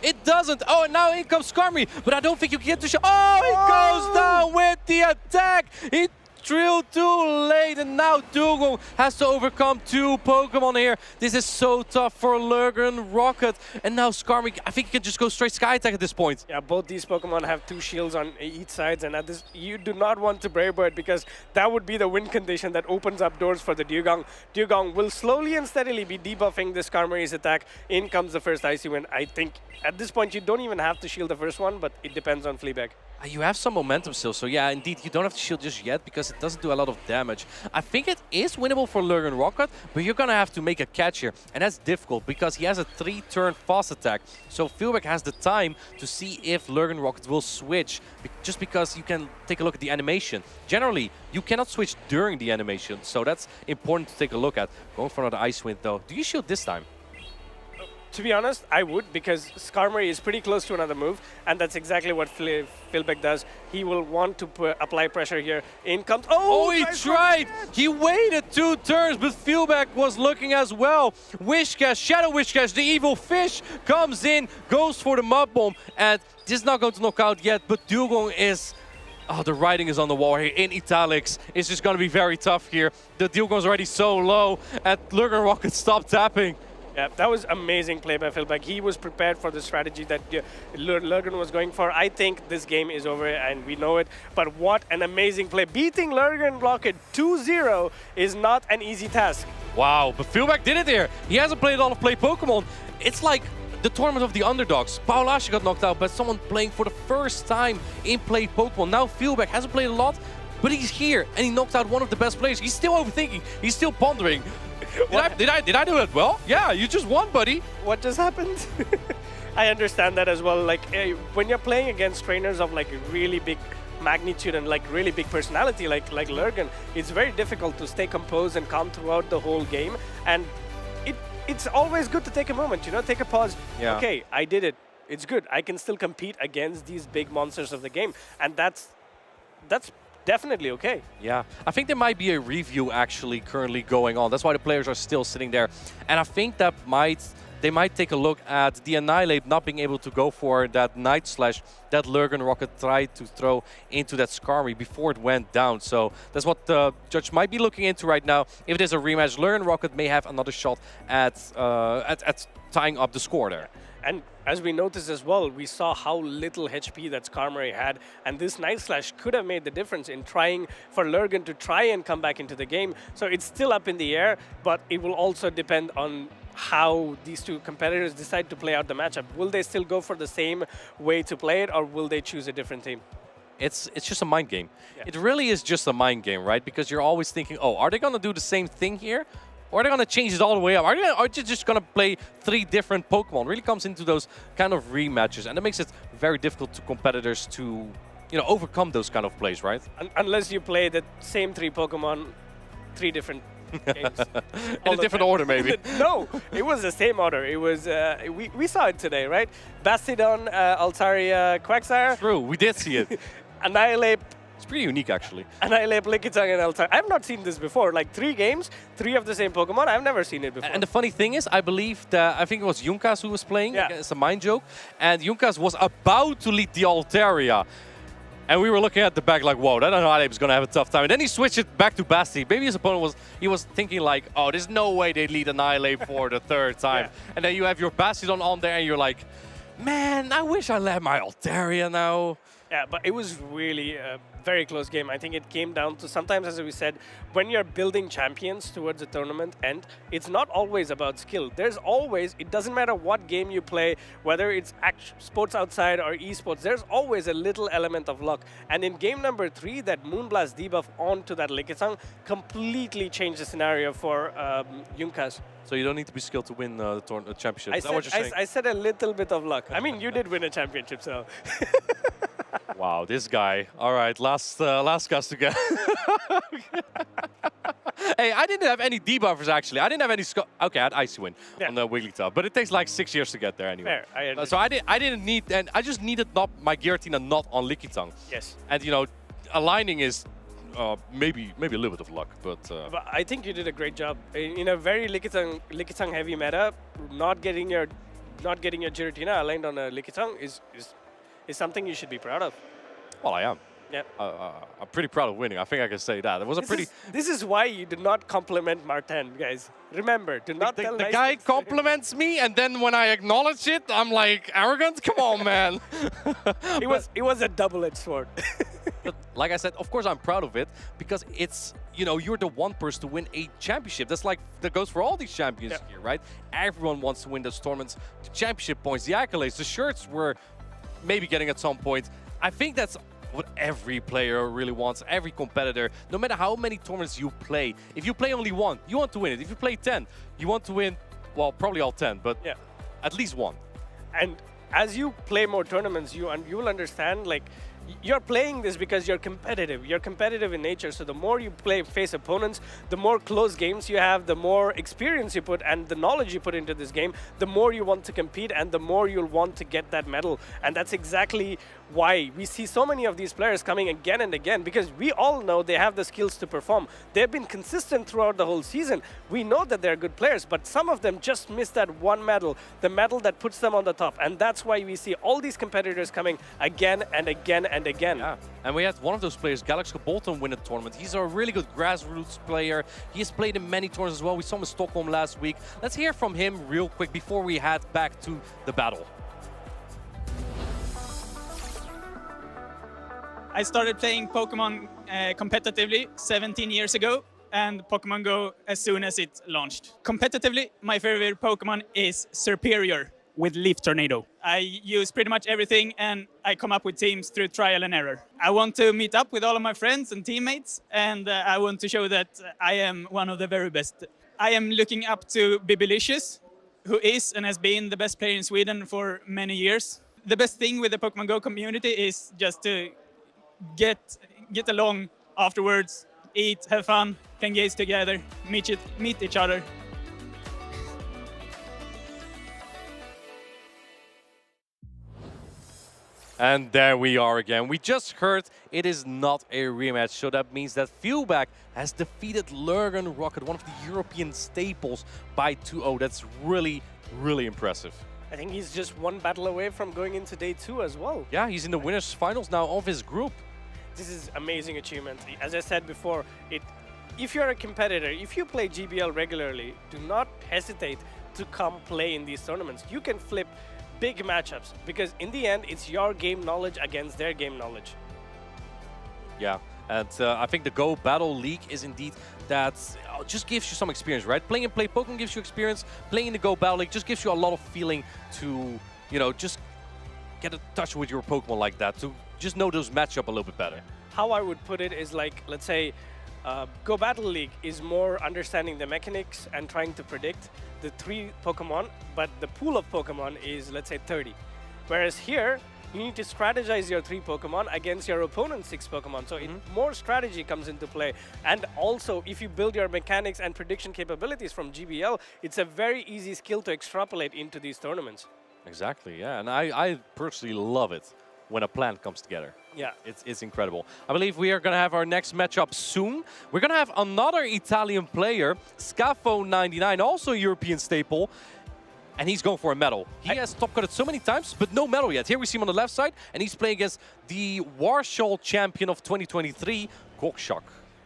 It doesn't. Oh, and now in comes Skarmory, but I don't think you can get the shot. Oh, he goes down with the attack. He drilled too late, and now Dugong has to overcome 2 Pokemon here. This is so tough for Lurgan Rocket. And now Skarmory, I think he can just go straight Sky Attack at this point. Yeah, both these Pokemon have 2 shields on each side, and at this, you do not want to Brave Bird because that would be the win condition that opens up doors for the Dugong. Dugong will slowly and steadily be debuffing the Skarmory's attack. In comes the first Icy Wind. I think at this point you don't even have to shield the first one, but it depends on Fleabag. You have some momentum still, so yeah, indeed, you don't have to shield just yet because it doesn't do a lot of damage. I think it is winnable for Lurgan Rocket, but you're going to have to make a catch here, and that's difficult because he has a 3-turn fast attack. So Fleabag has the time to see if Lurgan Rocket will switch, just because you can take a look at the animation. Generally, you cannot switch during the animation, so that's important to take a look at. Going for another Ice Wind, though. Do you shield this time? To be honest, I would, because Skarmory is pretty close to another move, and that's exactly what Fleabag does. He will want to apply pressure here. In comes... Oh, he tried! He waited 2 turns, but Fleabag was looking as well. Wish Cache, Shadow Wish Cache, the evil fish, comes in, goes for the Mud Bomb, and this is not going to knock out yet, but Dugong is... Oh, the writing is on the wall here in italics. It's just going to be very tough here. The Dugong's already so low, and Lurgan Rocket stopped tapping. Yeah, that was amazing play by Fleabag. He was prepared for the strategy that Lurgan was going for. I think this game is over, and we know it. But what an amazing play. Beating Lurgan Rocket 2-0 is not an easy task. Wow, but Fleabag did it here. He hasn't played a lot of play Pokemon. It's like the tournament of the underdogs. Paolashi got knocked out by someone playing for the first time in play Pokemon. Now Fleabag hasn't played a lot, but he's here, and he knocked out one of the best players. He's still overthinking. He's still pondering. Did I do that well? Yeah, you just won, buddy. What just happened? I understand that as well. Like when you're playing against trainers of like really big magnitude and like really big personality like Lurgan, it's very difficult to stay composed and calm throughout the whole game. And it's always good to take a moment, you know, take a pause. Yeah. Okay, I did it. It's good. I can still compete against these big monsters of the game, and that's definitely okay. Yeah, I think there might be a review actually currently going on. That's why the players are still sitting there. And I think that they might take a look at the Annihilate not being able to go for that Night Slash that Lurgan Rocket tried to throw into that Skarmory before it went down. So that's what the judge might be looking into right now. If there's a rematch, Lurgan Rocket may have another shot at tying up the score there. And as we noticed as well, we saw how little HP that Skarmory had, and this Night Slash could have made the difference in trying for Lurgan to try and come back into the game. So it's still up in the air, but it will also depend on how these two competitors decide to play out the matchup. Will they still go for the same way to play it, or will they choose a different team? It's just a mind game. Yeah. It really is just a mind game, right? Because you're always thinking, oh, are they going to do the same thing here? Or are they going to change it all the way up? Are they just going to play 3 different Pokemon? It really comes into those kind of rematches. And it makes it very difficult to competitors to, overcome those kind of plays, right? Unless you play the same 3 Pokemon, 3 different games. In a different order, maybe. No, it was the same order. It was, we saw it today, right? Bastiodon, Altaria, Quagsire. True, we did see it. Annihilate. It's pretty unique, actually. Annihilate, Lickitung, and Altaria. I've not seen this before. Like 3 games, 3 of the same Pokemon. I've never seen it before. And the funny thing is, I believe that, I think it was Junkas who was playing. Yeah. It's a mind joke. And Junkas was about to lead the Altaria. And we were looking at the back like, whoa, that Annihilate is going to have a tough time. And then he switched it back to Basti. Maybe his opponent was thinking like, oh, there's no way they lead Annihilate for the 3rd time. Yeah. And then you have your Bastiodon on there and you're like, man, I wish I led my Altaria now. Yeah, but it was really a very close game. I think it came down to sometimes, as we said, when you're building champions towards a tournament end, it's not always about skill. There's always, it doesn't matter what game you play, whether it's sports outside or esports, there's always a little element of luck. And in game number 3, that Moonblast debuff onto that Lickitung completely changed the scenario for Junkas. So you don't need to be skilled to win the championship. Is that what you're saying? I said a little bit of luck. I mean, you did win a championship, so. Wow, this guy. All right, last cast to get. Hey, I didn't have any debuffers, actually. I didn't have any... Okay, I had Icy Wind on the Wigglytuff, but it takes like 6 years to get there anyway. Fair, so I didn't need... And I just needed my Giratina not on Lickitung. Yes. And, aligning is maybe a little bit of luck, but I think you did a great job. In a very Lickitung heavy meta, not getting your Giratina aligned on a Lickitung is something you should be proud of. Well, I am. Yeah. I'm pretty proud of winning. I think I can say that. It was This is why you do not compliment Martin, guys. Remember, do not tell the guy compliments me, and then when I acknowledge it, I'm like arrogant. Come on, man. It was a double-edged sword. But like I said, of course I'm proud of it because it's you're the one person to win a championship. That goes for all these champions here, right? Everyone wants to win those tournaments, the championship points, the accolades, the shirts we're maybe getting at some point. I think that's what every player really wants, every competitor, no matter how many tournaments you play. If you play only 1, you want to win it. If you play 10, you want to win, well, probably all 10, but at least 1. And as you play more tournaments, you will understand, like, you're playing this because you're competitive. You're competitive in nature, so the more you face opponents, the more close games you have, the more experience you put and the knowledge you put into this game, the more you want to compete and the more you'll want to get that medal. And that's exactly why we see so many of these players coming again and again, because we all know they have the skills to perform. They've been consistent throughout the whole season. We know that they're good players, but some of them just miss that one medal, the medal that puts them on the top. And that's why we see all these competitors coming again and again and again. Yeah, and we had one of those players, Galaxy Bolton, win a tournament. He's a really good grassroots player. He has played in many tournaments as well. We saw him in Stockholm last week. Let's hear from him real quick before we head back to the battle. I started playing Pokemon competitively 17 years ago, and Pokemon Go as soon as it launched. Competitively, my favorite Pokemon is Serperior with Leaf Tornado. I use pretty much everything, and I come up with teams through trial and error. I want to meet up with all of my friends and teammates, and I want to show that I am one of the very best. I am looking up to Bibilicious, who is and has been the best player in Sweden for many years. The best thing with the Pokemon Go community is just to get along afterwards, eat, have fun, can gaze together, meet each other. And there we are again. We just heard it is not a rematch, so that means that Fuelback has defeated Lurgan Rocket, one of the European staples, by 2-0. That's really, really impressive. I think he's just one battle away from going into day 2 as well. Yeah, he's in the winners finals now of his group. This is amazing achievement. As I said before, if you're a competitor, if you play GBL regularly, do not hesitate to come play in these tournaments. You can flip big matchups, because in the end, it's your game knowledge against their game knowledge. Yeah, and I think the Go Battle League is indeed that just gives you some experience, right? Playing and Play Pokemon gives you experience. Playing in the Go Battle League just gives you a lot of feeling to, you know, just get in touch with your Pokemon like that, to just know those matchup a little bit better. How I would put it is like, let's say, Go Battle League is more understanding the mechanics and trying to predict the 3 Pokemon, but the pool of Pokemon is, let's say, 30. Whereas here, you need to strategize your 3 Pokemon against your opponent's 6 Pokemon. So more strategy comes into play. And also, if you build your mechanics and prediction capabilities from GBL, it's a very easy skill to extrapolate into these tournaments. Exactly, yeah. And I personally love it when a plan comes together. Yeah. It's incredible. I believe we are going to have our next matchup soon. We're going to have another Italian player, Scafo99, also a European staple. And he's going for a medal. He has top-cutted so many times, but no medal yet. Here we see him on the left side, and he's playing against the Warsaw champion of 2023, Kokshak.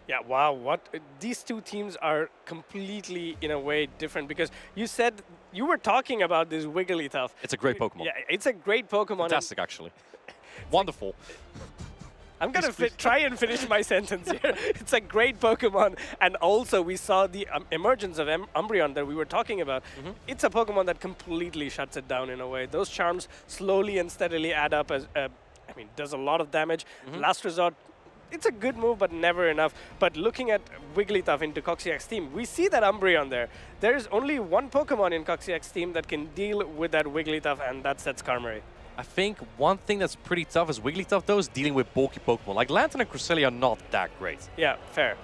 Yeah, wow, these two teams are completely, in a way, different, because you said, you were talking about this Wigglytuff. It's a great Pokemon. Yeah, it's a great Pokemon. Fantastic, actually. Wonderful. I'm going to try and finish my sentence here. It's a great Pokemon. And also, we saw the emergence of Umbreon that we were talking about. It's a Pokemon that completely shuts it down in a way. Those charms slowly and steadily add up as, I mean, does a lot of damage. Last resort, it's a good move, but never enough. But looking at Wigglytuff into Coxiac's team, we see that Umbreon there. There's only one Pokemon in Coxiac's team that can deal with that Wigglytuff, and that's Skarmory. I think one thing that's pretty tough as Wigglytuff, though, is dealing with bulky Pokemon. Like Lantern and Cresselia are not that great. Yeah, fair.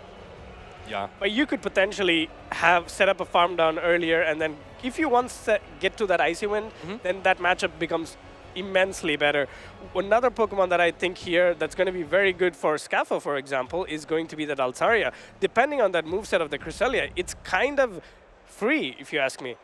Yeah. But you could potentially have set up a farm down earlier, and then if you once get to that Icy Wind, then that matchup becomes immensely better. Another Pokemon that I think here that's going to be very good for Scafo, for example, is going to be that Altaria. Depending on that moveset of the Cresselia, it's kind of free, if you ask me.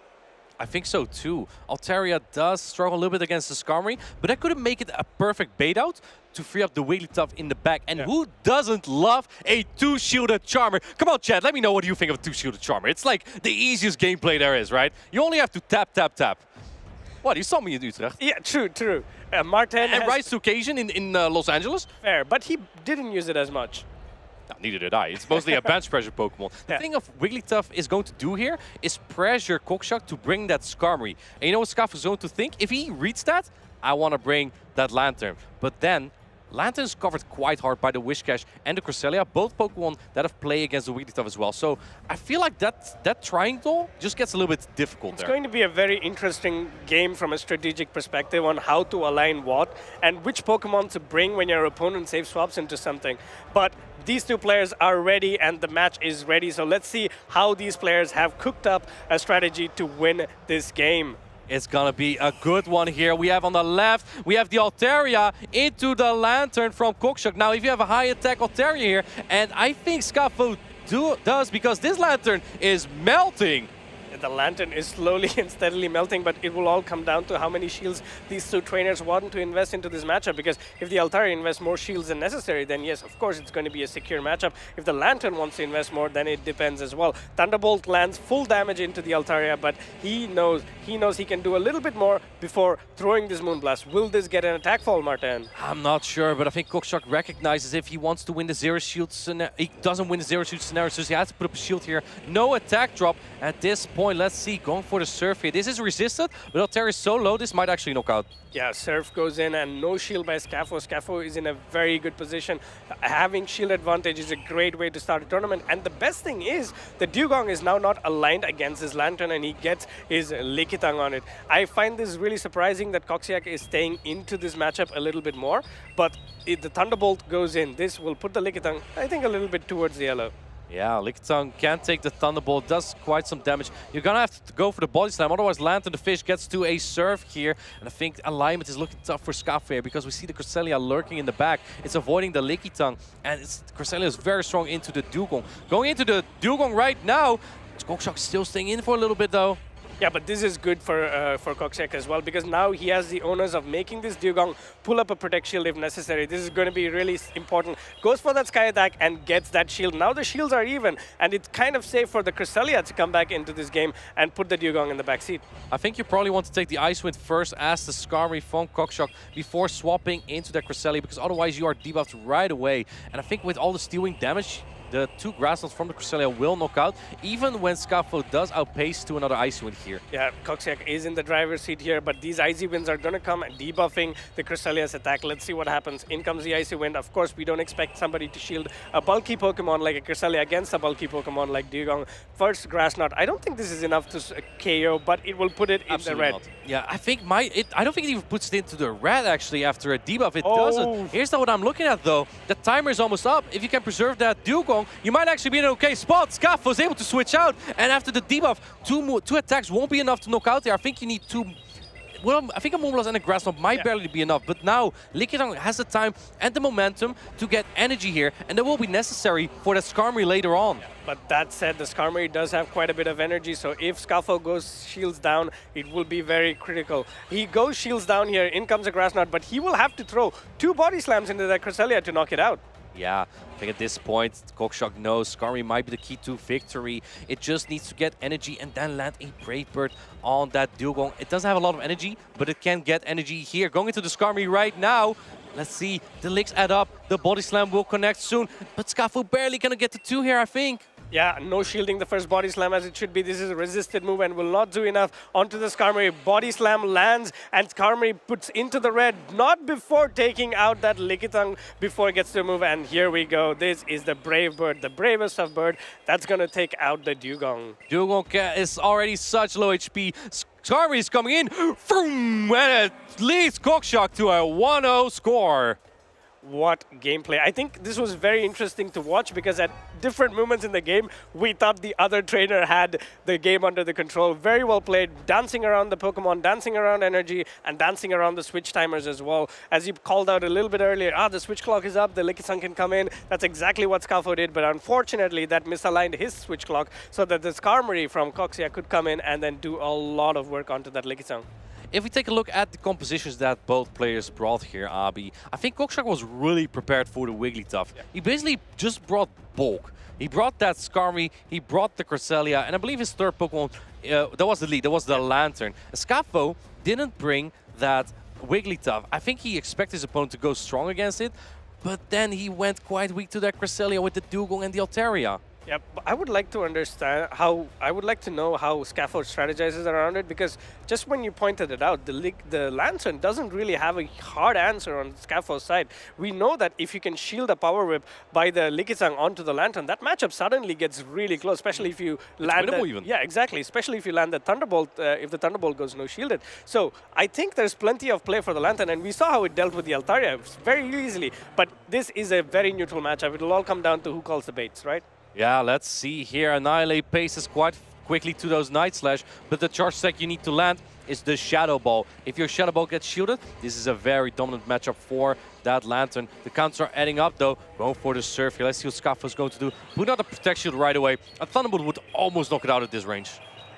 I think so too. Altaria does struggle a little bit against the Skarmory, but that could make it a perfect bait out to free up the Wigglytuff in the back. And who doesn't love a 2-shielded Charmer? Come on, chat, let me know what you think of a 2-shielded Charmer. It's like the easiest gameplay there is, right? You only have to tap, tap, tap. What, you saw me in Utrecht? Yeah, true. Martin and rise to occasion in Los Angeles? Fair, but he didn't use it as much. No, neither did I. It's mostly a bench pressure Pokemon. The thing of Wigglytuff is going to do here is pressure Kokshak to bring that Skarmory. And you know what Scaf is going to think? If he reads that, I want to bring that Lantern. But then, Lantern is covered quite hard by the Whiscash and the Cresselia, both Pokemon that have played against the Wigglytuff as well. So I feel like that triangle just gets a little bit difficult there. It's going to be a very interesting game from a strategic perspective on how to align what and which Pokemon to bring when your opponent save swaps into something. But these two players are ready and the match is ready. So let's see how these players have cooked up a strategy to win this game. It's going to be a good one here. We have on the left, we have the Altaria into the Lantern from Kokshak. Now, if you have a high attack Altaria here, and I think Scafo does because this Lantern is melting. The Lantern is slowly and steadily melting, but it will all come down to how many shields these two trainers want to invest into this matchup, because if the Altaria invests more shields than necessary, then yes, of course, it's going to be a secure matchup. If the Lantern wants to invest more, then it depends as well. Thunderbolt lands full damage into the Altaria, but he knows he can do a little bit more before throwing this Moonblast. Will this get an attack fall, Martin? I'm not sure, but I think Kokshak recognizes if he wants to win the zero shield scenario, he doesn't win the zero shield scenario, so he has to put up a shield here. No attack drop at this point. Let's see, going for the Surf here. This is resisted, but Altaria is so low, this might actually knock out. Yeah, Surf goes in and no shield by Scafo. Scafo is in a very good position. Having shield advantage is a great way to start a tournament. And the best thing is, the Dugong is now not aligned against his Lantern and he gets his Lickitung on it. I find this really surprising that Coxiac is staying into this matchup a little bit more, but if the Thunderbolt goes in, this will put the Lickitung, I think, a little bit towards the yellow. Yeah, Lickitung can take the Thunderbolt, does quite some damage. You're gonna have to go for the Body Slam, otherwise Lantern the Fish gets to a Surf here. And I think alignment is looking tough for Scaf here because we see the Cresselia lurking in the back. It's avoiding the Lickitung, and Cresselia is very strong into the Dugong. Going into the Dugong right now, Kokshak still staying in for a little bit though. Yeah, but this is good for Koxiak as well, because now he has the onus of making this Dugong pull up a Protect Shield if necessary. This is going to be really important. Goes for that Sky Attack and gets that shield. Now the shields are even, and it's kind of safe for the Cresselia to come back into this game and put the Dugong in the back seat. I think you probably want to take the Ice Wind first as the Skarmory from Kokshock before swapping into the Cresselia, because otherwise you are debuffed right away. And I think with all the stealing damage, the 2 Grasslands from the Cresselia will knock out, even when Scafo does outpace to another Icy Wind here. Yeah, Koxiak is in the driver's seat here, but these Icy Winds are going to come debuffing the Cresselia's attack. Let's see what happens. In comes the Icy Wind. Of course, we don't expect somebody to shield a bulky Pokemon like a Cresselia against a bulky Pokemon like Dugong. First Grass Knot. I don't think this is enough to KO, but it will put it in the red. Not. Yeah, I think I don't think it even puts it into the red actually after a debuff. It doesn't. Here's what I'm looking at though. The timer is almost up. If you can preserve that Dugong, you might actually be in an okay spot. Scaf was able to switch out, and after the debuff, two attacks won't be enough to knock out there. I think you need 2. Well, I think a Moonblast and a Grass Knot might barely be enough, but now Lickitung has the time and the momentum to get energy here, and that will be necessary for the Skarmory later on. Yeah, but that said, the Skarmory does have quite a bit of energy, so if Scafo goes shields down, it will be very critical. He goes shields down here, in comes a Grass Knot, but he will have to throw 2 Body Slams into that Cresselia to knock it out. Yeah, I think at this point, Kokshock knows Skarmory might be the key to victory. It just needs to get energy and then land a Brave Bird on that Dugong. It doesn't have a lot of energy, but it can get energy here. Going into the Skarmory right now. Let's see, the licks add up. The Body Slam will connect soon, but Scafo barely gonna get to 2 here, I think. Yeah, no shielding the first Body Slam as it should be. This is a resisted move and will not do enough onto the Skarmory. Body Slam lands and Skarmory puts into the red, not before taking out that Lickitung before it gets to move. And here we go. This is the Brave Bird, the bravest of bird. That's going to take out the Dugong. Dugong is already such low HP. Skarmory is coming in, and it leads Kokshock to a 1-0 score. What gameplay. I think this was very interesting to watch because at different moments in the game, we thought the other trainer had the game under the control. Very well played, dancing around the Pokemon, dancing around energy, and dancing around the switch timers as well. As you called out a little bit earlier, the switch clock is up, the Lickitung can come in. That's exactly what Scafo did, but unfortunately that misaligned his switch clock so that the Skarmory from Koxia could come in and then do a lot of work onto that Lickitung. If we take a look at the compositions that both players brought here, Abi, I think Kokshock was really prepared for the Wigglytuff. Yeah. He basically just brought bulk. He brought that Skarmory, he brought the Cresselia, and I believe his third Pokemon, that was the lead, that was the Lantern. Scafo didn't bring that Wigglytuff. I think he expected his opponent to go strong against it, but then he went quite weak to that Cresselia with the Dugong and the Altaria. Yeah, but I would like to understand how, I would like to know how Scafo strategizes around it, because just when you pointed it out, the Lantern doesn't really have a hard answer on Scafo's side. We know that if you can shield a Power Whip by the Lickitung onto the Lantern, that matchup suddenly gets really close, especially if you land even. Yeah, exactly, especially if you land the Thunderbolt, if the Thunderbolt goes no shielded. So I think there's plenty of play for the Lantern, and we saw how it dealt with the Altaria very easily, but this is a very neutral matchup. It'll all come down to who calls the baits, right? Yeah, let's see here. Annihilate paces quite quickly to those Night Slash, but the charge stack you need to land is the Shadow Ball. If your Shadow Ball gets shielded, this is a very dominant matchup for that Lantern. The counts are adding up though. Going for the Surf here. Let's see what Scafo is going to do. Put out a Protect Shield right away. A Thunderbolt would almost knock it out at this range.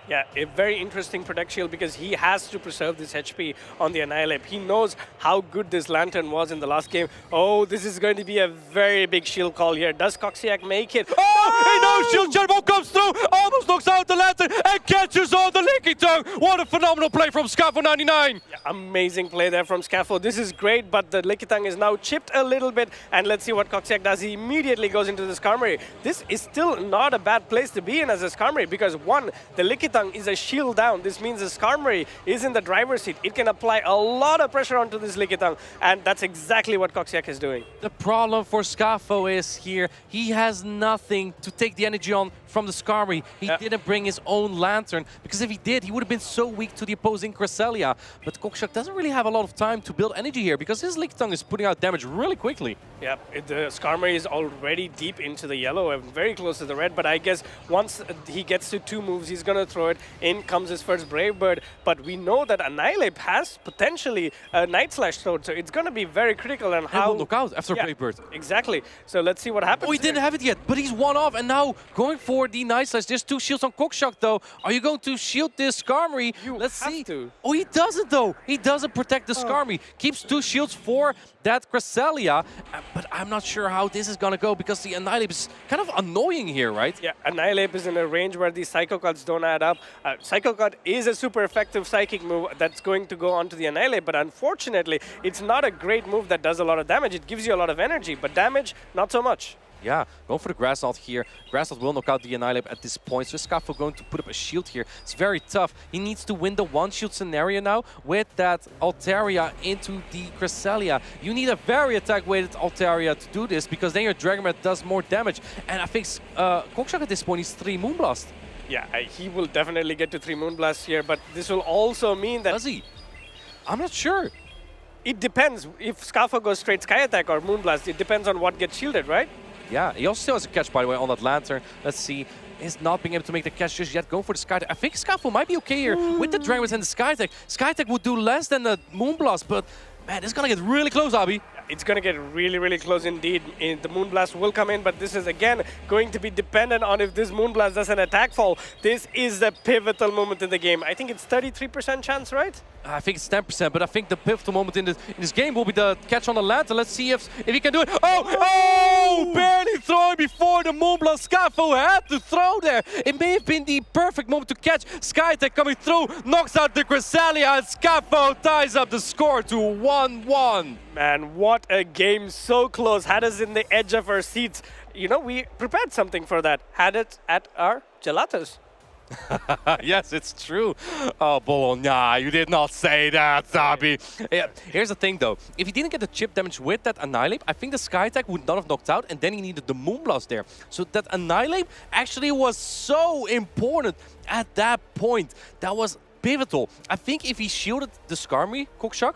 Yeah, a very interesting Protect Shield because he has to preserve this HP on the Annihilate. He knows how good this Lantern was in the last game. Oh, this is going to be a very big shield call here. Does Koxiak make it? Oh, no shield! Shadow Ball comes through, almost knocks out the Lantern and catches on the Lickitung. What a phenomenal play from Scafo99. Yeah, amazing play there from Scafo. This is great, but the Lickitung is now chipped a little bit. And let's see what Koxiak does. He immediately goes into the Skarmory. This is still not a bad place to be in as a Skarmory because one, the Lickitung is a shield down. This means the Skarmory is in the driver's seat. It can apply a lot of pressure onto this Lickitung, and that's exactly what Koxiak is doing. The problem for Scafo is here, he has nothing to take the energy on from the Skarmory. He didn't bring his own Lantern, because if he did, he would have been so weak to the opposing Cresselia. But Kokshock doesn't really have a lot of time to build energy here, because his Lickitung is putting out damage really quickly. Yeah, the Skarmory is already deep into the yellow and very close to the red, but I guess once he gets to 2 moves, he's going to throw throw it. In comes his first Brave Bird, but we know that Annihilate has potentially a Night Slash throw, so it's going to be very critical on how... And will knock out after Brave Bird. Exactly. So let's see what happens. Oh, he didn't have it yet, but he's one off, and now going for the Night Slash. There's 2 shields on Cockshock, though. Are you going to shield this Skarmory? Let's see. Oh, he doesn't, though. He doesn't protect the Skarmory. Keeps 2 shields for that Cresselia, but I'm not sure how this is going to go because the Annihilate is kind of annoying here, right? Yeah, Annihilate is in a range where these Psycho Cuts don't add up. Psycho Cut is a super effective Psychic move that's going to go onto the Annihilate, but unfortunately, it's not a great move that does a lot of damage. It gives you a lot of energy, but damage, not so much. Yeah, going for the Grass Knot here. Grass Knot will knock out the Annihilate at this point, so Scafo going to put up a shield here. It's very tough. He needs to win the one-shield scenario now with that Altaria into the Cresselia. You need a very attack-weighted Altaria to do this, because then your Dragomet does more damage. And I think Cockshock at this point is 3 Moonblast. Yeah, he will definitely get to 3 Moonblasts here, but this will also mean that... Does he? I'm not sure. It depends. If Scafo goes straight Sky Attack or Moonblast, it depends on what gets shielded, right? Yeah, he also still has a catch, by the way, on that Lantern. Let's see. He's not being able to make the catch just yet. Going for the Sky Attack. I think Scafo might be okay here with the Dragons and the Sky Attack. Sky Attack would do less than the Moonblast, but man, it's going to get really close, Abi. It's going to get really, really close indeed. The Moonblast will come in, but this is, again, going to be dependent on if this Moonblast does an attack fall. This is the pivotal moment in the game. I think it's 33% chance, right? I think it's 10%, but I think the pivotal moment in this game will be the catch on the Lantern. Let's see if he can do it. Oh! Barely throwing before the Moonblast. Scafo had to throw there. It may have been the perfect moment to catch. Sky Attack coming through, knocks out the Cresselia, and Scafo ties up the score to 1-1. Man, what a game, so close, had us in the edge of our seats. You know, we prepared something for that, had it at our gelatos. Yes, it's true. Oh, Bologna, you did not say that, Zabi. Yeah, here's the thing, though. If he didn't get the chip damage with that Annihilate, I think the Sky Attack would not have knocked out, and then he needed the Moonblast there. So that Annihilate actually was so important at that point. That was pivotal. I think if he shielded the Skarmory, Cockshock,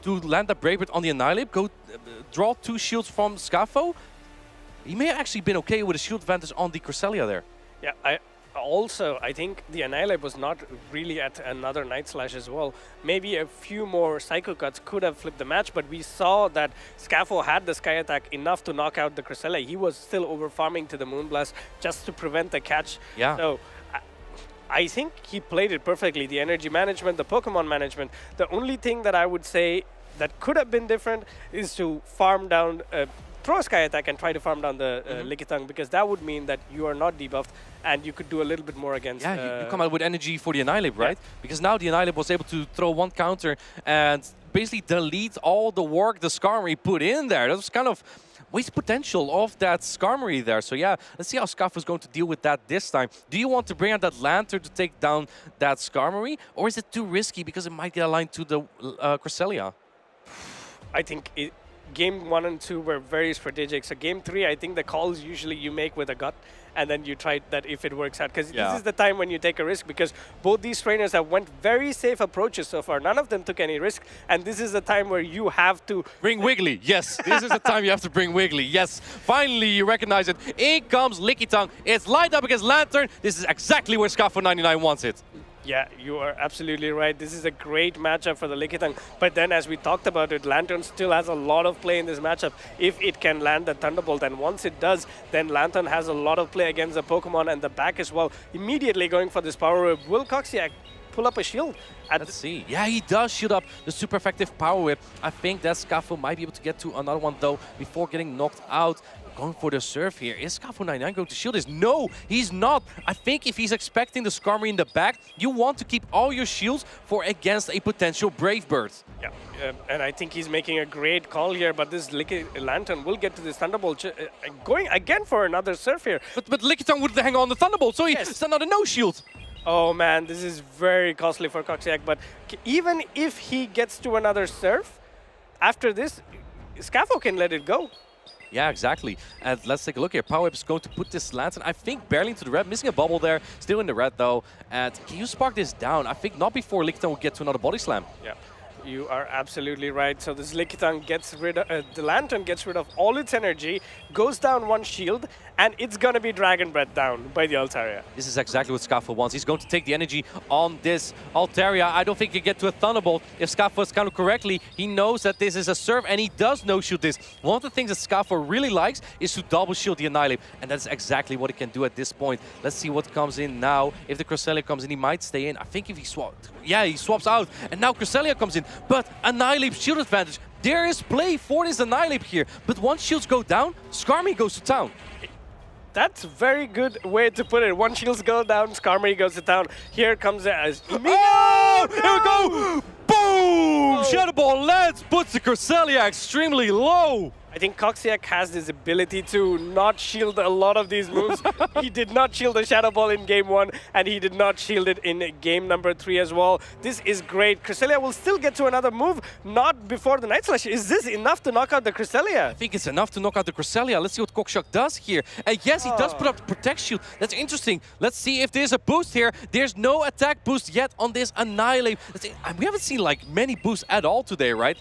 to land that Brave Bird on the Annihilate, go draw 2 shields from Scafo, he may have actually been okay with a shield advantage on the Cresselia there. Yeah, I think the Annihilate was not really at another Night Slash as well. Maybe a few more Psycho Cuts could have flipped the match, but we saw that Scafo had the Sky Attack enough to knock out the Cresselia. He was still over-farming to the Moonblast just to prevent the catch. Yeah. So I think he played it perfectly. The energy management, the Pokemon management. The only thing that I would say that could have been different is to farm down, throw a Sky Attack and try to farm down the Lickitung, because that would mean that you are not debuffed and you could do a little bit more against... Yeah, you come out with energy for the Annihilate, right? Yeah. Because now the Annihilate was able to throw 1 counter and basically delete all the work the Skarmory put in there. That was kind of waste potential of that Skarmory there. So yeah, let's see how Scafo is going to deal with that this time. Do you want to bring out that Lantern to take down that Skarmory, or is it too risky because it might get aligned to the Cresselia? I think game 1 and 2 were very strategic. So game 3, I think the calls usually you make with a gut, and then you try that if it works out. Because this is the time when you take a risk, because both these trainers have went very safe approaches so far. None of them took any risk, and this is the time where you have to... Bring Wiggly, yes. This is the time you have to bring Wiggly, yes. Finally, you recognize it. In comes Lickitung. It's lined up against Lantern. This is exactly where Scafo 99 wants it. Yeah, you are absolutely right. This is a great matchup for the Lickitung. But then, as we talked about it, Lantern still has a lot of play in this matchup if it can land the Thunderbolt. And once it does, then Lantern has a lot of play against the Pokemon and the back as well. Immediately going for this Power Whip. Will Coxiac pull up a shield? Let's see. Yeah, he does shoot up the super effective Power Whip. I think that Scafo might be able to get to another one, though, before getting knocked out. Going for the surf here. Is Scafo 99 going to shield this? No, he's not. I think if he's expecting the Skarmory in the back, you want to keep all your shields for against a potential Brave Bird. Yeah, and I think he's making a great call here, but this Lantern will get to this Thunderbolt. Going again for another surf here. But Lickitung would hang on the Thunderbolt, so it's another no shield. Oh man, this is very costly for Coxiac, but even if he gets to another surf, after this, Scafo can let it go. Yeah, exactly. And let's take a look here. Power Whip is going to put this Lantern, I think, barely into the red. Missing a bubble there. Still in the red, though. And can you spark this down? I think not before Lickitung will get to another Body Slam. Yeah. You are absolutely right. So this Lickitung gets rid of, the Lantern gets rid of all its energy, goes down one shield, and it's going to be Dragon Breath down by the Altaria. This is exactly what Scafo wants. He's going to take the energy on this Altaria. I don't think he can get to a Thunderbolt if Scafo is counted correctly. He knows that this is a serve, and he does no-shield this. One of the things that Scafo really likes is to double shield the Annihilate, and that's exactly what he can do at this point. Let's see what comes in now. If the Cresselia comes in, he might stay in. I think if he swaps... Yeah, he swaps out, and now Cresselia comes in. But Annihilate shield advantage. There is play for this Annihilate here. But once shields go down, Skarmory goes to town. That's a very good way to put it. One shields go down, Skarmory goes to town. Here comes the... Oh! Here we go! Boom! Shadow Ball lands, puts the Cresselia extremely low. I think Coxiac has this ability to not shield a lot of these moves. He did not shield the Shadow Ball in game 1, and he did not shield it in game number 3 as well. This is great. Cresselia will still get to another move, not before the Night Slash. Is this enough to knock out the Cresselia? I think it's enough to knock out the Cresselia. Let's see what Coxiac does here. And yes, he does put up the Protect Shield. That's interesting. Let's see if there's a boost here. There's no attack boost yet on this Annihilate. We haven't seen like many boosts at all today, right?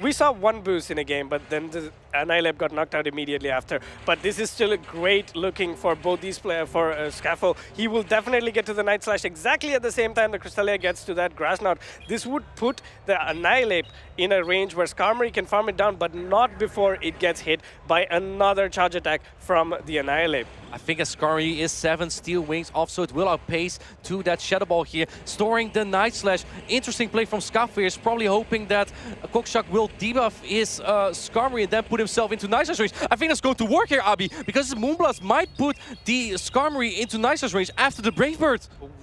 We saw one boost in a game, but then the Annihilate got knocked out immediately after. But this is still a great looking for both these players, for Scafo. He will definitely get to the Night Slash exactly at the same time the Cresselia gets to that Grass Knot. This would put the Annihilate in a range where Skarmory can farm it down, but not before it gets hit by another charge attack from the Annihilate. I think a Skarmory is 7 Steel Wings off, so it will outpace to that Shadow Ball here, storing the Night Slash. Interesting play from Scafo here. He's probably hoping that Coxiac will debuff his Skarmory and then put himself into Night Slash range. I think that's going to work here, Abi, because the Moonblast might put the Skarmory into Night Slash range after the Brave Bird.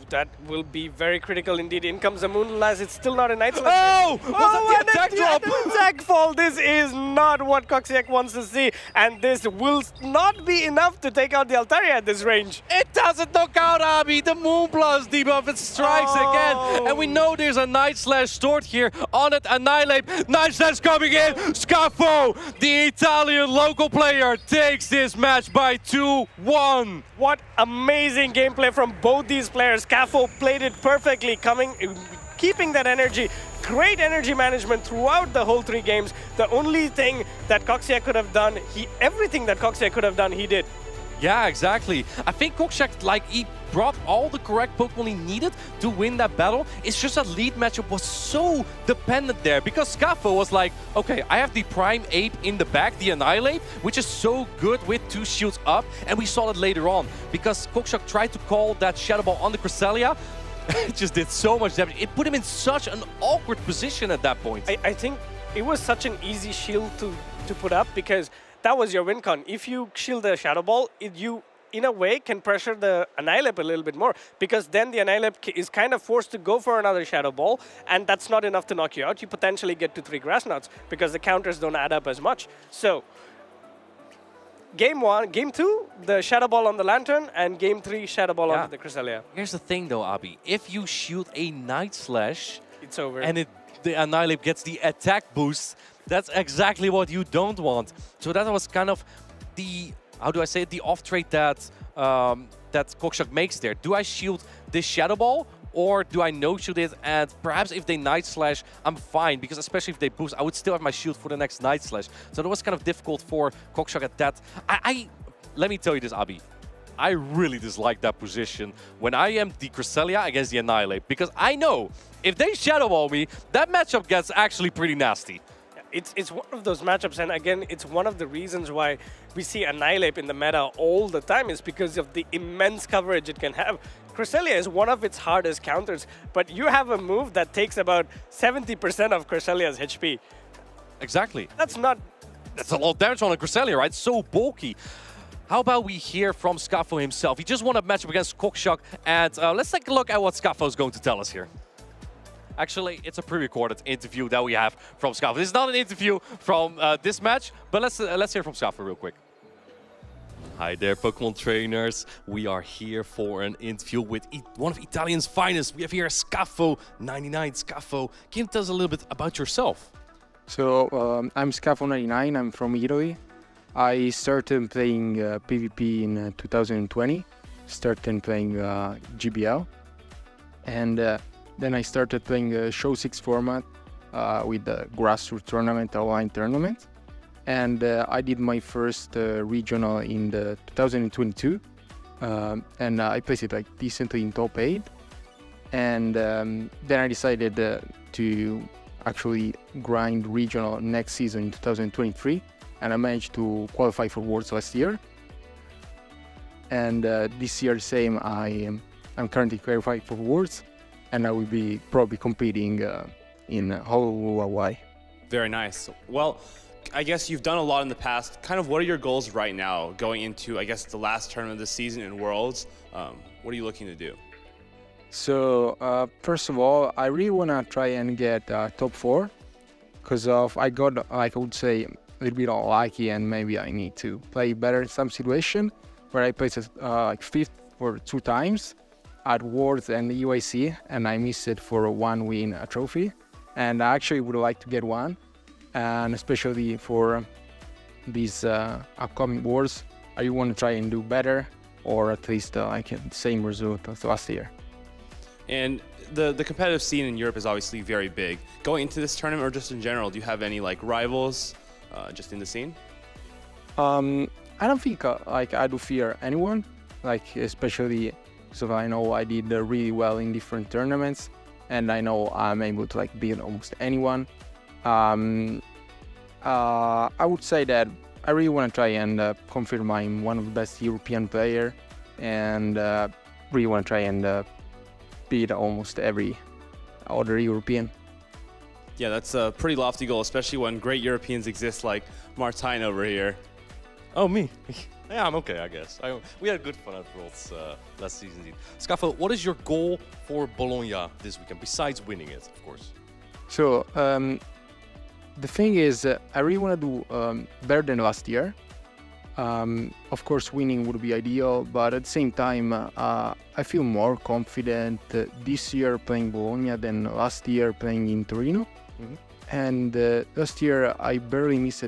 That will be very critical indeed. In comes the Moonblast. It's still not a Night Slash. Oh! Was that the attack drop? Attack fall. This is not what Coxiac wants to see, and this will not be enough to take out the Altaria at this range. It doesn't knock out Abi. The Moonblast debuff, it strikes again. And we know there's a Night Slash stored here on it. Annihilate. Night Slash coming in. Scafo, the Italian local player, takes this match by 2-1. What amazing gameplay from both these players. Scafo played it perfectly, keeping that energy. Great energy management throughout the whole 3 games. The only thing that Coxiac could have done, everything that Coxiac could have done, he did. Yeah, exactly. I think Coxiac, he brought all the correct Pokemon he needed to win that battle. It's just that lead matchup was so dependent there, because Scafo was like, okay, I have the Prime Ape in the back, the Annihilate, which is so good with 2 shields up, and we saw it later on, because Coxiac tried to call that Shadow Ball on the Cresselia. It just did so much damage. It put him in such an awkward position at that point. I think it was such an easy shield to put up, because that was your win con. If you shield the Shadow Ball, you, in a way, can pressure the Annihilate a little bit more, because then the Annihilate is kind of forced to go for another Shadow Ball, and that's not enough to knock you out. You potentially get to 3 Grass Knots, because the counters don't add up as much. So, Game 1, Game 2, the Shadow Ball on the Lantern, and Game 3, Shadow Ball on the Cresselia. Here's the thing though, Abi. If you shoot a Night Slash, it's over. And the Annihilate gets the attack boost, that's exactly what you don't want. So that was kind of the, how do I say it, the off trade that Coxiac makes there. Do I shield this Shadow Ball, or do I no-shield it? And perhaps if they Night Slash, I'm fine, because especially if they boost, I would still have my shield for the next Night Slash. So that was kind of difficult for Coxiac at that. Let me tell you this, Abi. I really dislike that position when I am the Cresselia against the Annihilate, because I know if they Shadow Ball me, that matchup gets actually pretty nasty. It's one of those matchups, and again, it's one of the reasons why we see Annihilate in the meta all the time, is because of the immense coverage it can have. Cresselia is one of its hardest counters, but you have a move that takes about 70% of Cresselia's HP. Exactly. That's a lot of damage on a Cresselia, right? So bulky. How about we hear from Scafo himself? He just won a matchup against Coxiac, and let's take a look at what Scafo is going to tell us here. Actually, it's a pre-recorded interview that we have from Scafo. This is not an interview from this match, but let's hear from Scafo real quick. Hi there, Pokemon trainers. We are here for an interview with one of Italian's finest. We have here Scafo99. Scafo, can you tell us a little bit about yourself? So, I'm Scafo99. I'm from Italy. I started playing PvP in 2020. Started playing GBL. And then I started playing the Show 6 format with the grassroots tournament, online tournament. And I did my first regional in the 2022. And I placed it like decently in top 8. And then I decided to actually grind regional next season in 2023. And I managed to qualify for Worlds last year. And this year, same, I'm currently qualified for Worlds. And I will be probably competing in Honolulu, Hawaii. Very nice. Well, I guess you've done a lot in the past. Kind of what are your goals right now going into, I guess, the last tournament of the season in Worlds? What are you looking to do? So, first of all, I really want to try and get top 4 because I got, like I would say, a little bit unlucky and maybe I need to play better in some situation where I placed like 5th for 2 times at Worlds and UIC and I missed it for a 1 win trophy. And I actually would like to get one. And especially for these upcoming Worlds, I want to try and do better, or at least like the same result as last year. And the competitive scene in Europe is obviously very big. Going into this tournament, or just in general, do you have any like rivals just in the scene? I don't think like I do fear anyone, like especially because I know I did really well in different tournaments, and I know I'm able to like beat almost anyone. I would say that I really want to try and confirm I'm one of the best European player, and really want to try and beat almost every other European. Yeah, that's a pretty lofty goal, especially when great Europeans exist like Martijn over here. Oh, me? Yeah, I'm okay, I guess. We had good fun at Worlds last season. Scaffo, what is your goal for Bologna this weekend, besides winning it, of course? So, the thing is, I really want to do better than last year. Of course, winning would be ideal, but at the same time, I feel more confident this year playing Bologna than last year playing in Torino. Mm-hmm. And last year, I barely missed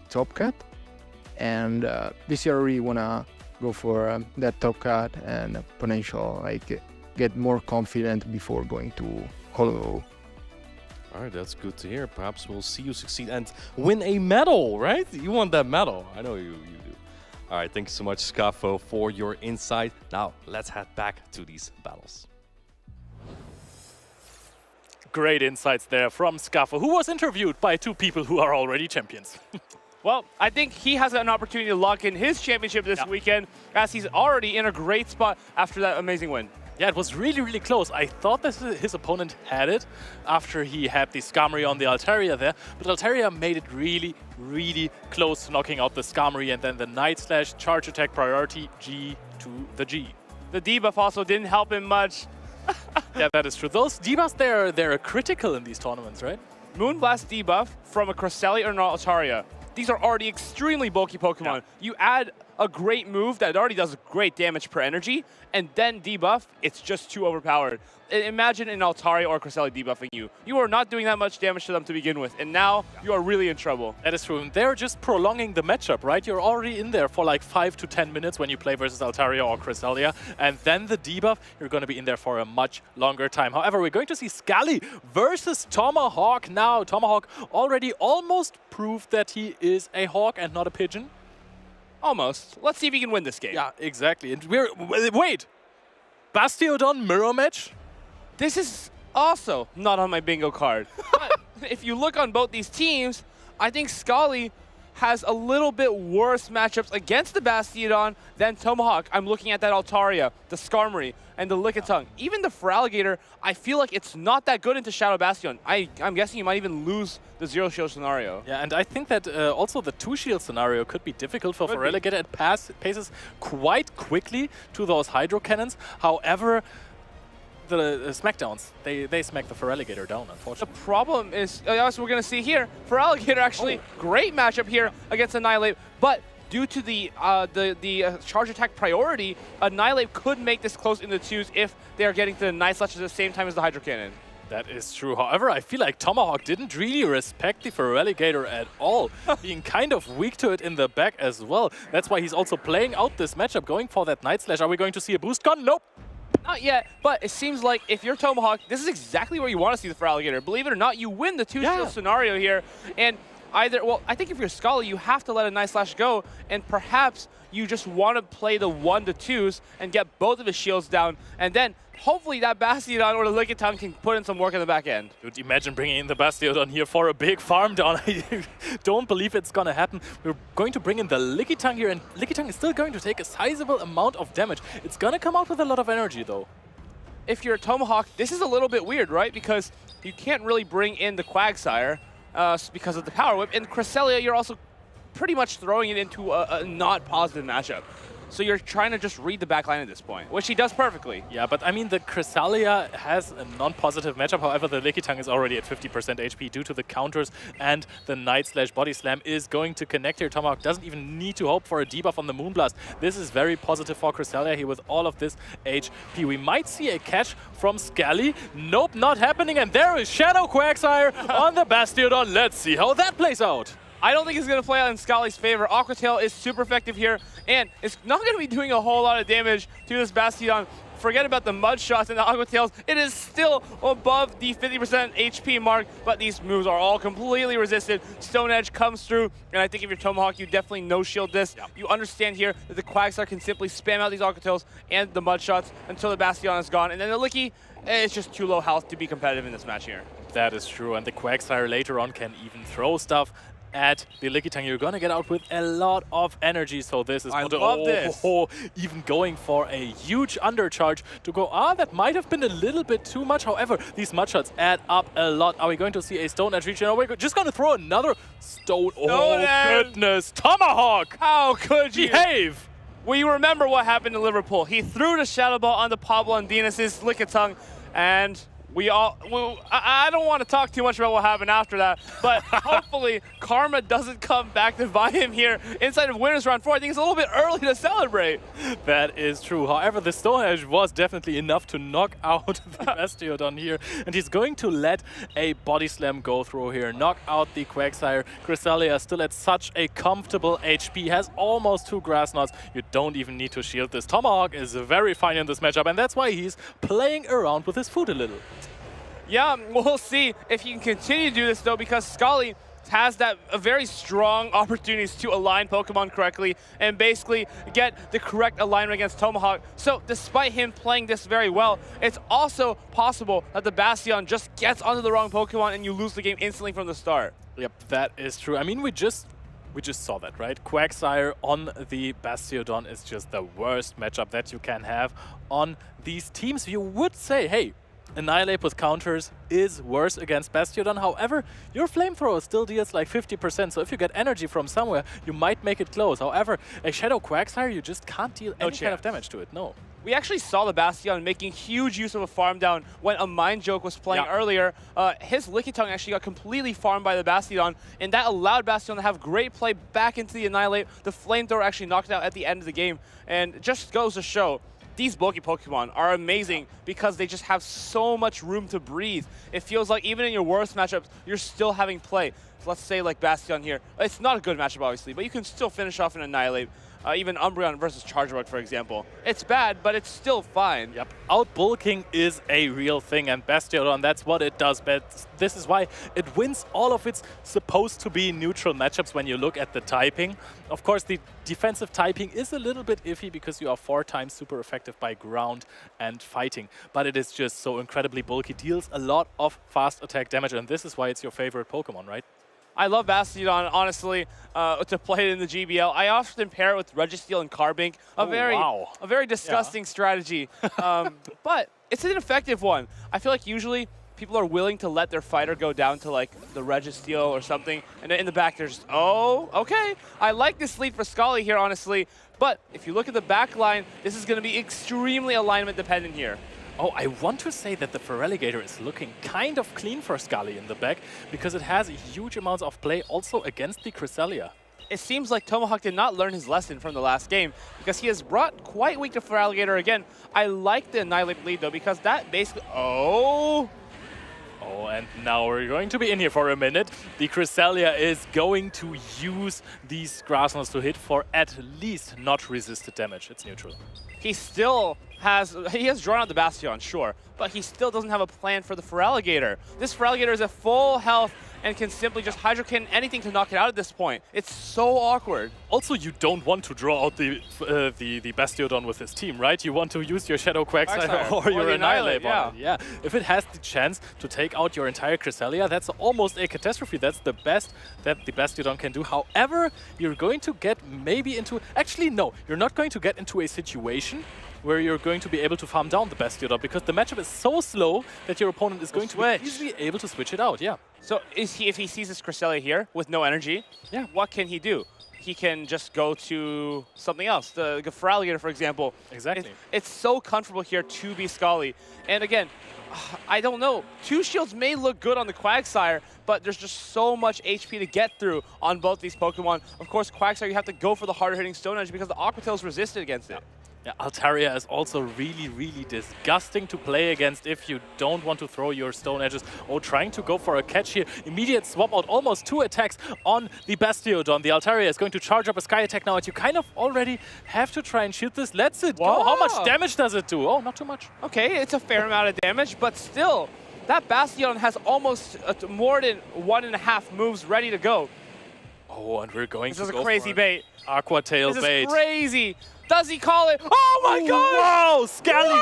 top cut. And this year, I really want to go for that top cut and potential, like, get more confident before going to Honolulu. All right, that's good to hear. Perhaps we'll see you succeed and win a medal, right? You want that medal. I know you do. All right, thank you so much, Scaffo, for your insight. Now, let's head back to these battles. Great insights there from Scaffo, who was interviewed by 2 people who are already champions. Well, I think he has an opportunity to lock in his championship this weekend, as he's already in a great spot after that amazing win. Yeah, it was really, really close. I thought that his opponent had it after he had the Skarmory on the Altaria there, but Altaria made it really, really close to knocking out the Skarmory, and then the Night Slash charge attack priority G to the G. The debuff also didn't help him much. Yeah, that is true. Those debuffs, they're critical in these tournaments, right? Moonblast debuff from a Cresselia or an Altaria. These are already extremely bulky Pokemon. Yeah. You add a great move that already does great damage per energy, and then debuff, it's just too overpowered. Imagine an Altaria or Cresselia debuffing you. You are not doing that much damage to them to begin with, and now you are really in trouble. That is true. And they're just prolonging the matchup, right? You're already in there for like 5 to 10 minutes when you play versus Altaria or Cresselia, and then the debuff, you're going to be in there for a much longer time. However, we're going to see Scully versus Tomahawk now. Tomahawk already almost proved that he is a hawk and not a pigeon. Almost. Let's see if he can win this game. Yeah, exactly. And wait! Bastiodon mirror match? This is also not on my bingo card. But if you look on both these teams, I think Scully has a little bit worse matchups against the Bastiodon than Tomahawk. I'm looking at that Altaria, the Skarmory, and the Lickitung. Even the Feraligatr, I feel like it's not that good into Shadow Bastion. I'm guessing you might even lose the Zero Shield scenario. Yeah, and I think that also the 2-shield scenario could be difficult for Feraligatr. It paces quite quickly to those Hydro Cannons. However, the Smackdowns, they smack the Feraligatr down, unfortunately. The problem is, as we're going to see here, Feraligatr actually great matchup here against Annihilate, but due to the charge attack priority, Annihilate could make this close in the 2s if they are getting to the Night Slash at the same time as the Hydro Cannon. That is true. However, I feel like Tomahawk didn't really respect the Feraligatr at all, being kind of weak to it in the back as well. That's why he's also playing out this matchup, going for that Night Slash. Are we going to see a boost gun? Nope. Not yet, but it seems like if you're Tomahawk, this is exactly where you want to see the Feraligatr. Believe it or not, you win the two-shield scenario here, and either, well, I think if you're Scully, you have to let a Night Slash go, and perhaps you just want to play the 1-2s and get both of his shields down, and then hopefully that Bastion or the Lickitung can put in some work in the back end. Dude, imagine bringing in the Bastion here for a big farm down. I don't believe it's gonna happen. We're going to bring in the Lickitung here, and Lickitung is still going to take a sizable amount of damage. It's gonna come out with a lot of energy, though. If you're a Tomahawk, this is a little bit weird, right? Because you can't really bring in the Quagsire because of the Power Whip, and Cresselia, you're also pretty much throwing it into a not positive matchup. So you're trying to just read the backline at this point, which he does perfectly. Yeah, but I mean, the Cresselia has a non-positive matchup. However, the Lickitung is already at 50% HP due to the counters, and the Night Slash Body Slam is going to connect here. Tomahawk doesn't even need to hope for a debuff on the Moonblast. This is very positive for Cresselia here with all of this HP. We might see a catch from Scally. Nope, not happening. And there is Shadow Quagsire on the Bastiodon. Let's see how that plays out. I don't think it's going to play out in Scully's favor. Aqua Tail is super effective here, and it's not going to be doing a whole lot of damage to this Bastion. Forget about the Mud Shots and the Aqua Tails. It is still above the 50% HP mark, but these moves are all completely resisted. Stone Edge comes through, and I think if you're Tomahawk, you definitely no-shield this. Yep. You understand here that the Quagsire can simply spam out these Aqua Tails and the Mud Shots until the Bastion is gone, and then the Licky, it's just too low health to be competitive in this match here. That is true, and the Quagsire later on can even throw stuff at the Lickitung. You're gonna get out with a lot of energy, so this is even going for a huge undercharge to go. That might have been a little bit too much. However, these mud shots add up a lot. Are we going to see a Stone Edge region? Are we just gonna throw another Stone? Goodness, Tomahawk! How could you? Behave! Well, you remember what happened in Liverpool. He threw the Shadow Ball on the Pablo and Dinas' Lickitung, and I don't want to talk too much about what happened after that, but hopefully Karma doesn't come back to buy him here inside of Winners Round 4. I think it's a little bit early to celebrate. That is true. However, the Stone Edge was definitely enough to knock out the Bastiodon here, and he's going to let a Body Slam go through here, knock out the Quagsire. Cresselia still at such a comfortable HP, has almost 2 Grass Knots. You don't even need to shield this. Tomahawk is very fine in this matchup, and that's why he's playing around with his food a little. Yeah, we'll see if he can continue to do this, though, because Scully has a very strong opportunities to align Pokemon correctly and basically get the correct alignment against Tomahawk. So despite him playing this very well, it's also possible that the Bastion just gets onto the wrong Pokemon and you lose the game instantly from the start. Yep, that is true. I mean, we just saw that, right? Quagsire on the Bastiodon is just the worst matchup that you can have on these teams. You would say, hey, Annihilate with counters is worse against Bastiodon. However, your Flamethrower still deals like 50%, so if you get energy from somewhere, you might make it close. However, a Shadow Quagsire, you just can't deal any kind of damage to it, no. We actually saw the Bastion making huge use of a farm down when a Mind Joke was playing earlier. His Lickitung actually got completely farmed by the Bastion, and that allowed Bastion to have great play back into the Annihilate. The Flamethrower actually knocked it out at the end of the game, and it just goes to show these bulky Pokemon are amazing because they just have so much room to breathe. It feels like even in your worst matchups, you're still having play. So let's say like Bastion here. It's not a good matchup, obviously, but you can still finish off an Annihilate. Even Umbreon versus Charjabug, for example. It's bad, but it's still fine. Yep, outbulking is a real thing, and Bastiodon, that's what it does. But this is why it wins all of its supposed to be neutral matchups when you look at the typing. Of course, the defensive typing is a little bit iffy because you are 4 times super effective by ground and fighting. But it is just so incredibly bulky, deals a lot of fast attack damage, and this is why it's your favorite Pokemon, right? I love Bastiodon, honestly, to play it in the GBL. I often pair it with Registeel and Carbink, a very disgusting strategy. But it's an effective one. I feel like usually people are willing to let their fighter go down to like the Registeel or something, and in the back there's, oh, okay. I like this lead for Scully here, honestly. But if you look at the back line, this is going to be extremely alignment dependent here. Oh, I want to say that the Feraligatr is looking kind of clean for Scully in the back because it has huge amounts of play also against the Cresselia. It seems like Tomahawk did not learn his lesson from the last game because he has brought quite weak to Feraligatr again. I like the Annihilate lead though because that basically, oh, and now we're going to be in here for a minute. The Cresselia is going to use these Grass Knots to hit for at least not resisted damage. It's neutral. He still has drawn out the Bastion, sure, but he still doesn't have a plan for the Feraligatr. This Feraligatr is at full health and can simply just Hydro Cannon anything to knock it out at this point. It's so awkward. Also, you don't want to draw out the Bastiodon with his team, right? You want to use your Shadow Quagsire or your Annihilate on it. Yeah. If it has the chance to take out your entire Cresselia, that's almost a catastrophe. That's the best that the Bastiodon can do. However, you're going to get maybe into... Actually, no. You're not going to get into a situation where you're going to be able to farm down the Bastiodon because the matchup is so slow that your opponent is going to be easily able to switch it out, yeah. So if he sees this Cresselia here with no energy, what can he do? He can just go to something else. The Feraligatr, for example. Exactly. It's so comfortable here to be Scully. And again, I don't know. 2 shields may look good on the Quagsire, but there's just so much HP to get through on both these Pokemon. Of course, Quagsire, you have to go for the harder hitting Stone Edge because the Aqua Tail is resisted against it. Yeah, Altaria is also really, really disgusting to play against if you don't want to throw your Stone Edges. Oh, trying to go for a catch here. Immediate swap out, almost 2 attacks on the Bastiodon. The Altaria is going to charge up a Sky Attack now, and you kind of already have to try and shoot this. Let's it go. How much damage does it do? Oh, not too much. Okay, it's a fair amount of damage, but still, that Bastion has almost more than 1.5 moves ready to go. Oh, and we're going to go This is a crazy bait. Aqua Tail bait. This is crazy. Does he call it? Oh my god! Wow, Scally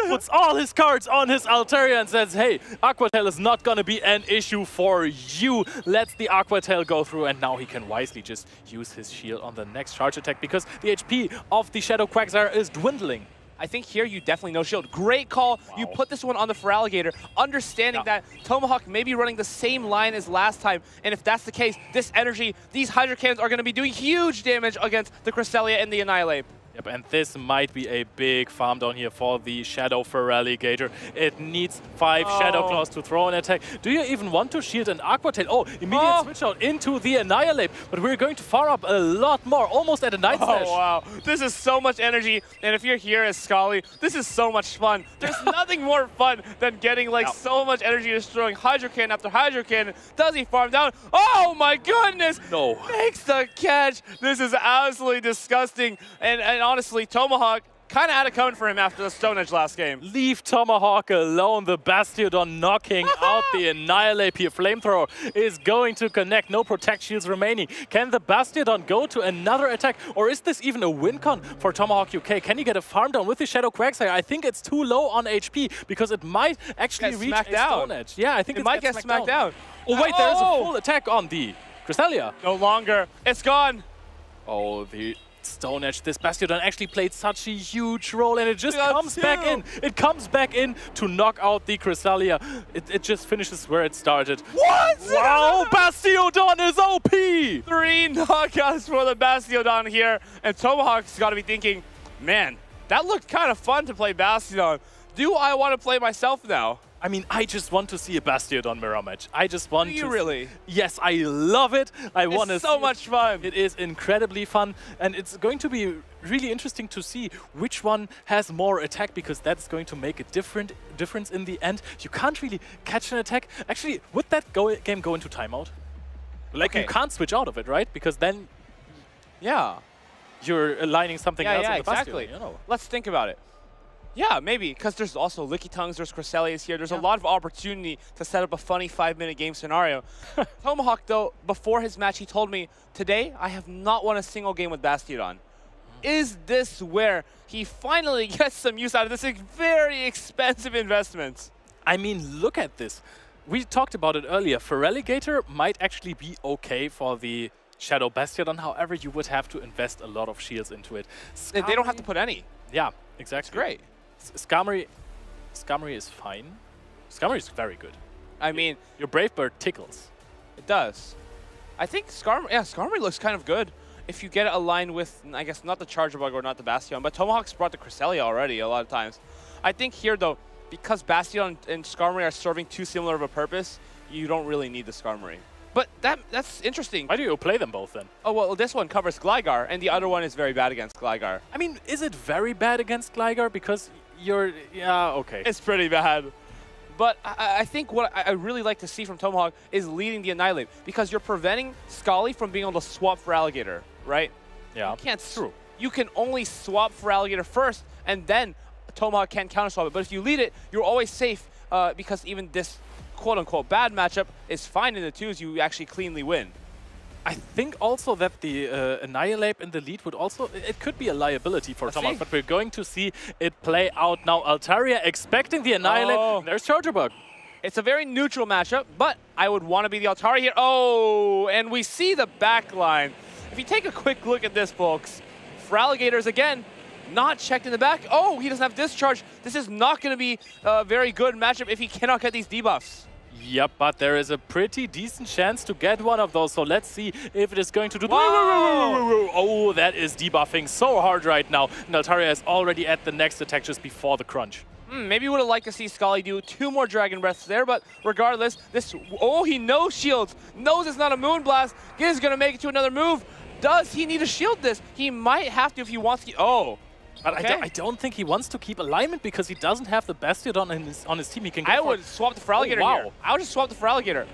puts all his cards on his Altaria and says, hey, Aqua Tail is not going to be an issue for you. Lets the Aqua Tail go through, and now he can wisely just use his shield on the next charge attack because the HP of the Shadow Quagsire is dwindling. I think here you definitely no shield. Great call. Wow. You put this one on the Feraligatr, understanding that Tomahawk may be running the same line as last time. And if that's the case, this energy, these Hydro Cannons are going to be doing huge damage against the Cresselia and the Annihilate. Yep, and this might be a big farm down here for the Shadow Feraligatr. It needs 5 Shadow Claws to throw an attack. Do you even want to shield an Aqua Tail? Oh, immediate switch out into the Annihilate. But we're going to far up a lot more, almost at a Night Slash. Oh, wow. This is so much energy. And if you're here as Scully, this is so much fun. There's nothing more fun than getting like so much energy destroying Hydro Cannon after Hydro Cannon. Does he farm down? Oh my goodness! No. Makes the catch. This is absolutely disgusting. And honestly, Tomahawk kind of had it coming for him after the Stone Edge last game. Leave Tomahawk alone. The Bastiodon knocking out the Annihilate here. Flamethrower is going to connect. No Protect Shields remaining. Can the Bastiodon go to another attack? Or is this even a win con for Tomahawk UK? Can he get a farm down with the Shadow Quagsire? I think it's too low on HP because it might actually reach a Stone Edge. Yeah, I think it might get smacked down. Oh, wait, there's a full attack on the Cresselia. No longer. It's gone. Oh, the Stone Edge. This Bastiodon actually played such a huge role, and it just comes back in. It comes back in to knock out the Cresselia. It just finishes where it started. What? Wow, Bastiodon is OP! 3 knockouts for the Bastiodon here, and Tomahawk's got to be thinking, man, that looked kind of fun to play Bastiodon. Do I want to play myself now? I mean, I just want to see a Bastiodon mirror match. I just want to. Do you really? Yes, I love it. I want to. It's so much fun. It is incredibly fun, and it's going to be really interesting to see which one has more attack because that's going to make a difference in the end. You can't really catch an attack. Actually, would that game go into timeout? Like you can't switch out of it, right? Because then, you're aligning something else. Yeah, on the exactly. Bastiodon, you know? Let's think about it. Yeah, maybe, because there's also Licky Tongues, there's Cresselias here. There's a lot of opportunity to set up a funny 5-minute game scenario. Tomahawk, though, before his match, he told me, today, I have not won a single game with Bastiodon. Is this where he finally gets some use out of this very expensive investment? I mean, look at this. We talked about it earlier. Feraligatr might actually be okay for the Shadow Bastiodon. However, you would have to invest a lot of shields into it. They don't have to put any. Yeah, exactly. It's great. Skarmory is fine. Skarmory is very good. I mean, your Brave Bird tickles. It does. I think Skarmory looks kind of good if you get it aligned with, I guess, not the Charger Bug or not the Bastion, but Tomahawk's brought the Cresselia already a lot of times. I think here, though, because Bastion and Skarmory are serving too similar of a purpose, you don't really need the Skarmory. But that's interesting. Why do you play them both then? Oh, well, this one covers Gligar, and the other one is very bad against Gligar. I mean, is it very bad against Gligar? Because you're... Yeah, okay. It's pretty bad. But I think what I really like to see from Tomahawk is leading the Annihilate, because you're preventing Scully from being able to swap Feraligatr, right? Yeah, you can't. True. You can only swap Feraligatr first, and then Tomahawk can't counter-swap it. But if you lead it, you're always safe because even this quote-unquote bad matchup is fine in the twos. You actually cleanly win. I think also that the Annihilate in the lead would also, it could be a liability for Tomahawk, but we're going to see it play out now. Altaria expecting the Annihilate. Oh. There's Charger Bug. It's a very neutral matchup, but I would want to be the Altaria here. Oh, and we see the back line. If you take a quick look at this, folks, Feraligators again, not checked in the back. Oh, he doesn't have discharge. This is not going to be a very good matchup if he cannot get these debuffs. Yep, but there is a pretty decent chance to get one of those, so let's see if it is going to do... Whoa! Oh, that is debuffing so hard right now. And Altaria is already at the next attack just before the crunch. Maybe would have liked to see Scully do 2 more Dragon Breaths there, but regardless, this... Oh, he knows shields. Knows it's not a Moonblast. Is going to make it to another move. Does he need to shield this? He might have to if he wants to... Oh. But okay. I don't think he wants to keep alignment because he doesn't have the Bastiodon on his team. He can. I would swap the Feraligator here. I would just swap the Feraligator.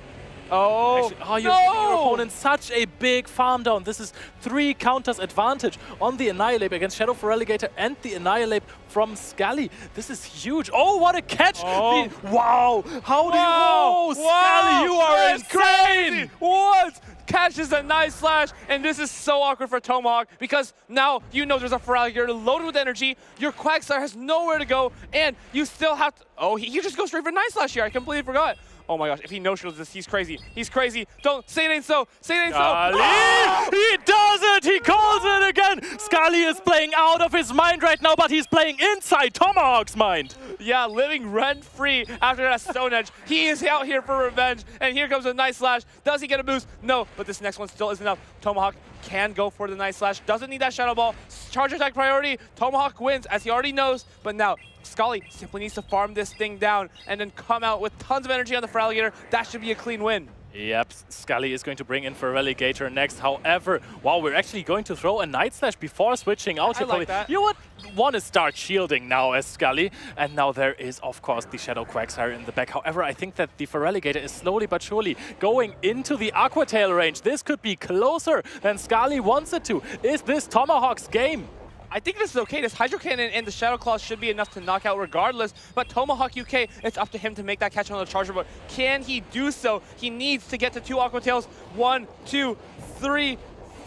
Oh, actually, you're giving your opponent such a big farm down. This is 3 counters advantage on the Annihilate against Shadow Feraligator and the Annihilate from Scully. This is huge. Oh, what a catch! Oh. Wow! How do you... Oh, Scully, you are insane! Crazy. What? Catches a nice slash, and this is so awkward for Tomahawk because now you know there's a Feraligator loaded with energy. Your Quagsire has nowhere to go, and you still have to... Oh, he just goes straight for nice slash here. I completely forgot. Oh my gosh, if he no-shields this, he's crazy. He's crazy. Don't say it ain't so. Say it ain't so. Oh! He does it! He calls it again! Scully is playing out of his mind right now, but he's playing inside Tomahawk's mind. Yeah, living rent-free after that Stone Edge. He is out here for revenge, and here comes a nice slash. Does he get a boost? No, but this next one still isn't enough. Tomahawk can go for the nice slash. Doesn't need that Shadow Ball. Charge attack priority. Tomahawk wins, as he already knows, but now Scully simply needs to farm this thing down and then come out with tons of energy on the Feraligator. That should be a clean win. Yep, Scully is going to bring in Feraligator next. However, wow, we're actually going to throw a Night Slash before switching out. I like that. You would want to start shielding now as Scully. And now there is, of course, the Shadow Quagsire in the back. However, I think that the Feraligator is slowly but surely going into the Aqua Tail range. This could be closer than Scully wants it to. Is this Tomahawk's game? I think this is okay. This Hydro Cannon and the Shadow Claws should be enough to knock out regardless. But Tomahawk UK, it's up to him to make that catch on the Charger. But can he do so? He needs to get to 2 Aqua Tails. 1, 2, 3,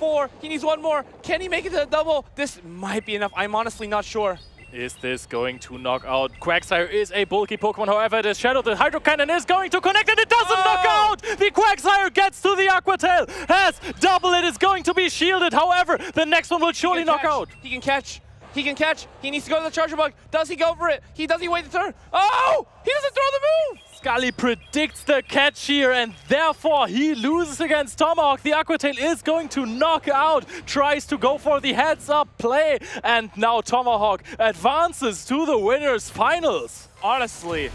4. He needs 1 more. Can he make it to the double? This might be enough. I'm honestly not sure. Is this going to knock out? Quagsire is a bulky Pokemon, however, the Shadow, the Hydro Cannon is going to connect and it doesn't knock out! The Quagsire gets to the Aqua Tail, has double, it is going to be shielded, however, the next one will surely knock out. He can catch. He can catch. He needs to go to the Charger Bug. Does he go for it? Does he wait the turn? Oh! He doesn't throw the move! Scully predicts the catch here and therefore he loses against Tomahawk. The Aqua Tail is going to knock out, tries to go for the heads-up play, and now Tomahawk advances to the winners finals. Honestly,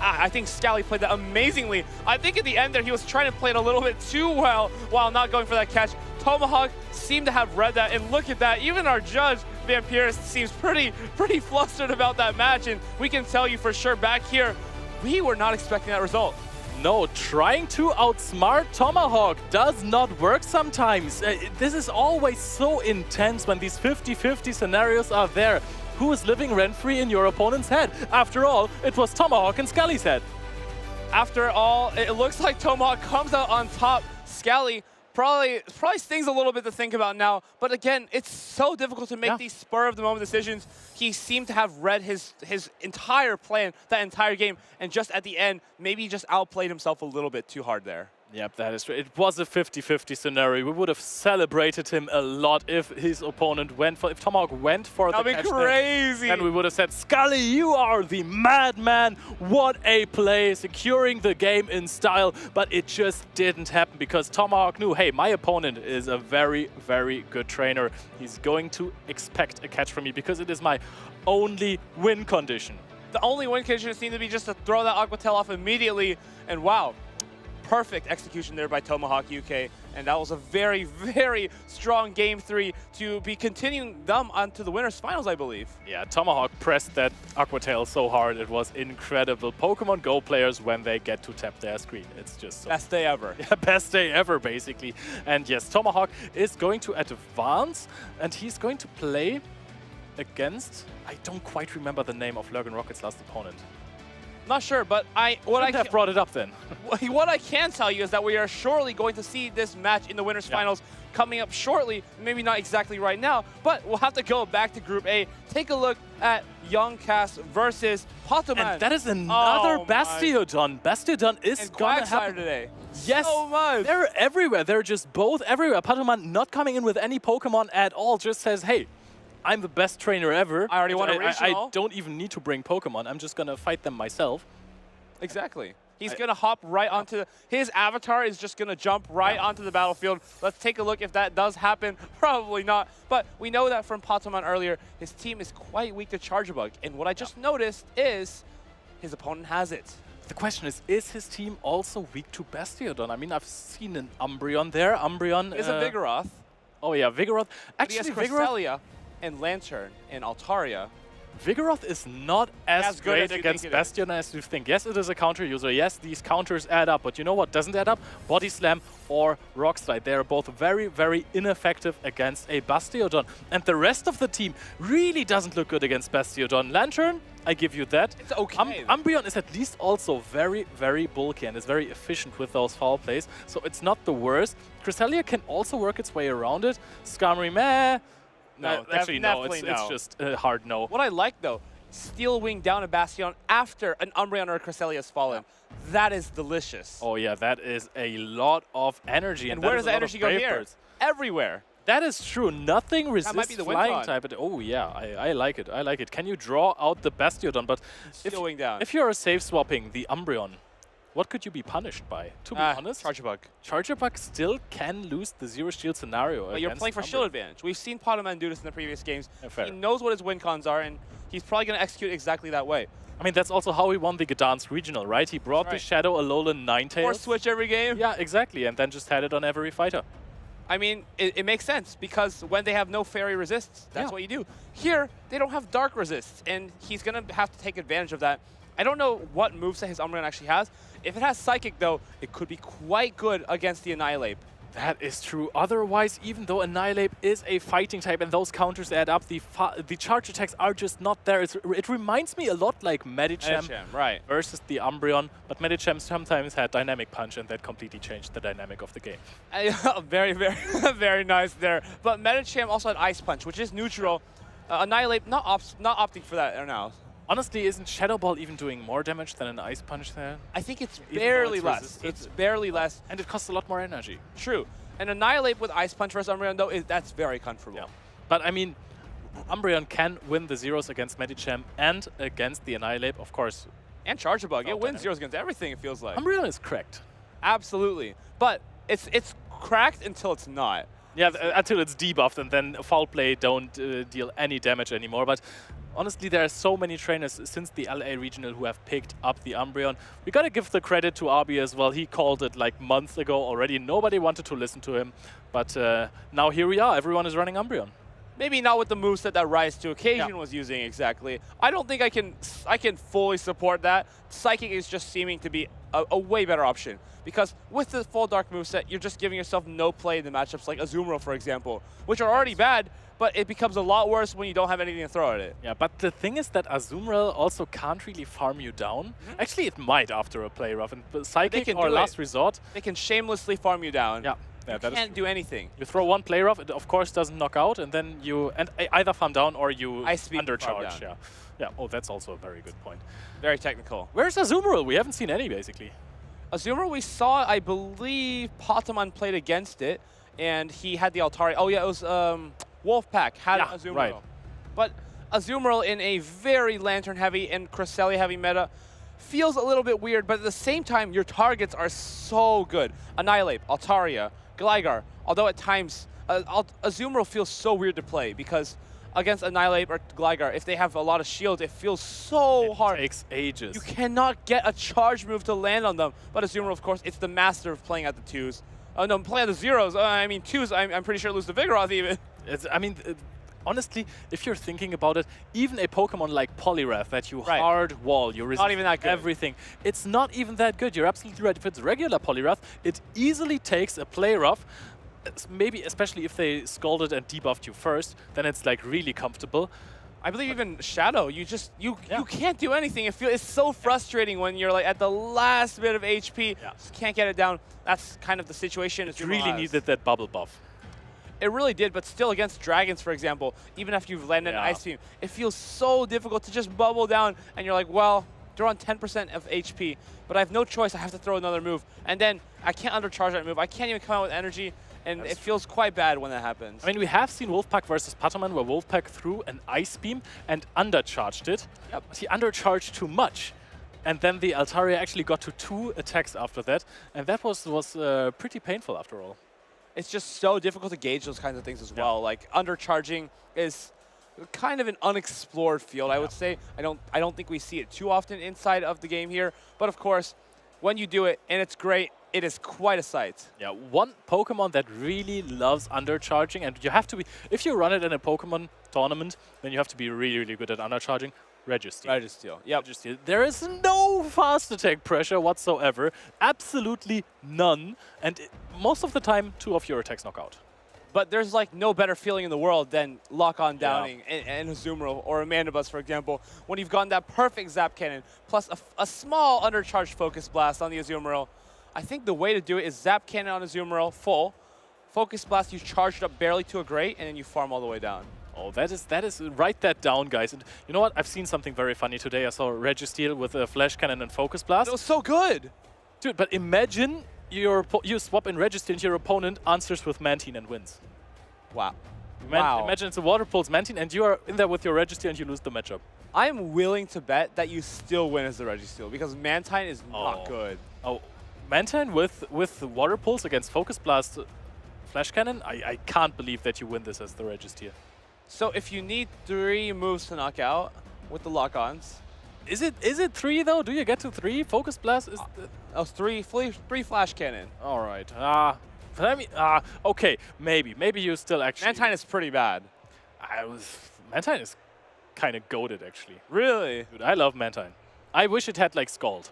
I think Scully played that amazingly. I think at the end there he was trying to play it a little bit too well while not going for that catch. Tomahawk seemed to have read that, and look at that. Even our judge, Vampirus, seems pretty flustered about that match, and we can tell you for sure back here, we were not expecting that result. No, trying to outsmart Tomahawk does not work sometimes. This is always so intense when these 50-50 scenarios are there. Who is living rent-free in your opponent's head? After all, it was Tomahawk and Scully's head. After all, it looks like Tomahawk comes out on top. Scully probably stings a little bit to think about now, but again, it's so difficult to make these spur-of-the-moment decisions. He seemed to have read his entire plan, that entire game, and just at the end, maybe he just outplayed himself a little bit too hard there. Yep, that is true. It was a 50-50 scenario. We would have celebrated him a lot if his opponent went for, if Tomahawk went for the catch. That'd be crazy. And we would have said, Scully, you are the madman. What a play, securing the game in style. But it just didn't happen because Tomahawk knew, hey, my opponent is a very, very good trainer. He's going to expect a catch from me because it is my only win condition. The only win condition seemed to be just to throw that Aqua Tail off immediately. And wow. Perfect execution there by Tomahawk UK, and that was a very, very strong Game 3 to be continuing them onto the winners finals, I believe. Yeah, Tomahawk pressed that Aqua Tail so hard, it was incredible. Pokemon Go players, when they get to tap their screen, it's just so best day ever. Yeah, best day ever, basically. And yes, Tomahawk is going to advance, and he's going to play against, I don't quite remember the name of Lurgan Rocket's last opponent. Not sure, but I have brought it up then. What I can tell you is that we are surely going to see this match in the winners finals coming up shortly. Maybe not exactly right now, but we'll have to go back to Group A. Take a look at Young Cast versus Pokémon. And that is another Bastiodon. Bastiodon is gonna happen today. Yes, so much. They're everywhere. They're just both everywhere. Pokémon not coming in with any Pokemon at all. Just says, hey, I'm the best trainer ever. I already won a regional. I don't even need to bring Pokemon. I'm just gonna fight them myself. Exactly. He's going to hop right onto his avatar is just going to jump right onto the battlefield. Let's take a look if that does happen. Probably not. But we know that from Pokémon earlier, his team is quite weak to Charjabug. And what I just noticed is his opponent has it. The question is his team also weak to Bastiodon? I mean, I've seen an Umbreon there. Umbreon is a Vigoroth. Oh yeah, Vigoroth. Actually, he has Cresselia and Lantern and Altaria. Vigoroth is not as great against Bastion as you think. Yes, it is a counter user. Yes, these counters add up. But you know what doesn't add up? Body Slam or Rock Slide. They are both very, very ineffective against a Bastiodon. And the rest of the team really doesn't look good against Bastiodon. Lantern, I give you that. It's okay. Umbreon is at least also very, very bulky and is very efficient with those foul plays. So it's not the worst. Cresselia can also work its way around it. Skarmory, meh. No, actually, no. It's just a hard no. What I like, though, Steel Wing down a Bastion after an Umbreon or a Cresselia has fallen. That is delicious. Oh, yeah, that is a lot of energy. And where does the energy go here? Everywhere. That is true. Nothing resists flying type. Oh, yeah, I like it. I like it. Can you draw out the Bastiodon? But Steel Wing down. If you're safe swapping the Umbreon, what could you be punished by? To be honest, Charjabug. Charjabug still can lose the zero shield scenario. But you're playing for shield advantage. We've seen Pokémon do this in the previous games. He knows what his win cons are, and he's probably going to execute exactly that way. I mean, that's also how he won the Gdansk regional, right? He brought the Shadow Alolan Ninetales. Or switch every game. Yeah, exactly, and then just had it on every fighter. I mean, it makes sense, because when they have no fairy resists, that's what you do. Here, they don't have dark resists, and he's going to have to take advantage of that. I don't know what moveset his Umbreon actually has. If it has Psychic, though, it could be quite good against the Annihilate. That is true. Otherwise, even though Annihilate is a fighting type and those counters add up, the charge attacks are just not there. It reminds me a lot like Medicham versus the Umbreon, but Medicham sometimes had Dynamic Punch, and that completely changed the dynamic of the game. Very, very, very nice there. But Medicham also had Ice Punch, which is neutral. Annihilate not opting for that now. Honestly, isn't Shadow Ball even doing more damage than an Ice Punch there? I think it's barely less. It's barely less. And it costs a lot more energy. True. And Annihilate with Ice Punch versus Umbreon, though, that's very comfortable. Yeah. But, I mean, Umbreon can win the zeros against Medicham and against the Annihilate, of course. And Charjabug. It wins zeros against everything, it feels like. Umbreon is cracked. Absolutely. But it's cracked until it's not. Yeah, until it's debuffed, and then Foul Play don't deal any damage anymore. But honestly, there are so many trainers since the LA Regional who have picked up the Umbreon. We gotta give the credit to Arby as well. He called it like months ago already. Nobody wanted to listen to him. But now here we are. Everyone is running Umbreon. Maybe not with the moveset that Rise to Occasion was using exactly. I don't think I can fully support that. Psychic is just seeming to be a way better option. Because with the full Dark moveset, you're just giving yourself no play in the matchups like Azumarill, for example, which are already bad, but it becomes a lot worse when you don't have anything to throw at it. Yeah, but the thing is that Azumarill also can't really farm you down. Actually, it might after a play rough. And Psychic or Last Resort. They can shamelessly farm you down. Yeah. You can't do anything. You throw one play rough, it of course doesn't knock out, and then you either farm down or you undercharge. Yeah. Oh, that's also a very good point. Very technical. Where's Azumarill? We haven't seen any basically. Azumarill, we saw, I believe, Potamon played against it, and he had the Altari. Oh yeah, it was Wolfpack had Azumarill. Right. But Azumarill in a very Lantern-heavy and Cresselia-heavy meta feels a little bit weird, but at the same time, your targets are so good. Annihilate, Altaria, Gligar, although at times, Azumarill feels so weird to play because against Annihilate or Gligar, if they have a lot of shield, it feels so hard. It takes ages. You cannot get a charge move to land on them. But Azumarill, of course, it's the master of playing at the twos. Oh no, playing at the zeros. I mean, twos, I'm pretty sure lose to Vigoroth even. Honestly, if you're thinking about it, even a Pokemon like Poliwrath that you hard wall, you resist everything, it's not even that good. You're absolutely right. If it's regular Poliwrath, it easily takes a play rough. Maybe especially if they scalded and debuffed you first, then it's like really comfortable. I believe even Shadow, you can't do anything. It's so frustrating when you're like at the last bit of HP, just can't get it down. That's kind of the situation. It really needed that bubble buff. It really did, but still against dragons, for example, even after you've landed an Ice Beam, it feels so difficult to just bubble down, and you're like, well, they're on 10% of HP, but I have no choice. I have to throw another move, and then I can't undercharge that move. I can't even come out with energy, and it feels quite bad when that happens. I mean, we have seen Wolfpack versus Pataman, where Wolfpack threw an Ice Beam and undercharged it. Yep. But he undercharged too much. And then the Altaria actually got to 2 attacks after that, and that was pretty painful after all. It's just so difficult to gauge those kinds of things as well. Like, undercharging is kind of an unexplored field, I would say. I don't think we see it too often inside of the game here. But of course, when you do it and it's great, it is quite a sight. Yeah, one Pokemon that really loves undercharging, and you have to be, if you run it in a Pokemon tournament, then you have to be really, really good at undercharging. Registeel. Registeel, yep. Registeel. There is no fast attack pressure whatsoever, absolutely none, and most of the time, 2 of your attacks knock out. But there's like no better feeling in the world than lock-on downing and Azumarill or Amandabus, for example, when you've gotten that perfect Zap Cannon plus a small undercharged Focus Blast on the Azumarill. I think the way to do it is Zap Cannon on Azumarill full, Focus Blast, you charge it up barely to a great, and then you farm all the way down. Oh, that is, write that down, guys. And you know what? I've seen something very funny today. I saw Registeel with a Flash Cannon and Focus Blast. It was so good! Dude, but imagine you swap in Registeel and your opponent answers with Mantine and wins. Wow. Imagine it's a Water Pulse Mantine and you are in there with your Registeel and you lose the matchup. I'm willing to bet that you still win as the Registeel because Mantine is not good. Oh, Mantine with Water Pulse against Focus Blast Flash Cannon? I can't believe that you win this as the Registeel. So if you need 3 moves to knock out with the lock-ons. Is it 3 though? Do you get to 3? Focus Blast is... That was 3 Flash Cannon. All right. Okay, maybe you still actually... Mantine is pretty bad. Mantine is kind of goated, actually. Really? Dude, I love Mantine. I wish it had like Scald.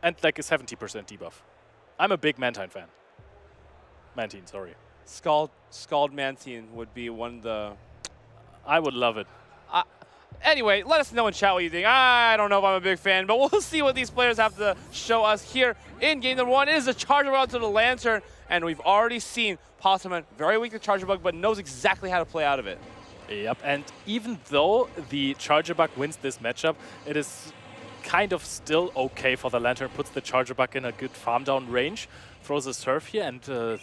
And like a 70% debuff. I'm a big Mantine fan. Mantine, sorry. Scald Mantine would be one of the... I would love it. Anyway, let us know in chat what you think. I don't know if I'm a big fan, but we'll see what these players have to show us here in game number 1. It is a Charger Bug to the Lantern, and we've already seen Pataman very weak to Charger Bug, but knows exactly how to play out of it. Yep, and even though the Charger Bug wins this matchup, it is kind of still okay for the Lantern. Puts the Charger Bug in a good farm down range, throws a Surf here, and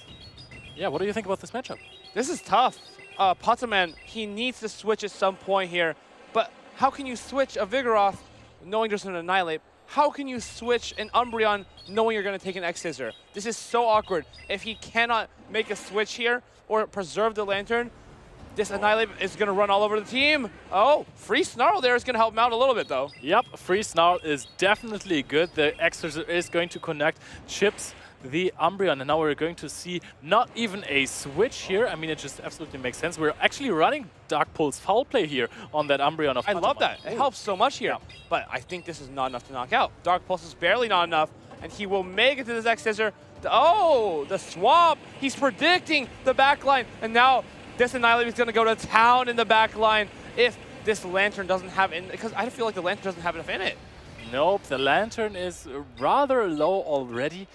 yeah, what do you think about this matchup? This is tough. Pataman, he needs to switch at some point here. But how can you switch a Vigoroth knowing there's an Annihilate? How can you switch an Umbreon knowing you're going to take an X-Scissor? This is so awkward. If he cannot make a switch here or preserve the Lantern, this Annihilate is going to run all over the team. Oh, free Snarl there is going to help him out a little bit, though. Yep, free Snarl is definitely good. The X-Scissor is going to connect, chips the Umbreon, and now we're going to see not even a switch here. I mean, it just absolutely makes sense. We're actually running Dark Pulse Foul Play here on that Umbreon of Pataman. I love that. It helps so much here. Yeah. But I think this is not enough to knock out. Dark Pulse is barely not enough, and he will make it to this X-Scissor. Oh, the swamp. He's predicting the backline, and now this Annihilate is going to go to town in the backline if this Lantern doesn't have it, because I feel like the Lantern doesn't have enough in it. Nope, the Lantern is rather low already.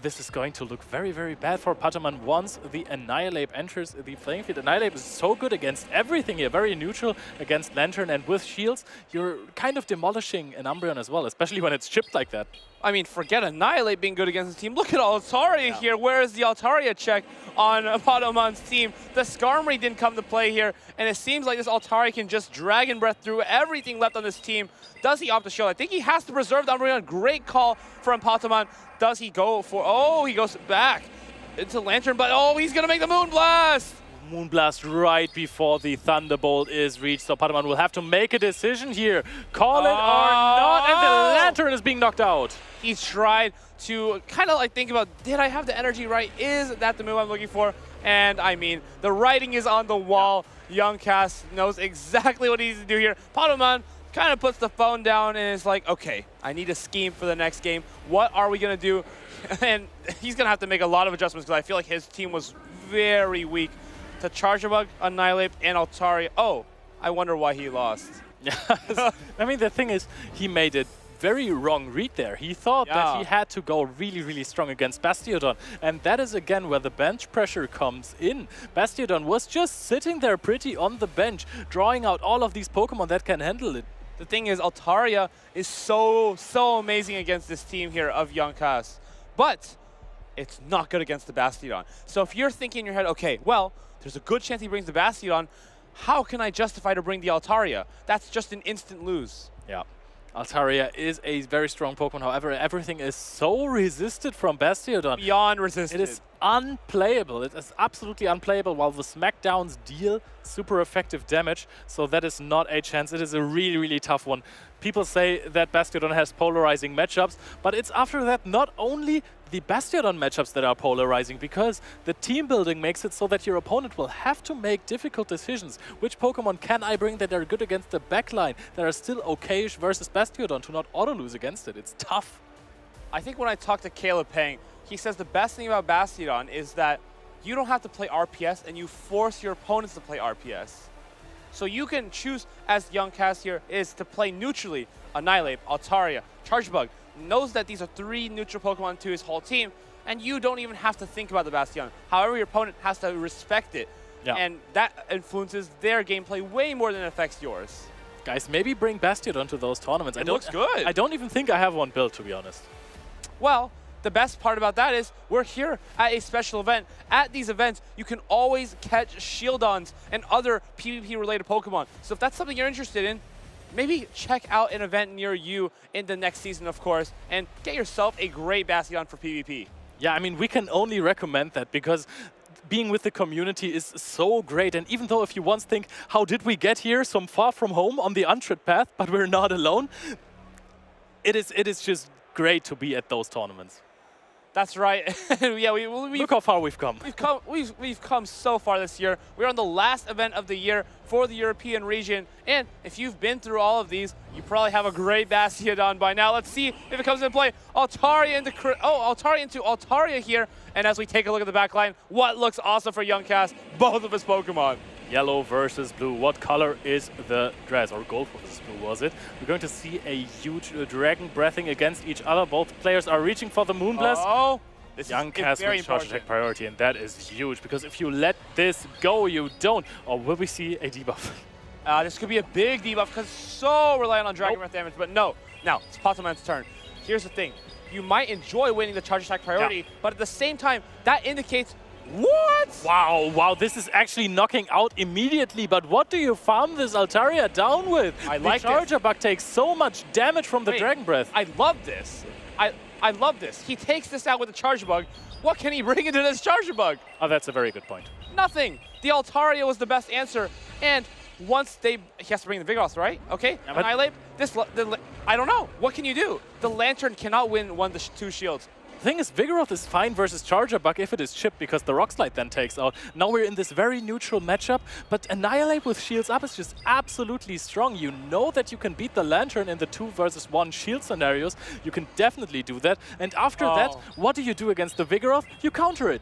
This is going to look very, very bad for Pataman once the Annihilate enters the playing field. Annihilate is so good against everything here, very neutral against Lantern, and with shields, you're kind of demolishing an Umbreon as well, especially when it's chipped like that. I mean, forget Annihilate being good against the team. Look at Altaria here. Where is the Altaria check on Pataman's team? The Skarmory didn't come to play here, and it seems like this Altaria can just Dragon Breath through everything left on this team. Does he opt to show? I think he has to preserve the Umbreon. Great call from Pataman. Does he go for... Oh, he goes back into Lantern, but oh, he's going to make the Moonblast! Moonblast right before the Thunderbolt is reached, so Pataman will have to make a decision here. Call it or not, and the Lantern is being knocked out. He tried to kind of like think about, did I have the energy right? Is that the move I'm looking for? And I mean, the writing is on the wall. Young Cass knows exactly what he needs to do here. Pataman kind of puts the phone down and is like, okay, I need a scheme for the next game. What are we going to do? And he's going to have to make a lot of adjustments because I feel like his team was very weak to Charger Bug, Annihilate, and Altaria. Oh, I wonder why he lost. I mean, the thing is, he made a very wrong read there. He thought that he had to go really, really strong against Bastiodon. And that is, again, where the bench pressure comes in. Bastiodon was just sitting there pretty on the bench, drawing out all of these Pokemon that can handle it. The thing is, Altaria is so amazing against this team here of Youngcast. But it's not good against the Bastiodon. So if you're thinking in your head, okay, well, there's a good chance he brings the Bastiodon, how can I justify to bring the Altaria? That's just an instant lose. Yeah. Altaria is a very strong Pokemon. However, everything is so resisted from Bastiodon. Beyond resisted. It is unplayable. It is absolutely unplayable, while the Smackdowns deal super effective damage. So that is not a chance. It is a really, really tough one. People say that Bastiodon has polarizing matchups, but it's after that not only the Bastiodon matchups that are polarizing, because the team building makes it so that your opponent will have to make difficult decisions. Which Pokemon can I bring that are good against the backline, that are still okay-ish versus Bastiodon to not auto-lose against it? It's tough. I think when I talked to Caleb Peng, he says the best thing about Bastiodon is that you don't have to play RPS and you force your opponents to play RPS. So you can choose, as Youngcast here, is to play neutrally Annihilate, Altaria, Chargebug, knows that these are 3 neutral Pokemon to his whole team, and you don't even have to think about the Bastion. However, your opponent has to respect it, and that influences their gameplay way more than it affects yours. Guys, maybe bring Bastiodon to those tournaments. It looks good. I don't even think I have one built, to be honest. Well, the best part about that is we're here at a special event. At these events, you can always catch Shieldons and other PvP-related Pokemon. So if that's something you're interested in, maybe check out an event near you in the next season, of course, and get yourself a great Bastiodon for PvP. Yeah, I mean, we can only recommend that because being with the community is so great. And even though if you once think, how did we get here so far from home on the untread path, but we're not alone, it is just great to be at those tournaments. That's right. Yeah, look how far we've come. We've come so far this year. We're on the last event of the year for the European region, and if you've been through all of these, you probably have a great Bastiodon by now. Let's see if it comes into play. Altaria into Altaria here, and as we take a look at the back line, what looks awesome for Youngcast, both of his Pokemon. Yellow versus blue. What color is the dress? Or gold versus blue, was it? We're going to see a huge dragon breathing against each other. Both players are reaching for the Moonblast. Oh, this Youngcast with charge attack priority, and that is huge, because if you let this go, you don't. Or will we see a debuff? This could be a big debuff, because it's so reliant on dragon breath damage, but no. Now, it's Potoman's turn. Here's the thing. You might enjoy winning the charge attack priority, but at the same time, that indicates what? Wow, this is actually knocking out immediately, but what do you farm this Altaria down with? I like the Charger Bug takes so much damage from the Dragon Breath. I love this. I love this. He takes this out with the Charger Bug. What can he bring into this Charger Bug? Oh, that's a very good point. Nothing. The Altaria was the best answer, and once he has to bring the Vigoroth, right? Okay, yeah, Annihilate. I don't know. What can you do? The Lantern cannot win 1-2 shields. The thing is, Vigoroth is fine versus Charger Bug if it is chipped, because the Rock Slide then takes out. Now we're in this very neutral matchup, but Annihilate with shields up is just absolutely strong. You know that you can beat the Lantern in the 2 versus 1 shield scenarios. You can definitely do that. And after that, what do you do against the Vigoroth? You counter it.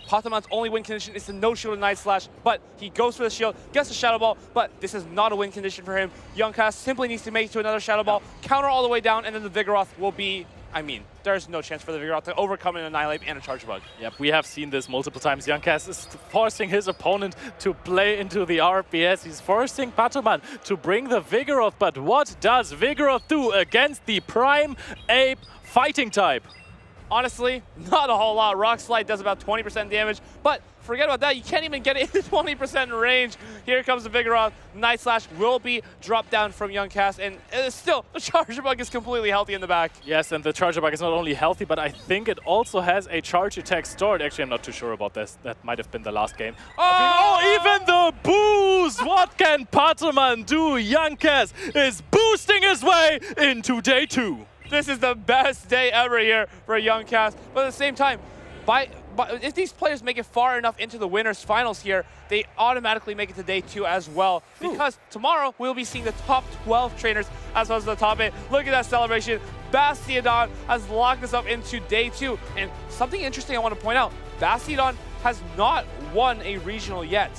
Potamon's only win condition is the no shield and Night Slash, but he goes for the shield, gets the Shadow Ball, but this is not a win condition for him. Youngcast simply needs to make it to another Shadow Ball, counter all the way down, and then the Vigoroth will be, I mean, there's no chance for the Vigoroth to overcome an Annihilate and a Charge Bug. Yep, we have seen this multiple times. Youngcast is forcing his opponent to play into the RPS. He's forcing Patoman to bring the Vigoroth, but what does Vigoroth do against the Prime Ape fighting type? Honestly, not a whole lot. Rock Slide does about 20% damage, but forget about that. You can't even get it into 20% range. Here comes the Vigoroth. Night Slash will be dropped down from Youngcast, and still, the Charger Bug is completely healthy in the back. Yes, and the Charger Bug is not only healthy, but I think it also has a charge attack stored. Actually, I'm not too sure about this. That might have been the last game. Oh, even the boost! What can Patoman do? Youngcast is boosting his way into day 2. This is the best day ever here for Youngcast, but at the same time, if these players make it far enough into the winners finals here, they automatically make it to day 2 as well. Because tomorrow we'll be seeing the top 12 trainers as well as the top 8. Look at that celebration. Bastiodon has locked us up into day 2. And something interesting I want to point out, Bastiodon has not won a regional yet.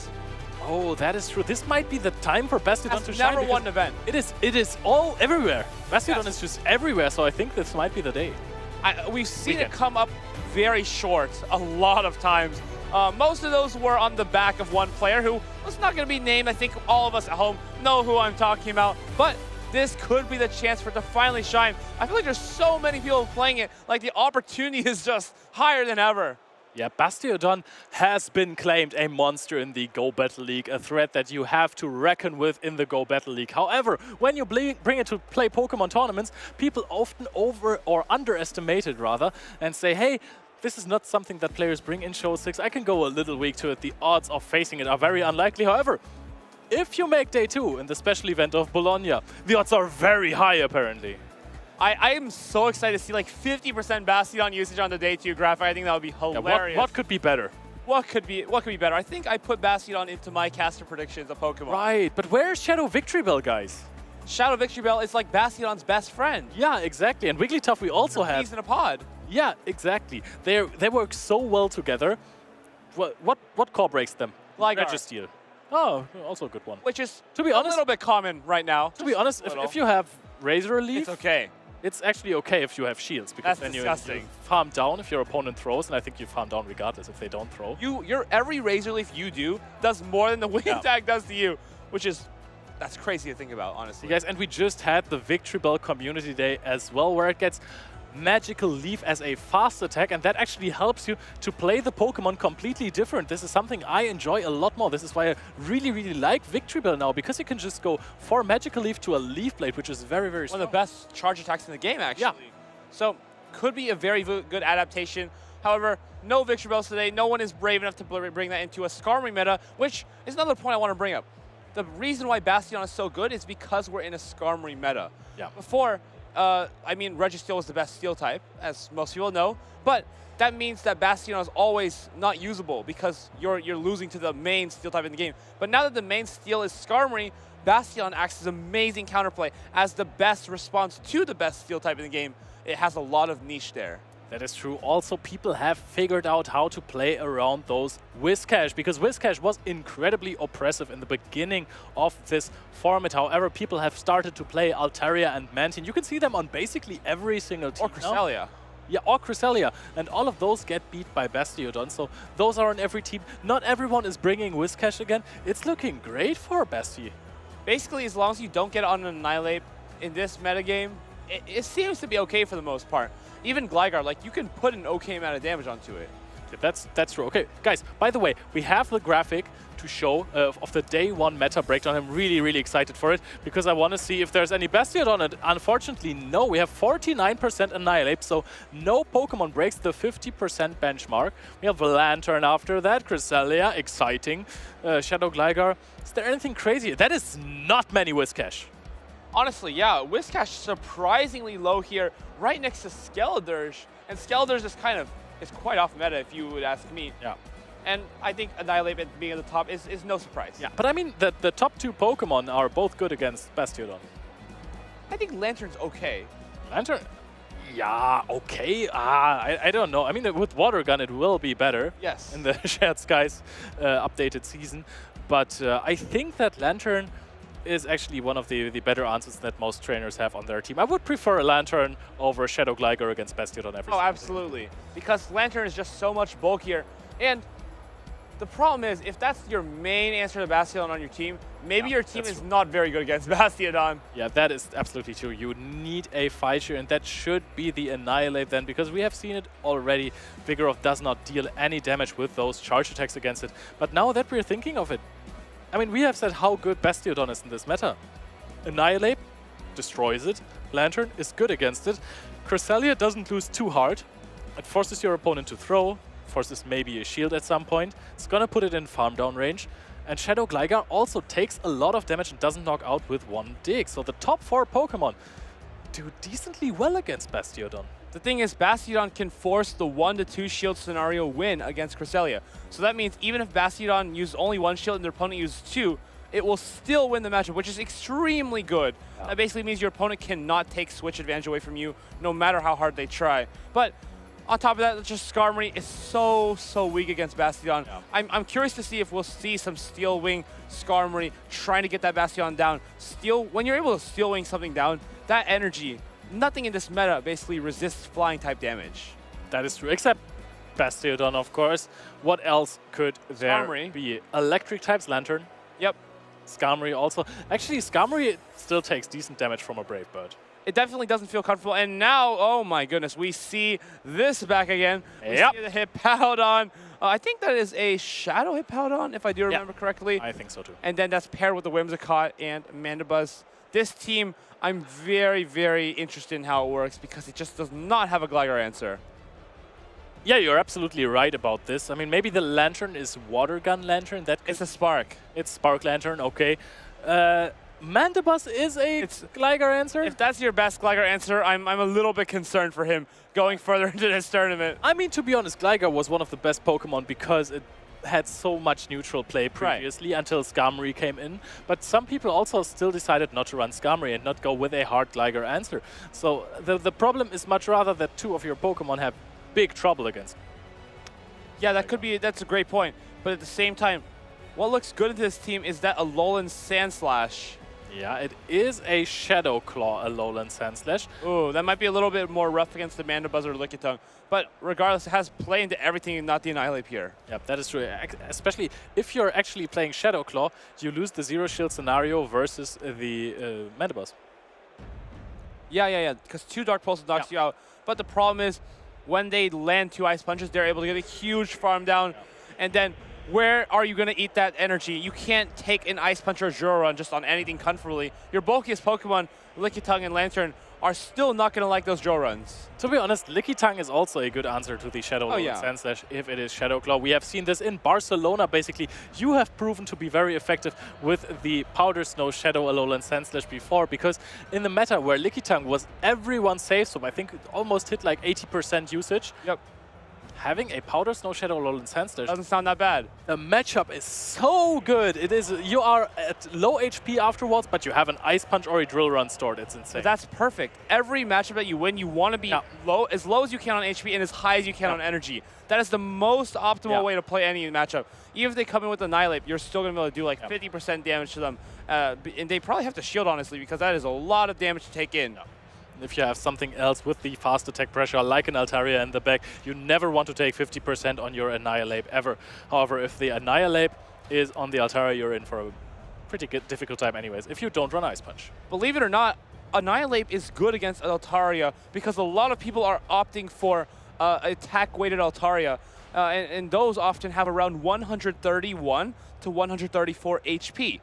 Oh, that is true. This might be the time for Bastiodon to shine. Never won an event. It is all everywhere. Bastiodon is just everywhere, so I think this might be the day. We've seen it come up very short a lot of times. Most of those were on the back of one player who was not going to be named. I think all of us at home know who I'm talking about. But this could be the chance for it to finally shine. I feel like there's so many people playing it, like the opportunity is just higher than ever. Yeah, Bastiodon has been claimed a monster in the Go Battle League, a threat that you have to reckon with in the Go Battle League. However, when you bring it to play Pokemon tournaments, people often underestimate it rather, and say, hey, this is not something that players bring in Show 6. I can go a little weak to it. The odds of facing it are very unlikely. However, if you make Day 2 in the special event of Bologna, the odds are very high apparently. I am so excited to see like 50% Bastiodon usage on the Day 2 graphic. I think that would be hilarious. Yeah, what could be better? What could be better? I think I put Bastiodon into my caster predictions of Pokemon. Right, but where's Shadow Victory Bell, guys? Shadow Victory Bell is like Bastiodon's best friend. Yeah, exactly. And Wigglytuff we also have. He's in a pod. Yeah, exactly. They work so well together. What core breaks them? Gligar. Registeel. Oh, also a good one. Which is to be honest, a little bit common right now. To be honest, if you have Razor Leaf, it's okay. It's actually okay if you have shields, because then you farm down if your opponent throws, and I think you farm down regardless if they don't throw. Every Razor Leaf you do does more than the Wind Tag does to you, which is that's crazy to think about, honestly. You guys, and we just had the Victory Bell Community Day as well, where it gets Magical Leaf as a fast attack, and that actually helps you to play the Pokemon completely different. This is something I enjoy a lot more. This is why I really, really like Victory Bell now, because you can just go for Magical Leaf to a Leaf Blade, which is very, very strong. One of the best charge attacks in the game, actually. Yeah. So, could be a very good adaptation. However, no Victory Bells today. No one is brave enough to bring that into a Skarmory meta, which is another point I want to bring up. The reason why Bastiodon is so good is because we're in a Skarmory meta. Yeah. Before, I mean, Registeel was the best Steel type, as most people know, but that means that Bastiodon is always not usable because you're losing to the main Steel type in the game. But now that the main Steel is Skarmory, Bastiodon acts as amazing counterplay as the best response to the best Steel type in the game. It has a lot of niche there. That is true. Also, people have figured out how to play around those Whiscash, because Whiscash was incredibly oppressive in the beginning of this format. However, people have started to play Altaria and Mantine. You can see them on basically every single team. Or Cresselia. Yeah, or Cresselia. And all of those get beat by Bastiodon. So those are on every team. Not everyone is bringing Whiscash again. It's looking great for Basti. Basically, as long as you don't get on an Annihilate in this metagame, it seems to be okay for the most part. Even Gligar, like, you can put an okay amount of damage onto it. Yeah, that's true. Okay, guys, by the way, we have the graphic to show of the Day 1 meta breakdown. I'm really, really excited for it, because I want to see if there's any Bastiodon on it. Unfortunately, no. We have 49% Annihilate, so no Pokemon breaks the 50% benchmark. We have Lantern after that, Cresselia, exciting. Shadow Gligar. Is there anything crazy? That is not many Whiscash. Honestly, yeah, Whiscash surprisingly low here, right next to Skeledirge. And Skeledirge is quite off meta, if you would ask me. Yeah. And I think Annihilate being at the top is no surprise. Yeah, but I mean, the top two Pokemon are both good against Bastiodon. I think Lantern's okay. Lantern? Yeah, okay. I don't know. I mean, with Water Gun, it will be better. Yes. In the Shared Skies updated season. But I think that Lantern is actually one of the better answers that most trainers have on their team. I would prefer a Lantern over Shadow Gligar against Bastiodon every Oh, absolutely. Because Lantern is just so much bulkier. And the problem is, if that's your main answer to Bastiodon on your team, maybe your team is not very good against Bastiodon. Yeah, that is absolutely true. You need a fighter, and that should be the Annihilate then, because we have seen it already. Vigoroth does not deal any damage with those charge attacks against it. But now that we're thinking of it, I mean, we have said how good Bastiodon is in this meta. Annihilate destroys it. Lantern is good against it. Cresselia doesn't lose too hard. It forces your opponent to throw, forces maybe a shield at some point. It's gonna put it in farm down range. And Shadow Gligar also takes a lot of damage and doesn't knock out with one dig. So the top 4 Pokemon do decently well against Bastiodon. The thing is, Bastiodon can force the 1-2 shield scenario win against Cresselia. So that means even if Bastiodon uses only 1 shield and their opponent uses 2, it will still win the matchup, which is extremely good. That basically means your opponent cannot take switch advantage away from you, no matter how hard they try. But On top of that, just Skarmory is so weak against Bastion. Yeah. I'm curious to see if we'll see some Steel Wing Skarmory trying to get that Bastion down. When you're able to Steel Wing something down, that energy, nothing in this meta basically resists flying type damage. That is true, except Bastiodon, of course. What else could there Skarmory. be? Electric types, Lantern. Yep. Skarmory also. Actually, Skarmory still takes decent damage from a Brave Bird. It definitely doesn't feel comfortable. And now, oh my goodness, we see this back again. We Yep. see the Hippowdon. I think that is a Shadow Hippowdon, if I do remember correctly. I think so too. And then that's paired with the Whimsicott and Mandibuzz. This team, I'm very interested in how it works because it just does not have a Gligar answer. Yeah, you're absolutely right about this. I mean, maybe the Lantern is Water Gun Lantern. It's a Spark. It's Spark Lantern, okay. Mandibuzz is a Gligar answer. If that's your best Gligar answer, I'm a little bit concerned for him going further into this tournament. I mean, to be honest, Gligar was one of the best Pokemon because it had so much neutral play previously until Skarmory came in. But some people also still decided not to run Skarmory and not go with a hard Gligar answer. So the problem is much rather that two of your Pokemon have big trouble against. Yeah, that's a great point. But at the same time, what looks good in this team is that Alolan Sandslash. Yeah, it is a Shadow Claw Alolan Sandslash. Ooh, that might be a little bit more rough against the Mandibuzz or Lickitung. But regardless, it has play into everything and not the Annihilate here. Yep, that is true. Especially if you're actually playing Shadow Claw, you lose the Zero Shield scenario versus the Mandibuzz. Yeah. Because 2 Dark Pulse knocks you out. But the problem is, when they land 2 Ice Punches, they're able to get a huge farm down. And then, where are you going to eat that energy? You can't take an Ice Punch or Zero Run just on anything comfortably. Your bulkiest Pokemon, Lickitung and Lantern, are still not going to like those Zero Runs. To be honest, Lickitung is also a good answer to the Shadow Sandslash if it is Shadow Claw. We have seen this in Barcelona, basically. You have proven to be very effective with the Powder Snow Shadow Alolan Sandslash before, because in the meta where Lickitung was everyone's safe, so I think it almost hit like 80% usage. Yep. Having a Powder Snow Shadow Alolan Sandslash doesn't sound that bad. The matchup is so good. It is. You are at low HP afterwards, but you have an Ice Punch or a Drill Run stored. It's insane. But that's perfect. Every matchup that you win, you want to be low as you can on HP and as high as you can on energy. That is the most optimal way to play any matchup. Even if they come in with Annihilate, you're still going to be able to do like 50% damage to them. And they probably have to shield, honestly, because that is a lot of damage to take in. If you have something else with the fast attack pressure, like an Altaria in the back, you never want to take 50% on your Annihilate ever. However, if the Annihilate is on the Altaria, you're in for a pretty difficult time anyways, if you don't run Ice Punch. Believe it or not, Annihilate is good against Altaria because a lot of people are opting for attack-weighted Altaria, and those often have around 131 to 134 HP.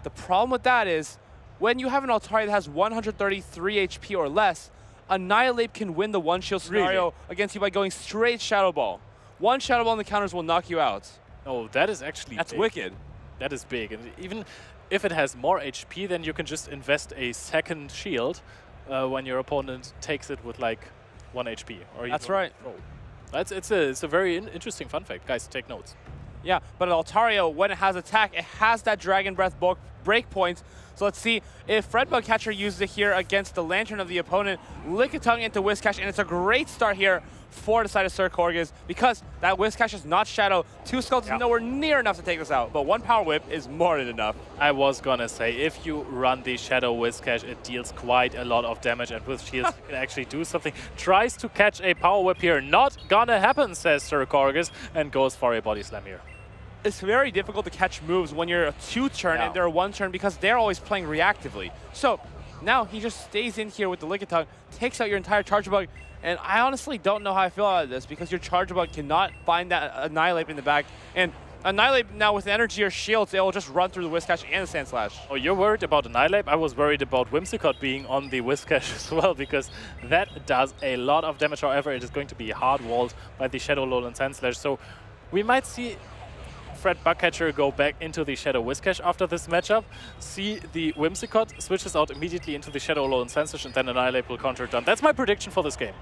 The problem with that is, when you have an Altaria that has 133 HP or less, Annihilate can win the one-shield scenario against you by going straight Shadow Ball. One Shadow Ball in the counters will knock you out. Oh, that is actually That's big. wicked. That is big. And even if it has more HP, then you can just invest a second shield when your opponent takes it with like 1 HP. Or That's right. It's a very interesting fun fact. Guys, take notes. Yeah, but Altaria, when it has attack, it has that Dragon Breath break points. So let's see if Fredbug Catcher uses it here against the Lantern of the opponent. Lickitung into Whiscash, and it's a great start here for the side of Sir Corgis because that Whiscash is not Shadow. 2 Skulls is nowhere near enough to take this out, but 1 Power Whip is more than enough. I was gonna say, if you run the Shadow Whiscash, it deals quite a lot of damage, and with shields you can actually do something. Tries to catch a Power Whip here. Not gonna happen, says Sir Corgis, and goes for a Body Slam here. It's very difficult to catch moves when you're a 2-turn and they're a 1-turn because they're always playing reactively. So now he just stays in here with the Lickitung, takes out your entire Charge Bug, and I honestly don't know how I feel about this because your Charge Bug cannot find that Annihilate in the back. And Annihilate now with energy or shields, it will just run through the Whiscash and the Sandslash. Oh, you're worried about Annihilate? I was worried about Whimsicott being on the Whiscash as well, because that does a lot of damage. However, it is going to be hard-walled by the Shadow Alolan Sandslash. So we might see Fred Bugcatcher go back into the Shadow Whiscash after this matchup, see the Whimsicott, switches out immediately into the Shadow Alolan Sandslash, and then Annihilate will counter it down. That's my prediction for this game.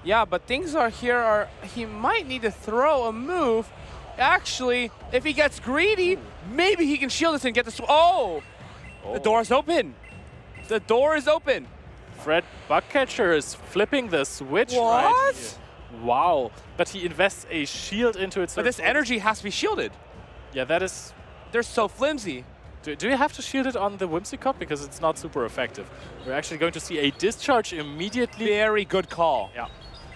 Yeah, but things are he might need to throw a move. Actually, if he gets greedy, maybe he can shield this and get this. Oh! The door's open. The door is open. Fred Bugcatcher is flipping the switch right here. Wow. But he invests a shield into it. But this energy has to be shielded. Yeah, that is... They're so flimsy. Do you have to shield it on the Whimsicott? Because it's not super effective. We're actually going to see a discharge immediately. Very good call. Yeah.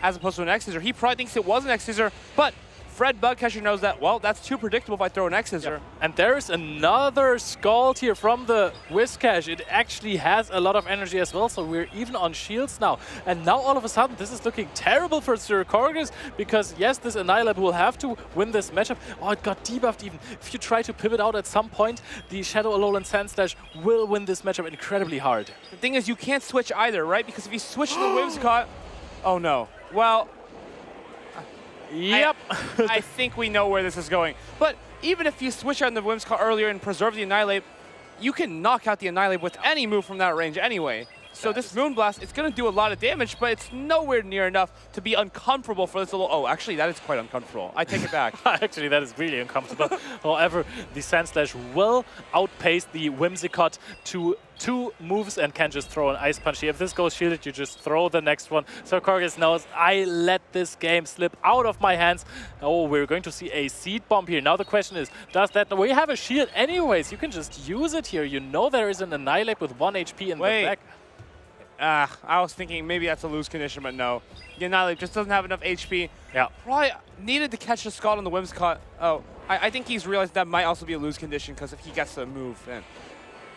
As opposed to an X-Scissor. He probably thinks it was an X-Scissor, but Fred Bugcatcher knows that, well, that's too predictable if I throw an X-Scissor. Yep. And there's another Scald here from the Whiscash. It actually has a lot of energy as well, so we're even on shields now. And now all of a sudden, this is looking terrible for Sir Corgus, because yes, this Annihilate will have to win this matchup. Oh, it got debuffed even. If you try to pivot out at some point, the Shadow Alolan Sandslash will win this matchup incredibly hard. The thing is, you can't switch either, right? Because if you switch to the Whimsicott, oh no. Well, yep. I think we know where this is going. But even if you switch on the Whimsicott earlier and preserve the Annihilate, you can knock out the Annihilate with any move from that range anyway. So this Moonblast, it's going to do a lot of damage, but it's nowhere near enough to be uncomfortable for this little... Oh, actually, that is quite uncomfortable. I take it back. Actually, that is really uncomfortable. However, the Sandslash will outpace the Whimsicott to 2 moves and can just throw an Ice Punch here. If this goes shielded, you just throw the next one. So Corgus knows, I let this game slip out of my hands. Oh, we're going to see a Seed Bomb here. Now the question is, does that... We have a shield anyways. You can just use it here. You know there is an Annihilate with 1 HP in the back. I was thinking maybe that's a lose condition, but no. The Annihilate just doesn't have enough HP. Yeah. Probably needed to catch the Scald on the Whimsicott. Oh, I think he's realized that might also be a lose condition because if he gets to move, then...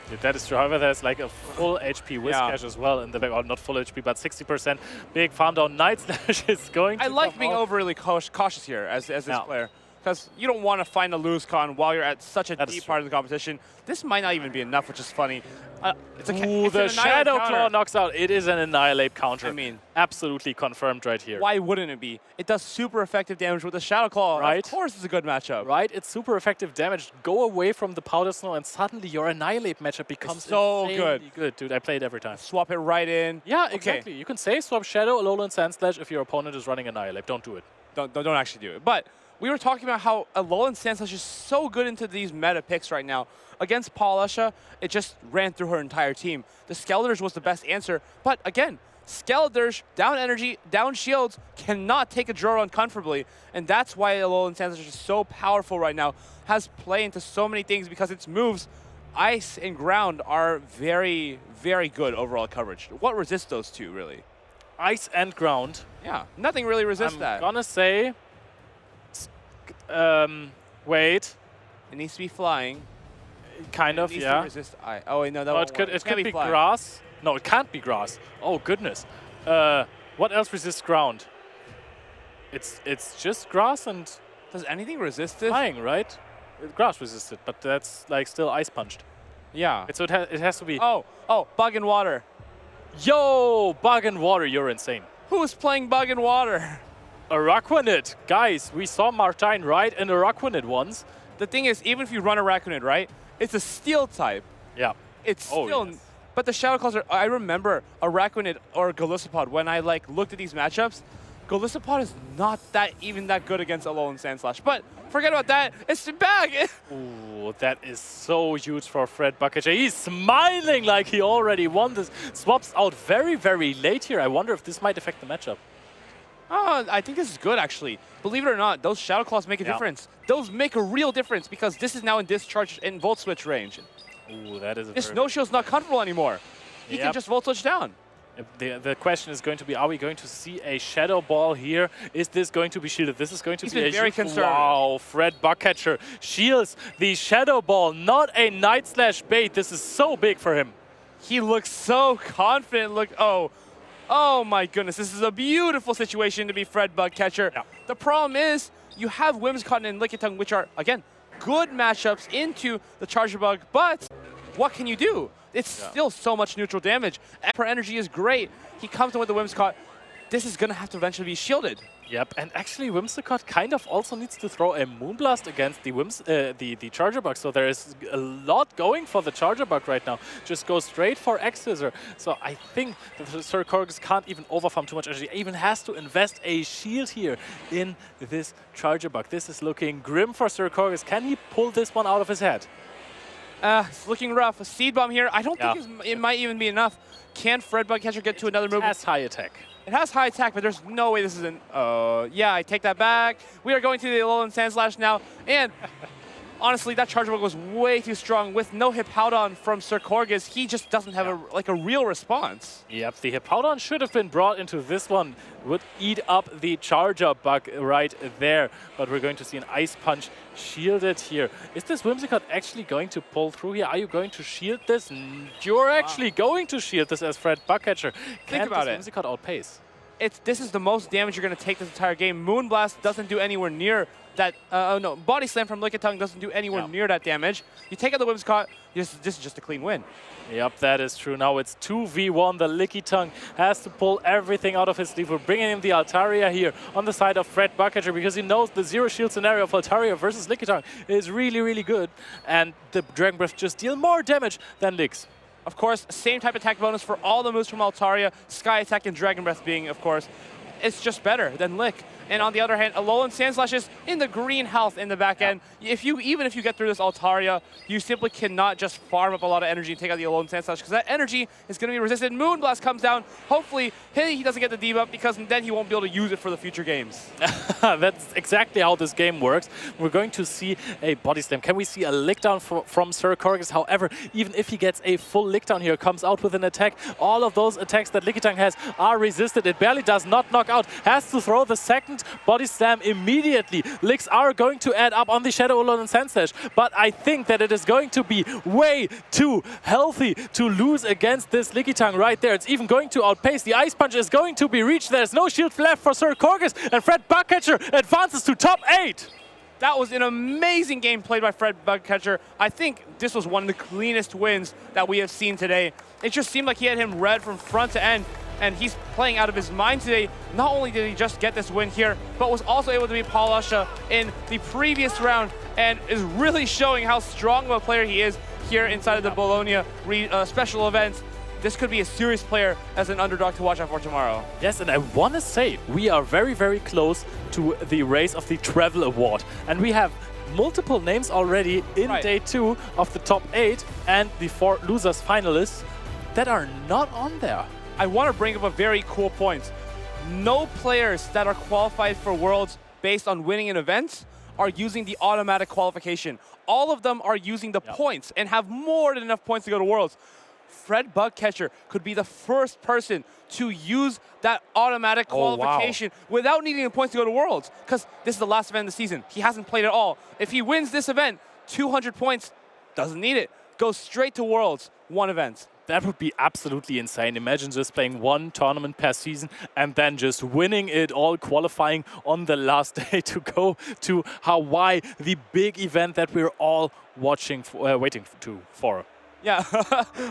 Yeah, that is true. However, there's like a full HP Whiscash as well in the back. Well, not full HP, but 60%. Big farm down. Night Slash is going to I like being overly cautious here as this player. Because you don't want to find a lose con while you're at such a deep part of the competition. This might not even be enough, which is funny. Ooh, the Shadow Claw knocks out. It is an Annihilate counter. I mean, absolutely confirmed right here. Why wouldn't it be? It does super effective damage with the Shadow Claw. Right. Of course it's a good matchup. Right, it's super effective damage. Go away from the Powder Snow and suddenly your Annihilate matchup becomes so good. Dude, I play it every time. Swap it right in. Yeah, exactly. You can say swap Shadow, Alolan Sandslash if your opponent is running Annihilate. Don't do it. Don't actually do it. But we were talking about how Alolan Sandslash is so good into these meta picks right now. Against Paulasha, it just ran through her entire team. The Skelders was the best answer. But again, Skelders, down energy, down shields, cannot take a draw run comfortably. And that's why Alolan Sandslash is so powerful right now. Has play into so many things because its moves, ice and ground, are very, very good overall coverage. What resists those two, really? Ice and ground. Yeah, nothing really resists that. I'm gonna say... wait. It needs to be flying. Kind of, yeah. Resist ice. Oh, wait, no, that it could be grass. No, it can't be grass. Oh, goodness. What else resists ground? It's just grass and... Does anything resist it? Flying, right? Grass resists it, but that's like still ice punched. Yeah. So it has to be... Oh, Bug and Water. Yo, Bug and Water, you're insane. Who is playing Bug and Water? Araquanid. Guys, we saw Martine ride an Araquanid once. The thing is, even if you run Araquanid, right? It's a steel type. Yeah. It's still... Yes. But the Shadow Claws are... I remember Araquanid or Golisopod, when I looked at these matchups, Golisopod is not even that good against Alolan Sandslash. But forget about that. It's back. Ooh, that is so huge for Fred Bugcatcher. He's smiling like he already won this. Swaps out very, very late here. I wonder if this might affect the matchup. I think this is good, actually. Believe it or not, those Shadow Claws make a difference. Those make a real difference because this is now in Discharge and Volt Switch range. Ooh, that is a this No Shield's not comfortable anymore. He can just Volt Switch down. The question is going to be, are we going to see a Shadow Ball here? Is this going to be shielded? This is going to be a very conservative. Wow, Fred Bugcatcher shields the Shadow Ball, not a Night Slash bait. This is so big for him. He looks so confident. Look, oh my goodness, this is a beautiful situation to be Fred Bugcatcher. Yeah. The problem is, you have Whimsicott and Lickitung, which are, again, good matchups into the Charger Bug, but what can you do? It's still so much neutral damage. Per energy is great. He comes in with the Whimsicott. This is going to have to eventually be shielded. Yep, and actually Whimsicott kind of also needs to throw a Moonblast against the Charger Bug, so there is a lot going for the Charger Bug right now. Just go straight for X-Scissor. So I think that Sir Corgus can't even overfarm too much energy, even has to invest a shield here in this Charger Bug. This is looking grim for Sir Corgus. Can he pull this one out of his head? It's looking rough. A Seed Bomb here. I don't think it might even be enough. Can Fred Bugcatcher get to another move? It has high attack. It has high attack, but there's no way this isn't... yeah, I take that back. We are going to the Alolan Sand Slash now, and honestly, that Charge Bug was way too strong. With no Hippowdon from Sir Corgus, he just doesn't have a real response. Yep, the Hippowdon should have been brought into this one. Would eat up the Charger Bug right there. But we're going to see an Ice Punch shielded here. Is this Whimsicott actually going to pull through here? Are you going to shield this? You're actually going to shield this as Fred Bugcatcher. Think about it. Whimsicott outpace? This is the most damage you're going to take this entire game. Moonblast doesn't do anywhere near that. No, Body Slam from Lickitung doesn't do anywhere near that damage. You take out the Whimsicott, this is just a clean win. Yep, that is true. Now it's 2v1. The Lickitung has to pull everything out of his sleeve. We're bringing in the Altaria here on the side of Fred Bugcatcher because he knows the zero shield scenario of Altaria versus Lickitung is really, really good. And the Dragon Breath just deal more damage than Licks. Of course, same type of attack bonus for all the moves from Altaria, Sky Attack and Dragon Breath being, of course, it's just better than Lick. And on the other hand, Alolan Sand Slash is in the green health in the back end. Even if you get through this Altaria, you simply cannot just farm up a lot of energy and take out the Alolan Sand Slash because that energy is going to be resisted. Moonblast comes down. Hopefully, he doesn't get the debuff because then he won't be able to use it for the future games. That's exactly how this game works. We're going to see a Body Slam. Can we see a lick down from Sir Corgus? However, even if he gets a full lick down here, comes out with an attack, all of those attacks that Lickitung has are resisted. It barely does not knock out. Has to throw the second Body Slam immediately. Licks are going to add up on the Shadow Alolan Sand Slash, but I think that it is going to be way too healthy to lose against this Lickitung right there. It's even going to outpace. The Ice Punch is going to be reached. There's no shield left for Sir Corgus, and Fred Bugcatcher advances to top 8. That was an amazing game played by Fred Bugcatcher. I think this was one of the cleanest wins that we have seen today. It just seemed like he had him read from front to end, and he's playing out of his mind today. Not only did he just get this win here, but was also able to beat Paul Usha in the previous round, and is really showing how strong of a player he is here inside of the Bologna Special Event. This could be a serious player as an underdog to watch out for tomorrow. Yes, and I want to say we are very, very close to the race of the Travel Award. And we have multiple names already in day 2 of the top 8 and the 4 losers finalists that are not on there. I want to bring up a very cool point. No players that are qualified for Worlds based on winning an event are using the automatic qualification. All of them are using the points and have more than enough points to go to Worlds. Fred Bugcatcher could be the first person to use that automatic qualification without needing the points to go to Worlds, because this is the last event of the season. He hasn't played at all. If he wins this event, 200 points, doesn't need it. Goes straight to Worlds, 1 event. That would be absolutely insane. Imagine just playing 1 tournament per season and then just winning it all, qualifying on the last day to go to Hawaii, the big event that we're all watching, waiting for. Yeah,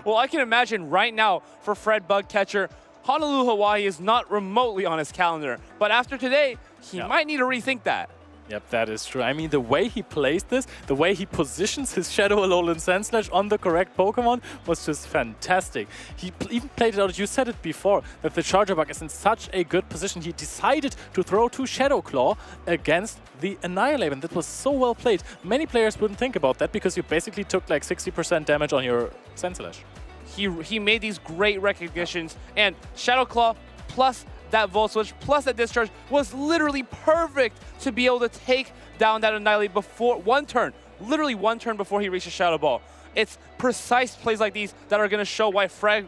well, I can imagine right now for Fred Bugcatcher, Honolulu, Hawaii is not remotely on his calendar. But after today, he might need to rethink that. Yep, that is true. I mean, the way he plays this, the way he positions his Shadow Alolan Sand Slash on the correct Pokemon was just fantastic. He even played it out, you said it before, that the Charger Bug is in such a good position. He decided to throw 2 Shadow Claw against the Annihilate, and that was so well played. Many players wouldn't think about that because you basically took like 60% damage on your Sand Slash. He made these great recognitions, and Shadow Claw plus that Volt Switch plus that Discharge was literally perfect to be able to take down that Annihilate before 1 turn. Literally 1 turn before he reaches Shadow Ball. It's precise plays like these that are going to show why Fred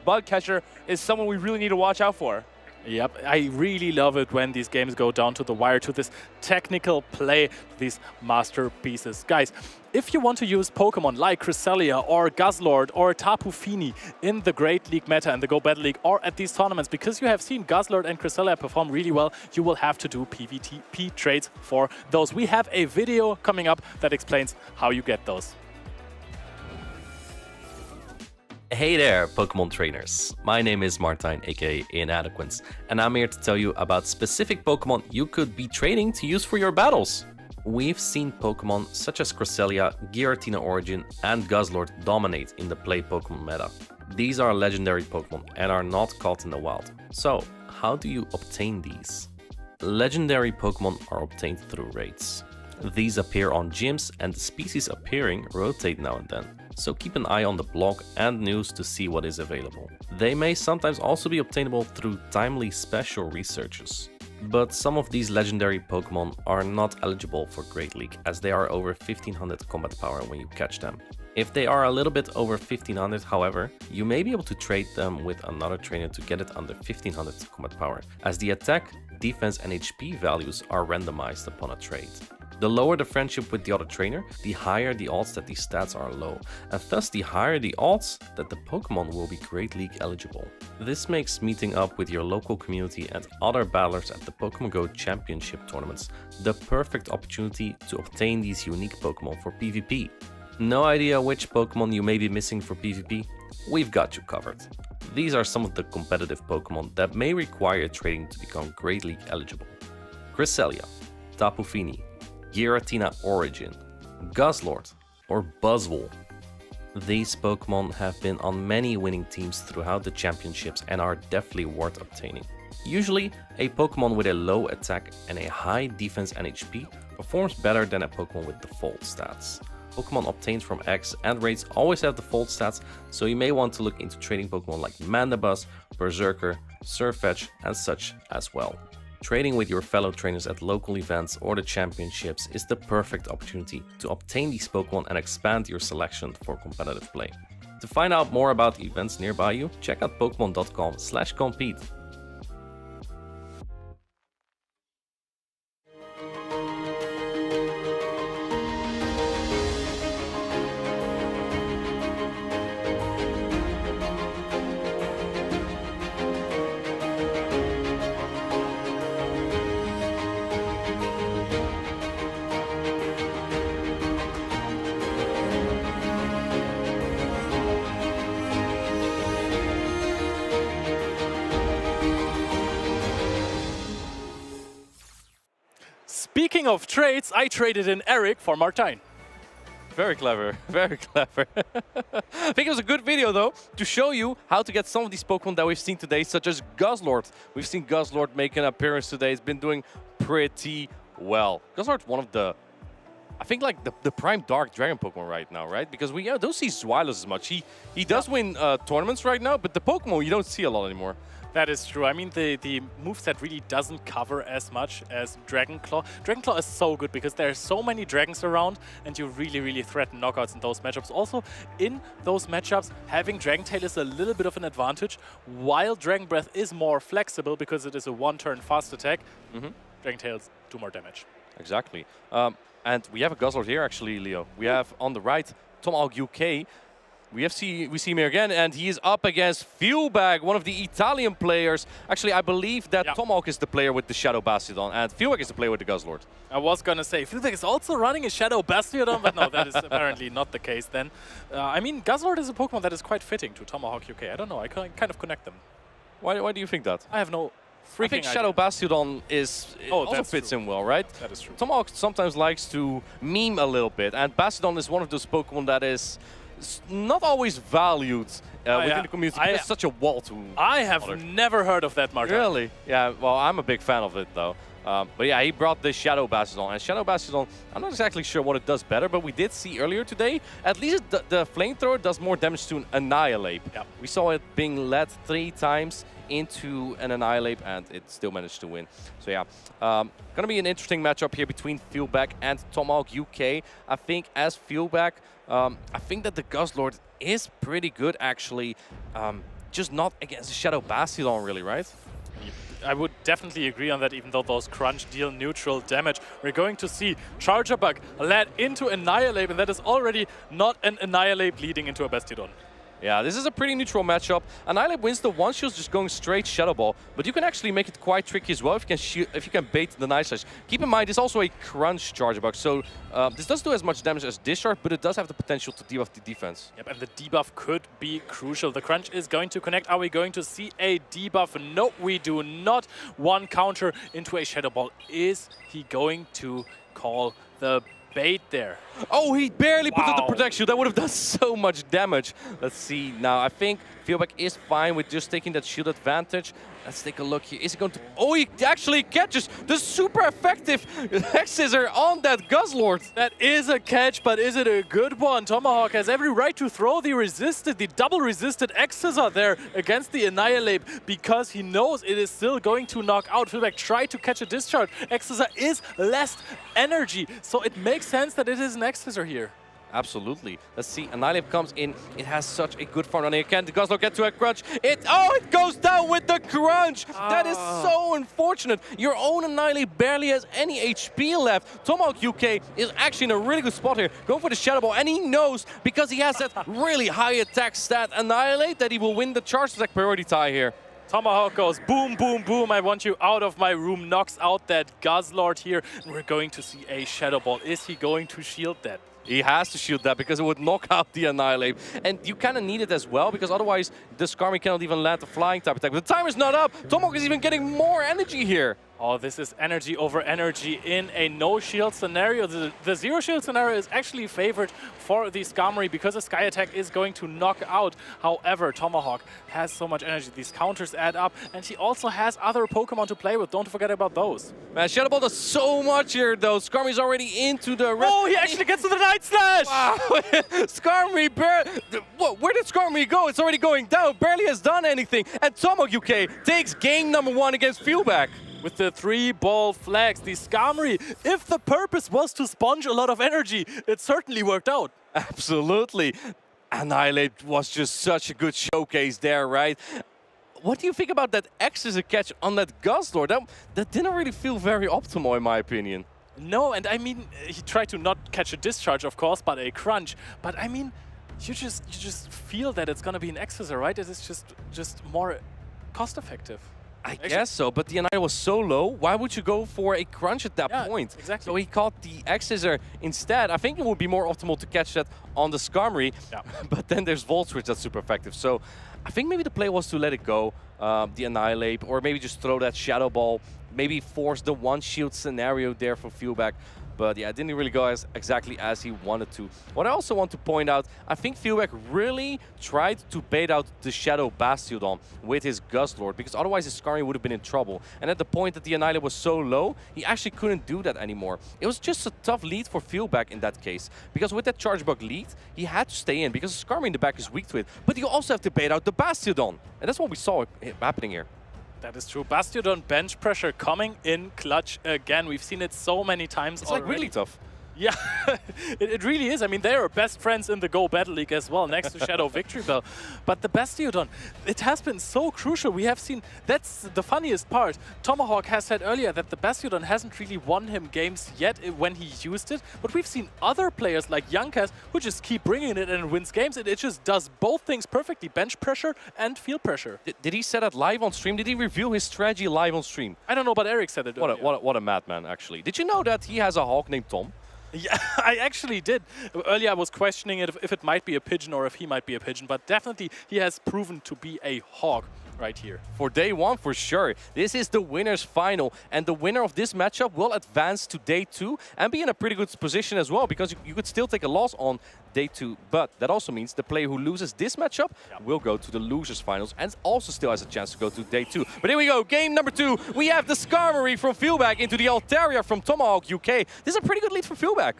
Bugcatcher is someone we really need to watch out for. Yep, I really love it when these games go down to the wire, to this technical play, these masterpieces. Guys, if you want to use Pokemon like Cresselia or Guzzlord or Tapu Fini in the Great League meta and the Go Battle League or at these tournaments, because you have seen Guzzlord and Cresselia perform really well, you will have to do PvP trades for those. We have a video coming up that explains how you get those. Hey there, Pokemon trainers. My name is Martijn, aka Inadequence, and I'm here to tell you about specific Pokemon you could be training to use for your battles. We've seen Pokemon such as Cresselia, Giratina Origin, and Guzzlord dominate in the play Pokemon meta. These are legendary Pokemon and are not caught in the wild. So, how do you obtain these? Legendary Pokemon are obtained through raids. These appear on gyms, and the species appearing rotate now and then. so keep an eye on the blog and news to see what is available. They may sometimes also be obtainable through timely special researches. But some of these legendary Pokémon are not eligible for Great League, as they are over 1500 combat power when you catch them. If they are a little bit over 1500, however, you may be able to trade them with another trainer to get it under 1500 combat power, as the attack, defense and HP values are randomized upon a trade. The lower the friendship with the other trainer, the higher the odds that these stats are low, and thus the higher the odds that the Pokémon will be Great League eligible. This makes meeting up with your local community and other battlers at the Pokémon Go Championship tournaments the perfect opportunity to obtain these unique Pokémon for PvP. No idea which Pokémon you may be missing for PvP? We've got you covered. These are some of the competitive Pokémon that may require trading to become Great League eligible. Cresselia, Tapu Fini, Giratina Origin, Guzzlord, or Buzzwole. These Pokémon have been on many winning teams throughout the championships and are definitely worth obtaining. Usually, a Pokémon with a low attack and a high defense and HP performs better than a Pokémon with default stats. Pokémon obtained from X and raids always have default stats, so you may want to look into trading Pokémon like Mandibuzz, Berserker, Surfetch and such as well. Trading with your fellow trainers at local events or the championships is the perfect opportunity to obtain these Pokémon and expand your selection for competitive play. To find out more about events nearby you, check out pokemon.com/compete. Speaking of trades, I traded in Eric for Martijn. Very clever, very clever. I think it was a good video though, to show you how to get some of these Pokemon that we've seen today, such as Guzzlord. We've seen Guzzlord make an appearance today. It's been doing pretty well. Guzzlord's one of the, I think like the prime Dark Dragon Pokemon right now, right? Because we don't see Zweilous as much. He does win tournaments right now, but the Pokemon you don't see a lot anymore. That is true. I mean, the moveset really doesn't cover as much as Dragon Claw. Dragon Claw is so good because there are so many dragons around and you really, really threaten knockouts in those matchups. Also, in those matchups, having Dragon Tail is a little bit of an advantage, while Dragon Breath is more flexible because it is a one-turn fast attack. Dragon Tails do more damage. Exactly. And we have a Guzzlord here, actually, Leo. We have on the right, Tomahawk UK. We see him here again, and he is up against Fuelbag, one of the Italian players. Actually, I believe that Tomahawk is the player with the Shadow Bastiodon, and Fuelbag is the player with the Guzzlord. I was going to say, Fuelbag is also running a Shadow Bastiodon, but no, that is apparently not the case then. I mean, Guzzlord is a Pokemon that is quite fitting to Tomahawk UK. I don't know, I kind of connect them. Why do you think that? I have no freaking I think Shadow Bastiodon also fits in well, right? That is true. Tomahawk sometimes likes to meme a little bit, and Bastiodon is one of those Pokemon that is not always valued within the community. It's such a wall to. I have never heard of that, Martin. Really? Yeah. Well, I'm a big fan of it though. But yeah, he brought this Shadow Bastiodon, and Shadow Bastiodon, I'm not exactly sure what it does better, but we did see earlier today, at least the Flamethrower does more damage to an Annihilate. Yep. We saw it being led 3 times into an Annihilate, and it still managed to win. So yeah, gonna be an interesting matchup here between Fuelbag and Tomahawk UK. I think as Fuelbag, I think that the Guzzlord is pretty good actually, just not against the Shadow Bastiodon really, right? I would definitely agree on that, even though those crunch deal neutral damage. We're going to see Charger Bug led into Annihilate, and that is already not an Annihilate leading into a Bastiodon. Yeah, this is a pretty neutral matchup. Annihilate wins the one shot just going straight Shadow Ball, but you can actually make it quite tricky as well if you can bait the Night Slash. Keep in mind, it's also a crunch Charger Bug, so this doesn't do as much damage as Discharge, but it does have the potential to debuff the defense. Yep, and the debuff could be crucial. The crunch is going to connect. Are we going to see a debuff? No, we do not. One counter into a Shadow Ball. Is he going to call the bait there. Oh, he barely put up the Wow. protection. That would have done so much damage. Let's see now. I think Feelback is fine with just taking that shield advantage. Let's take a look here. Is he going to... Oh, he actually catches the super effective X-Scissor on that Guzzlord. That is a catch, but is it a good one? Tomahawk has every right to throw the double resisted X-Scissor there against the Annihilate because he knows it is still going to knock out. Feelback tried to catch a discharge. X-Scissor is less energy, so it makes sense that it is an X-Scissor here. Absolutely. Let's see. Annihilate comes in. It has such a good front running. Can the Guzzlord get to a crunch? It goes down with the crunch. That is so unfortunate. Your own Annihilate barely has any HP left. Tomahawk UK is actually in a really good spot here. Going for the Shadow Ball, and he knows because he has that really high attack stat Annihilate that he will win the charge attack priority tie here. Tomahawk goes boom, boom, boom. I want you out of my room. Knocks out that Guzzlord here. And we're going to see a Shadow Ball. Is he going to shield that? He has to shield that because it would knock out the Annihilate. And you kind of need it as well because otherwise the Skarmy cannot even land the flying type attack. But the timer's not up. Tomahawk is even getting more energy here. Oh, this is energy over energy in a no-shield scenario. The zero-shield scenario is actually favored for the Skarmory because the Sky Attack is going to knock out. However, Tomahawk has so much energy. These counters add up, and he also has other Pokemon to play with. Don't forget about those. Man, Shadow Ball does so much here, though. Skarmy's already into the... Oh, he actually gets to the Night Slash! Wow. Skarmy, where did Skarmy go? It's already going down. Barely has done anything. And Tomahawk UK takes game number 1 against Feelback. With the 3-ball flags, the Skarmory, if the purpose was to sponge a lot of energy, it certainly worked out. Absolutely. Annihilate was just such a good showcase there, right? What do you think about that X-Scissor catch on that Guzzlord? That didn't really feel very optimal, in my opinion. No, and I mean, he tried to not catch a discharge, of course, but a crunch. But I mean, you just feel that it's going to be an X-Scissor, right? It is just more cost-effective. I guess so, but the Annihilate was so low. Why would you go for a crunch at that point? Exactly. So he caught the X-Scissor instead. I think it would be more optimal to catch that on the Skarmory. Yeah. But then there's Volt Switch that's super effective. So I think maybe the play was to let it go, the Annihilate, or maybe just throw that Shadow Ball. Maybe force the one-shield scenario there for Feelback. But yeah, it didn't really go exactly as he wanted to. What I also want to point out, I think Feelback really tried to bait out the Shadow Bastiodon with his Guzzlord, because otherwise his Skarmory would have been in trouble. And at the point that the Annihilate was so low, he actually couldn't do that anymore. It was just a tough lead for Feelback in that case, because with that Charge Bug lead, he had to stay in, because the Skarmory in the back is weak to it. But you also have to bait out the Bastiodon. And that's what we saw happening here. That is true. Bastiodon bench pressure coming in clutch again. We've seen it so many times It's already. like really tough. Yeah, it really is. I mean, they are best friends in the Go Battle League as well, next to Shadow Victory Bell. But the Bastiodon, it has been so crucial. We have seen, that's the funniest part. Tomahawk has said earlier that the Bastiodon hasn't really won him games yet when he used it. But we've seen other players like Youngcast who just keep bringing it and wins games. And it just does both things perfectly, bench pressure and field pressure. Did he say that live on stream? Did he reveal his strategy live on stream? I don't know, but Eric said it earlier. What a madman, actually. Did you know that he has a hawk named Tom? Yeah, I actually did. Earlier I was questioning it if it might be a pigeon or if he might be a pigeon, but definitely he has proven to be a hawk right here. For day 1, for sure. This is the winner's final, and the winner of this matchup will advance to day 2 and be in a pretty good position as well, because you could still take a loss on day 2, but that also means the player who loses this matchup will go to the losers finals and also still has a chance to go to day 2. But here we go, game number 2. We have the Skarmory from Feelback into the Altaria from Tomahawk UK. This is a pretty good lead for Feelback.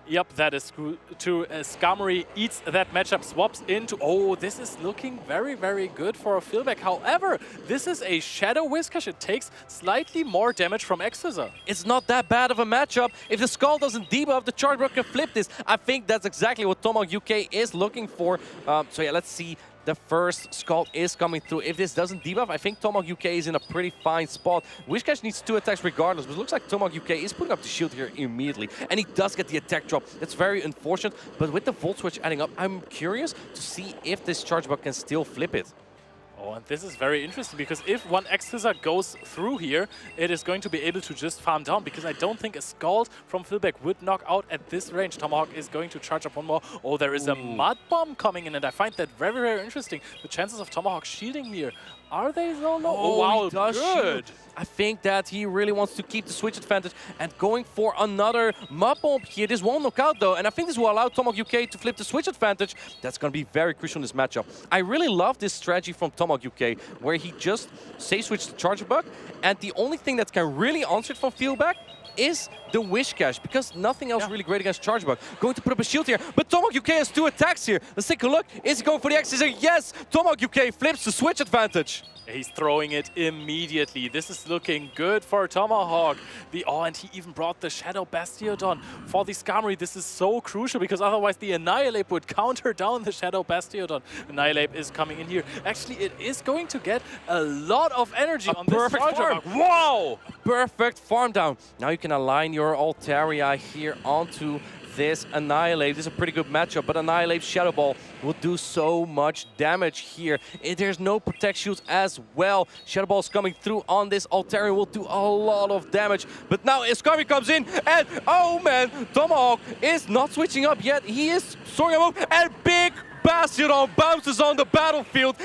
Yep, that is true. Skarmory eats that matchup, swaps into... Oh, this is looking very, very good for a Feelback. However, this is a Shadow Whiscash. It takes slightly more damage from X-Scissor. It's not that bad of a matchup. If the Skull doesn't debuff, the Charge Bug can flip this. I think that's exactly what Tomahawk UK is looking for. So yeah, let's see. The first Scald is coming through. If this doesn't debuff, I think Tomahawk UK is in a pretty fine spot. Whiscash needs 2 attacks regardless, but it looks like Tomahawk UK is putting up the shield here immediately. And he does get the attack drop. That's very unfortunate, but with the Volt Switch adding up, I'm curious to see if this Charge Bug can still flip it. Oh, and this is very interesting, because if one X-Scissor goes through here, it is going to be able to just farm down, because I don't think a Scald from Feelback would knock out at this range. Tomahawk is going to charge up one more. Oh, there is a Mud Bomb coming in, and I find that very, very interesting. The chances of Tomahawk shielding here Are they so low? Oh, wow, he does good. shoot. I think that he really wants to keep the switch advantage and going for another mud bomb here. This won't knock out though, and I think this will allow Tomahawk UK to flip the switch advantage. That's going to be very crucial in this matchup. I really love this strategy from Tomahawk UK, where he just safe switched the charger bug, and the only thing that can really answer it from fieldback is the Wish Cash, because nothing else really great against Charge Bug. Going to put up a shield here, but Tomahawk UK has 2 attacks here. Let's take a look. Is he going for the X? Yes! Tomahawk UK flips the switch advantage. He's throwing it immediately. This is looking good for Tomahawk. And he even brought the Shadow Bastiodon for the Skarmory. This is so crucial because otherwise the Annihilate would counter down the Shadow Bastiodon. Annihilate is coming in here. Actually, it is going to get a lot of energy on this perfect farm. Wow! Perfect farm down. Now you can align your Altaria here onto this Annihilate. This is a pretty good matchup, but Annihilate Shadow Ball will do so much damage here. There's no Protect Shields as well. Shadow Ball's coming through on this Altaria, will do a lot of damage. But now Skarmory comes in, and oh man, Tomahawk is not switching up yet. He is soaring a move, and big Bastiodon bounces on the battlefield.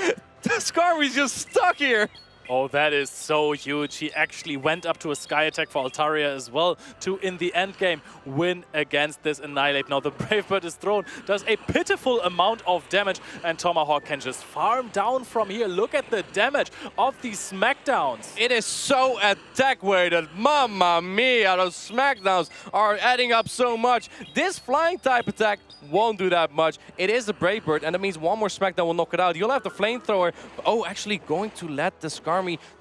Skarmory's just stuck here. Oh, that is so huge. He actually went up to a Sky Attack for Altaria as well to, in the end game, win against this Annihilate. Now the Brave Bird is thrown, does a pitiful amount of damage, and Tomahawk can just farm down from here. Look at the damage of these Smackdowns. It is so attack-weighted. Mamma mia, those Smackdowns are adding up so much. This flying type attack won't do that much. It is a Brave Bird, and that means one more Smackdown will knock it out. You'll have the Flamethrower. Oh, actually going to let the Skarmory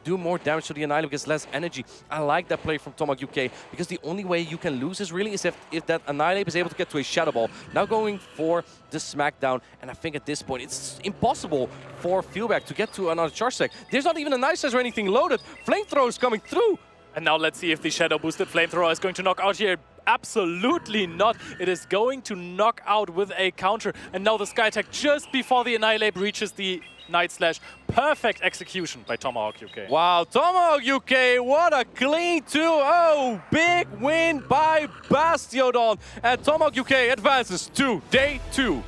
do more damage to the Annihilate, gets less energy. I like that play from Tomahawk UK, because the only way you can lose this really is if that Annihilate is able to get to a Shadow Ball. Now going for the Smackdown, and I think at this point it's impossible for Fieldback to get to another charge stack. There's not even a Nice Size or anything loaded. Flamethrower is coming through. And now let's see if the Shadow Boosted Flamethrower is going to knock out here. Absolutely not. It is going to knock out with a counter. And now the Sky Attack just before the Annihilate reaches the Night Slash. Perfect execution by Tomahawk UK. Wow, Tomahawk UK, what a clean 2-0. Big win by Bastiodon. And Tomahawk UK advances to day 2.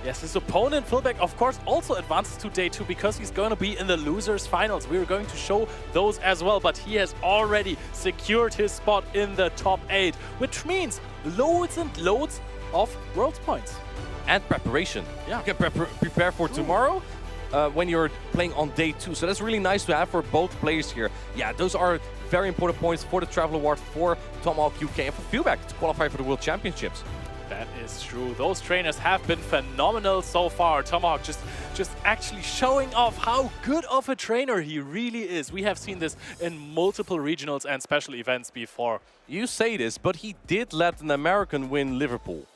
Yes, his opponent, Fieldback, of course, also advances to day 2 because he's going to be in the losers finals. We're going to show those as well, but he has already secured his spot in the top 8, which means loads and loads of Worlds points. And preparation. Yeah. You can prepare for tomorrow when you're playing on day 2. So that's really nice to have for both players here. Yeah, those are very important points for the Travel Award for Tomahawk UK and for Fieldback to qualify for the World Championships. That is true. Those trainers have been phenomenal so far. Tomahawk just actually showing off how good of a trainer he really is. We have seen this in multiple regionals and special events before. You say this, but he did let an American win Liverpool.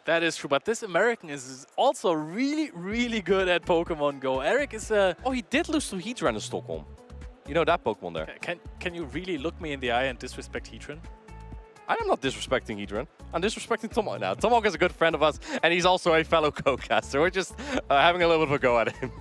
That is true, but this American is also really, really good at Pokemon Go. Eric is a... Oh, he did lose to Heatran in Stockholm. You know that Pokemon there. Can you really look me in the eye and disrespect Heatran? I am not disrespecting Heatran. I'm disrespecting Tomahawk now. Tomahawk is a good friend of us, and he's also a fellow co-caster. We're just having a little bit of a go at him.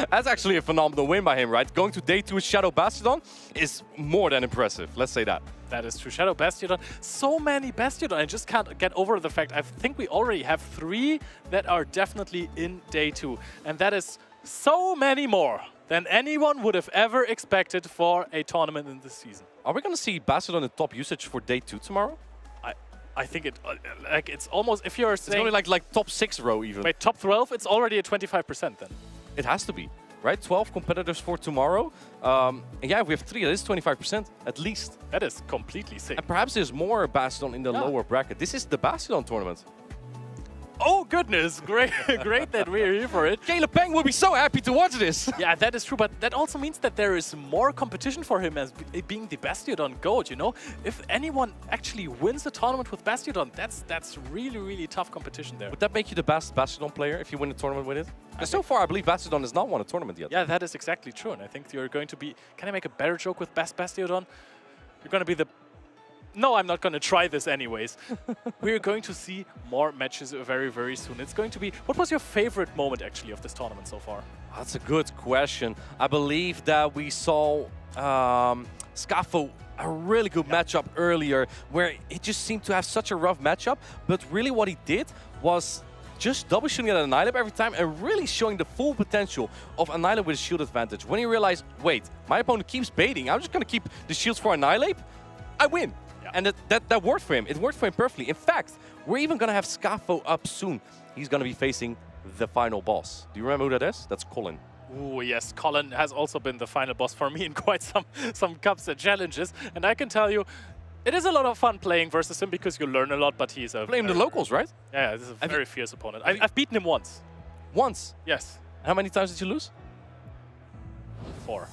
That's actually a phenomenal win by him, right? Going to day 2 with Shadow Bastiodon is more than impressive. Let's say that. That is true. Shadow Bastiodon. So many Bastiodon. I just can't get over the fact I think we already have 3 that are definitely in day 2. And that is so many more than anyone would have ever expected for a tournament in this season. Are we going to see Bastiodon in top usage for day 2 tomorrow? I think it's almost, if you're saying... It's only like top 6 row even. Wait, top 12? It's already at 25% then. It has to be, right? 12 competitors for tomorrow. And yeah, if we have 3, that is 25% at least. That is completely sick. And perhaps there's more Bastiodon in the lower bracket. This is the Bastiodon tournament. Oh goodness, great that we're here for it. Caleb Peng will be so happy to watch this. Yeah, that is true, but that also means that there is more competition for him as being the Bastiodon GOAT, you know? If anyone actually wins the tournament with Bastiodon, that's really, really tough competition there. Would that make you the best Bastiodon player if you win a tournament with it? Because so far, I believe Bastiodon has not won a tournament yet. Yeah, that is exactly true, and I think you're going to be... Can I make a better joke with best Bastiodon? You're going to be the... No, I'm not going to try this anyways. We're going to see more matches very, very soon. It's going to be... What was your favorite moment, actually, of this tournament so far? That's a good question. I believe that we saw Scafo, a really good matchup earlier, where it just seemed to have such a rough matchup. But really what he did was just double shooting at Annihilate every time and really showing the full potential of Annihilate with a shield advantage. When he realized, wait, my opponent keeps baiting, I'm just going to keep the shields for Annihilate, I win. Yeah. And that worked for him. It worked for him perfectly. In fact, we're even going to have Scafo up soon. He's going to be facing the final boss. Do you remember who that is? That's Colin. Ooh, yes, Colin has also been the final boss for me in quite some cups and challenges. And I can tell you, it is a lot of fun playing versus him because you learn a lot, but he's a... Playing the locals, right? Yeah, this is a very fierce opponent. I've beaten him once. Once? Yes. How many times did you lose? 4.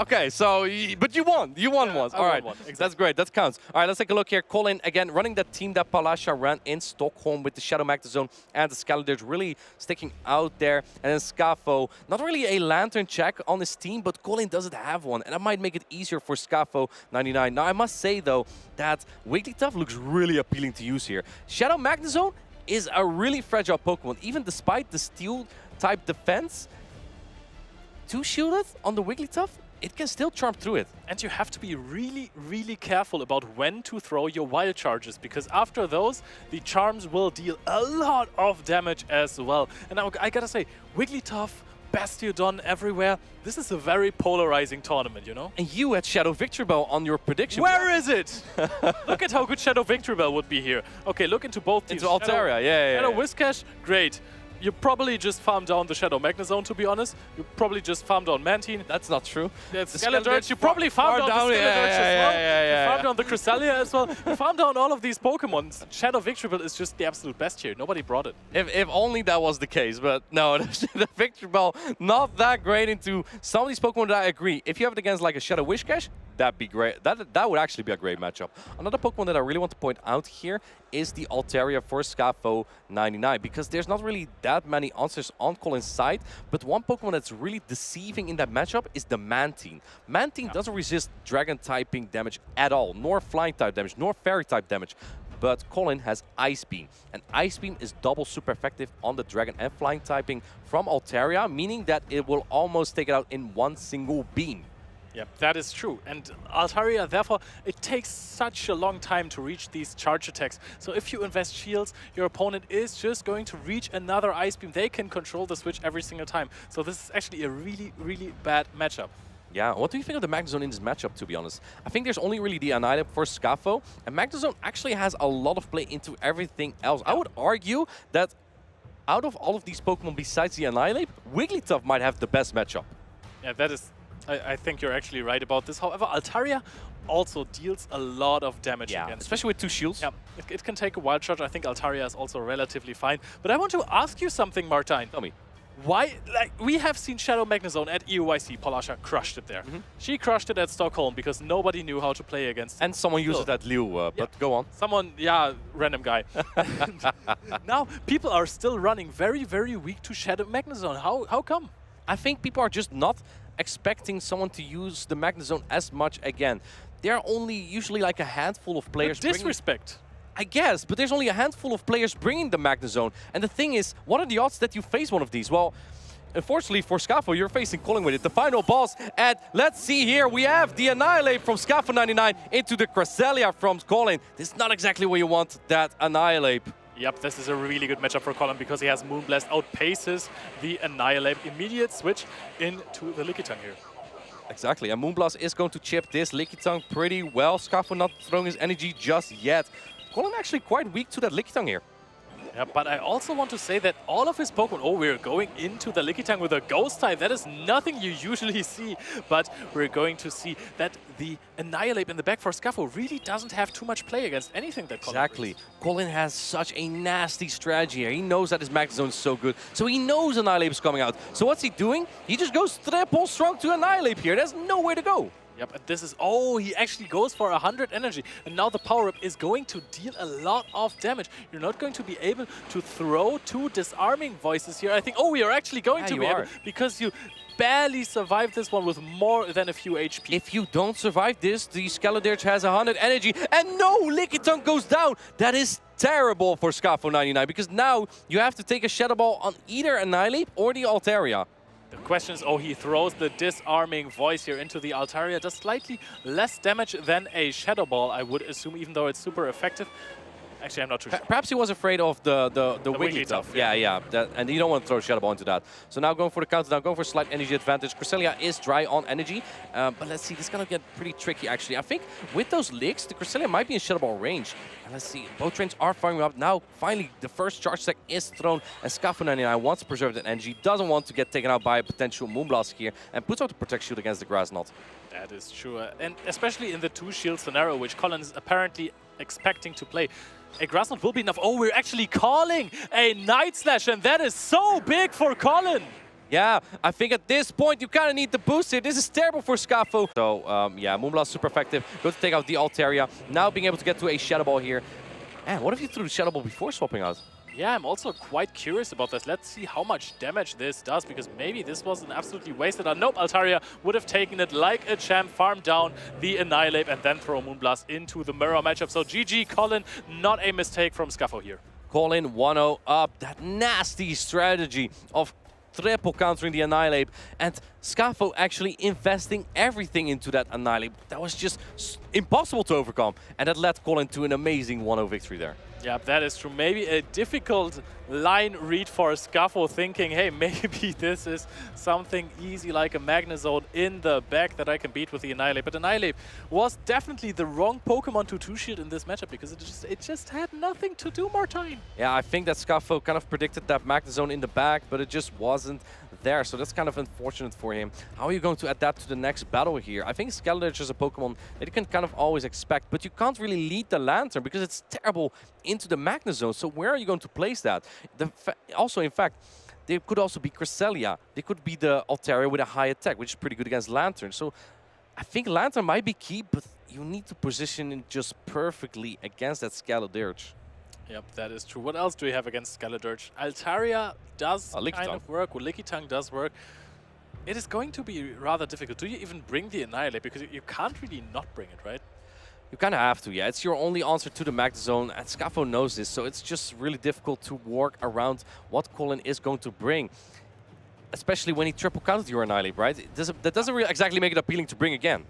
Okay, so, but you won. You won once. All right, exactly. That's great. That counts. All right, let's take a look here. Colin, again, running that team that Palasha ran in Stockholm with the Shadow Magnezone and the Scaladers really sticking out there. And then Scafo, not really a Lantern check on his team, but Colin doesn't have one. And that might make it easier for Scafo 99. Now, I must say, though, that Wigglytuff looks really appealing to use here. Shadow Magnezone is a really fragile Pokemon, even despite the Steel-type defense. 2-shielded on the Wigglytuff, it can still charm through it. And you have to be really, really careful about when to throw your wild charges, because after those, the charms will deal a lot of damage as well. And now, I gotta say, Wigglytuff, Bastiodon everywhere, this is a very polarizing tournament, you know? And you had Shadow Victreebel on your prediction. Where is it? Look at how good Shadow Victreebel would be here. Okay, look into both teams. Into Altaria, yeah. Shadow Whiscash, great. You probably just farmed down the Shadow Magnezone, to be honest. You probably just farmed down Mantine. That's not true. Yeah, Scaladurge, you probably farmed down the Scaladurge as well. You farmed down the Cresselia as well. You farmed down all of these Pokemon. Shadow Victreebel is just the absolute best here. Nobody brought it. If only that was the case, but no, the Victreebel not that great into some of these Pokemon that I agree. If you have it against like a Shadow Whiscash, that'd be great. That would actually be a great matchup. Another Pokemon that I really want to point out here is the Altaria for Scafo 99, because there's not really that many answers on Colin's side, but one Pokemon that's really deceiving in that matchup is the Mantine. Mantine doesn't resist Dragon typing damage at all, nor Flying type damage, nor Fairy type damage. But Colin has Ice Beam, and Ice Beam is double super effective on the Dragon and Flying typing from Altaria, meaning that it will almost take it out in one single beam. Yeah, that is true. And Altaria, therefore, it takes such a long time to reach these charge attacks. So if you invest shields, your opponent is just going to reach another Ice Beam. They can control the switch every single time. So this is actually a really, really bad matchup. Yeah, what do you think of the Magnezone in this matchup, to be honest? I think there's only really the Annihilate for Scafo, and Magnezone actually has a lot of play into everything else. I would argue that out of all of these Pokemon besides the Annihilate, Wigglytuff might have the best matchup. Yeah, that is... I think you're actually right about this. However, Altaria also deals a lot of damage against especially with 2 shields. Yeah, it can take a wild charge. I think Altaria is also relatively fine. But I want to ask you something, Martijn. Tell me. Why, like, we have seen Shadow Magnezone at EUIC. Palasha crushed it there. She crushed it at Stockholm because nobody knew how to play against it. And someone used it at Liu, but go on. Someone, yeah, random guy. Now, people are still running very, very weak to Shadow Magnezone. How come? I think people are just not expecting someone to use the Magnezone as much again. There are only usually like a handful of players. Disrespect. I guess, but there's only a handful of players bringing the Magnezone. And the thing is, what are the odds that you face one of these? Well, unfortunately for Scafo, you're facing Colin with it, the final boss. And let's see here, we have the Annihilate from Scafo 99 into the Cresselia from Colin. This is not exactly where you want that Annihilate. Yep, this is a really good matchup for Colin because he has Moonblast outpaces the Annihilate. Immediate switch into the Lickitung here. Exactly, and Moonblast is going to chip this Lickitung pretty well. Scafo not throwing his energy just yet. Colin actually quite weak to that Lickitung here. Yeah, but I also want to say that all of his Pokemon... Oh, we're going into the Lickitung with a Ghost type. That is nothing you usually see. But we're going to see that the Annihilate in the back for Scafo really doesn't have too much play against anything that Colin Exactly. Brings. Colin has such a nasty strategy here. He knows that his Magnezone is so good. So he knows Annihilate is coming out. So what's he doing? He just goes triple strong to Annihilate here. There's nowhere to go. Yep, and this is... Oh, he actually goes for 100 energy. And now the power-up is going to deal a lot of damage. You're not going to be able to throw 2 disarming voices here. I think... Oh, we are actually going to be able... Because you barely survived this one with more than a few HP. If you don't survive this, the Scaladurge has 100 energy. And no, Lickitung goes down. That is terrible for Scafo 99. Because now you have to take a Shadow Ball on either Annihilate or the Altaria. The question is, oh, he throws the disarming voice here into the Altaria. Does slightly less damage than a Shadow Ball, I would assume, even though it's super effective. Actually, I'm not too sure. Perhaps he was afraid of the wiggly Tuff, yeah. And you don't want to throw Shadow Ball into that. So now going for the countdown, going for slight energy advantage. Cresselia is dry on energy, but let's see, this is going to get pretty tricky actually. I think with those licks, the Cresselia might be in Shadow Ball range. And let's see, both trains are firing up. Now, finally, the first charge stack is thrown, and Scafo99 wants to preserve that energy, doesn't want to get taken out by a potential Moonblast here, and puts out the Protect Shield against the Grass Knot. That is true. And especially in the 2-shield scenario, which Colin is apparently expecting to play. A Grass Knot will be enough. Oh, we're actually calling a Night Slash, and that is so big for Colin. Yeah, I think at this point you kind of need the boost here. This is terrible for Scafo. So, yeah, Moonblast super effective. Go to take out the Altaria. Now being able to get to a Shadow Ball here. Man, what if you threw the Shadow Ball before swapping out? Yeah, I'm also quite curious about this. Let's see how much damage this does, because maybe this was an absolutely wasted. Nope, Altaria would have taken it like a champ, farm down the Annihilate, and then throw Moonblast into the mirror matchup. So GG, Colin, not a mistake from Scafo here. Colin 1-0 up. That nasty strategy of triple countering the Annihilate, and Scafo actually investing everything into that Annihilate. That was just impossible to overcome, and that led Colin to an amazing 1-0 victory there. Yeah, that is true. Maybe a difficult line read for Scafo, thinking, hey, maybe this is something easy like a Magnezone in the back that I can beat with the Annihilate. But Annihilate was definitely the wrong Pokemon to 2-shield in this matchup, because it just had nothing to do, Martine. Yeah, I think that Scafo kind of predicted that Magnezone in the back, but it just wasn't there. So that's kind of unfortunate for him. How are you going to adapt to the next battle here? I think Skeletor is a Pokemon that you can kind of always expect, but you can't really lead the Lantern because it's terrible into the Magnezone. So where are you going to place that? Also, in fact, they could also be Cresselia. They could be the Altaria with a high attack, which is pretty good against Lantern. So I think Lantern might be key, but you need to position it just perfectly against that Skeledirge. Yep, that is true. What else do we have against Skeledirge? Altaria does kind of work. Lickitung does work. It is going to be rather difficult. Do you even bring the Annihilate? Because you can't really not bring it, right? You kind of have to, yeah. It's your only answer to the Magnezone, and Scafo knows this, so it's just really difficult to work around what Colin is going to bring. Especially when he triple counted your Annihilate, right? That doesn't really exactly make it appealing to bring again.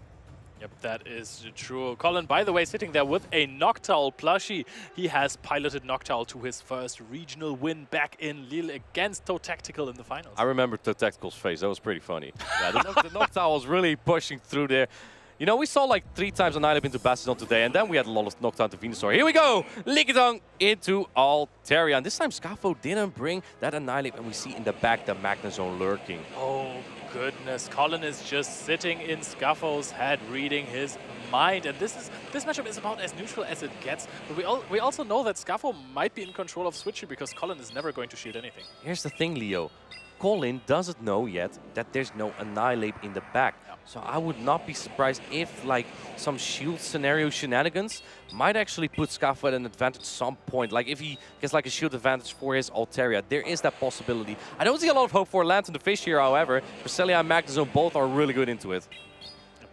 Yep, that is true. Colin, by the way, sitting there with a Noctowl plushie. He has piloted Noctowl to his first regional win back in Lille against Totactical in the finals. I remember Totactical's face. That was pretty funny. Yeah, the Noctowl was really pushing through there. You know, we saw like 3 times Annihilate into Bastion today, and then we had a lot of knockdown to Venusaur. Here we go! Lickitung into Altaria. And this time Scafo didn't bring that Annihilate, and we see in the back the Magnezone lurking. Oh goodness, Colin is just sitting in Scafo's head, reading his mind. And this matchup is about as neutral as it gets. But we also know that Scafo might be in control of Switchy, because Colin is never going to shield anything. Here's the thing, Leo. Colin doesn't know yet that there's no Annihilate in the back. So I would not be surprised if like some shield scenario shenanigans might actually put Scafo at an advantage at some point. Like if he gets like a shield advantage for his Altaria, there is that possibility. I don't see a lot of hope for Lantern the Fish here, however. Cresselia and Magnezone both are really good into it.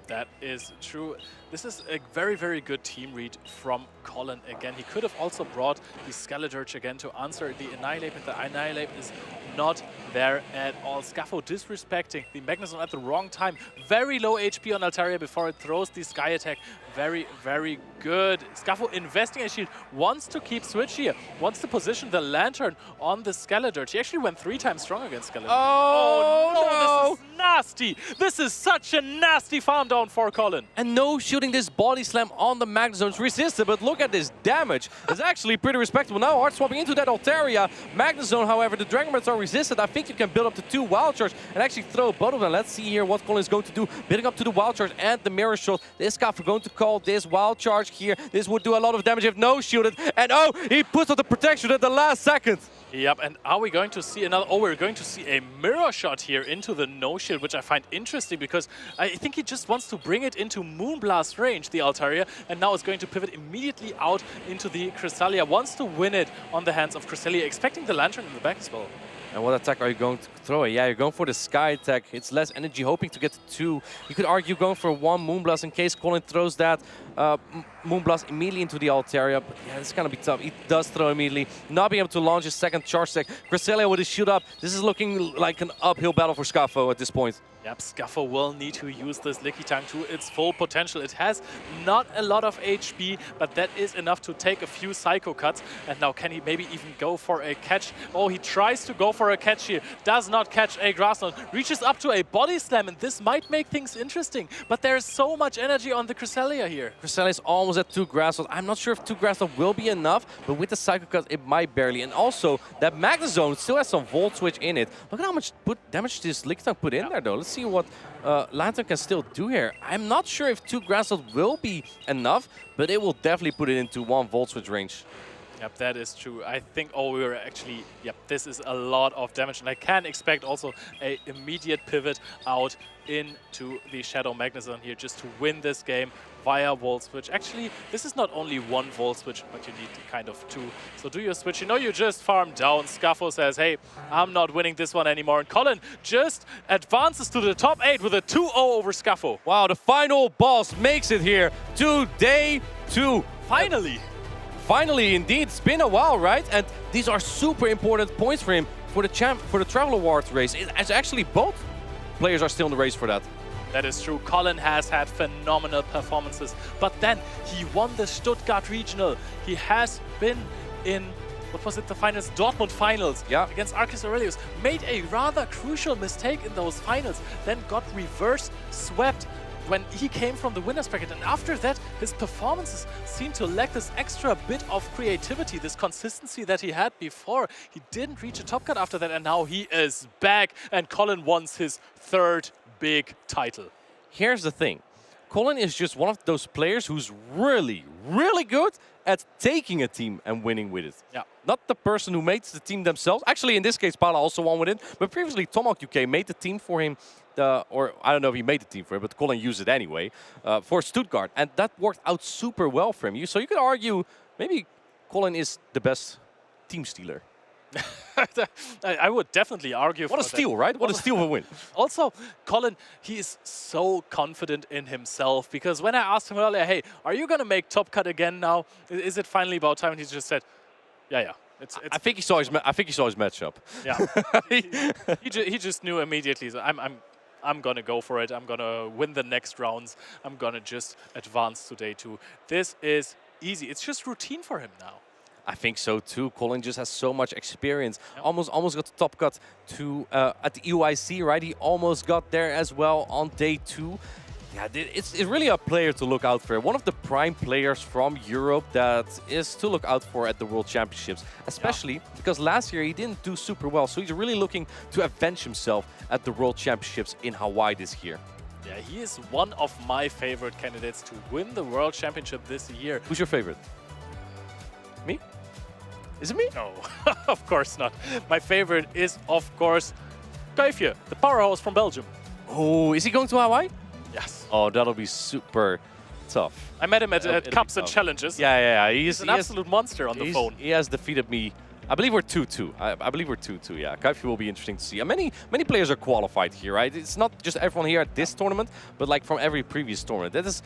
That is true. This is a very, very good team read from Colin again. He could have also brought the Skeledirge again to answer the Annihilate, but the Annihilate is not there at all. Scafo disrespecting the Magnezone at the wrong time. Very low HP on Altaria before it throws the Sky Attack. Very, very good. Scafo investing a shield, wants to keep Switch here, wants to position the Lantern on the Skeledirge. He actually went 3 times strong against Skeledirge. Oh no! This is nasty! This is such a nasty farm down for Colin. And no shooting this body slam on the Magnezone's resisted, but look at this damage. It's actually pretty respectable. Now hard swapping into that Altaria. Magnezone, however, the Dragon Breaths are resisted. I think you can build up to 2 Wild Charge and actually throw both of them. Let's see here what Colin is going to do. Building up to the Wild Charge and the Mirror Shot. This Scafo going to call this Wild Charge here. This would do a lot of damage if no shielded. And oh, he puts on the protection at the last second. Yep, and are we going to see another... Oh, we're going to see a Mirror Shot here into the no-shield, which I find interesting because I think he just wants to bring it into Moonblast range, the Altaria, and now it's going to pivot immediately out into the Cresselia. Wants to win it on the hands of Cresselia, expecting the Lantern in the back as well. And what attack are you going to throw? Yeah, you're going for the Sky Attack. It's less energy, hoping to get to 2. You could argue going for 1 Moonblast in case Colin throws that Moonblast immediately into the Altaria. But yeah, it's going to be tough. He does throw immediately. Not being able to launch his second charge stack. Cresselia with his shield up. This is looking like an uphill battle for Scafo at this point. Yep, Scuffle will need to use this Lickitung to its full potential. It has not a lot of HP, but that is enough to take a few Psycho Cuts. And now can he maybe even go for a catch? Oh, he tries to go for a catch here. Does not catch a Grass Knot. Reaches up to a Body Slam, and this might make things interesting. But there's so much energy on the Cresselia here. Cresselia is almost at 2 Grass Knot. I'm not sure if 2 Grass Knot will be enough, but with the Psycho Cut, it might barely. And also, that Magnezone still has some Volt Switch in it. Look at how much damage this Lickitung put in there, though. Let's see what Lantern can still do here. I'm not sure if 2 Grass Knot will be enough, but it will definitely put it into 1 Volt Switch range. Yep, that is true. I think, we're actually, this is a lot of damage. And I can expect also a immediate pivot out into the Shadow Magnezone here just to win this game via Volt Switch. Actually, this is not only 1 Volt Switch, but you need kind of 2. So do your switch. You know you just farmed down. Scuffle says, hey, I'm not winning this one anymore. And Colin just advances to the top 8 with a 2-0 over Scuffle. Wow, the final boss makes it here to day 2. Finally! Finally, indeed. It's been a while, right? And these are super important points for him for the Travel Awards race. It's actually both players are still in the race for that. That is true. Colin has had phenomenal performances, but then he won the Stuttgart Regional. He has been in, what was it, the finals? Dortmund finals against Arceus Aurelius. Made a rather crucial mistake in those finals, then got reverse swept when he came from the winner's bracket. And after that, his performances seemed to lack this extra bit of creativity, this consistency that he had before. He didn't reach a top cut after that, and now he is back, and Colin wants his 3rd big title. Here's the thing. Colin is just one of those players who's really, really good at taking a team and winning with it. Yeah. Not the person who makes the team themselves. Actually, in this case, Pala also won with it. But previously, Tomahawk UK made the team for him. Or I don't know if he made the team for him, but Colin used it anyway for Stuttgart. And that worked out super well for him. So you could argue maybe Colin is the best team stealer. I would definitely argue for that. What a steal, right? What a steal of a win. Also, Colin, he is so confident in himself, because when I asked him earlier, hey, are you going to make top cut again now? Is it finally about time? And he just said, yeah. I think he saw his matchup. Yeah. he just knew immediately. So I'm going to go for it. I'm going to win the next rounds. I'm going to just advance to day 2. This is easy. It's just routine for him now. I think so too. Colin just has so much experience. Yep. Almost got the top cut to at the UIC, right? He almost got there as well on day 2. Yeah, it's really a player to look out for. One of the prime players from Europe that is to look out for at the World Championships, especially because last year he didn't do super well. So he's really looking to avenge himself at the World Championships in Hawaii this year. Yeah, he is one of my favorite candidates to win the World Championship this year. Who's your favorite? Me? Is it me? No, of course not. My favorite is, of course, Kuifje, the powerhouse from Belgium. Oh, is he going to Hawaii? Yes. Oh, that'll be super tough. I met him at Cups and Challenges. Yeah. He's an absolute monster on the phone. He has defeated me. I believe we're 2-2. I believe we're 2-2, yeah. Kuifje will be interesting to see. And many players are qualified here, right? It's not just everyone here at this tournament, but like from every previous tournament. That is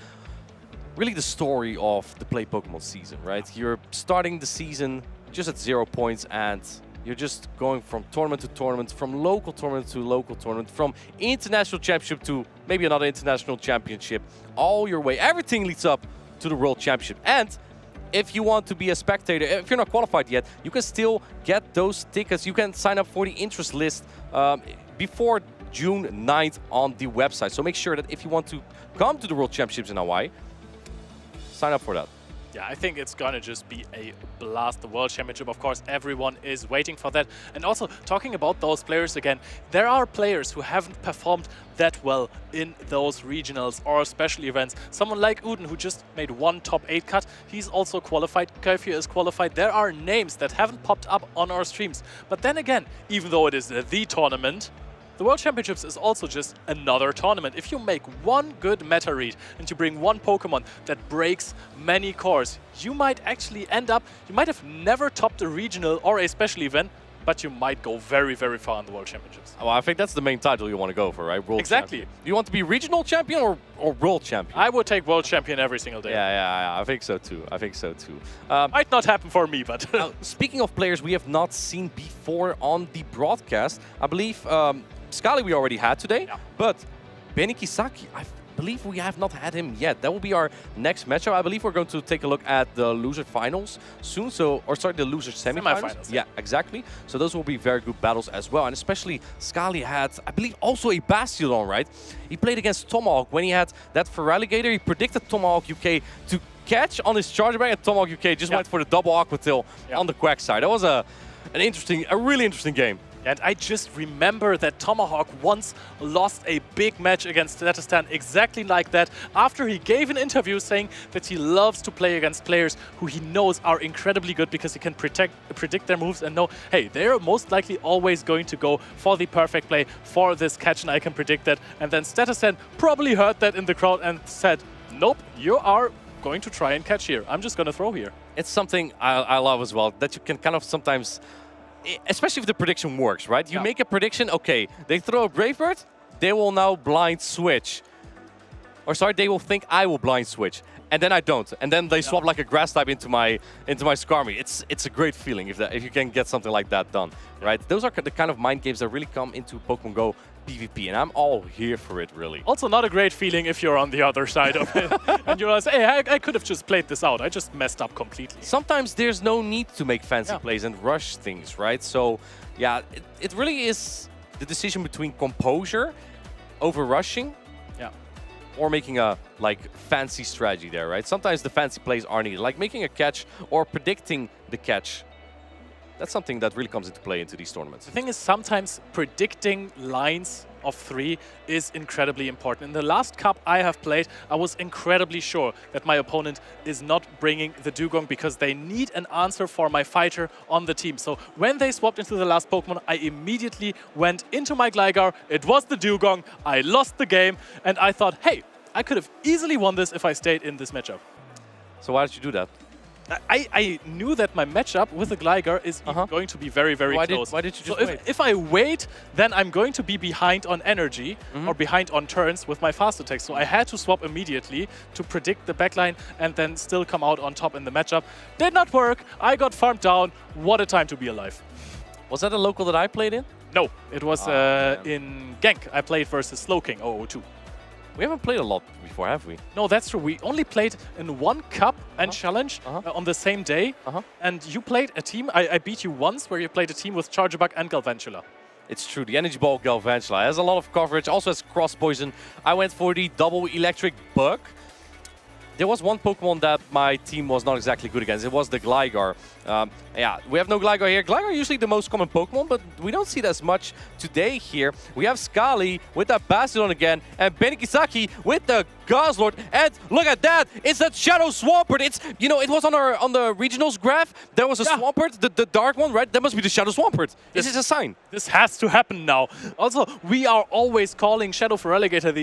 really the story of the Play Pokemon season, right? You're starting the season just at 0 points, and you're just going from tournament to tournament, from local tournament to local tournament, from international championship to maybe another international championship, all your way. Everything leads up to the World Championship. And if you want to be a spectator, if you're not qualified yet, you can still get those tickets. You can sign up for the interest list before June 9th on the website. So make sure that if you want to come to the World Championships in Hawaii, sign up for that. Yeah, I think it's gonna just be a blast. The World Championship, of course, everyone is waiting for that. And also, talking about those players again, there are players who haven't performed that well in those regionals or special events. Someone like Uden, who just made 1 top 8 cut, he's also qualified. Kuifje is qualified. There are names that haven't popped up on our streams. But then again, even though it is the tournament, the World Championships is also just another tournament. If you make 1 good meta read and you bring 1 Pokemon that breaks many cores, you might actually end up, you might have never topped a regional or a special event, but you might go very, very far in the World Championships. Well, I think that's the main title you want to go for, right? World Exactly. Champion. You want to be regional champion or world champion? I would take world champion every single day. Yeah, I think so too. Might not happen for me, but... Now, speaking of players we have not seen before on the broadcast, I believe Scally we already had today, but Benny Kisaki, I believe we have not had him yet. That will be our next matchup. I believe we're going to take a look at the loser finals soon. So, or sorry, the loser semifinals. Yeah, exactly. So those will be very good battles as well. And especially Scally had, I believe, also a Bastion, right? He played against Tomahawk when he had that Feraligatr. He predicted Tomahawk UK to catch on his charge back, and Tomahawk UK just went for the double Aqua Tail on the Quack side. That was a really interesting game. And I just remember that Tomahawk once lost a big match against Statistan exactly like that, after he gave an interview saying that he loves to play against players who he knows are incredibly good because he can predict their moves and know, hey, they're most likely always going to go for the perfect play for this catch, and I can predict that. And then Statistan probably heard that in the crowd and said, nope, you are going to try and catch here. I'm just going to throw here. It's something I love as well, that you can kind of sometimes, especially if the prediction works, right? You make a prediction, okay, they throw a Brave Bird, they will now blind switch. Or sorry, they will think I will blind switch, and then I don't. And then they swap like a grass type into my Skarmy. It's a great feeling if you can get something like that done, right? Those are the kind of mind games that really come into Pokemon Go PvP, and I'm all here for it, really. Also not a great feeling if you're on the other side of it and you realize, hey, I could have just played this out. I just messed up completely. Sometimes there's no need to make fancy plays and rush things, right? So, yeah, it really is the decision between composure over rushing or making a, fancy strategy there, right? Sometimes the fancy plays are needed, like making a catch or predicting the catch. That's something that really comes into play into these tournaments. The thing is, sometimes predicting lines of 3 is incredibly important. In the last cup I have played, I was incredibly sure that my opponent is not bringing the Dugong because they need an answer for my fighter on the team. So when they swapped into the last Pokemon, I immediately went into my Gligar. It was the Dugong. I lost the game, and I thought, hey, I could have easily won this if I stayed in this matchup. So why did you do that? I knew that my matchup with the Gligar is going to be very, very close. Why did you just so wait? If I wait, then I'm going to be behind on energy or behind on turns with my fast attack. So I had to swap immediately to predict the backline and then still come out on top in the matchup. Did not work. I got farmed down. What a time to be alive. Was that a local that I played in? No, it was in Genk. I played versus Slowking 002. We haven't played a lot before, have we? No, that's true. We only played in one cup and challenge on the same day. And you played a team. I beat you once where you played a team with Charjabug and Galvantula. It's true. The Energy Ball Galvantula has a lot of coverage. Also has Cross Poison. I went for the double Electric Bug. There was one Pokemon that my team was not exactly good against. It was the Gligar. Yeah, we have no Gligar here. Gligar are usually the most common Pokemon, but we don't see it as much today here. We have Scally with that Bastion again, and Benny Kisaki with the Guzzlord. And look at that! It's that Shadow Swampert. It's, you know, it was on the regionals graph. There was a Swampert, the dark one, right? That must be the Shadow Swampert. This is a sign. This has to happen now. Also, we are always calling Shadow Feraligatr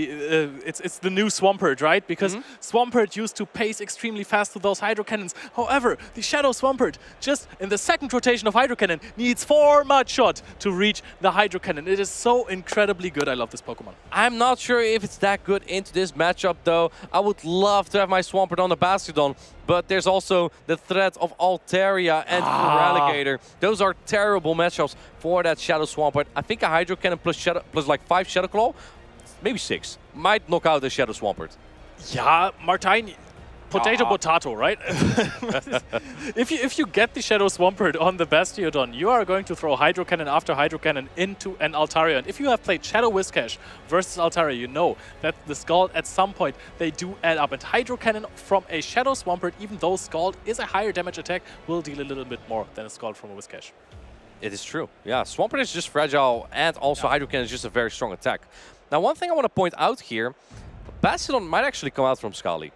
it's the new Swampert, right? Because Swampert used to pace extremely fast to those Hydro Cannons. However, the Shadow Swampert, just in the second rotation of Hydro Cannon, needs 4 Mud Shot to reach the Hydro Cannon. It is so incredibly good. I love this Pokemon. I'm not sure if it's that good into this matchup, though. I would love to have my Swampert on the Bastiodon, but there's also the threat of Altaria and Feraligatr. Those are terrible matchups for that Shadow Swampert. I think a Hydro Cannon plus like 5 Shadow Claw, maybe 6, might knock out the Shadow Swampert. Yeah, Martijn, potato, right? If you get the Shadow Swampert on the Bastiodon, you are going to throw Hydro Cannon after Hydro Cannon into an Altaria. And if you have played Shadow Whiscash versus Altaria, you know that the Scald at some point, they do add up. And Hydro Cannon from a Shadow Swampert, even though Scald is a higher damage attack, will deal a little bit more than a Scald from a Whiscash. It is true. Yeah, Swampert is just fragile, and also Hydro Cannon is just a very strong attack. Now, one thing I want to point out here, Bastiodon might actually come out from Scally.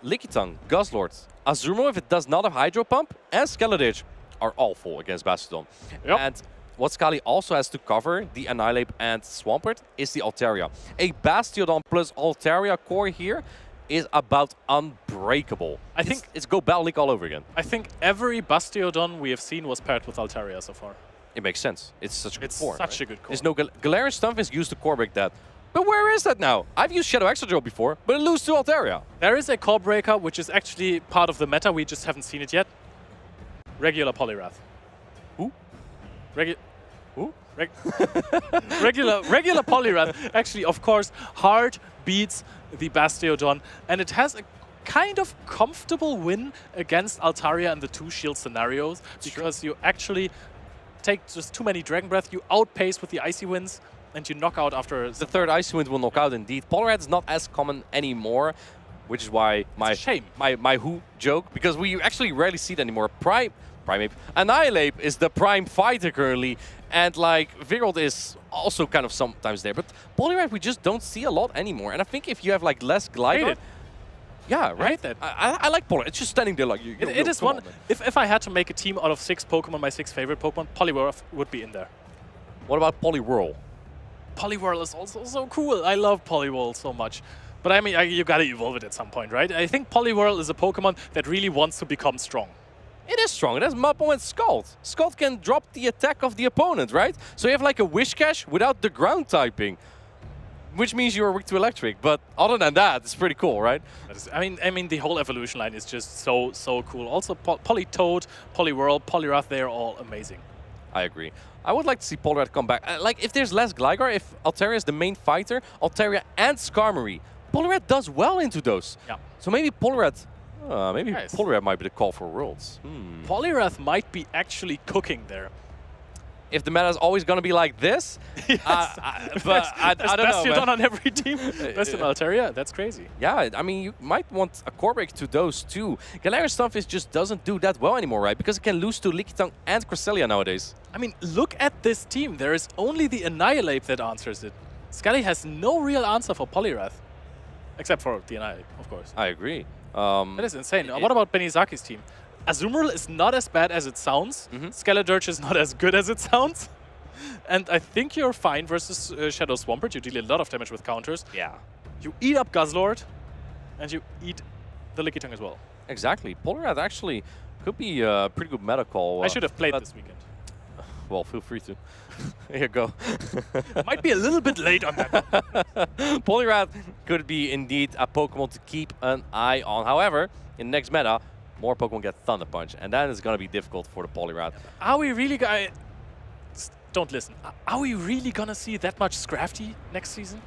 Lickitung, Guzzlord, Azumarill, if it does not have Hydro Pump, and Skeledage are all full against Bastiodon. And what Scally also has to cover, the Annihilate and Swampert, is the Altaria. A Bastiodon plus Altaria core here is about unbreakable. I think it's Go Battle League all over again. I think every Bastiodon we have seen was paired with Altaria so far. It makes sense. It's such a good core. It's such a good core. There's no Galarian Stunfisk used to core break that. But where is that now? I've used Shadow Extra before, but it loses to Altaria. There is a core breaker, which is actually part of the meta. We just haven't seen it yet. Regular Poliwrath. Who? Who? regular Poliwrath. Actually, of course, hard beats the Bastiodon, and it has a kind of comfortable win against Altaria in the 2 shield scenarios, because you actually take just too many Dragon Breath, you outpace with the Icy Winds, and you knock out after... The third Icy Wind will knock out indeed. Poliwrath is not as common anymore, which is why my Who joke, because we actually rarely see it anymore. Primeape. Annihilate is the prime fighter currently, and like Vigold is also kind of sometimes there, but Poliwrath we just don't see a lot anymore. And I think if you have like less Glider, yeah, right. I like Poliwrath. It's just standing there like it is one. If I had to make a team out of 6 Pokemon, my 6 favorite Pokemon, Poliwrath would be in there. What about Poliwhirl? Poliwhirl is also so cool. I love Poliwhirl so much. But I mean, you gotta evolve it at some point, right? I think Poliwhirl is a Pokemon that really wants to become strong. It is strong. It has Mappo and Scald. Scald can drop the attack of the opponent, right? So you have like a Whiscash without the ground typing, which means you're weak to electric. But other than that, it's pretty cool, right? I mean, the whole evolution line is just so cool. Also, Politoad, Poliwhirl, Poliwrath, they're all amazing. I agree. I would like to see Poliwrath come back. Like, if there's less Gligar, if Altaria is the main fighter, Altaria and Skarmory, Poliwrath does well into those. Yeah. So maybe Poliwrath... Poliwrath might be the call for Worlds. Poliwrath might be actually cooking there. If the meta is always going to be like this, but I don't know. Bastiodon on every team. Best in Altaria, that's crazy. Yeah, I mean, you might want a core break to those too. Galarian Stunfisk just doesn't do that well anymore, right? Because it can lose to Lickitung and Cresselia nowadays. I mean, look at this team. There is only the Annihilate that answers it. Scully has no real answer for Poliwrath. Except for the Annihilate, of course. I agree. That is insane. What about Benizaki's team? Azumarill is not as bad as it sounds. Skeledirge is not as good as it sounds. And I think you're fine versus Shadow Swampert. You deal a lot of damage with counters. Yeah. You eat up Guzzlord, and you eat the Lickitung as well. Exactly. Poliwrath actually could be a pretty good meta call. I should have played this weekend. Well, feel free to. Here you go. Might be a little bit late on that. Poliwrath could be indeed a Pokemon to keep an eye on. However, in the next meta, more Pokemon get Thunder Punch, and that is going to be difficult for the Poliwrath. Are we really going to... Don't listen. Are we really going to see that much Scrafty next season?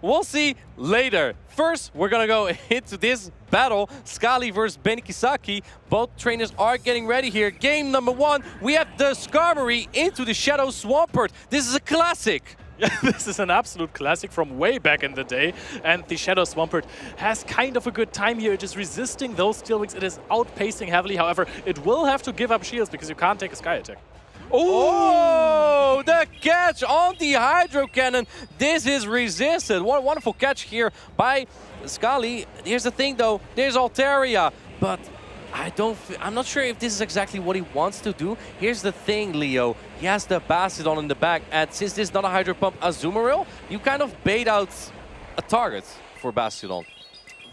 We'll see later. First, we're gonna go into this battle. Scally versus Benikisaki. Both trainers are getting ready here. Game number 1, we have the Skarmory into the Shadow Swampert. This is a classic. Yeah, this is an absolute classic from way back in the day. And the Shadow Swampert has kind of a good time here. It is resisting those Steel Wings. It is outpacing heavily. However, it will have to give up shields because you can't take a Sky Attack. Oh, the catch on the Hydro Cannon. This is resisted. What a wonderful catch here by Scally. Here's the thing though, there's Altaria, but I'm not sure if this is exactly what he wants to do. Here's the thing, Leo. He has the Bastiodon in the back, and since this is not a Hydro Pump Azumarill, you kind of bait out a target for Bastiodon.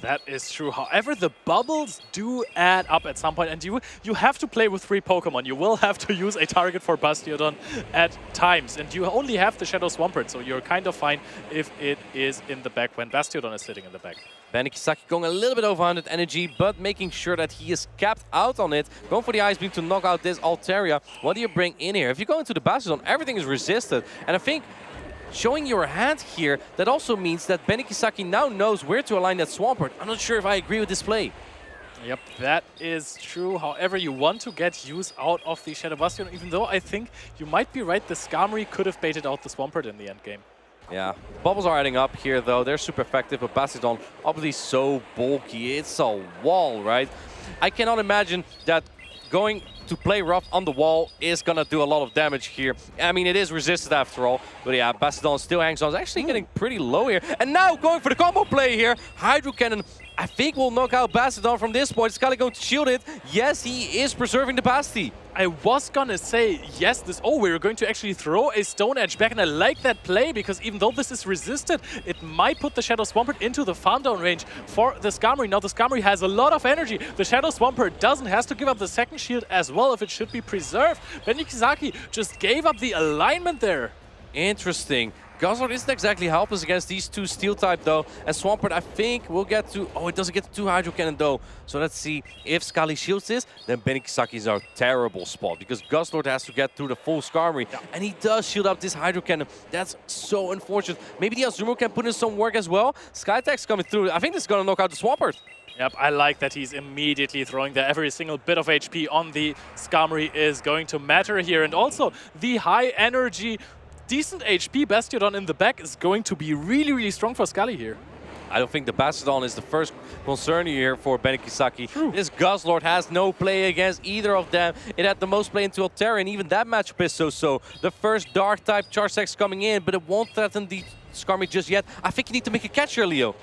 That is true. However, the bubbles do add up at some point, and you have to play with 3 Pokemon. You will have to use a target for Bastiodon at times, and you only have the Shadow Swampert, so you're kind of fine if it is in the back when Bastiodon is sitting in the back. Benikisaki going a little bit over 100 energy, but making sure that he is capped out on it. Going for the Ice Beam to knock out this Altaria. What do you bring in here? If you go into the Bastiodon, everything is resisted, and I think showing your hand here, that also means that Benikisaki now knows where to align that Swampert. I'm not sure if I agree with this play. Yep, that is true. However, you want to get use out of the Shadow Bastion, even though I think you might be right, the Skarmory could have baited out the Swampert in the end game. Yeah, bubbles are adding up here though. They're super effective, but Bastiodon obviously so bulky. It's a wall, right? I cannot imagine that going to play rough on the wall is going to do a lot of damage here. I mean, it is resisted after all. But yeah, Bastiodon still hangs on. It's actually getting pretty low here. And now going for the combo play here. Hydro Cannon, I think, will knock out Bastiodon from this point. Scully going to shield it. Yes, he is preserving the Basti. I was gonna say, yes, we're going to actually throw a Stone Edge back, and I like that play, because even though this is resisted, it might put the Shadow Swampert into the farm down range for the Skarmory. Now the Skarmory has a lot of energy. The Shadow Swampert doesn't, has to give up the second shield as well if it should be preserved. Benikisaki just gave up the alignment there. Interesting. Guzzlord isn't exactly helpless against these two steel type though. And Swampert, I think, will get to... Oh, it doesn't get to 2 Hydro Cannon though. So let's see if Scally shields this. Then Benny Kisaki is in a terrible spot because Guzzlord has to get through the full Skarmory. Yeah. And he does shield up this Hydro Cannon. That's so unfortunate. Maybe the Azumarill can put in some work as well. Skytech's coming through. I think this is going to knock out the Swampert. Yep, I like that he's immediately throwing there. Every single bit of HP on the Skarmory is going to matter here. And also the high energy, decent HP Bastiodon in the back is going to be really, really strong for Scally here. I don't think the Bastiodon is the first concern here for Benny Kisaki. This Guzzlord has no play against either of them. It had the most play into Altaria, and even that matchup is so-so. The first Dark-type Charge Attack's coming in, but it won't threaten the Skarmory just yet. I think you need to make a catch here, Leo.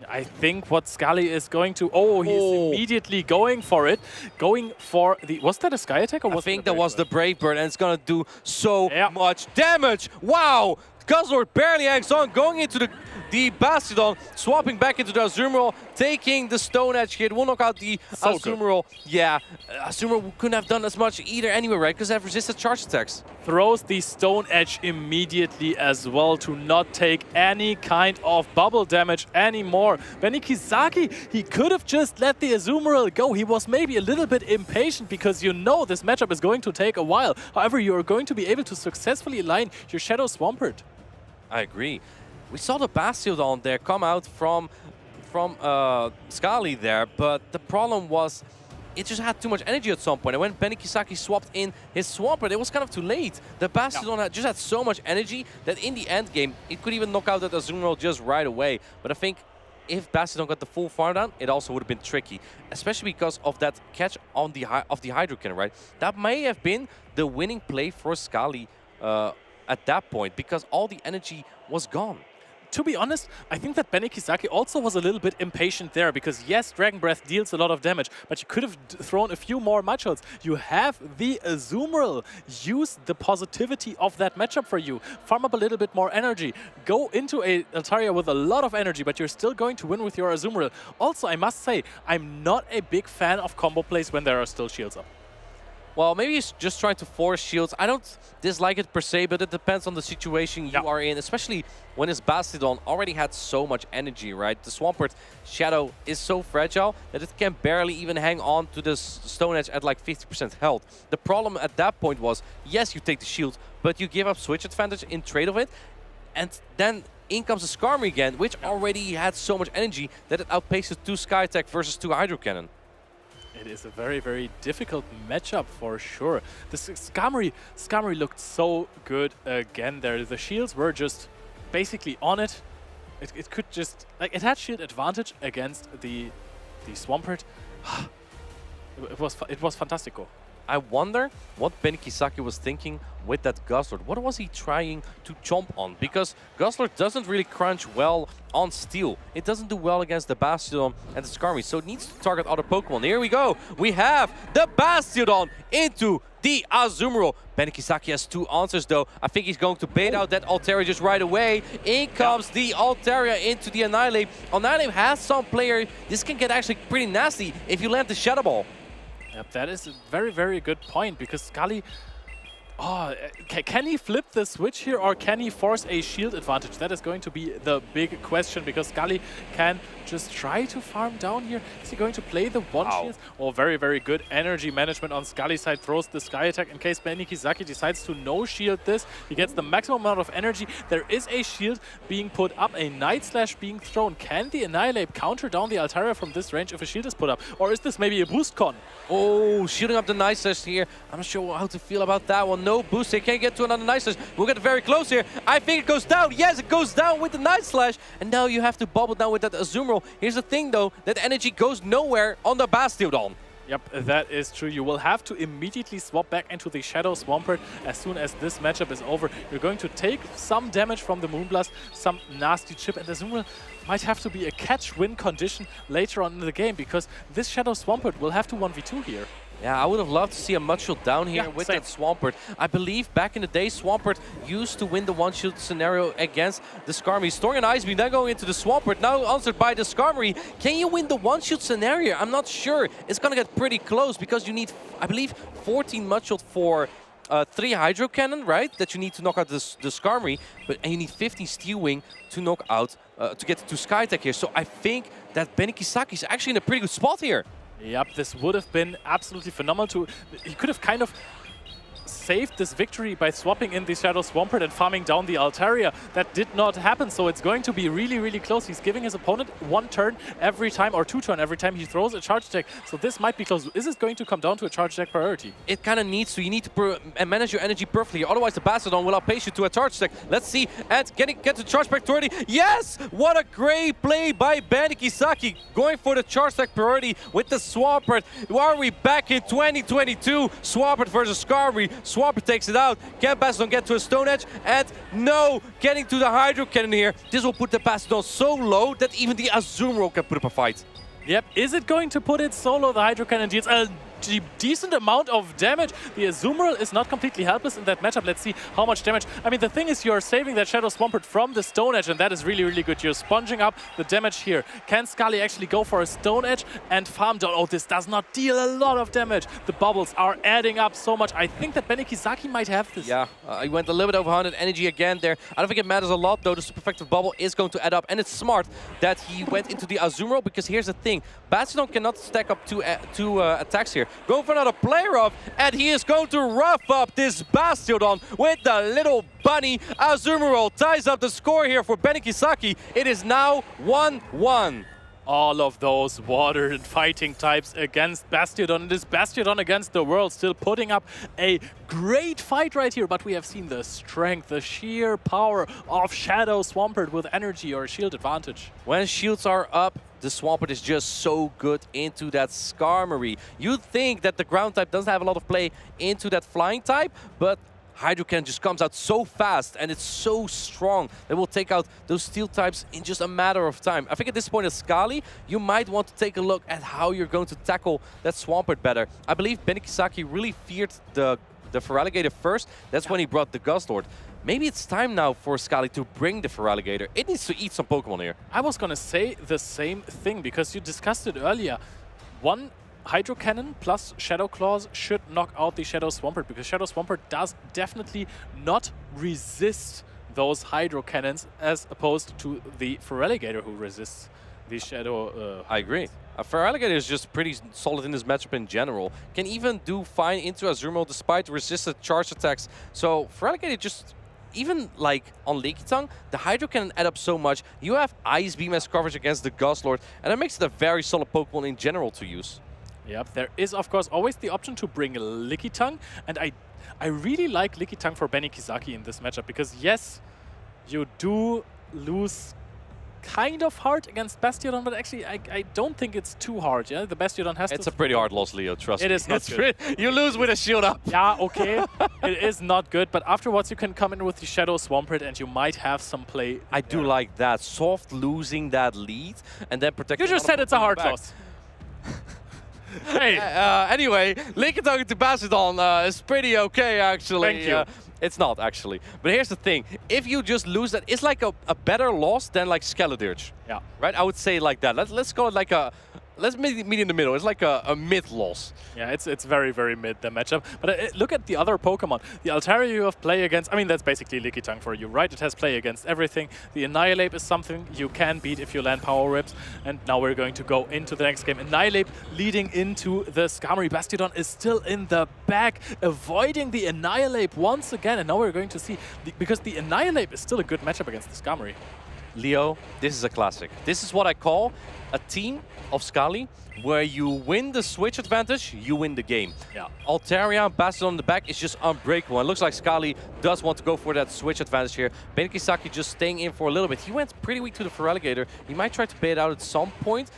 I think what Scally is going to... Oh, he's immediately going for it. Going for the... Was that a Sky Attack or was I think that was the Brave Bird, and it's going to do so much damage. Wow! Guzzlord barely hangs on, going into the Bastiodon, swapping back into the Azumarill, taking the Stone Edge here. It will knock out the Azumarill. Yeah, Azumarill couldn't have done as much either anyway, right? Because they have resisted charge attacks. Throws the Stone Edge immediately as well to not take any kind of bubble damage anymore. Benny Kisaki, he could have just let the Azumarill go. He was maybe a little bit impatient because you know this matchup is going to take a while. However, you are going to be able to successfully align your Shadow Swampert. I agree. We saw the Bastiodon there come out from Scally there, but the problem was it just had too much energy at some point. And when Benny Kisaki swapped in his Swampert, it was kind of too late. The Bastiodon just had so much energy that in the end game, it could even knock out that Azumarill just right away. But I think if Bastiodon got the full farm down, it also would have been tricky, especially because of that catch on the Hydro Cannon, right? That may have been the winning play for Scally at that point, because all the energy was gone. To be honest, I think that Benny Kisaki also was a little bit impatient there, because yes, Dragon Breath deals a lot of damage, but you could have thrown a few more matchups. You have the Azumarill. Use the positivity of that matchup for you. Farm up a little bit more energy. Go into a Altaria with a lot of energy, but you're still going to win with your Azumarill. Also, I must say, I'm not a big fan of combo plays when there are still shields up. Well, maybe he's just trying to force shields. I don't dislike it per se, but it depends on the situation you are in, especially when his Bastiodon already had so much energy, right? The Swampert Shadow is so fragile that it can barely even hang on to the Stone Edge at like 50% health. The problem at that point was, yes, you take the shield, but you give up switch advantage in trade of it, and then in comes the Skarmory again, which already had so much energy that it outpaces 2 Sky Attack versus 2 Hydro Cannon. It is a very, very difficult matchup for sure. The Skarmory looked so good again there. The shields were just basically on it. It could just, like, it had shield advantage against the Swampert. It was fantastico. I wonder what Benny Kisaki was thinking with that Guzzlord. What was he trying to chomp on? Because Guzzlord doesn't really crunch well on steel. It doesn't do well against the Bastiodon and the Skarmory, so it needs to target other Pokemon. Here we go. We have the Bastiodon into the Azumarill. Benny Kisaki has 2 answers though. I think he's going to bait out that Altaria just right away. In comes the Altaria into the Annihilate. Annihilate has some player. This can get actually pretty nasty if you land the Shadow Ball. Yep, that is a very, very good point, because Scally... Oh, can he flip the switch here, or can he force a shield advantage? That is going to be the big question, because Scally can just try to farm down here. Is he going to play the one shield? Oh, very, very good energy management on Scally's side. Throws the Sky Attack in case Benny Kisaki decides to no-shield this. He gets the maximum amount of energy. There is a shield being put up, a Night Slash being thrown. Can the Annihilate counter down the Altaria from this range if a shield is put up? Or is this maybe a boost con? Oh, shooting up the Night Slash here. I'm not sure how to feel about that one. No boost. They can't get to another Night Slash. We'll get very close here. I think it goes down. Yes, it goes down with the Night Slash. And now you have to bubble down with that Azumarill. Here's the thing, though. That energy goes nowhere on the Bastiodon. Yep, that is true. You will have to immediately swap back into the Shadow Swampert as soon as this matchup is over. You're going to take some damage from the Moonblast, some nasty chip, and Azumarill might have to be a catch-win condition later on in the game, because this Shadow Swampert will have to 1v2 here. Yeah, I would have loved to see a one-shot down here with that Swampert. I believe back in the day, Swampert used to win the one-shot scenario against the Skarmory. Storing an Ice Beam, then going into the Swampert, now answered by the Skarmory. Can you win the one-shot scenario? I'm not sure. It's going to get pretty close, because you need, I believe, 14 one-shot for 3 Hydro Cannon, right? That you need to knock out the Skarmory, and you need 15 Steel Wing to knock out, to get to Skytech here. So I think that Benny Kisaki is actually in a pretty good spot here. Yep, this would have been absolutely phenomenal. He could have kind of saved this victory by swapping in the Shadow Swampert and farming down the Altaria. That did not happen, so it's going to be really, really close. He's giving his opponent 1 turn every time, or 2 turn every time he throws a charge attack. So this might be close. Is it going to come down to a charge attack priority? It kind of needs to. You need to manage your energy perfectly. Otherwise, the Bastodon will outpace you to a charge attack. Let's see. And get to charge back priority. Yes! What a great play by Benny Kisaki. Going for the charge attack priority with the Swampert. Are we back in 2022? Swampert versus Skarmory. Swampert takes it out. Can Bastodon get to a Stone Edge? And no! Getting to the Hydro Cannon here. This will put the Bastodon so low that even the Azumarill can put up a fight. Yep, is it going to put it solo? The Hydro Cannon deals a decent amount of damage. The Azumarill is not completely helpless in that matchup. Let's see how much damage. I mean, the thing is, you're saving that Shadow Swampert from the Stone Edge, and that is really, really good. You're sponging up the damage here. Can Scully actually go for a Stone Edge and farm down? Oh, this does not deal a lot of damage. The bubbles are adding up so much. I think that Benny Kisaki might have this. Yeah, he went a little bit over 100 energy again there. I don't think it matters a lot, though. The super effective bubble is going to add up, and it's smart that he went into the Azumarill, because here's the thing. Bastodon cannot stack up two attacks here. Go for another play rough, and he is going to rough up this Bastodon with the little bunny. Azumarill ties up the score here for Benny Kisaki. It is now 1-1. All of those water and fighting types against Bastiodon. It is Bastiodon against the world, still putting up a great fight right here. But we have seen the strength, the sheer power of Shadow Swampert with energy or shield advantage. When shields are up, the Swampert is just so good into that Skarmory. You'd think that the ground type doesn't have a lot of play into that flying type, but Hydro Cannon just comes out so fast, and it's so strong that will take out those steel types in just a matter of time. I think at this point as Scali, you might want to take a look at how you're going to tackle that Swampert better. I believe Benny Kisaki really feared the Feraligatr first. That's when he brought the Guzzlord. Maybe it's time now for Scali to bring the Feraligatr. It needs to eat some Pokemon here. I was going to say the same thing, because you discussed it earlier. One Hydro Cannon plus Shadow Claws should knock out the Shadow Swampert, because Shadow Swampert does definitely not resist those Hydro Cannons as opposed to the Feraligatr, who resists the Shadow. I agree. Feraligatr is just pretty solid in this matchup in general. Can even do fine into Azumarill despite resisted charge attacks. So Feraligatr just, even like on Leaky Tongue, the Hydro Cannon add up so much. You have Ice Beam as coverage against the Guzzlord, and that makes it a very solid Pokemon in general to use. Yep, there is of course always the option to bring Licky Tongue, and I really like Licky Tongue for Benny Kisaki in this matchup, because yes, you do lose kind of hard against Bastiodon, but actually I don't think it's too hard. Yeah, the Bastiodon has to. It's a pretty hard loss, Leo. Trust me. It is not good. You lose with a shield up. Yeah, okay. It is not good, but afterwards you can come in with the Shadow Swampert and you might have some play. I do like that. Soft losing that lead and then protecting. You just said it's a hard loss. Hey. Anyway, Lincoln talking to Bastiodon is pretty okay, actually. Thank you. It's not, actually. But here's the thing. If you just lose that, it's like a better loss than like Skeledirge. Yeah. Right? I would say like that. Let's call it like a... Let's meet in the middle. It's like a mid-loss. Yeah, it's very, very mid, the matchup. But look at the other Pokemon. The Altaria you have play against, I mean, that's basically Licky Tongue for you, right? It has play against everything. The Annihilate is something you can beat if you land Power Rips. And now we're going to go into the next game. Annihilate leading into the Skarmory. Bastiodon is still in the back, avoiding the Annihilate once again. And now we're going to see, because the Annihilate is still a good matchup against the Skarmory. Leo, this is a classic. This is what I call a team of Scali, where you win the switch advantage, you win the game. Yeah. Altaria and Bastiodon in the back is just unbreakable. It looks like Scali does want to go for that switch advantage here. Ben Kisaki just staying in for a little bit. He went pretty weak to the Feraligatr. He might try to bait out at some point.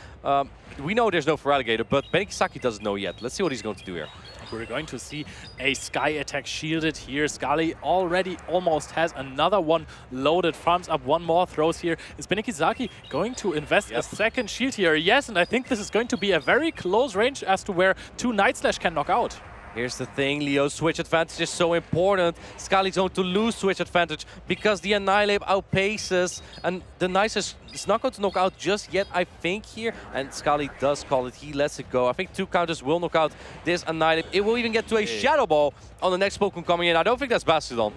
We know there's no Feraligatr, but Ben Kisaki doesn't know yet. Let's see what he's going to do here. We're going to see a Sky Attack shielded here. Scali already almost has another one loaded. Farms up one more, throws here. Is Benny Kisaki going to invest a second shield here? Yes, and I think this is going to be a very close range as to where two Night Slash can knock out. Here's the thing, Leo, switch advantage is so important. Scali's going to lose switch advantage because the Annihilate outpaces, and the Nicest is not going to knock out just yet, I think, here. And Scali does call it, he lets it go. I think 2 counters will knock out this Annihilate. It will even get to a Shadow Ball on the next Pokemon coming in. I don't think that's Bastiodon.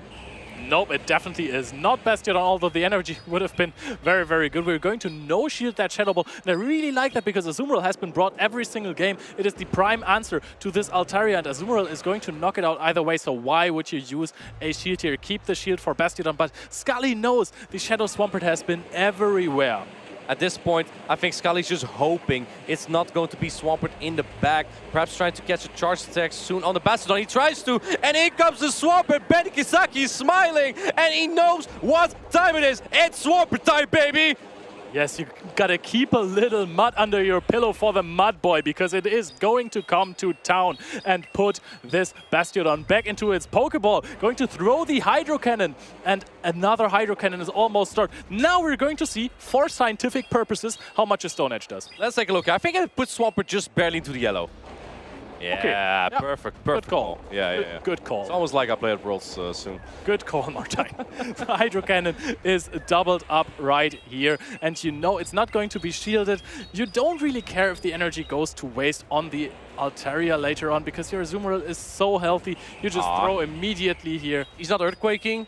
Nope, it definitely is not Bastiodon, although the energy would have been very, very good. We're going to no-shield that Shadow Ball, and I really like that because Azumarill has been brought every single game. It is the prime answer to this Altaria, and Azumarill is going to knock it out either way, so why would you use a shield here? Keep the shield for Bastiodon, but Scali knows the Shadow Swampert has been everywhere. At this point, I think Scali's just hoping it's not going to be Swampert in the back. Perhaps trying to catch a charge attack soon on the Bastiodon. He tries to, and in comes the Swampert. Ben Kisaki is smiling, and he knows what time it is. It's Swampert time, baby! Yes, you gotta keep a little mud under your pillow for the Mud Boy, because it is going to come to town and put this Bastiodon back into its Pokeball. Going to throw the Hydro Cannon, and another Hydro Cannon is almost started. Now we're going to see, for scientific purposes, how much a Stone Edge does. Let's take a look. I think I put Swampert just barely into the yellow. Yeah, okay. Perfect Good call. Yeah. Good call. It's almost like I play at Worlds soon. Good call, Martin. The Hydro Cannon is doubled up right here, and you know it's not going to be shielded. You don't really care if the energy goes to waste on the Altaria later on, because your Azumarill is so healthy. You just throw immediately here. He's not Earthquaking.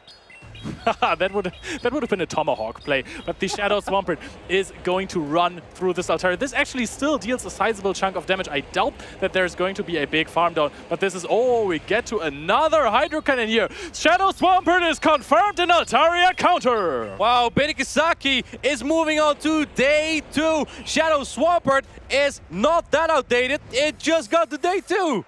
that would have been a Tomahawk play, but the Shadow Swampert is going to run through this Altaria. This actually still deals a sizable chunk of damage. I doubt that there's going to be a big farm down, but this is, we get to another Hydro Cannon here. Shadow Swampert is confirmed in Altaria counter. Wow, Benikisaki is moving on to day 2. Shadow Swampert is not that outdated. It just got to day 2.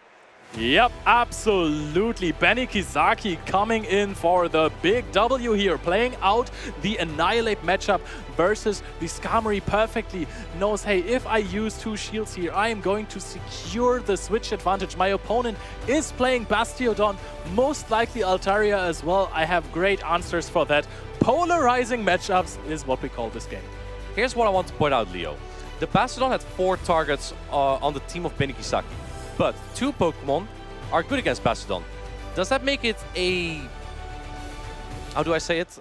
Yep, absolutely. Benny Kizaki coming in for the big W here, playing out the Annihilate matchup versus the Skarmory perfectly. Knows, hey, if I use 2 shields here, I am going to secure the switch advantage. My opponent is playing Bastiodon, most likely Altaria as well. I have great answers for that. Polarizing matchups is what we call this game. Here's what I want to point out, Leo. The Bastiodon had 4 targets on the team of Benny Kisaki. But 2 Pokemon are good against Bastiodon. Does that make it a... How do I say it?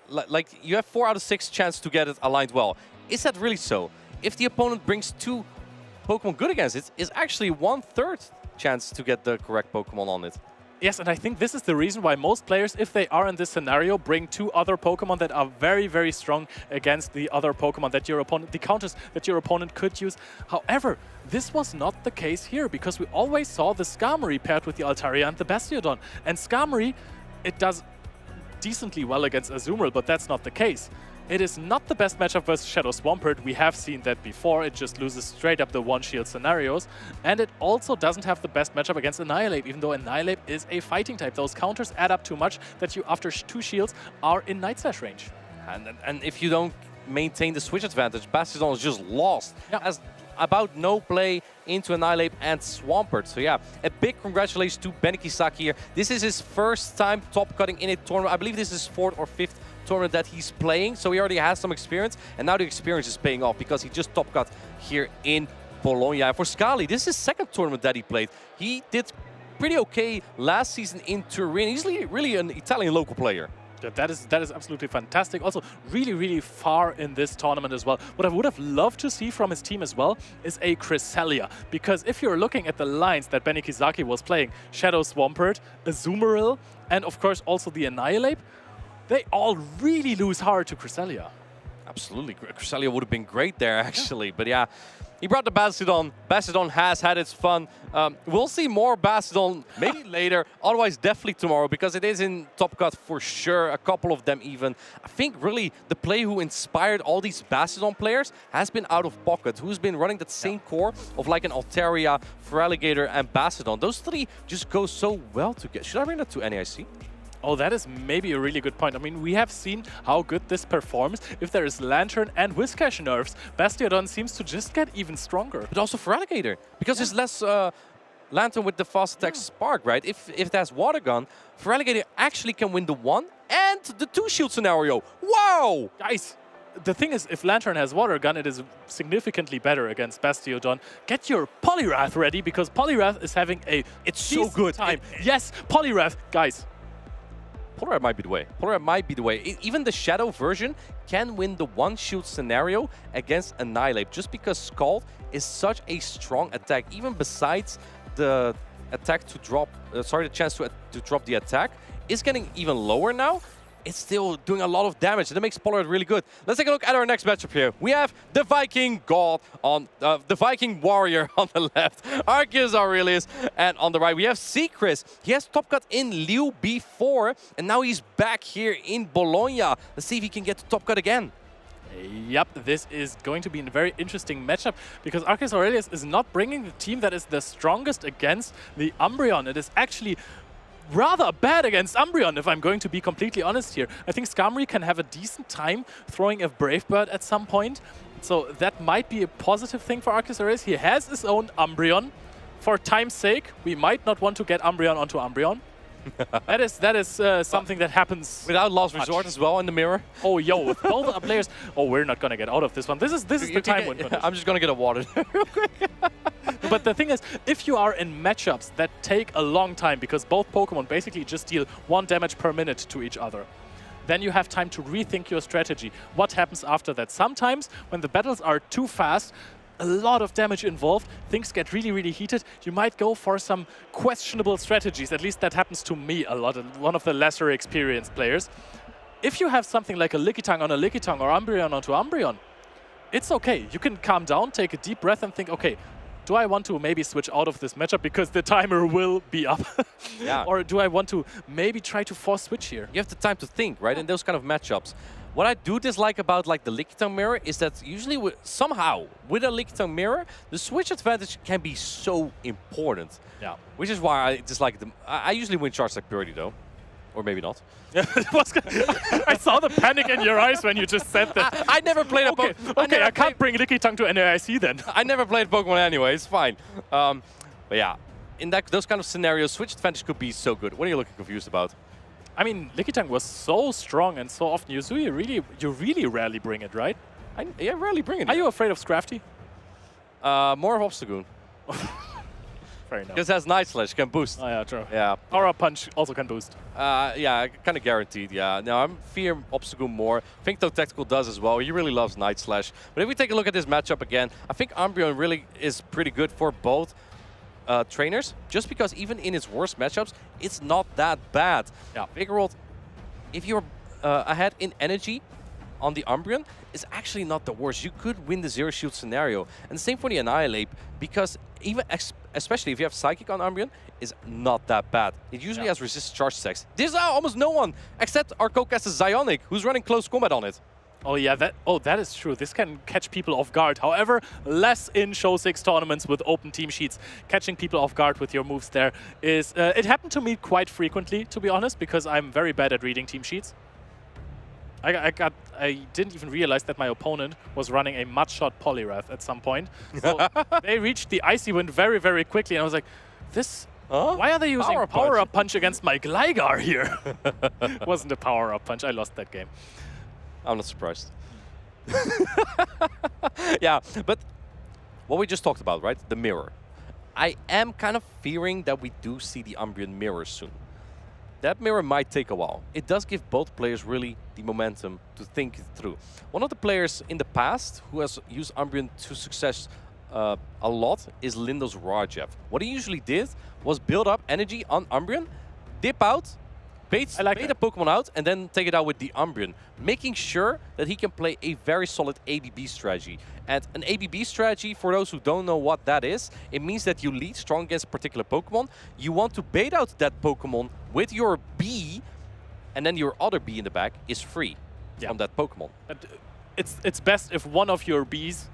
Like you have 4 out of 6 chance to get it aligned well. Is that really so? If the opponent brings 2 Pokemon good against it, is actually 1/3 chance to get the correct Pokemon on it. Yes, and I think this is the reason why most players, if they are in this scenario, bring 2 other Pokemon that are very, very strong against the other Pokemon that your opponent, the counters that your opponent could use. However, this was not the case here, because we always saw the Skarmory paired with the Altaria and the Bastiodon. And Skarmory, it does decently well against Azumarill, but that's not the case. It is not the best matchup versus Shadow Swampert. We have seen that before. It just loses straight up the 1-shield scenarios. And it also doesn't have the best matchup against Annihilate, even though Annihilate is a fighting type. Those counters add up too much that you, after 2 shields, are in Night Slash range. And if you don't maintain the switch advantage, Bastiodon is just lost. Yeah. Has about no play into Annihilate and Swampert. So yeah, a big congratulations to Benikisaki here. This is his first time top cutting in a tournament. I believe this is 4th or 5th tournament that he's playing, so he already has some experience, and now the experience is paying off because he just top cut here in Bologna. And for Scali, this is his 2nd tournament that he played. He did pretty okay last season in Turin. He's really an Italian local player. That is absolutely fantastic. Also, really, really far in this tournament as well. What I would have loved to see from his team as well is a Cresselia. Because if you're looking at the lines that Benny Kizaki was playing, Shadow Swampert, Azumarill, and of course also the Annihilate, they all really lose hard to Cresselia. Absolutely. Cresselia would have been great there, actually. Yeah. But yeah, he brought the Bastiodon. Bastiodon has had its fun. We'll see more Bastiodon maybe later, otherwise definitely tomorrow, because it is in Top Cut for sure, a couple of them even. I think really the player who inspired all these Bastiodon players has been Out of Pocket, who's been running that same core of like an Altaria, Feraligatr, and Bastiodon. Those 3 just go so well together. Should I bring that to NAIC? Oh, that is maybe a really good point. I mean, we have seen how good this performs. If there is Lantern and Whiscash nerfs, Bastiodon seems to just get even stronger. But also Feraligatr, because there's less Lantern with the fast attack Spark, right? If there's Water Gun, Feraligatr actually can win the 1 and the 2-shield scenario. Wow! Guys, the thing is, if Lantern has Water Gun, it is significantly better against Bastiodon. Get your Poliwrath ready, because Poliwrath is having a so good time. Yes, Poliwrath, guys. Poliwrath might be the way. Poliwrath might be the way. Even the Shadow version can win the one-shield scenario against Annihilate, just because Scald is such a strong attack. Even besides the attack to drop, the chance to drop the attack is getting even lower now. It's still doing a lot of damage, and that makes Poliwrath really good. Let's take a look at our next matchup here. We have the Viking God on the Viking Warrior on the left, Arceus Aurelius, and on the right we have Seacris. He has top cut in Liu before, and now he's back here in Bologna. Let's see if he can get to top cut again. Yep, this is going to be a very interesting matchup, because Arceus Aurelius is not bringing the team that is the strongest against the Umbreon. It is actually rather bad against Umbreon, if I'm going to be completely honest here. I think Skarmory can have a decent time throwing a Brave Bird at some point, so that might be a positive thing for Arceus Aurelius. He has his own Umbreon. For time's sake, we might not want to get Umbreon onto Umbreon. that is something that happens without Last Resort as well in the mirror. Oh, yo, with both our players. Oh, we're not gonna get out of this one. This is the time win. I'm just gonna get a water real quick. But the thing is, if you are in matchups that take a long time, because both Pokemon basically just deal 1 damage per minute to each other, then you have time to rethink your strategy. What happens after that? Sometimes, when the battles are too fast, a lot of damage involved, things get really, really heated, you might go for some questionable strategies. At least that happens to me a lot, one of the lesser experienced players. If you have something like a Lickitung on a Lickitung or Umbreon onto Umbreon, it's okay. You can calm down, take a deep breath and think, okay, do I want to maybe switch out of this matchup because the timer will be up? Yeah. Or do I want to maybe try to force switch here? You have the time to think, right, in those kind of matchups. What I do dislike about like the Lickitung mirror is that usually somehow with a Lickitung mirror, the switch advantage can be so important. Yeah. Which is why I dislike them. I usually win Charge Attack Purity though. Or maybe not. I saw the panic in your eyes when you just said that. I never played a Pokemon. Okay, I can't bring Lickitung to NAIC then. I never played Pokemon anyway, it's fine. But yeah, in those kind of scenarios, switch advantage could be so good. What are you looking confused about? I mean, Lickitung was so strong and so often used. You really rarely bring it, right? Yeah, rarely bring it. Are you afraid of Scrafty? More of Obstagoon. Fair enough. Because it has Night Slash, can boost. Oh yeah, true. Yeah. Power Up Punch also can boost. Yeah, kind of guaranteed, yeah. Now, I'm fear Obstagoon more. I think though Tactical does as well. He really loves Night Slash. But if we take a look at this matchup again, I think Umbreon really is pretty good for both trainers, just because even in its worst matchups, it's not that bad. Yeah. Vigoroth, if you're ahead in energy on the Umbreon, is actually not the worst. You could win the Zero Shield scenario. And the same for the Annihilate, because even especially if you have Psychic on Umbreon, is not that bad. It usually has resisted charge attacks. There's almost no one except our co-caster Zionic, who's running close combat on it. Oh yeah, that is true. This can catch people off guard. However, less in Show 6 tournaments with open team sheets. Catching people off guard with your moves there is... it happened to me quite frequently, to be honest, because I'm very bad at reading team sheets. I didn't even realize that my opponent was running a Mudshot Poliwrath at some point. So they reached the Icy Wind very, very quickly, and I was like, this... Huh? Why are they using Power-Up Punch against my Gligar here? It wasn't a Power-Up Punch. I lost that game. I'm not surprised. Yeah, but what we just talked about, right? The mirror. I am kind of fearing that we do see the Umbreon mirror soon. That mirror might take a while. It does give both players really the momentum to think it through. One of the players in the past who has used Umbreon to success a lot is Lindos Rajev. What he usually did was build up energy on Umbreon, dip out, bait a Pokemon out, and then take it out with the Umbreon, making sure that he can play a very solid ABB strategy. And an ABB strategy, for those who don't know what that is, it means that you lead strong against a particular Pokemon. You want to bait out that Pokemon with your B, and then your other B in the back is free from that Pokemon. It's best if one of your Bs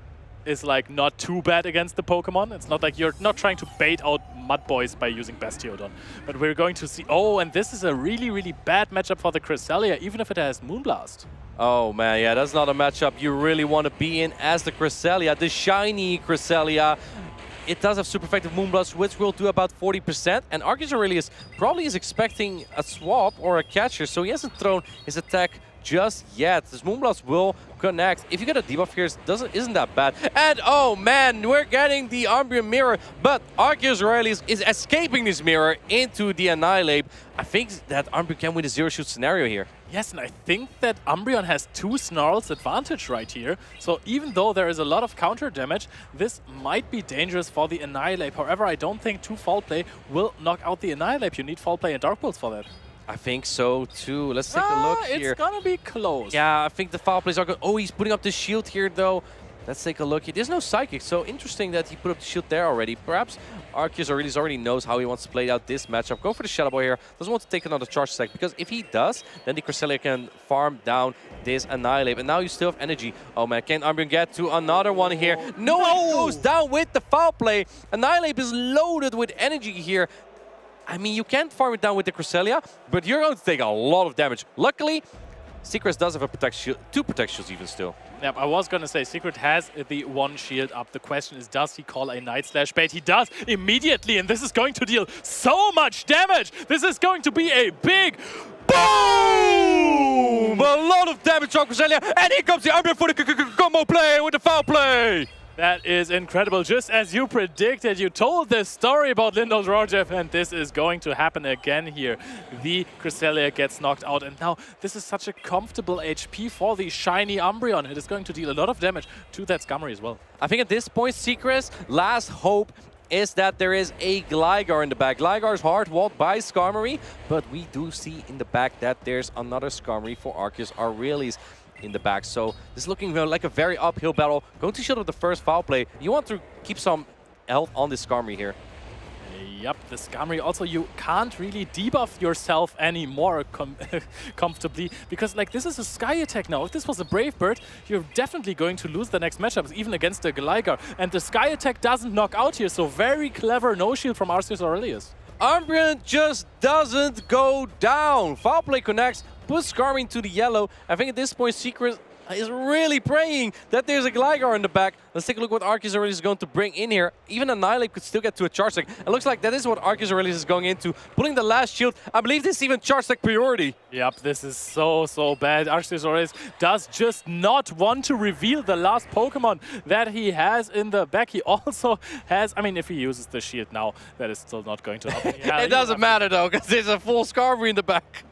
is like not too bad against the Pokemon. It's not like you're not trying to bait out Mud Boys by using Bastiodon. But we're going to see... Oh, and this is a really, really bad matchup for the Cresselia, even if it has Moonblast. Oh man, yeah, that's not a matchup you really want to be in as the Cresselia, the shiny Cresselia. It does have super effective Moonblast, which will do about 40%. And Arceus Aurelius probably is expecting a swap or a catcher, so he hasn't thrown his attack just yet. This Moonblast will connect. If you get a debuff here, isn't that bad. And oh man, we're getting the Umbreon mirror, but Arceus Aurelius is escaping this mirror into the Annihilate. I think that Umbreon can win a zero-shoot scenario here. Yes, and I think that Umbreon has 2 Snarls advantage right here. So even though there is a lot of counter damage, this might be dangerous for the Annihilate. However, I don't think 2 Foul Play will knock out the Annihilate. You need Foul Play and Dark Pulse for that. I think so too. Let's take a look here. It's gonna be close. Yeah, I think the Foul Plays are good. Oh, he's putting up the shield here though. Let's take a look here. There's no Psychic, so interesting that he put up the shield there already. Perhaps Arceus already knows how he wants to play out this matchup. Go for the Shadow Ball here. Doesn't want to take another charge stack, because if he does, then the Cresselia can farm down this Annihilate. And now you still have energy. Oh man, can Umbreon get to another one here? No, he goes down with the Foul Play. Annihilate is loaded with energy here. I mean, you can't farm it down with the Cresselia, but you're going to take a lot of damage. Luckily, Secret does have a protect shield, 2 protect shields even still. Yep, I was going to say Secret has the 1 shield up. The question is, does he call a Night Slash bait? He does immediately, and this is going to deal so much damage. This is going to be a big boom! A lot of damage on Cresselia, and here comes the Umbreon for the combo play with the Foul Play. That is incredible. Just as you predicted, you told this story about Lindol's Rojeff, and this is going to happen again here. The Cresselia gets knocked out, and now this is such a comfortable HP for the shiny Umbreon. It is going to deal a lot of damage to that Skarmory as well. I think at this point, Secret's last hope is that there is a Gligar in the back. Gligar is hard walled by Skarmory, but we do see in the back that there's another Skarmory for Arceus Aurelius in the back. So this is looking like a very uphill battle. Going to shield with the first Foul Play. You want to keep some health on this Skarmory here. Yep, the Skarmory. Also, you can't really debuff yourself anymore comfortably, because like this is a Sky Attack now. If this was a Brave Bird, you're definitely going to lose the next matchups, even against the Gligar. And the Sky Attack doesn't knock out here, so very clever no-shield from Arceus Aurelius. Umbreon just doesn't go down. Foul Play connects, puts Skarmory into the yellow. I think at this point, Secret is really praying that there's a Gligar in the back. Let's take a look what Arceus Aurelius is going to bring in here. Even Annihilate could still get to a charge stack. It looks like that is what Arceus Aurelius is going into. Pulling the last shield. I believe this is even charge stack priority. Yep, this is so bad. Arceus Aurelius does just not want to reveal the last Pokemon that he has in the back. He also has, I mean, if he uses the shield now, that is still not going to happen. Yeah, it doesn't matter though, because there's a full Skarmory in the back.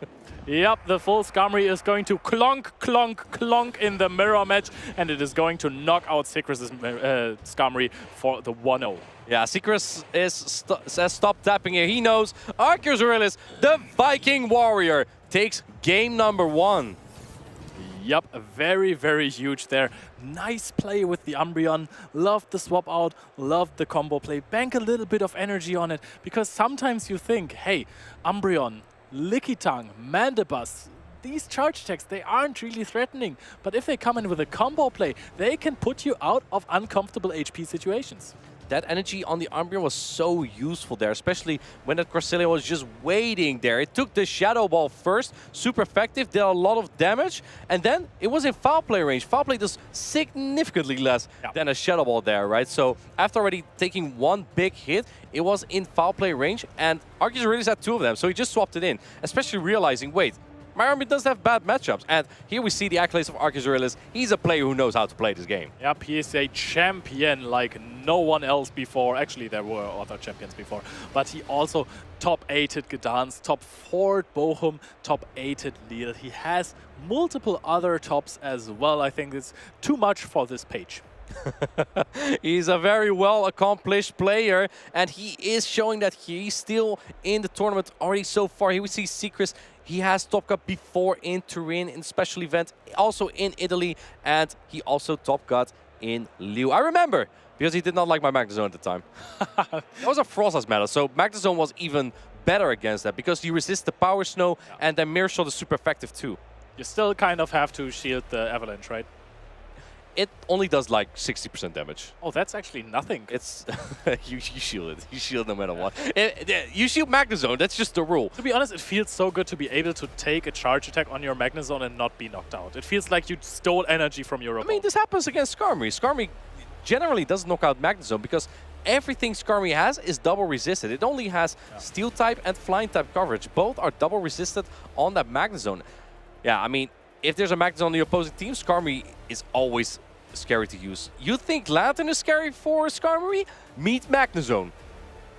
Yep, the full Skarmory is going to clonk, clonk, clonk in the mirror match, and it is going to knock out Secret's Skarmory for the 1-0. Yeah, Secret says stop tapping here. He knows Arceus Aurelius, the Viking Warrior, takes game number 1. Yep, very huge there. Nice play with the Umbreon. Loved the swap out, loved the combo play. Bank a little bit of energy on it, because sometimes you think, hey, Umbreon, Lickitung, Mandibuzz, these charge attacks, they aren't really threatening. But if they come in with a combo play, they can put you out of uncomfortable HP situations. That energy on the Umbreon was so useful there, especially when that Cresselia was just waiting there. It took the Shadow Ball first, super effective, did a lot of damage, and then it was in Foul Play range. Foul Play does significantly less than a Shadow Ball there, right? So after already taking one big hit, it was in Foul Play range, and Arceus Aurelius had 2 of them, so he just swapped it in, especially realizing, wait, my army does have bad matchups. And here we see the accolades of Arceus Aurelius. He's a player who knows how to play this game. Yep, he is a champion like no one else before. Actually, there were other champions before. But he also top 8'd Gdansk, top 4'd Bochum, top 8'd Lille. He has multiple other tops as well. I think it's too much for this page. He's a very well accomplished player, and he is showing that he's still in the tournament already so far. Here we see Secret. He has top cut before in Turin in special event, also in Italy, and he also top cut in Liu. I remember, because he did not like my Magnezone at the time. That was a Frost meta, so Magnezone was even better against that, because you resist the Power Snow, and then Mirror Shot is super effective too. You still kind of have to shield the Avalanche, right? It only does like 60% damage. Oh, that's actually nothing. It's you shield it. You shield no matter what. You shield Magnezone. That's just the rule. To be honest, it feels so good to be able to take a charge attack on your Magnezone and not be knocked out. It feels like you stole energy from your opponent. I mean, this happens against Skarmory. Skarmory generally doesn't knock out Magnezone because everything Skarmory has is double resisted. It only has Steel type and Flying type coverage. Both are double resisted on that Magnezone. Yeah, I mean, if there's a Magnus on the opposing team, Skarmory is always scary to use. You think Lantern is scary for Skarmory? Meet Magnezone.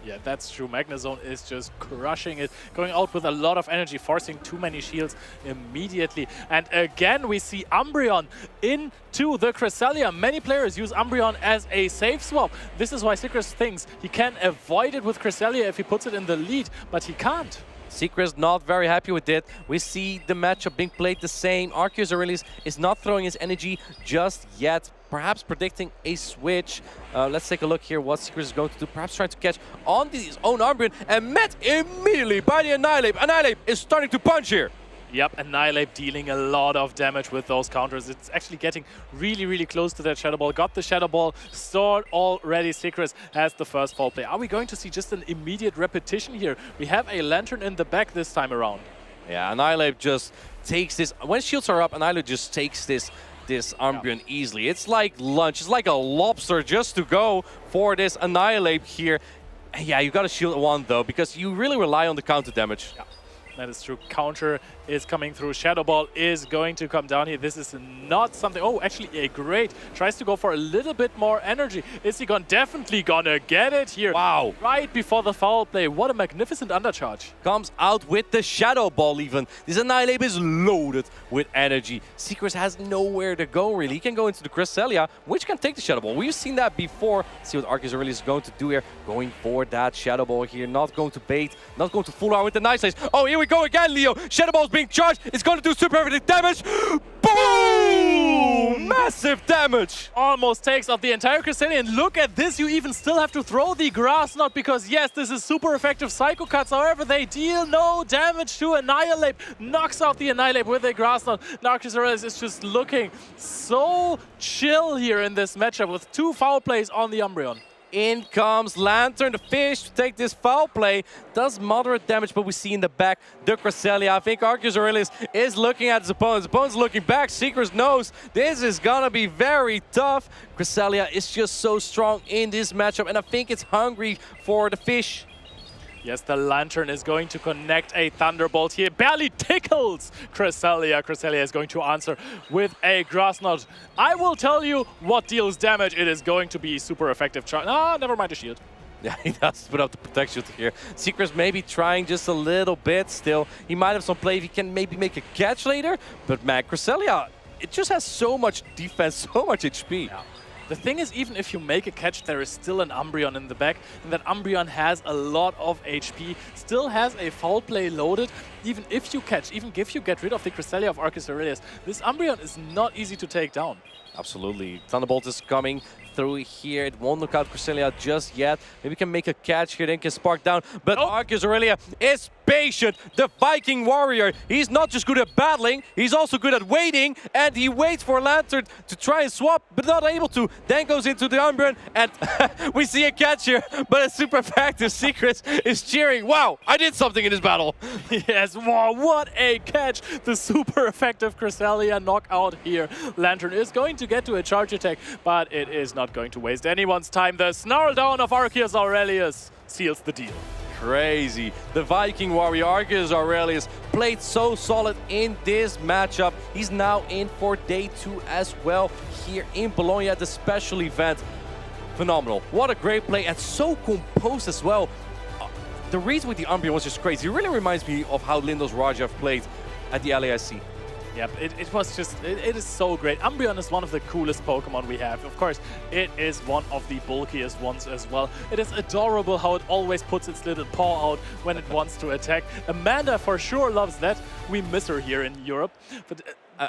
Yeah, that's true. Magnezone is just crushing it, going out with a lot of energy, forcing too many shields immediately. And again, we see Umbreon into the Cresselia. Many players use Umbreon as a safe swap. This is why Secret thinks he can avoid it with Cresselia if he puts it in the lead, but he can't. Secret's not very happy with it. We see the matchup being played the same. Arceus Aurelius is not throwing his energy just yet. Perhaps predicting a switch. Let's take a look here what Secret is going to do. Perhaps trying to catch on his own Umbreon and met immediately by the Annihilate. Annihilate is starting to punch here. Yep, Annihilate dealing a lot of damage with those counters. It's actually getting really, really close to that Shadow Ball. Got the Shadow Ball stored already. Secret has the first foul play. Are we going to see just an immediate repetition here? We have a Lantern in the back this time around. Yeah, Annihilate just takes this. When shields are up, Annihilate just takes this Umbreon easily. It's like lunch. It's like a lobster just to go for this Annihilate here. And yeah, you got to shield one though, because you really rely on the counter damage. Yeah. That is true. Counter is coming through. Shadow Ball is going to come down here. This is not something... Oh, actually a great. Tries to go for a little bit more energy. Is he definitely gonna get it here? Wow. Right before the foul play. What a magnificent undercharge. Comes out with the Shadow Ball even. This Annihilate is loaded with energy. Secret has nowhere to go really. He can go into the Cresselia, which can take the Shadow Ball. We've seen that before. Let's see what Arceus Aurelius is going to do here. Going for that Shadow Ball here. Not going to bait. Not going to fool around with the Nice Slice. Oh, here we go again, Leo. Shadow Ball's being charged. It's going to do super effective damage. Boom! Massive damage. Almost takes out the entire Cresselia. And look at this. You even still have to throw the Grass Knot because, yes, this is super effective Psycho Cuts. However, they deal no damage to Annihilate. Knocks out the Annihilate with a Grass Knot. Arceus Aurelius is just looking so chill here in this matchup with 2 foul plays on the Umbreon. In comes Lantern, the fish, to take this foul play. Does moderate damage, but we see in the back the Cresselia. I think Arceus Aurelius is looking at his opponent. His opponent's looking back. Secret knows this is gonna be very tough. Cresselia is just so strong in this matchup, and I think it's hungry for the fish. Yes, the Lantern is going to connect a Thunderbolt here. Barely tickles Cresselia. Cresselia is going to answer with a Grass Knot. I will tell you what deals damage. It is going to be super effective. Never mind the shield. Yeah, he does put up the protection here. Secret's maybe trying just a little bit still. He might have some play if he can maybe make a catch later. But man, Cresselia, it just has so much defense, so much HP. Yeah. The thing is, even if you make a catch, there is still an Umbreon in the back, and that Umbreon has a lot of HP, still has a foul play loaded. Even if you catch, even if you get rid of the Cresselia of Arceus Aurelius, this Umbreon is not easy to take down. Absolutely. Thunderbolt is coming through here. It won't knock out Cresselia just yet. Maybe can make a catch here, then can spark down. But Arceus Aurelius is patient. The Viking warrior. He's not just good at battling, he's also good at waiting. And he waits for Lantern to try and swap, but not able to. Then goes into the Umbreon, and we see a catch here. But a super effective Secret is cheering. Wow, I did something in this battle. Yes, wow, what a catch. The super effective Cresselia knockout here. Lantern is going to get to a charge attack, but it is not going to waste anyone's time. The Snarl Down of Arceus Aurelius seals the deal. Crazy. The Viking warrior Arceus Aurelius played so solid in this matchup. He's now in for day 2 as well here in Bologna at the special event. Phenomenal. What a great play, and so composed as well. The reason with the Umbreon was just crazy. It really reminds me of how Lindos Rajev played at the LAIC. Yep, it was just, it is so great. Umbreon is one of the coolest Pokemon we have. Of course, it is one of the bulkiest ones as well. It is adorable how it always puts its little paw out when it wants to attack. Amanda for sure loves that. We miss her here in Europe. But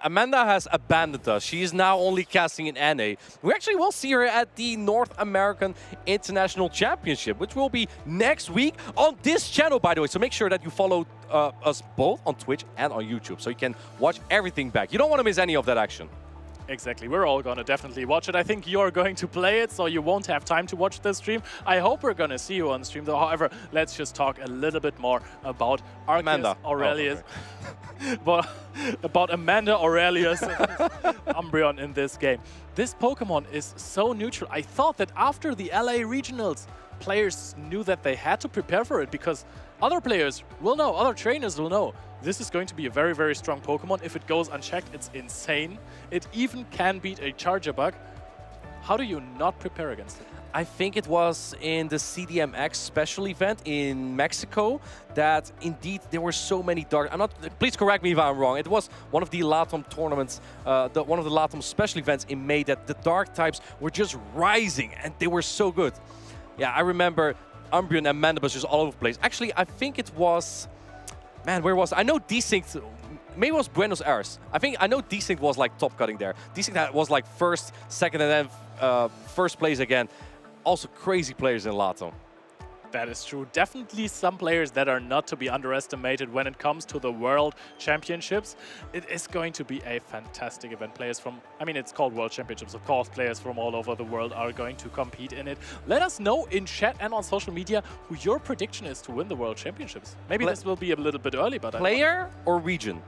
Amanda has abandoned us. She is now only casting in NA. We actually will see her at the North American International Championship, which will be next week on this channel, by the way. So make sure that you follow us both on Twitch and on YouTube, so you can watch everything back. You don't want to miss any of that action. Exactly. We're all going to definitely watch it. I think you're going to play it, so you won't have time to watch the stream. I hope we're going to see you on the stream, though. However, let's just talk a little bit more about Arceus Aurelius. Oh, okay. about Amanda Aurelius and Umbreon in this game. This Pokemon is so neutral. I thought that after the LA Regionals, players knew that they had to prepare for it, because other players will know, other trainers will know, this is going to be a very, very strong Pokemon. If it goes unchecked, it's insane. It even can beat a Charger Bug. How do you not prepare against it? I think it was in the CDMX special event in Mexico that indeed there were so many dark. Please correct me if I'm wrong. It was one of the Latam tournaments, one of the Latam special events in May, that the dark types were just rising and they were so good. Yeah, I remember Umbreon and Mandibus just all over the place. Actually, I think it was, man, where was it? I know Desync. Maybe it was Buenos Aires. I know Desync was like top cutting there. Desync was like first, second, and then first place again. Also crazy players in Latam. That is true. Definitely some players that are not to be underestimated when it comes to the World Championships. It is going to be a fantastic event. Players from, I mean, it's called World Championships. Of course, players from all over the world are going to compete in it. Let us know in chat and on social media who your prediction is to win the World Championships. Maybe this will be a little bit early, but player or region?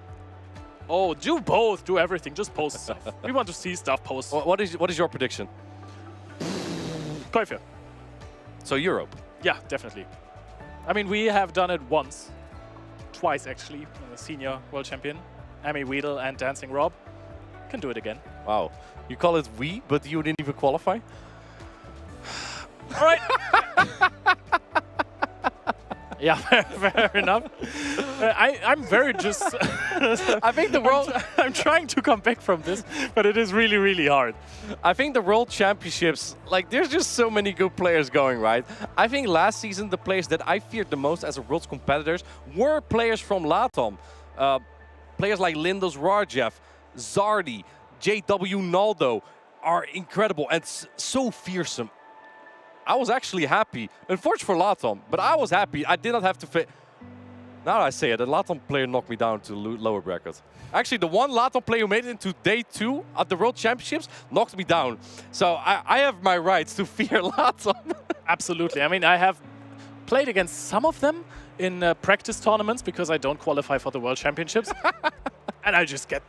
Oh, do both. Do everything. Just post stuff. We want to see stuff posted. What is your prediction? Koifia. So Europe? Yeah, definitely. I mean, we have done it once. Twice, actually. The senior world champion, Amy Weedle and Dancing Rob. Can do it again. Wow. You call it we, but you didn't even qualify? All right. Yeah, fair enough. I'm very just... I think the world... I'm trying to come back from this, but it is really, really hard. I think the World Championships, like, there's just so many good players going, right? I think last season, the players that I feared the most as a World's competitors were players from Latam. Players like Lindos Rajev, Zardy, JW Naldo are incredible and so fearsome. I was actually happy. Unfortunately for Latam, but I was happy. I did not have to fit. Now that I say it, the Latam player knocked me down to lower bracket. Actually, the one Latam player who made it into day 2 at the World Championships knocked me down. So I have my rights to fear Latam. Absolutely. I mean, I have played against some of them in practice tournaments because I don't qualify for the World Championships. And I just get...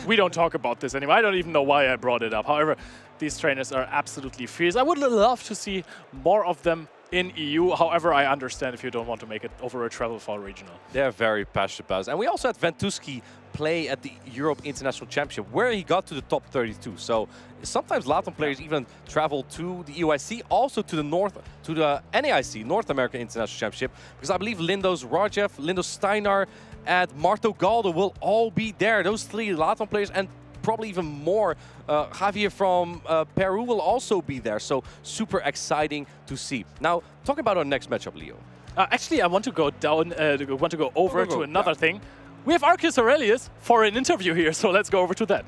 We don't talk about this anymore. I don't even know why I brought it up. However, these trainers are absolutely fierce. I would love to see more of them in EU. However, I understand if you don't want to make it over a travel for regional. They're very passionate about it. And we also had Ventuski play at the Europe International Championship, where he got to the top 32. So sometimes Latam players even travel to the UIC, also to the NAIC, North American International Championship, because I believe Lindos Rajev, Lindos Steinar, and Marto Galdo will all be there. Those 3 Latam players, and probably even more. Javier from Peru will also be there. So super exciting to see. Now, talk about our next matchup, Leo. Actually, I want to go down, over to another thing. We have Arceus Aurelius for an interview here, so let's go over to that.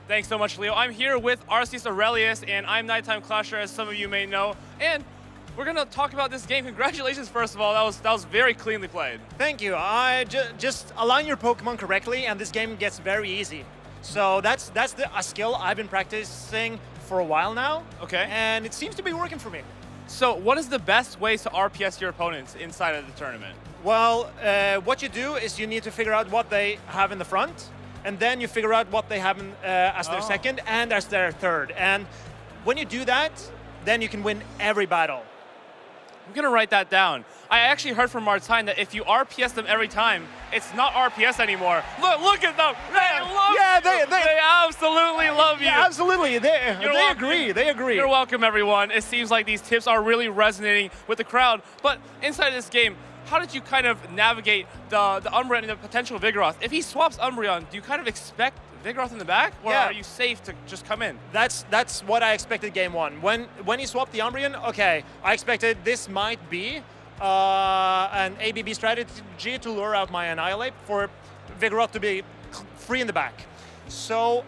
Thanks so much, Leo. I'm here with Arceus Aurelius, and I'm Nighttime Clasher, as some of you may know. And we're going to talk about this game. Congratulations, first of all. That was very cleanly played. Thank you. Just align your Pokemon correctly, and this game gets very easy. So that's a skill I've been practicing for a while now. Okay. And it seems to be working for me. So what is the best way to RPS your opponents inside of the tournament? Well, what you do is you need to figure out what they have in the front, and then you figure out what they have as their second and as their third. And when you do that, then you can win every battle. I'm going to write that down. I actually heard from Martine that if you RPS them every time, it's not RPS anymore. Look at them. They love you. They absolutely love you. Yeah, absolutely. They agree. They agree. You're welcome, everyone. It seems like these tips are really resonating with the crowd. But inside this game, how did you kind of navigate the Umbreon and the potential Vigoroth? If he swaps Umbreon, do you kind of expect Vigoroth in the back, or are you safe to just come in? That's what I expected game 1. When he swapped the Umbreon, okay, I expected this might be an ABB strategy to lure out my Annihilate for Vigoroth to be free in the back. So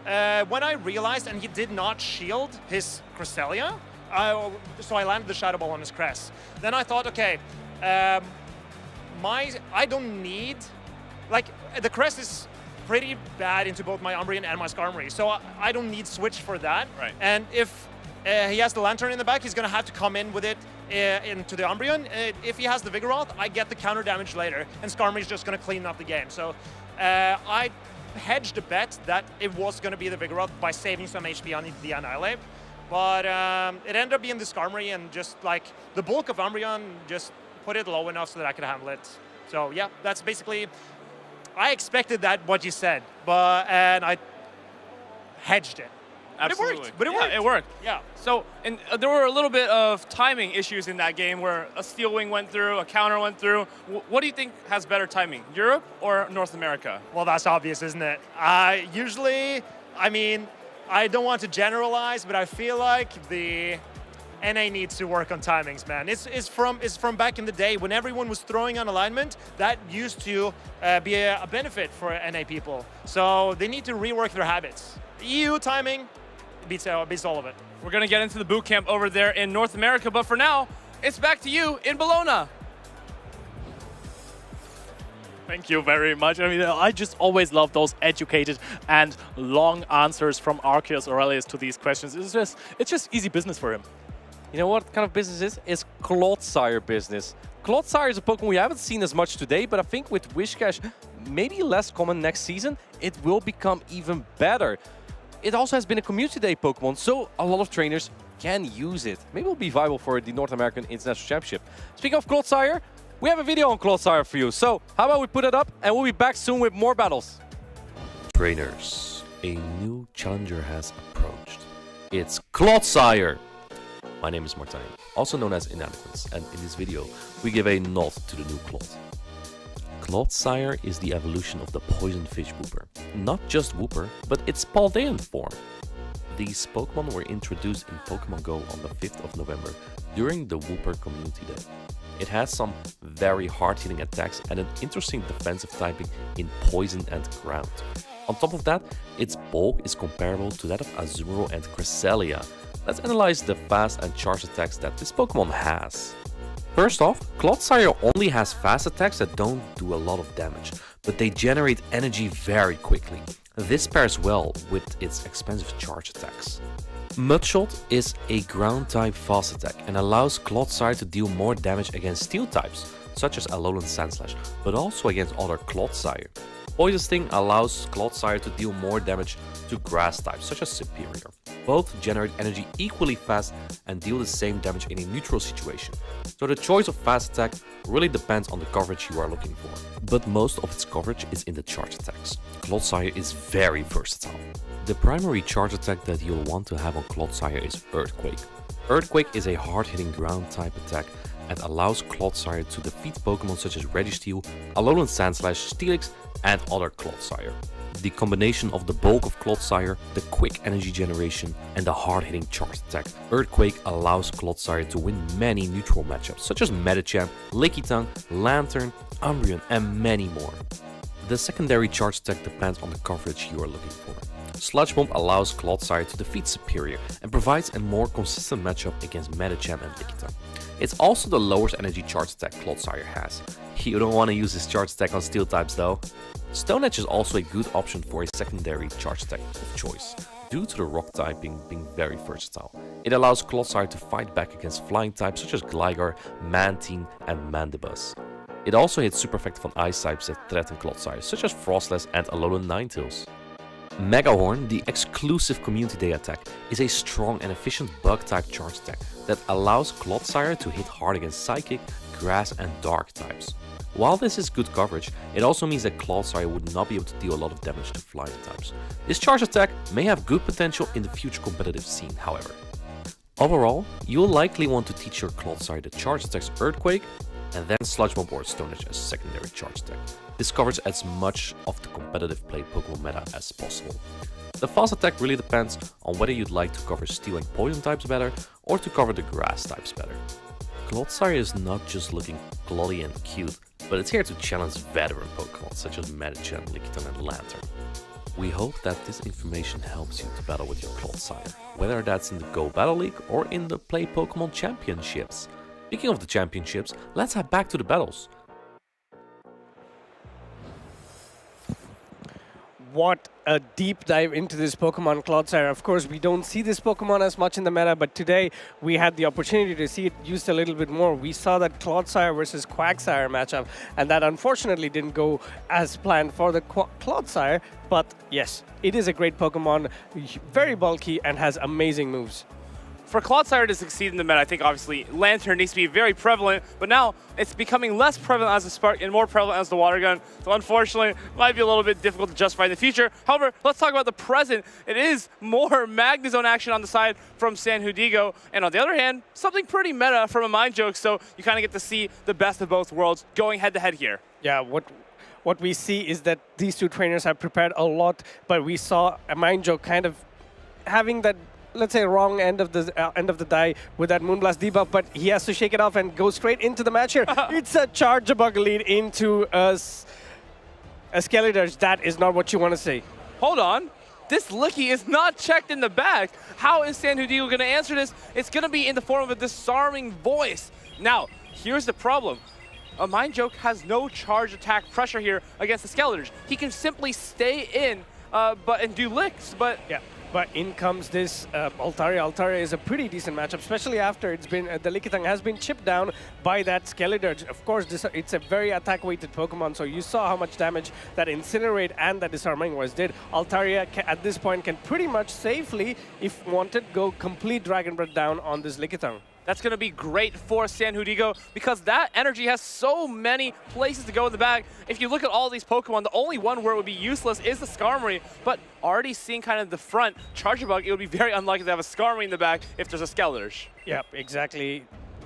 when I realized, and he did not shield his Cresselia, so I landed the Shadow Ball on his crest. Then I thought, okay, I don't need, like, the crest is pretty bad into both my Umbreon and my Skarmory, so I don't need switch for that. Right. And if he has the Lantern in the back, he's going to have to come in with it into the Umbreon. If he has the Vigoroth, I get the counter damage later, and Skarmory is just going to clean up the game. So I hedged a bet that it was going to be the Vigoroth by saving some HP on the Annihilate. But it ended up being the Skarmory, and just like the bulk of Umbreon just put it low enough so that I could handle it. So yeah, that's basically, I expected that, what you said, and I hedged it. Absolutely. But it worked. Yeah, it worked. Yeah. So, and there were a little bit of timing issues in that game where a Steel Wing went through, a counter went through. What do you think has better timing, Europe or North America? Well, that's obvious, isn't it? Usually, I mean, I don't want to generalize, but I feel like the NA needs to work on timings, man. It's from back in the day when everyone was throwing on alignment. That used to be a benefit for NA people. So they need to rework their habits. EU timing beats all of it. We're going to get into the boot camp over there in North America, but for now, it's back to you in Bologna. Thank you very much. I mean, I just always love those educated and long answers from Arceus Aurelius to these questions. It's just easy business for him. You know what kind of business is? It's Clodsire business. Clodsire is a Pokemon we haven't seen as much today, but I think with Whiscash maybe less common next season, it will become even better. It also has been a Community Day Pokemon, so a lot of trainers can use it. Maybe it'll be viable for the North American International Championship. Speaking of Clodsire, we have a video on Clodsire for you. So how about we put it up and we'll be back soon with more battles. Trainers, a new challenger has approached. It's Clodsire. My name is Martijn, also known as Inadequance, and in this video we give a nod to the new Clod. Clodsire is the evolution of the poison fish Wooper. Not just Wooper, but its Paldean form. These Pokemon were introduced in Pokemon Go on the 5th of November during the Wooper Community Day. It has some very hard-hitting attacks and an interesting defensive typing in Poison and Ground. On top of that, its bulk is comparable to that of Azumarill and Cresselia. Let's analyze the fast and charge attacks that this Pokemon has. First off, Clodsire only has fast attacks that don't do a lot of damage, but they generate energy very quickly. This pairs well with its expensive charge attacks. Mudshot is a ground type fast attack and allows Clodsire to deal more damage against steel types, such as Alolan Sandslash, but also against other Clodsire. Poison Sting allows Clodsire to deal more damage to grass types, such as Superior. Both generate energy equally fast and deal the same damage in a neutral situation. So the choice of fast attack really depends on the coverage you are looking for. But most of its coverage is in the charge attacks. Clodsire is very versatile. The primary charge attack that you'll want to have on Clodsire is Earthquake. Earthquake is a hard-hitting ground type attack and allows Clodsire to defeat Pokemon such as Registeel, Alolan Sandslash, Steelix, and other Clodsire. The combination of the bulk of Clodsire, the quick energy generation, and the hard-hitting charge attack, Earthquake allows Clodsire to win many neutral matchups such as Metagame, Lickitung, Lantern, Umbreon, and many more. The secondary charge attack depends on the coverage you are looking for. Sludge Bomb allows Clodsire to defeat Superior and provides a more consistent matchup against Metagame and Lickitung. It's also the lowest energy charge attack Clodsire has. You don't want to use this charge attack on steel types though. Stone Edge is also a good option for a secondary charge attack of choice, due to the rock typing being very versatile. It allows Clodsire to fight back against flying types such as Gligar, Mantine, and Mandibuzz. It also hits super effective on ice types that threaten Clodsire, such as Frostless and Alolan Ninetales. Megahorn, the exclusive Community Day attack, is a strong and efficient bug-type charge attack that allows Clodsire to hit hard against Psychic, Grass, and Dark types. While this is good coverage, it also means that Clodsire would not be able to deal a lot of damage to flying types. This charge attack may have good potential in the future competitive scene, however. Overall, you'll likely want to teach your Clodsire the charge attacks Earthquake, and then Sludge Bomb or Stone Edge as secondary charge attack. This covers as much of the competitive play Pokemon meta as possible. The fast attack really depends on whether you'd like to cover steel and poison types better, or to cover the grass types better. Clodsire is not just looking cloddy and cute, but it's here to challenge veteran Pokemon such as Metagame, Lickitung, and Lantern. We hope that this information helps you to battle with your Clodsire, whether that's in the Go Battle League or in the Play Pokemon Championships. Speaking of the championships, let's head back to the battles. What a deep dive into this Pokemon Clodsire. Of course, we don't see this Pokemon as much in the meta, but today we had the opportunity to see it used a little bit more. We saw that Clodsire versus Quagsire matchup, and that unfortunately didn't go as planned for the Clodsire. But yes, it is a great Pokemon, very bulky, and has amazing moves. For Clodsire to succeed in the meta, I think obviously Lantern needs to be very prevalent, but now it's becoming less prevalent as the Spark and more prevalent as the Water Gun. So unfortunately, it might be a little bit difficult to justify in the future. However, let's talk about the present. It is more Magnezone action on the side from San Hudigo, and on the other hand, something pretty meta from a Mind Joke, so you kind of get to see the best of both worlds going head-to-head here. Yeah, what we see is that these two trainers have prepared a lot, but we saw a Mind Joke kind of having that, let's say, wrong end of the die with that Moonblast debuff, but he has to shake it off and go straight into the match here. It's a Charjabug lead into a Skeledirge. That is not what you want to see. Hold on. This Licky is not checked in the back. How is San Hudigo going to answer this? It's going to be in the form of a disarming voice. Now, here's the problem. A Mind Joke has no charge attack pressure here against the Skeledirge. He can simply stay in and do licks, but... Yeah. But in comes this Altaria. Altaria is a pretty decent matchup, especially after it's been the Lickitung has been chipped down by that Skeledirge. Of course, it's a very attack-weighted Pokemon, so you saw how much damage that Incinerate and that Disarming Voice did. Altaria, at this point, can pretty much safely, if wanted, go complete Dragon Breath down on this Lickitung. That's going to be great for San Hudigo because that energy has so many places to go in the bag. If you look at all these Pokemon, the only one where it would be useless is the Skarmory, but already seeing kind of the front Charjabug, it would be very unlikely to have a Skarmory in the back if there's a Skeledirge. Yep, exactly.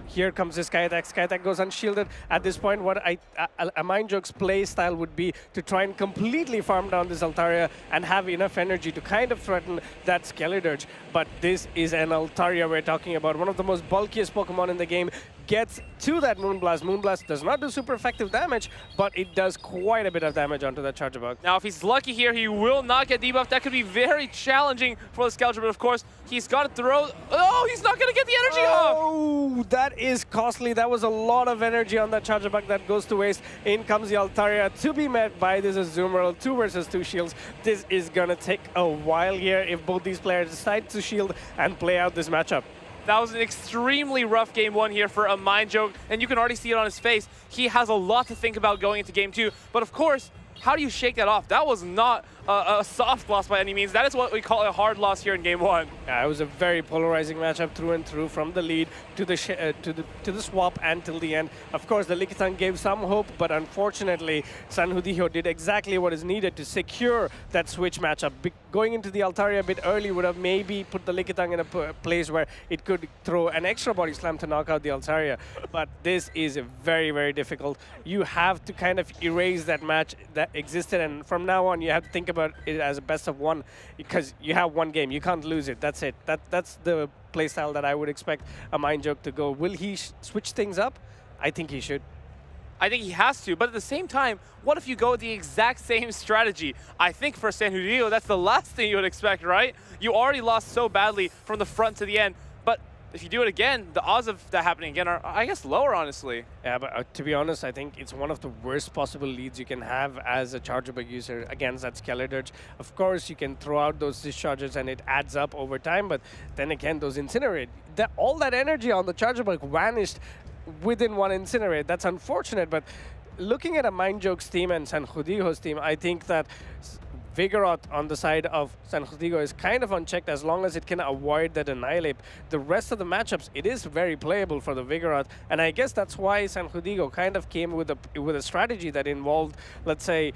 Here comes the Sky Attack. Sky Attack goes unshielded. At this point, what a Mind Joke's play style would be to try and completely farm down this Altaria and have enough energy to kind of threaten that Skeledirge. But this is an Altaria we're talking about, one of the most bulkiest Pokemon in the game. Gets to that Moonblast. Moonblast does not do super effective damage, but it does quite a bit of damage onto that Charjabug. Now, if he's lucky here, he will not get debuffed. That could be very challenging for the Skeledirge, but of course, he's got to throw... Oh, he's not going to get the energy off! Oh, that is costly. That was a lot of energy on that Charjabug that goes to waste. In comes the Altaria to be met by this Azumarill, 2 versus 2 shields. This is going to take a while here if both these players decide to shield and play out this matchup. That was an extremely rough game 1 here for a Mind Joke, and you can already see it on his face. He has a lot to think about going into game 2, but of course, how do you shake that off? That was not a soft loss by any means. That is what we call a hard loss here in game 1. Yeah, it was a very polarizing matchup through and through, from the lead to the swap and till the end. Of course, the Lickitung gave some hope, but unfortunately, San Hudigo did exactly what is needed to secure that switch matchup. Going into the Altaria a bit early would have maybe put the Lickitung in a place where it could throw an extra body slam to knock out the Altaria. But this is very, very difficult. You have to kind of erase that match that existed, and from now on, you have to think about it as a best of 1 because you have 1 game. You can't lose it. That's it. That's the playstyle that I would expect a Mind Joke to go. Will he switch things up? I think he should. I think he has to, but at the same time, what if you go with the exact same strategy? I think for San Hudigo, that's the last thing you would expect, right? You already lost so badly from the front to the end, but if you do it again, the odds of that happening again are, I guess, lower, honestly. Yeah, but to be honest, I think it's one of the worst possible leads you can have as a Charjabug user against that Skeledirge. Of course, you can throw out those discharges and it adds up over time, but then again, those Incinerate, all that energy on the Charjabug vanished within 1 Incinerate. That's unfortunate, but looking at a Mind Joke's team and San Hudigo's team, I think that Vigoroth on the side of San Hudigo is kind of unchecked as long as it can avoid that Annihilate. The rest of the matchups, it is very playable for the Vigoroth, and I guess that's why San Hudigo kind of came with a strategy that involved, let's say,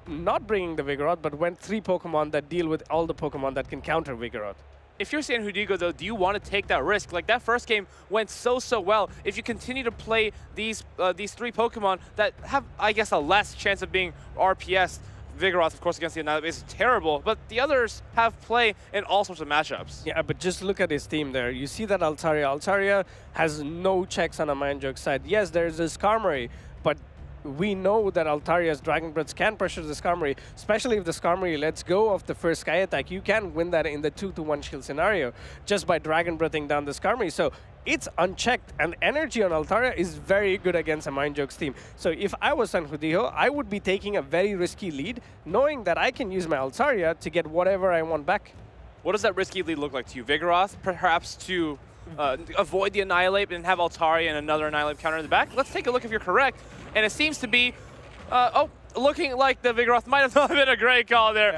not bringing the Vigoroth, but went 3 Pokemon that deal with all the Pokemon that can counter Vigoroth. If you're San Hudigo, though, do you want to take that risk? Like, that first game went so well. If you continue to play these 3 Pokemon that have, I guess, a less chance of being RPS, Vigoroth, of course, against the Annihilate is terrible, but the others have play in all sorts of matchups. Yeah, but just look at his team there. You see that Altaria. Altaria has no checks on a Mind Joke side. Yes, there's a Skarmory, but we know that Altaria's Dragon Breaths can pressure the Skarmory, especially if the Skarmory lets go of the first Sky Attack. You can win that in the 2-to-1 shield scenario just by Dragon Breathing down the Skarmory. So it's unchecked, and energy on Altaria is very good against a Mindjoke's team. So if I was Sanhudiho, I would be taking a very risky lead, knowing that I can use my Altaria to get whatever I want back. What does that risky lead look like to you? Vigoroth, perhaps to avoid the Annihilate and have Altaria and another Annihilate counter in the back? Let's take a look if you're correct. And it seems to be, looking like the Vigoroth might have not been a great call there.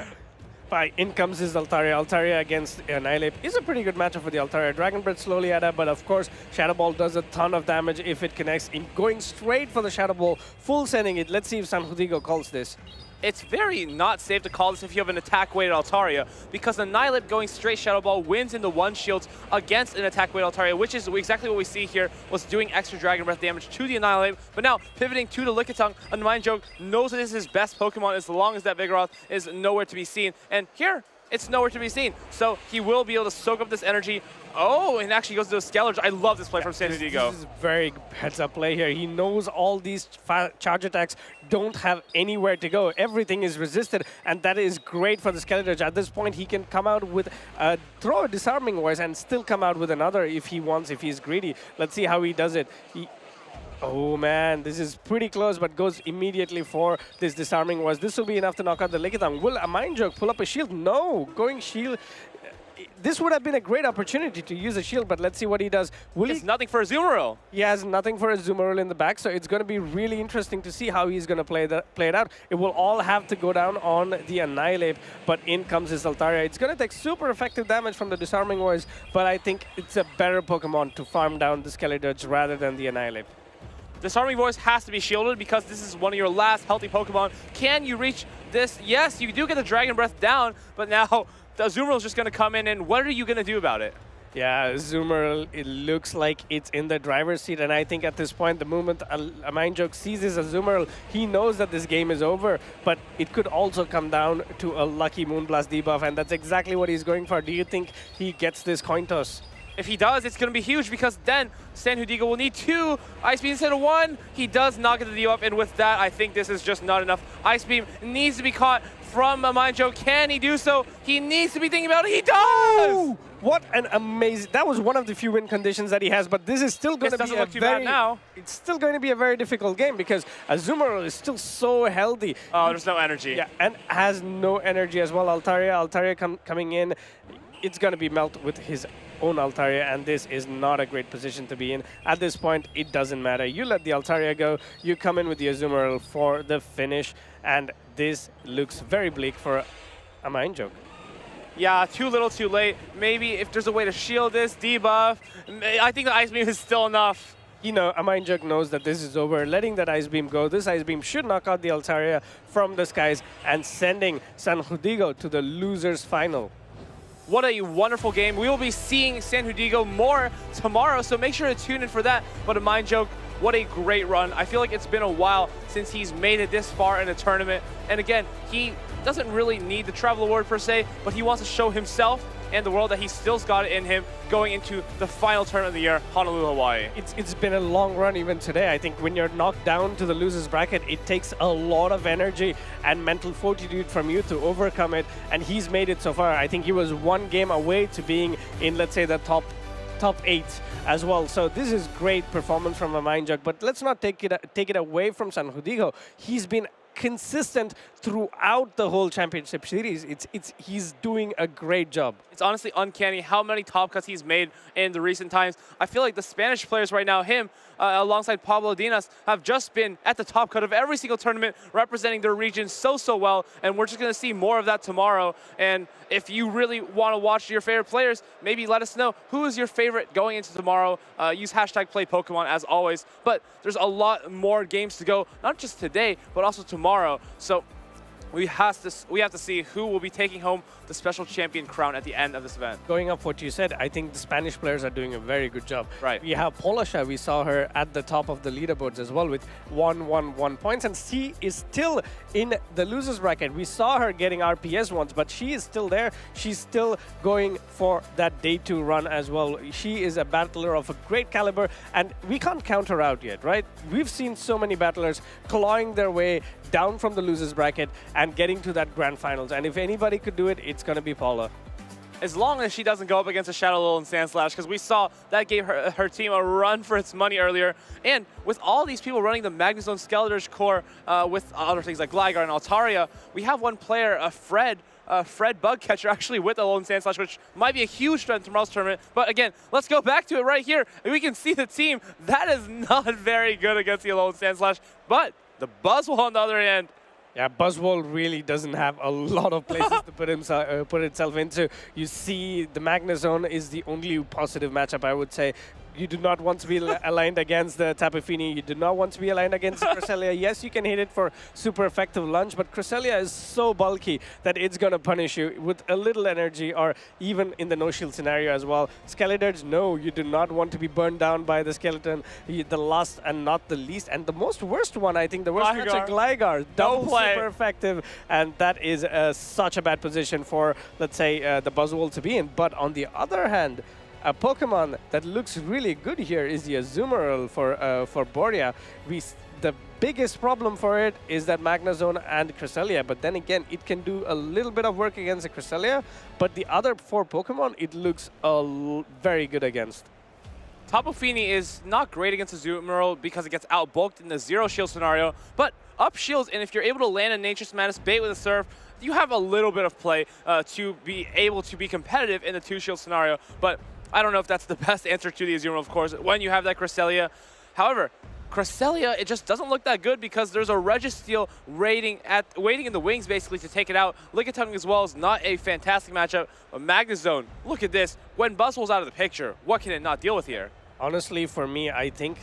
Yeah. In comes his Altaria. Altaria against Annihilate is a pretty good matchup for the Altaria. Dragon Breath slowly add up, but of course, Shadow Ball does a ton of damage if it connects. In going straight for the Shadow Ball, full sending it. Let's see if Sanhudigo calls this. It's very not safe to call this if you have an attack-weighted Altaria, because Annihilate going straight Shadow Ball wins into one shields against an attack-weighted Altaria, which is exactly what we see here, was doing extra Dragon Breath damage to the Annihilate. But now, pivoting to the Lickitung, a Mindjoke knows that this is his best Pokemon as long as that Vigoroth is nowhere to be seen. And here, it's nowhere to be seen. So he will be able to soak up this energy. Oh, and actually goes to a Scalar. I love this play from Sanhudigo. This is very heads-up play here. He knows all these charge attacks don't have anywhere to go. Everything is resisted, and that is great for the Scalar. At this point, he can come out with throw a Disarming Voice and still come out with another if he wants, if he's greedy. Let's see how he does it. Oh man, this is pretty close, but goes immediately for this Disarming Voice. This will be enough to knock out the Lickitung. Will a Mindjoke pull up a shield? No, going shield. This would have been a great opportunity to use a shield, but let's see what he does. He has nothing for a Zoomeril. He has nothing for a Zoomeril in the back, so it's going to be really interesting to see how he's going to play it out. It will all have to go down on the Annihilate, but in comes his Altaria. It's going to take super effective damage from the Disarming Voice, but I think it's a better Pokemon to farm down the Scalar rather than the Annihilate. Disarming Voice has to be shielded because this is one of your last healthy Pokemon. Can you reach this? Yes, you do get the Dragon Breath down, but now the Azumarill is just going to come in, and what are you going to do about it? Yeah, Azumarill, it looks like it's in the driver's seat, and I think at this point, the moment a Mindjoke sees his Azumarill, he knows that this game is over, but it could also come down to a lucky Moonblast debuff, and that's exactly what he's going for. Do you think he gets this coin toss? If he does, it's going to be huge because then Sanhudigo will need 2 Ice Beam instead of 1. He does knock it to the debuff, and with that, I think this is just not enough. Ice Beam needs to be caught from a Mindjoke. Can he do so? He needs to be thinking about it. He does! Ooh, what an amazing... That was one of the few win conditions that he has, but this is still going to be look too bad now. It's still going to be a very difficult game because Azumarill is still so healthy. Oh, there's no energy. Yeah, and has no energy as well. Altaria coming in. It's going to be melt with his own Altaria, and this is not a great position to be in. At this point, it doesn't matter. You let the Altaria go, you come in with the Azumarill for the finish, and this looks very bleak for a Mindjoke. Yeah, too little, too late. Maybe if there's a way to shield this, debuff, I think the Ice Beam is still enough. You know, a Mindjoke knows that this is over. Letting that Ice Beam go, this Ice Beam should knock out the Altaria from the skies and sending Sanhudigo to the losers final. What a wonderful game. We will be seeing Sanhudigo more tomorrow, so make sure to tune in for that. But a Mindjoke, what a great run. I feel like it's been a while since he's made it this far in a tournament. And again, he doesn't really need the Travel Award per se, but he wants to show himself and the world that he still's got it in him going into the final tournament of the year, Honolulu, Hawaii. It's been a long run even today. I think when you're knocked down to the losers bracket, it takes a lot of energy and mental fortitude from you to overcome it, and he's made it so far. I think he was one game away to being in, let's say, the top 8 as well. So this is great performance from a Mindjoke, but let's not take it away from Sanhudigo. He's been consistent throughout the whole championship series. He's doing a great job. It's honestly uncanny how many top cuts he's made in the recent times. I feel like the Spanish players right now, him alongside Pablo Dinas, have just been at the top cut of every single tournament, representing their region so well, and we're just going to see more of that tomorrow. And if you really want to watch your favorite players, maybe let us know who is your favorite going into tomorrow. Use hashtag #PlayPokemon as always. But there's a lot more games to go, not just today, but also tomorrow. So we have to see who will be taking home the special champion crown at the end of this event. Going up what you said, I think the Spanish players are doing a very good job. Right. We have Polasha, we saw her at the top of the leaderboards as well with 111 points, and she is still in the losers bracket. We saw her getting RPS once, but she is still there. She's still going for that day 2 run as well. She is a battler of a great caliber, and we can't count her out yet, right? We've seen so many battlers clawing their way down from the losers bracket and getting to that grand finals, and if anybody could do it, it's going to be Paula. as long as she doesn't go up against a Shadow Lil and Sandslash, because we saw that gave her team a run for its money earlier. And with all these people running the Magnezone Skeletor's core with other things like Gligar and Altaria, we have one player, Fred Bugcatcher, actually with Alolan Sandslash, which might be a huge threat in tomorrow's tournament. But again, let's go back to it right here. And we can see the team. That is not very good against the Alolan Sandslash. But the Buzzwole on the other hand, yeah, Buzzwole really doesn't have a lot of places to put itself into. You see, the Magnezone is the only positive matchup, I would say. You do not want to be aligned against the Tapu Fini. You do not want to be aligned against Cresselia. Yes, you can hit it for super effective lunge, but Cresselia is so bulky that it's going to punish you with a little energy, or even in the no-shield scenario as well. Skeledirge, no, you do not want to be burned down by the skeleton. The last and not the least, and the most worst one, I think, the worst matchup, Gligar. Double super effective, and that is such a bad position for, let's say, the Buzzwole to be in. But on the other hand, a Pokemon that looks really good here is the Azumarill for Borea. The biggest problem for it is that Magnezone and Cresselia, but then again, it can do a little bit of work against the Cresselia, but the other 4 Pokemon, it looks very good against. Tapu Fini is not great against Azumarill because it gets outbulked in the zero shield scenario, but up shields, and if you're able to land a Nature's Madness bait with a Surf, you have a little bit of play to be able to be competitive in the 2-shield scenario, but I don't know if that's the best answer to the Azumarill, of course, when you have that Cresselia. However, Cresselia, it just doesn't look that good because there's a Registeel waiting in the wings, basically, to take it out. Lickitung as well is not a fantastic matchup. But Magnezone, look at this. When Buzzwole's out of the picture, what can it not deal with here? Honestly, for me, I think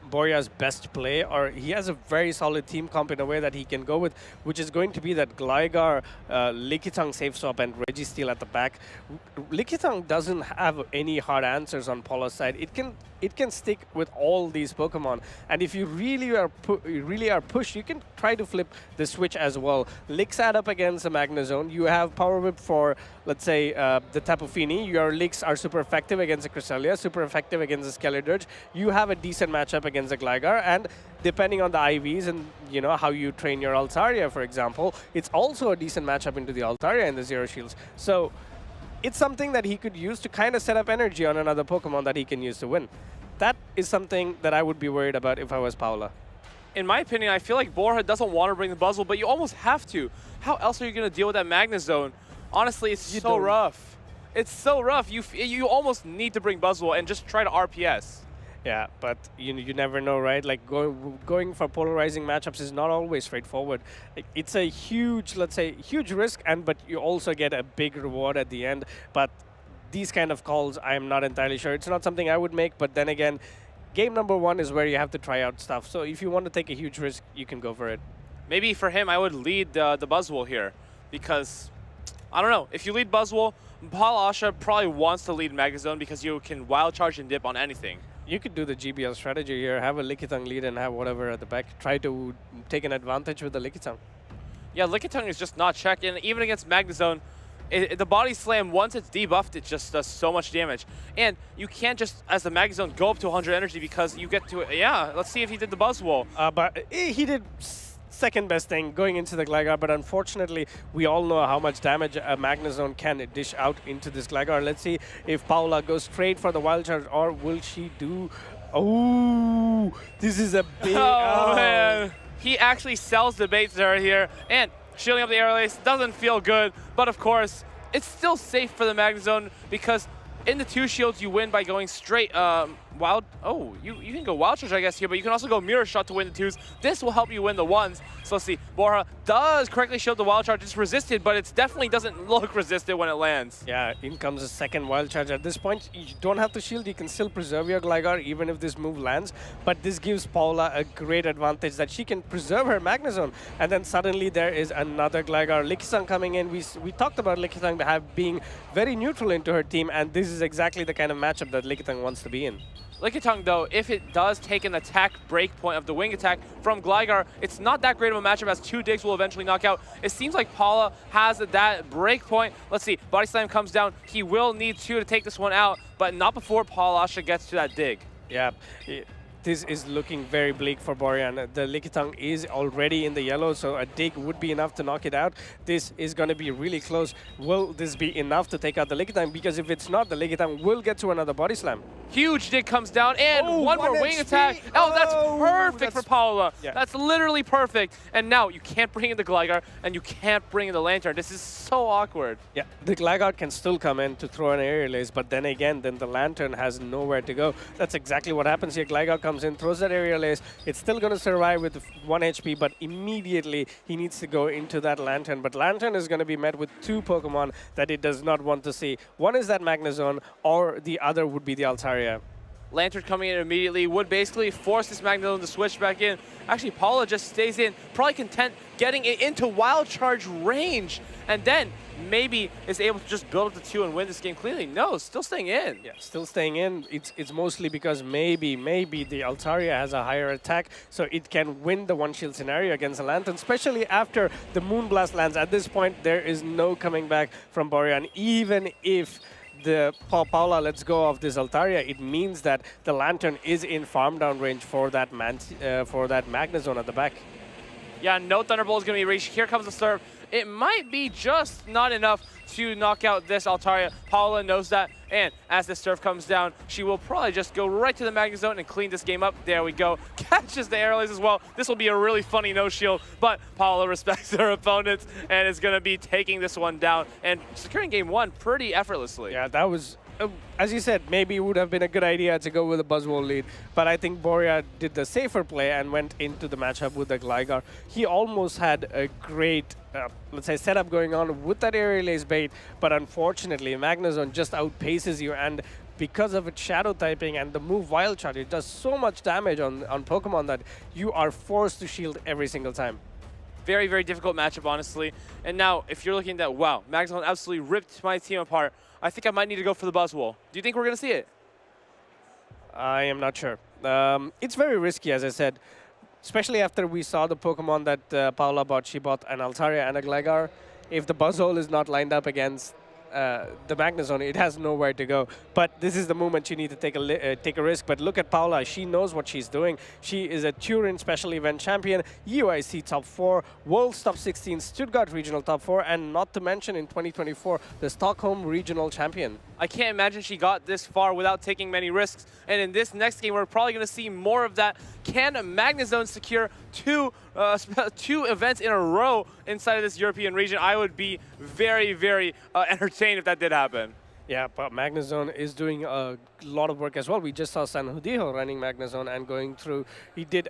Borea's best play, or he has a very solid team comp in a way that he can go with, which is going to be that Gligar, Lickitung safe swap, and Registeel at the back. Lickitung doesn't have any hard answers on Paula's side. It can stick with all these Pokemon, and if you really are pushed, you can try to flip the switch as well. Licks add up against the Magnezone. You have Power Whip for, let's say, the Tapu Fini. Your Licks are super effective against the Cresselia, super effective against the Skeledirge. You have a decent matchup against the Gligar, and depending on the IVs and how you train your Altaria, for example, it's also a decent matchup into the Altaria and the Zero Shields. So it's something that he could use to kind of set up energy on another Pokemon that he can use to win. That is something that I would be worried about if I was Paula. In my opinion, I feel like Borja doesn't want to bring the Buzzwole, but you almost have to. How else are you going to deal with that Magnezone? Honestly, it's so rough. It's so rough. You almost need to bring Buzzwole and just try to RPS. Yeah, but you never know, right? Like going for polarizing matchups is not always straightforward. It's a huge, let's say, huge risk, but you also get a big reward at the end. But these kind of calls, I'm not entirely sure. It's not something I would make, but then again, game number 1 is where you have to try out stuff. So if you want to take a huge risk, you can go for it. Maybe for him, I would lead the Buzzwole here because, I don't know, if you lead Buzzwole, Paul Asha probably wants to lead Magnezone because you can wild charge and dip on anything. You could do the GBL strategy here, have a Lickitung lead and have whatever at the back. Try to take an advantage with the Lickitung. Yeah, Lickitung is just not checked, and even against Magnezone, the body slam, once it's debuffed, it just does so much damage. And you can't just, as the Magnezone, go up to 100 energy because you get to it. Yeah, let's see if he did the Buzzwole. But he did second best thing going into the Gligar, but unfortunately, we all know how much damage a Magnezone can dish out into this Gligar. Let's see if Paula goes straight for the Wild Charge, or will she do... Oh, this is a big... Oh, man. He actually sells the bait there here, and shielding up the air lace doesn't feel good, but of course, it's still safe for the Magnezone because in the 2 shields, you win by going straight wild. Oh, you can go Wild Charge, I guess, here, but you can also go Mirror Shot to win the 2s. This will help you win the 1s. So let's see. Borja does correctly shield the Wild Charge. It's resisted, but it definitely doesn't look resisted when it lands. Yeah, in comes a second Wild Charge. At this point, you don't have to shield. You can still preserve your Gligar even if this move lands. But this gives Paula a great advantage that she can preserve her Magnezone. And then suddenly there is another Gligar. Lickitung coming in. We talked about Lickitung being very neutral into her team, and this is exactly the kind of matchup that Lickitung wants to be in. Lickitung, though, if it does take an attack break point of the wing attack from Gligar, it's not that great of a matchup as 2 digs will eventually knock out. It seems like Paula has that break point. Let's see. Body Slam comes down. He will need 2 to take this one out, but not before Paul Asha gets to that dig. Yeah. this is looking very bleak for Borean. The Lickitung is already in the yellow, so a dig would be enough to knock it out. This is going to be really close. Will this be enough to take out the Lickitung? Because if it's not, the Lickitung will get to another body slam. Huge dig comes down, and one more wing attack. Oh, that's perfect for Paula. Yeah. That's literally perfect. And now you can't bring in the Gligar, and you can't bring in the Lantern. This is so awkward. Yeah, the Gligar can still come in to throw an aerial ace, but then again, then the Lantern has nowhere to go. That's exactly what happens here. Gligar comes in, throws that aerial ace. It's still going to survive with 1 HP, but immediately he needs to go into that Lantern. But Lantern is going to be met with 2 Pokemon that it does not want to see. One is that Magnezone, or the other would be the Altaria. Lantern coming in immediately would basically force this Magnezone to switch back in. Actually, Paula just stays in, probably content getting it into Wild Charge range, and then maybe is able to just build up to 2 and win this game cleanly. No, still staying in. Yeah, still staying in. It's mostly because maybe the Altaria has a higher attack, so it can win the one-shield scenario against the Lantern, especially after the Moonblast lands. At this point, there is no coming back from Borean, even if the Paula lets go of this Altaria. It means that the Lantern is in farm down range for that Magnezone at the back. Yeah, no Thunderbolt is going to be reached. Here comes the serve. It might be just not enough to knock out this Altaria. Paula knows that, and as the serve comes down, she will probably just go right to the Magnezone and clean this game up. There we go. Catches the aerial ace as well. This will be a really funny no-shield, but Paula respects her opponents and is going to be taking this one down and securing game 1 pretty effortlessly. Yeah, that was... as you said, maybe it would have been a good idea to go with a Buzzwole lead, but I think Borea did the safer play and went into the matchup with the Gligar. He almost had a great, let's say, setup going on with that aerial ace bait, but unfortunately, Magnezone just outpaces you, and because of its shadow typing and the move Wild Charge, it does so much damage on Pokemon that you are forced to shield every single time. Very, very difficult matchup, honestly. And now, if you're looking at, wow, Magnezone absolutely ripped my team apart, I think I might need to go for the Buzzwole. Do you think we're going to see it? I am not sure. It's very risky, as I said, especially after we saw the Pokemon that Paula bought. She bought an Altaria and a Gligar. If the Buzzwole is not lined up against the Magnezone, it has nowhere to go. But this is the moment you need to take a risk. But look at Paula. She knows what she's doing. She is a Turin Special Event champion, UIC top 4, World's top 16, Stuttgart Regional top 4, and not to mention in 2024, the Stockholm Regional champion. I can't imagine she got this far without taking many risks. And in this next game, we're probably going to see more of that. Can Magnezone secure two events in a row inside of this European region? I would be very, very entertained if that did happen. Yeah, but Magnezone is doing a lot of work as well. We just saw San Judijo running Magnezone and going through. He did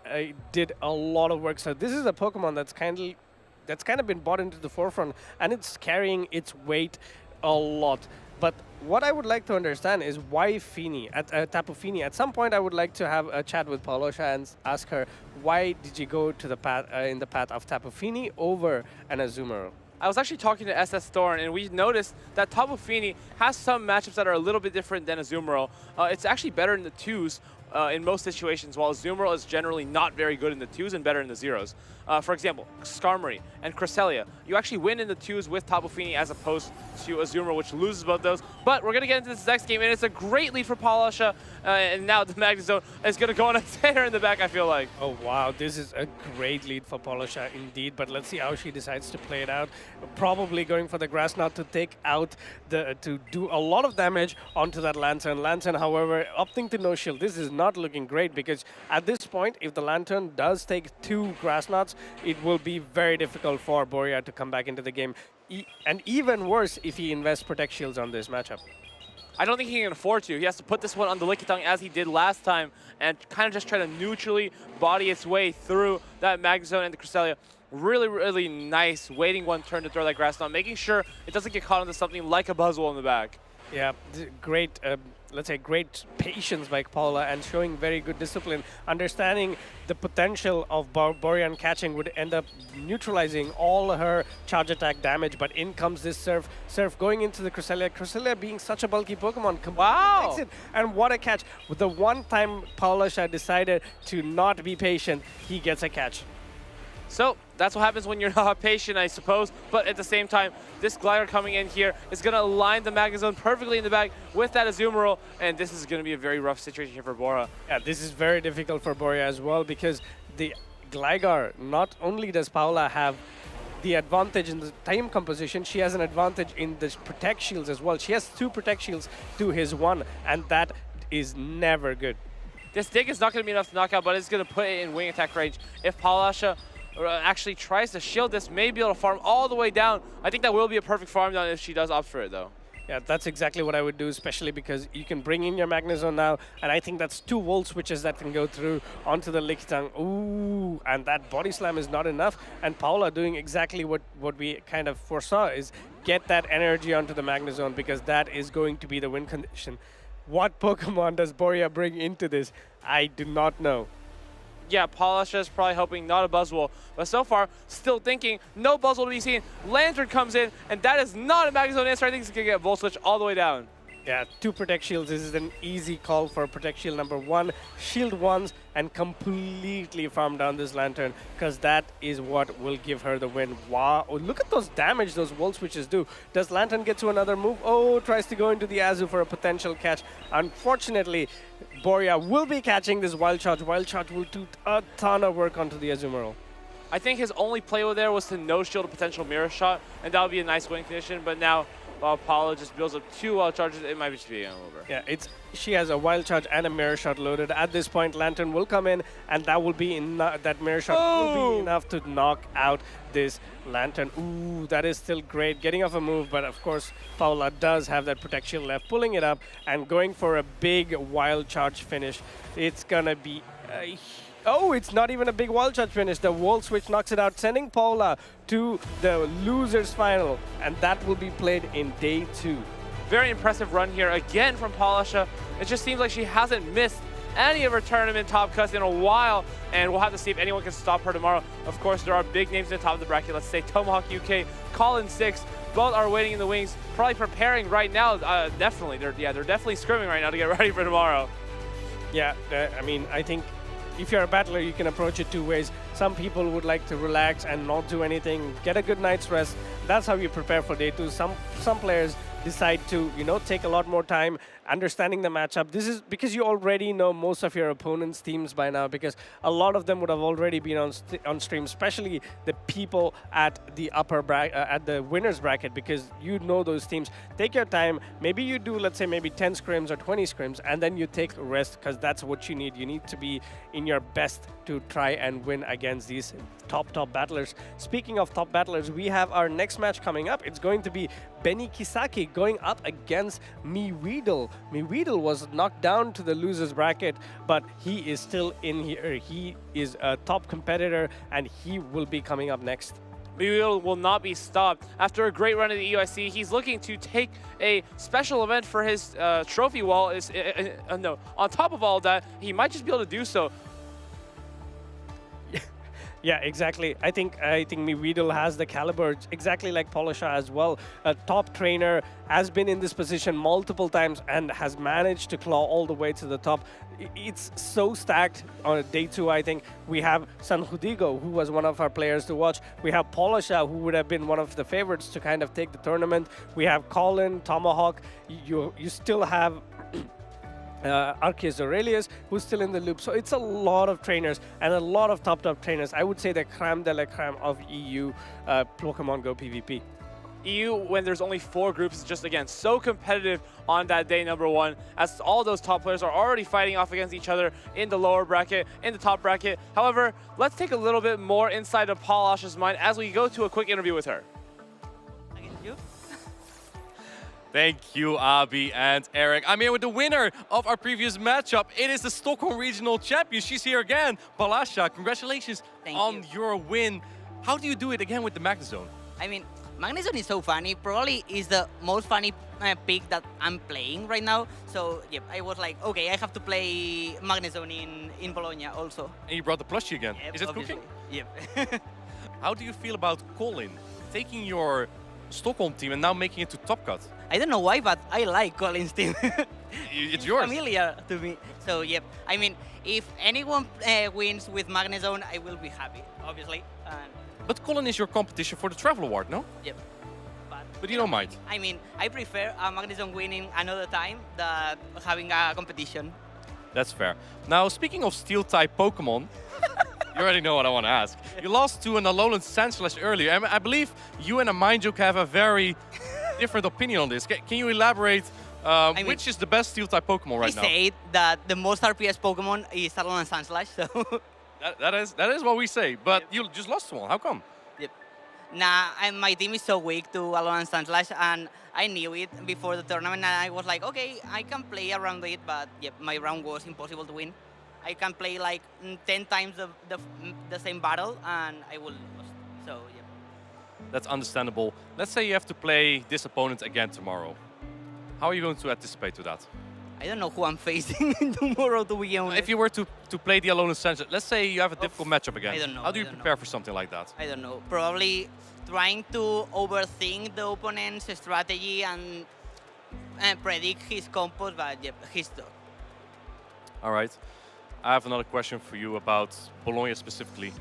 a lot of work. So this is a Pokemon that's kind of been brought into the forefront, and it's carrying its weight a lot. But what I would like to understand is why Fini, Tapu Fini. At some point, I would like to have a chat with Palosha and ask her, why did you go to the path in the path of Tapu Fini over an Azumarill? I was actually talking to SS Thorn, and we noticed that Tapu Fini has some matchups that are a little bit different than Azumarill. It's actually better in the 2s in most situations, while Azumarill is generally not very good in the 2s and better in the 0s. For example, Skarmory and Cresselia. You actually win in the 2s with Tapu Fini as opposed to Azumarill, which loses both those. But we're going to get into this next game, and it's a great lead for Palasha. And now the Magnezone is going to go on a tear in the back, I feel like. Oh, wow. This is a great lead for Palasha indeed. But let's see how she decides to play it out. Probably going for the Grass Knot to take out to do a lot of damage onto that Lantern. Lantern, however, opting to no shield. This is not looking great because at this point, if the Lantern does take 2 Grass Knots, it will be very difficult for Borea to come back into the game. And even worse if he invests Protect Shields on this matchup. I don't think he can afford to. He has to put this one on the Lickitung as he did last time and kind of just try to neutrally body its way through that Magnezone and the Cresselia. Really, really nice waiting one turn to throw that Grass Knot, making sure it doesn't get caught into something like a Buzzwole in the back. Yeah, great, let's say great patience by Paula and showing very good discipline, understanding the potential of Borean catching would end up neutralizing all her charge attack damage, but in comes this Surf going into the Cresselia. Cresselia being such a bulky Pokemon, wow! It, and what a catch. With the one time Paula decided to not be patient, he gets a catch. So that's what happens when you're not patient, I suppose. But at the same time, this glider coming in here is going to align the Magnezone perfectly in the back with that Azumarill, and this is going to be a very rough situation here for Bora. Yeah, this is very difficult for Boria as well, because the Gligar, not only does Paula have the advantage in the time composition, she has an advantage in the Protect Shields as well. She has 2 Protect Shields to his 1, and that is never good. This dig is not going to be enough to knock out, but it's going to put it in wing attack range. If Paulasha actually tries to shield this, may be able to farm all the way down. I think that will be a perfect farm down if she does opt for it, though. Yeah, that's exactly what I would do, especially because you can bring in your Magnezone now, and I think that's 2 Volt Switches that can go through onto the Lickitung. Ooh, and that Body Slam is not enough, and Paula doing exactly what we kind of foresaw, is get that energy onto the Magnezone, because that is going to be the win condition. What Pokemon does Boria bring into this? I do not know. Yeah, Paulasha is probably hoping not a Buzzwole, but so far, still thinking no Buzzwole to be seen. Lantern comes in, and that is not a Magnezone answer. I think he's going to get Volt Switch all the way down. Yeah, 2 Protect Shields. This is an easy call for Protect Shield number 1. Shield once and completely farm down this Lantern, because that is what will give her the win. Wow, oh, look at those damage those Volt Switches do. Does Lantern get to another move? Oh, tries to go into the Azu for a potential catch. Unfortunately, Boria will be catching this Wild Charge. Wild Charge will do a ton of work onto the Azumarill. I think his only play over there was to no-shield a potential Mirror Shot, and that would be a nice win condition, but now while Paula just builds up 2 Wild Charges, it might just be game over. Yeah, she has a Wild Charge and a Mirror Shot loaded. At this point, Lantern will come in, and that will be that Mirror Shot will be enough to knock out this Lantern. Ooh, that is still great. Getting off a move, but of course, Paula does have that Protect Shield left, pulling it up and going for a big Wild Charge finish. It's gonna be oh, it's not even a big Wild Charge finish. The Volt Switch knocks it out, sending Paula to the losers final, and that will be played in day 2. Very impressive run here again from Paulasha. It just seems like she hasn't missed any of her tournament top cuts in a while, and we'll have to see if anyone can stop her tomorrow. Of course, there are big names at the top of the bracket. Let's say Tomahawk UK, Colin 6, both are waiting in the wings, probably preparing right now. Definitely, they're definitely scrimming right now to get ready for tomorrow. Yeah, I mean, I think if you're a battler, you can approach it 2 ways. Some people would like to relax and not do anything, get a good night's rest. That's how you prepare for day 2. Some players decide to, take a lot more time understanding the matchup. This is because you already know most of your opponent's teams by now, because a lot of them would have already been on stream, especially the people at the upper bracket, at the winners bracket, because you know those teams. Take your time. Maybe you do, let's say, maybe 10 scrims or 20 scrims, and then you take a rest, because that's what you need. You need to be in your best to try and win against these top battlers. Speaking of top battlers, we have our next match coming up. It's going to be Benny Kisaki going up against Meweedle. Meweedle was knocked down to the losers bracket, but he is still in here. He is a top competitor, and he will be coming up next. Meweedle will not be stopped. After a great run at the EUIC, he's looking to take a special event for his trophy wall. No, on top of all that, he might just be able to do so. Yeah, exactly. I think Meweedle has the caliber, exactly like Paulasha as well. A top trainer, has been in this position multiple times and has managed to claw all the way to the top. It's so stacked on day 2, I think. We have San Judigo, who was one of our players to watch. We have Paulasha, who would have been one of the favorites to kind of take the tournament. We have Colin, Tomahawk. You still have Arceus Aurelius, who's still in the loop. So it's a lot of trainers and a lot of top trainers. I would say the creme de la creme of EU Pokemon Go PvP. EU, when there's only 4 groups, is just, again, so competitive on that day number 1, as all those top players are already fighting off against each other in the lower bracket, in the top bracket. However, let's take a little bit more inside of Paulasha's mind as we go to a quick interview with her. Thank you, Abi and Eric. I'm here with the winner of our previous matchup. It is the Stockholm Regional Champion. She's here again. Paulasha, congratulations on your win. How do you do it again with the Magnezone? I mean, Magnezone is so funny. Probably is the most funny pick that I'm playing right now. So, yeah, I was like, okay, I have to play Magnezone in Bologna also. And you brought the plushie again. Yep, is it obviously. cooking? Yep. How do you feel about Colin taking your Stockholm team and now making it to top cut? I don't know why, but I like Colin's team. It's yours. Familiar to me. So, yep. I mean, if anyone wins with Magnezone, I will be happy, obviously. But Colin is your competition for the Travel Award, no? Yep. But you don't mind? I mean, I prefer a Magnezone winning another time than having a competition. That's fair. Now, speaking of Steel-type Pokemon, you already know what I want to ask. You lost to an Alolan Sandslash earlier, and I believe you and a Mindjoke have a very different opinion on this. Can you elaborate which is the best Steel-type Pokemon right now? I say that the most RPS Pokemon is Alolan Sandslash, so... that is what we say, but you just lost to one. How come? Yep. Nah, my team is so weak to Alolan Sandslash, and I knew it before the tournament, and I was like, okay, I can play around it, but yep, my round was impossible to win. I can play like 10 times the same battle, and I will lose. So, yep. That's understandable. Let's say you have to play this opponent again tomorrow. How are you going to anticipate to that? I don't know who I'm facing tomorrow, to be honest. If you were to play the Alolan Sandslash, let's say you have a difficult matchup again. I don't know. How do you prepare for something like that? I don't know. Probably trying to overthink the opponent's strategy and predict his combos, but yep, he's done. All right. I have another question for you about Bologna specifically.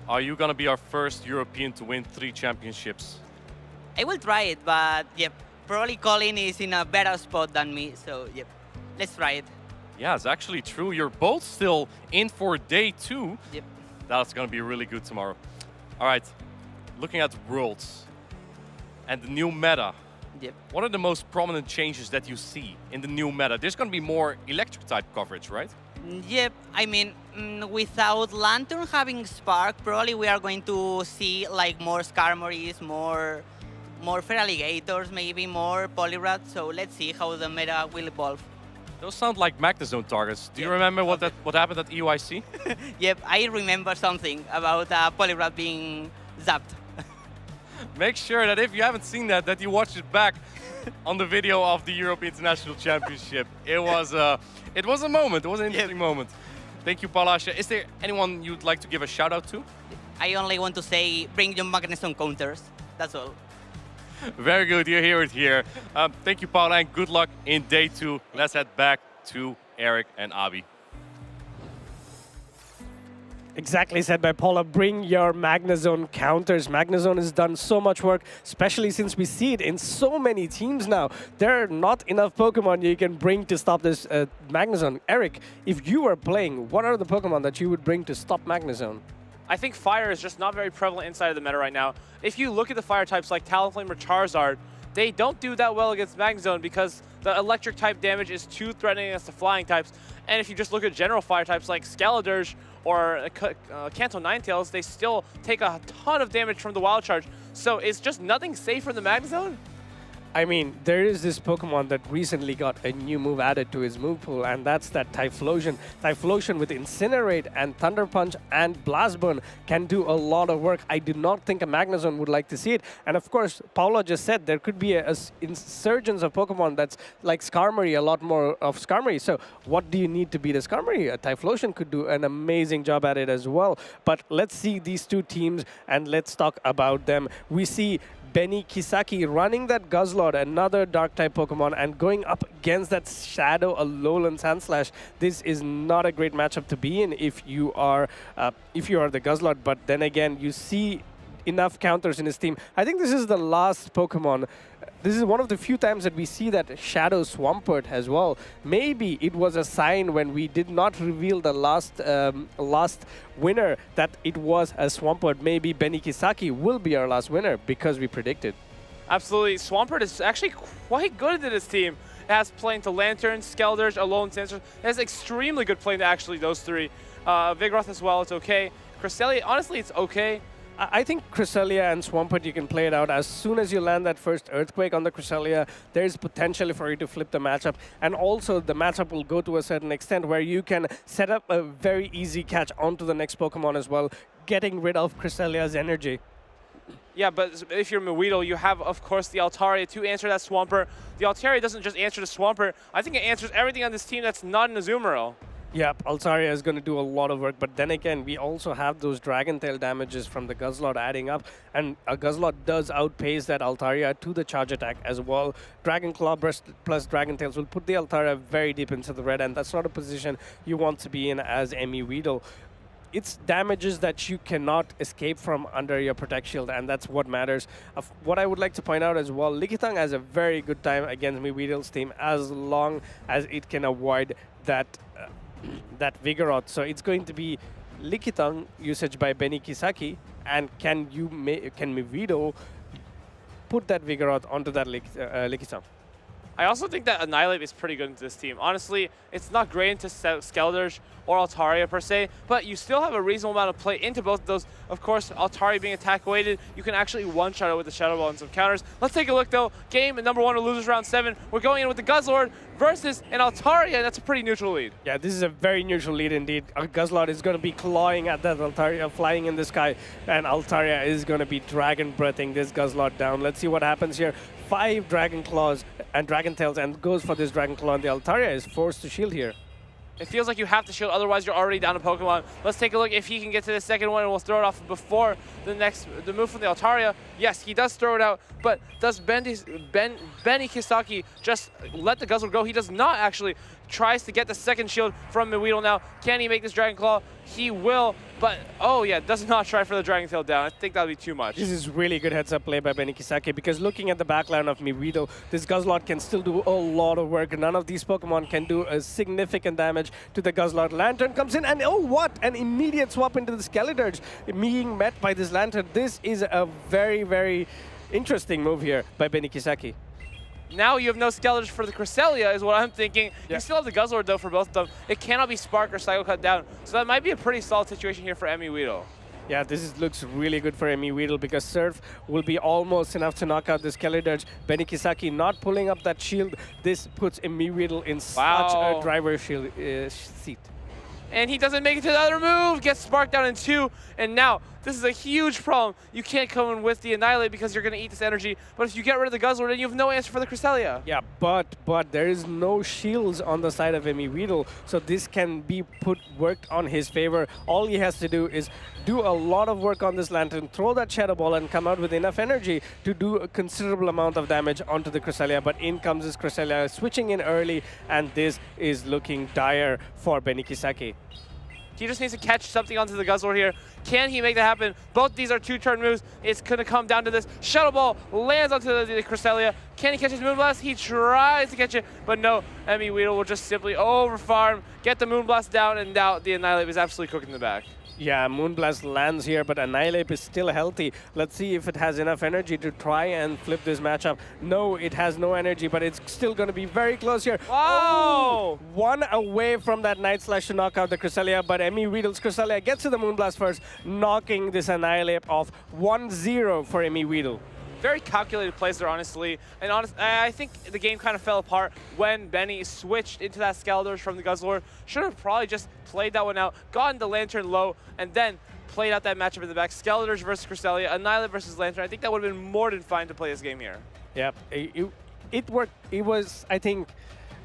Are you going to be our first European to win 3 championships? I will try it, but yep, probably Colin is in a better spot than me, so yep, let's try it. Yeah, it's actually true. You're both still in for day 2. Yep. That's going to be really good tomorrow. All right, looking at Worlds and the new meta. Yep. What are the most prominent changes that you see in the new meta? There's going to be more electric type coverage, right? Yep, I mean, without Lantern having Spark, probably we are going to see like more Skarmories, more Feraligators, maybe more Poliwrath. So let's see how the meta will evolve. Those sound like Magnezone targets. Do you remember what happened at EUIC? Yep, I remember something about Poliwrath being zapped. Make sure that if you haven't seen that you watch it back on the video of the European International Championship. It was a moment. It was an interesting moment. Thank you, Palasha. Is there anyone you'd like to give a shout out to? I only want to say, bring your Magnezone counters. That's all. Very good. You hear it here. Thank you, Paula, and good luck in day 2. Let's head back to Eric and Abi. Exactly said by Paula, bring your Magnezone counters. Magnezone has done so much work, especially since we see it in so many teams now. There are not enough Pokemon you can bring to stop this Magnezone. Eric, if you were playing, what are the Pokemon that you would bring to stop Magnezone? I think Fire is just not very prevalent inside of the meta right now. If you look at the Fire types like Talonflame or Charizard, they don't do that well against Magnezone because the electric type damage is too threatening against the flying types. And if you just look at general Fire types like Skeledirge or Kanto Ninetales, they still take a ton of damage from the Wild Charge. So it's just nothing safe from the Magnezone. I mean, there is this Pokemon that recently got a new move added to his move pool, and that's that Typhlosion. Typhlosion with Incinerate and Thunder Punch and Blast Burn can do a lot of work. I do not think a Magnezone would like to see it. And of course, Paula just said there could be a insurgence of Pokemon that's like Skarmory, a lot more of Skarmory. So what do you need to beat a Skarmory? A Typhlosion could do an amazing job at it as well. But let's see these two teams and let's talk about them. We see Benny Kisaki running that Guzzlord, another Dark-type Pokemon, and going up against that Shadow Alolan Sandslash. This is not a great matchup to be in if you are the Guzzlord. But then again, you see enough counters in his team. I think this is the last Pokemon. This is one of the few times that we see that Shadow Swampert as well. Maybe it was a sign when we did not reveal the last winner that it was a Swampert. Maybe Benny Kisaki will be our last winner because we predicted. Absolutely. Swampert is actually quite good at this team. It has playing to Lantern, Skeledirge, Alolan Sandslash. It has extremely good playing to actually those 3. Vigoroth as well, it's okay. Cresselia, honestly, it's okay. I think Cresselia and Swampert, you can play it out. As soon as you land that first Earthquake on the Cresselia, there's potential for you to flip the matchup. And also, the matchup will go to a certain extent where you can set up a very easy catch onto the next Pokemon as well, getting rid of Cresselia's energy. Yeah, but if you're Maweedle, you have, of course, the Altaria to answer that Swampert. The Altaria doesn't just answer the Swampert. I think it answers everything on this team that's not an Azumarill. Yep, Altaria is going to do a lot of work, but then again, we also have those Dragon Tail damages from the Guzzlord adding up, and a Guzzlord does outpace that Altaria to the charge attack as well. Dragon Claw plus Dragon Tails will put the Altaria very deep into the red, and that's not a position you want to be in as Emmy Weedle. It's damages that you cannot escape from under your Protect Shield, and that's what matters. What I would like to point out as well, Lickitung has a very good time against Emmy Weedle's team as long as it can avoid that that Vigoroth. So it's going to be Lickitung usage by Benny Kisaki, and can Mivido put that Vigoroth onto that Lickitung? I also think that Annihilate is pretty good into this team. Honestly, it's not great into Skeldurge or Altaria per se, but you still have a reasonable amount of play into both of those. Of course, Altaria being attack weighted, you can actually one-shot it with the Shadow Ball and some counters. Let's take a look though. Game number 1 of Losers Round 7. We're going in with the Guzzlord versus an Altaria. That's a pretty neutral lead. Yeah, this is a very neutral lead indeed. Guzzlord is going to be clawing at that Altaria, flying in the sky, and Altaria is going to be Dragon Breathing this Guzzlord down. Let's see what happens here. 5 Dragon Claws and Dragon Tails, and goes for this Dragon Claw, and the Altaria is forced to shield here. It feels like you have to shield, otherwise you're already down a Pokemon. Let's take a look if he can get to the second one, and we'll throw it off before the move from the Altaria. Yes, he does throw it out, but does Benny Kisaki just let the Guzzlord go? He does not actually. Tries to get the second shield from Miweedle now. Can he make this Dragon Claw? He will, but oh yeah, does not try for the Dragon Tail down. I think that would be too much. This is really good heads-up play by Benny Kisaki, because looking at the backline of Miweedle, this Guzzlord can still do a lot of work. None of these Pokemon can do a significant damage to the Guzzlord. Lantern comes in, and oh what? An immediate swap into the Skeledirge being met by this Lantern. This is a very, very interesting move here by Benny Kisaki. Now you have no Skeledirge for the Cresselia is what I'm thinking. Yeah. You still have the Guzzlord though for both of them. It cannot be Spark or Psycho Cut down. So that might be a pretty solid situation here for Emmy Weedle. Yeah, looks really good for Emmy Weedle, because Surf will be almost enough to knock out the Skeledirge. Benny Kisaki not pulling up that shield. This puts Emmy Weedle in such a driver's seat. And he doesn't make it to the other move, gets Spark down in 2, and now this is a huge problem. You can't come in with the Annihilate because you're going to eat this energy, but if you get rid of the Guzzlord, then you have no answer for the Cresselia. Yeah, but there is no shields on the side of Emmy Weedle, so this can be worked on his favor. All he has to do is do a lot of work on this Lantern, throw that Shadow Ball, and come out with enough energy to do a considerable amount of damage onto the Cresselia. But in comes this Cresselia, switching in early, and this is looking dire for Benny Kisaki. He just needs to catch something onto the Guzzlord here. Can he make that happen? Both these are 2-turn moves. It's going to come down to this. Shadow Ball lands onto the Cresselia. Can he catch his Moonblast? He tries to catch it, but no. Emmy Weedle will just simply overfarm, get the Moonblast down, and now the Annihilate is absolutely cooking the back. Yeah, Moonblast lands here, but Annihilate is still healthy. Let's see if it has enough energy to try and flip this matchup. No, it has no energy, but it's still going to be very close here. Wow! Oh, 1 away from that Night Slash to knock out the Cresselia, but Emmy Weedle's Cresselia gets to the Moonblast first, knocking this Annihilate off. 1-0 for Emmy Weedle. Very calculated plays there, honestly. And I think the game kind of fell apart when Benny switched into that Skeledirge from the Guzzlord. Should have probably just played that one out, gotten the Lantern low, and then played out that matchup in the back. Skeledirge versus Cresselia, Annihilate versus Lantern. I think that would have been more than fine to play this game here. Yep, it worked. It was, I think,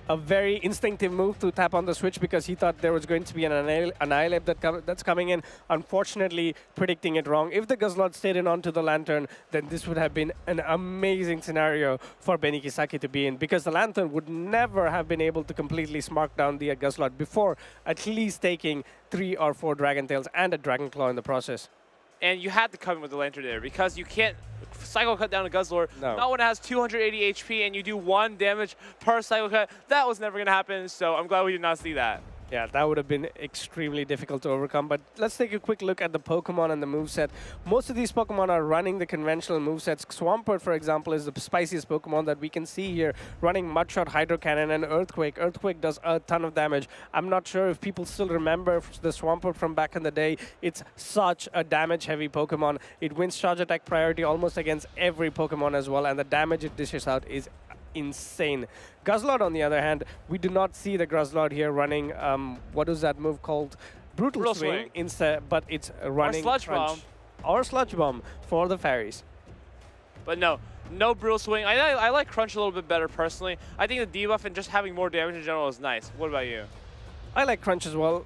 a very instinctive move to tap on the switch, because he thought there was going to be an Annihilate that's coming in. Unfortunately, predicting it wrong. If the Guzzlord stayed in onto the Lantern, then this would have been an amazing scenario for Benny Kisaki to be in, because the Lantern would never have been able to completely smark down the Guzzlord before at least taking 3 or 4 Dragon Tails and a Dragon Claw in the process. And you had to come in with the Lantern there, because you can't Psycho Cut down a Guzzlord. No. Not when it has 280 HP and you do 1 damage per Psycho Cut. That was never going to happen, so I'm glad we did not see that. Yeah, that would have been extremely difficult to overcome. But let's take a quick look at the Pokemon and the moveset. Most of these Pokemon are running the conventional movesets. Swampert, for example, is the spiciest Pokemon that we can see here, running Mudshot, Hydro Cannon, and Earthquake. Earthquake does a ton of damage. I'm not sure if people still remember the Swampert from back in the day. It's such a damage-heavy Pokemon. It wins charge attack priority almost against every Pokemon as well, and the damage it dishes out is insane. Guzzlord, on the other hand, we do not see the Guzzlord here running, what is that move called? Brutal Swing. Instead, but it's running or Sludge Bomb. Or Sludge Bomb for the fairies. But no Brutal Swing. I like Crunch a little bit better personally. I think the debuff and just having more damage in general is nice. What about you? I like Crunch as well.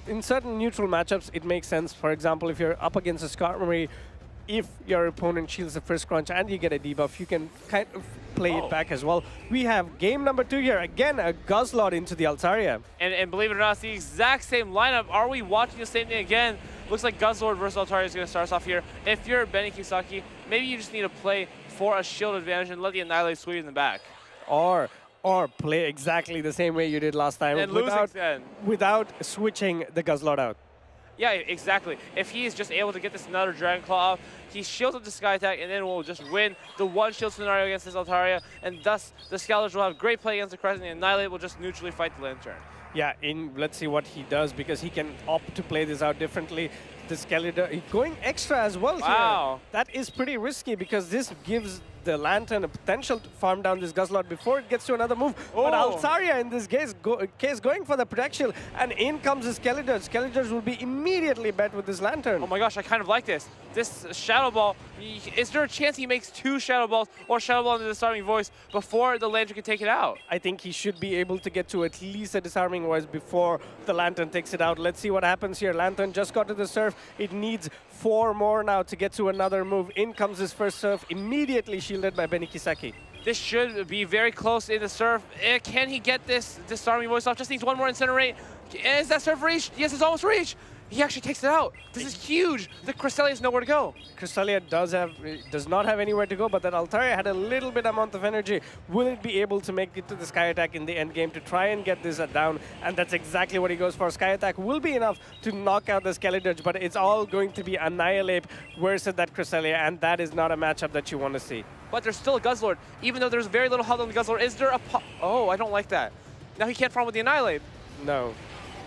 In certain neutral matchups, it makes sense. For example, if you're up against a Scott Murray, if your opponent shields the first Crunch and you get a debuff, you can kind of play it back as well. We have game number 2 here. Again, a Guzzlord into the Altaria. And believe it or not, it's the exact same lineup. Are we watching the same thing again? Looks like Guzzlord versus Altaria is going to start us off here. If you're Benny Kisaki, maybe you just need to play for a shield advantage and let the Annihilate sweep in the back. Or play exactly the same way you did last time And without switching the Guzzlord out. Yeah, exactly. If he's just able to get this another Dragon Claw off, he shields with the Sky Attack, and then we'll just win the one shield scenario against this Altaria, and thus the Scalers will have great play against the Crescent, and Annihilate will just neutrally fight the Lantern. Yeah, let's see what he does, because he can opt to play this out differently. The Skeletor going extra as well here. That is pretty risky, because this gives the Lantern a potential to farm down this Guzzlord before it gets to another move. But Altaria in this case going for the protection, and in comes the Skeletor. Skeletors will be immediately bet with this Lantern. Oh my gosh, I kind of like this. This Shadow Ball, is there a chance he makes 2 Shadow Balls or Shadow Ball into the Disarming Voice before the Lantern can take it out? I think he should be able to get to at least a Disarming Voice before the Lantern takes it out. Let's see what happens here. Lantern just got to the surf. It needs 4 more now to get to another move. In comes his first surf, immediately shielded by Benny Kisaki. This should be very close in the surf. Can he get this Disarming Voice off? Just needs 1 more Incinerate. Is that surf reached? Yes, it's almost reached. He actually takes it out. This is huge. The Cresselia has nowhere to go. Cresselia does not have anywhere to go, but that Altaria had a little bit amount of energy. Will it be able to make it to the Sky Attack in the end game to try and get this down? And that's exactly what he goes for. Sky Attack will be enough to knock out the Skeletor, but it's all going to be Annihilate versus that Cresselia, and that is not a matchup that you want to see. But there's still a Guzzlord. Even though there's very little health on the Guzzlord, is there a oh, I don't like that. Now he can't farm with the Annihilate. No.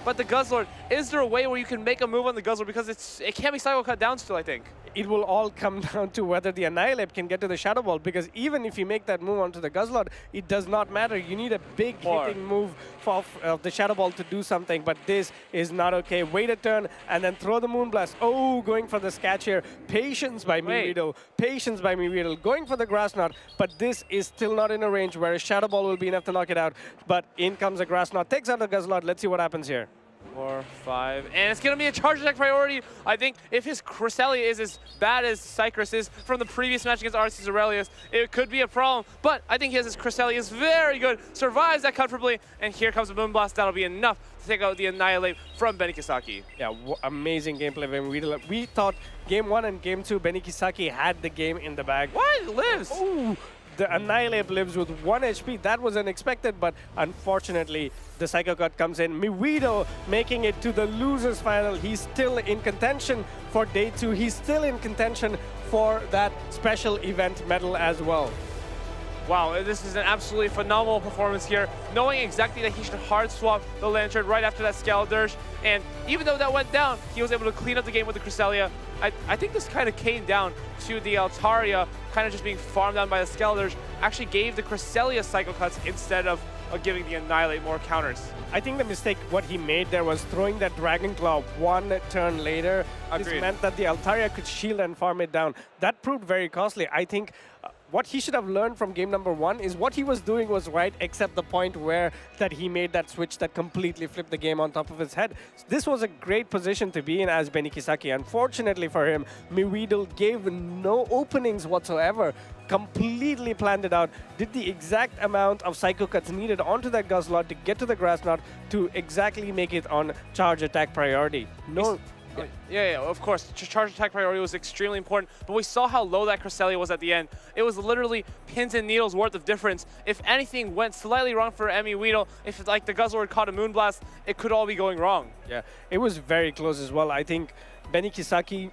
But the Guzzlord, is there a way where you can make a move on the Guzzlord? Because it can't be cycle cut down still, I think. It will all come down to whether the Annihilate can get to the Shadow Ball, because even if you make that move onto the Guzzlord, it does not matter. You need a big hitting move of the Shadow Ball to do something, but this is not okay. Wait a turn and then throw the Moonblast. Oh, going for the Scatch here. Patience by Miweedle. Patience by Miweedle. Going for the Grass Knot, but this is still not in a range where a Shadow Ball will be enough to knock it out. But in comes a Grass Knot, takes out the Guzzlord. Let's see what happens here. 4, 5, and it's going to be a charge attack priority. I think if his Cresselia is as bad as Cycrus is from the previous match against Arceus Aurelius, it could be a problem. But I think his Cresselia is very good, survives that comfortably, and here comes a Moonblast. That'll be enough to take out the Annihilate from Benny Kisaki. Yeah, amazing gameplay. We thought Game 1 and Game 2, Benny Kisaki had the game in the bag. What? It lives! Ooh. The Annihilate lives with 1 HP. That was unexpected, but unfortunately, the Psycho Cut comes in. Miweedle making it to the losers final. He's still in contention for day 2. He's still in contention for that special event medal as well. Wow, this is an absolutely phenomenal performance here, knowing exactly that he should hard swap the Lantern right after that Skeletor. And even though that went down, he was able to clean up the game with the Cresselia. I think this kind of came down to the Altaria kind of just being farmed down by the Skeletor, actually gave the Cresselia Cycle Cuts instead of giving the Annihilate more counters. I think the mistake what he made there was throwing that Dragon Claw 1 turn later. Agreed. This meant that the Altaria could shield and farm it down. That proved very costly. I think what he should have learned from game number 1 is what he was doing was right, except the point where that he made that switch that completely flipped the game on top of his head. This was a great position to be in as Benny Kisaki. Unfortunately for him, Miweedle gave no openings whatsoever, completely planned it out, did the exact amount of Psycho Cuts needed onto that Guzzlord to get to the Grass Knot to exactly make it on charge attack priority. No. Yeah, of course. Charge attack priority was extremely important, but we saw how low that Cresselia was at the end. It was literally pins and needles worth of difference. If anything went slightly wrong for Miweedle, if like the Guzzlord caught a Moonblast, it could all be going wrong. Yeah, it was very close as well. I think Benny Kisaki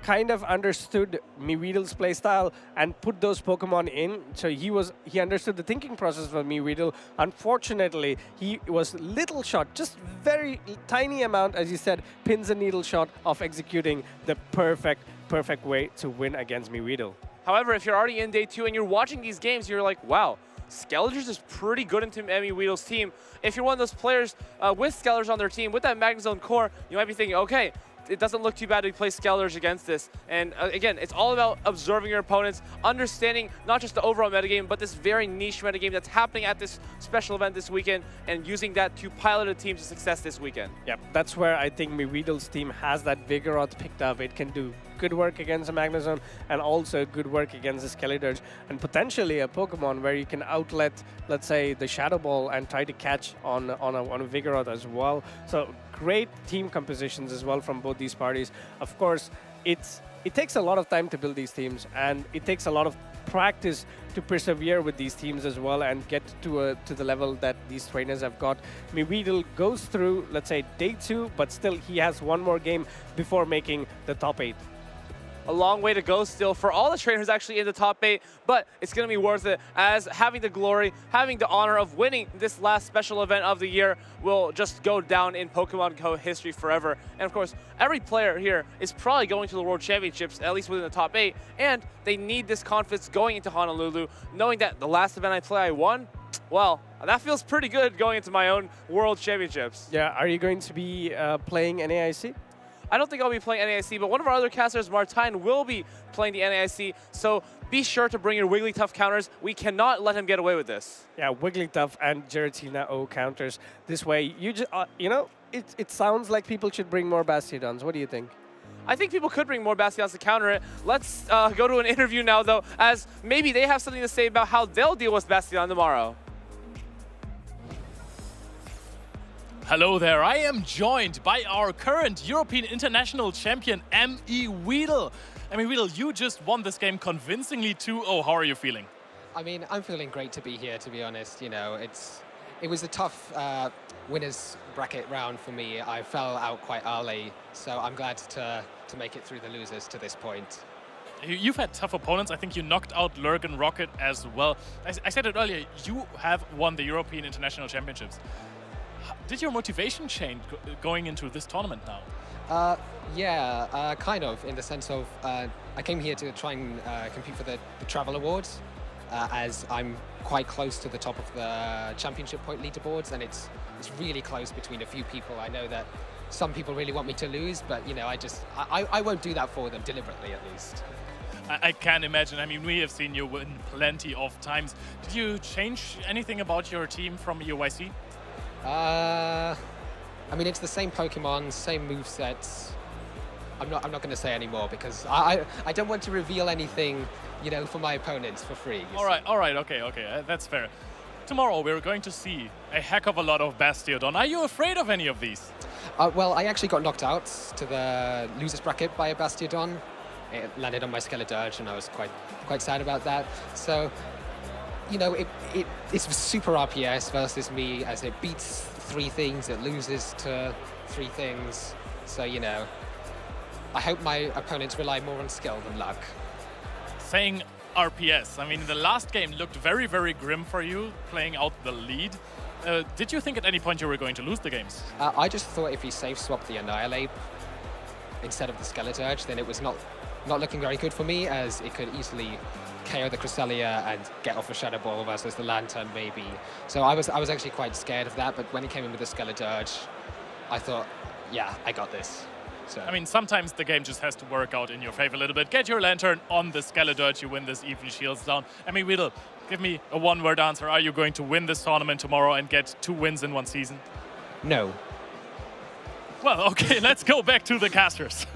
kind of understood Miweedle's playstyle and put those Pokemon in. So he understood the thinking process for Miweedle. Unfortunately, he was little short, just very tiny amount, as you said, pins and needle shot of executing the perfect way to win against Miweedle. However, if you're already in day 2 and you're watching these games, you're like, wow, Skeletors is pretty good into Miweedle's team. If you're one of those players with Skeletors on their team, with that Magnezone core, you might be thinking, okay, it doesn't look too bad to play Skeletors against this. And again, it's all about observing your opponents, understanding not just the overall metagame, but this very niche metagame that's happening at this special event this weekend, and using that to pilot a team to success this weekend. Yep, that's where I think Weedle's team has that Vigoroth picked up. It can do good work against the Magnezone and also good work against the Skeletor's, and potentially a Pokemon where you can outlet, let's say, the Shadow Ball and try to catch on a Vigoroth as well. So great team compositions as well from both these parties. Of course, it takes a lot of time to build these teams, and it takes a lot of practice to persevere with these teams as well and get to the level that these trainers have got. Weedle goes through, let's say, day 2, but still he has one more game before making the top 8. A long way to go still for all the trainers actually in the top 8, but it's going to be worth it, as having the glory, having the honor of winning this last special event of the year will just go down in Pokemon Go history forever. And of course, every player here is probably going to the World Championships, at least within the top 8, and they need this confidence going into Honolulu, knowing that the last event I won. Well, that feels pretty good going into my own World Championships. Yeah, are you going to be playing NAIC? I don't think I'll be playing NAIC, but one of our other casters, Martine, will be playing the NAIC, so be sure to bring your Wigglytuff counters. We cannot let him get away with this. Yeah, Wigglytuff and Giratina O counters. This way, you just, you know, it sounds like people should bring more Bastiodons. What do you think? I think people could bring more Bastiodons to counter it. Let's go to an interview now, though, as maybe they have something to say about how they'll deal with Bastiodon tomorrow. Hello there, I am joined by our current European International Champion, M.E. Weedle. M.E. Weedle, you just won this game convincingly 2-0. How are you feeling? I mean, I'm feeling great to be here, to be honest. You know, it was a tough winners bracket round for me. I fell out quite early, so I'm glad to make it through the losers to this point. You've had tough opponents. I think you knocked out Lurgan Rocket as well. I said it earlier, you have won the European International Championships. Did your motivation change going into this tournament now? Yeah, kind of, in the sense of I came here to try and compete for the Travel Awards, as I'm quite close to the top of the championship point leaderboards, and it's really close between a few people. I know that some people really want me to lose, but you know, I won't do that for them, deliberately at least. I can't imagine. I mean, we have seen you win plenty of times. Did you change anything about your team from EOYC? I mean, it's the same Pokemon, same movesets. I'm not going to say any more because I don't want to reveal anything, you know, for my opponents for free. All right, okay, that's fair. Tomorrow we're going to see a heck of a lot of Bastiodon. Are you afraid of any of these? Well, I actually got knocked out to the losers bracket by a Bastiodon. It landed on my Skeledirge, and I was quite sad about that. So, you know, it's super RPS versus me, as it beats 3 things, it loses to 3 things. So, you know, I hope my opponents rely more on skill than luck. Saying RPS, I mean, the last game looked very, very grim for you, playing out the lead. Did you think at any point you were going to lose the games? I just thought if he safe swapped the Annihilate instead of the Skeledirge, then it was not looking very good for me, as it could easily KO the Cresselia and get off a Shadow Ball versus the Lantern maybe. So I was actually quite scared of that, but when he came in with the Skeledirge, I thought, yeah, I got this. So. I mean, sometimes the game just has to work out in your favor a little bit. Get your Lantern on the Skeledirge, you win this even shields down. I mean, Weedle, give me a one-word answer. Are you going to win this tournament tomorrow and get 2 wins in 1 season? No. Well, okay, let's go back to the casters.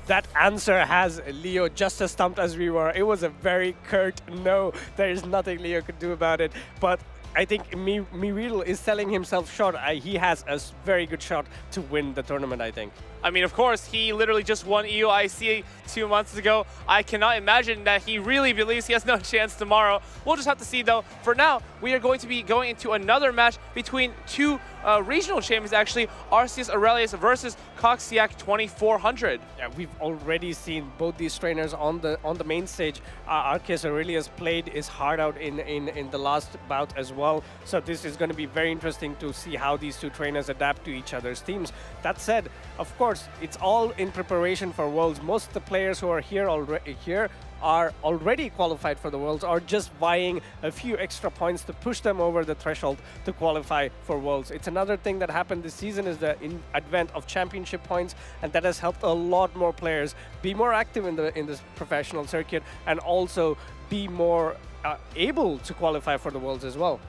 That answer has Leo just as stumped as we were. It was a very curt no. There is nothing Leo could do about it. But I think Weedle is selling himself short. He has a very good shot to win the tournament, I think. I mean, of course, he literally just won EOIC 2 months ago. I cannot imagine that he really believes he has no chance tomorrow. We'll just have to see, though. For now, we are going to be going into another match between 2 regional champions, actually. Arceus Aurelius versus Coxiac 2400. Yeah, we've already seen both these trainers on the main stage. Arceus Aurelius played his heart out in the last bout as well. So this is going to be very interesting to see how these 2 trainers adapt to each other's teams. That said, of course, it's all in preparation for Worlds. Most of the players who are here are already qualified for the Worlds or just buying a few extra points to push them over the threshold to qualify for Worlds. It's another thing that happened this season is the advent of championship points, and that has helped a lot more players be more active in this professional circuit and also be more able to qualify for the Worlds as well.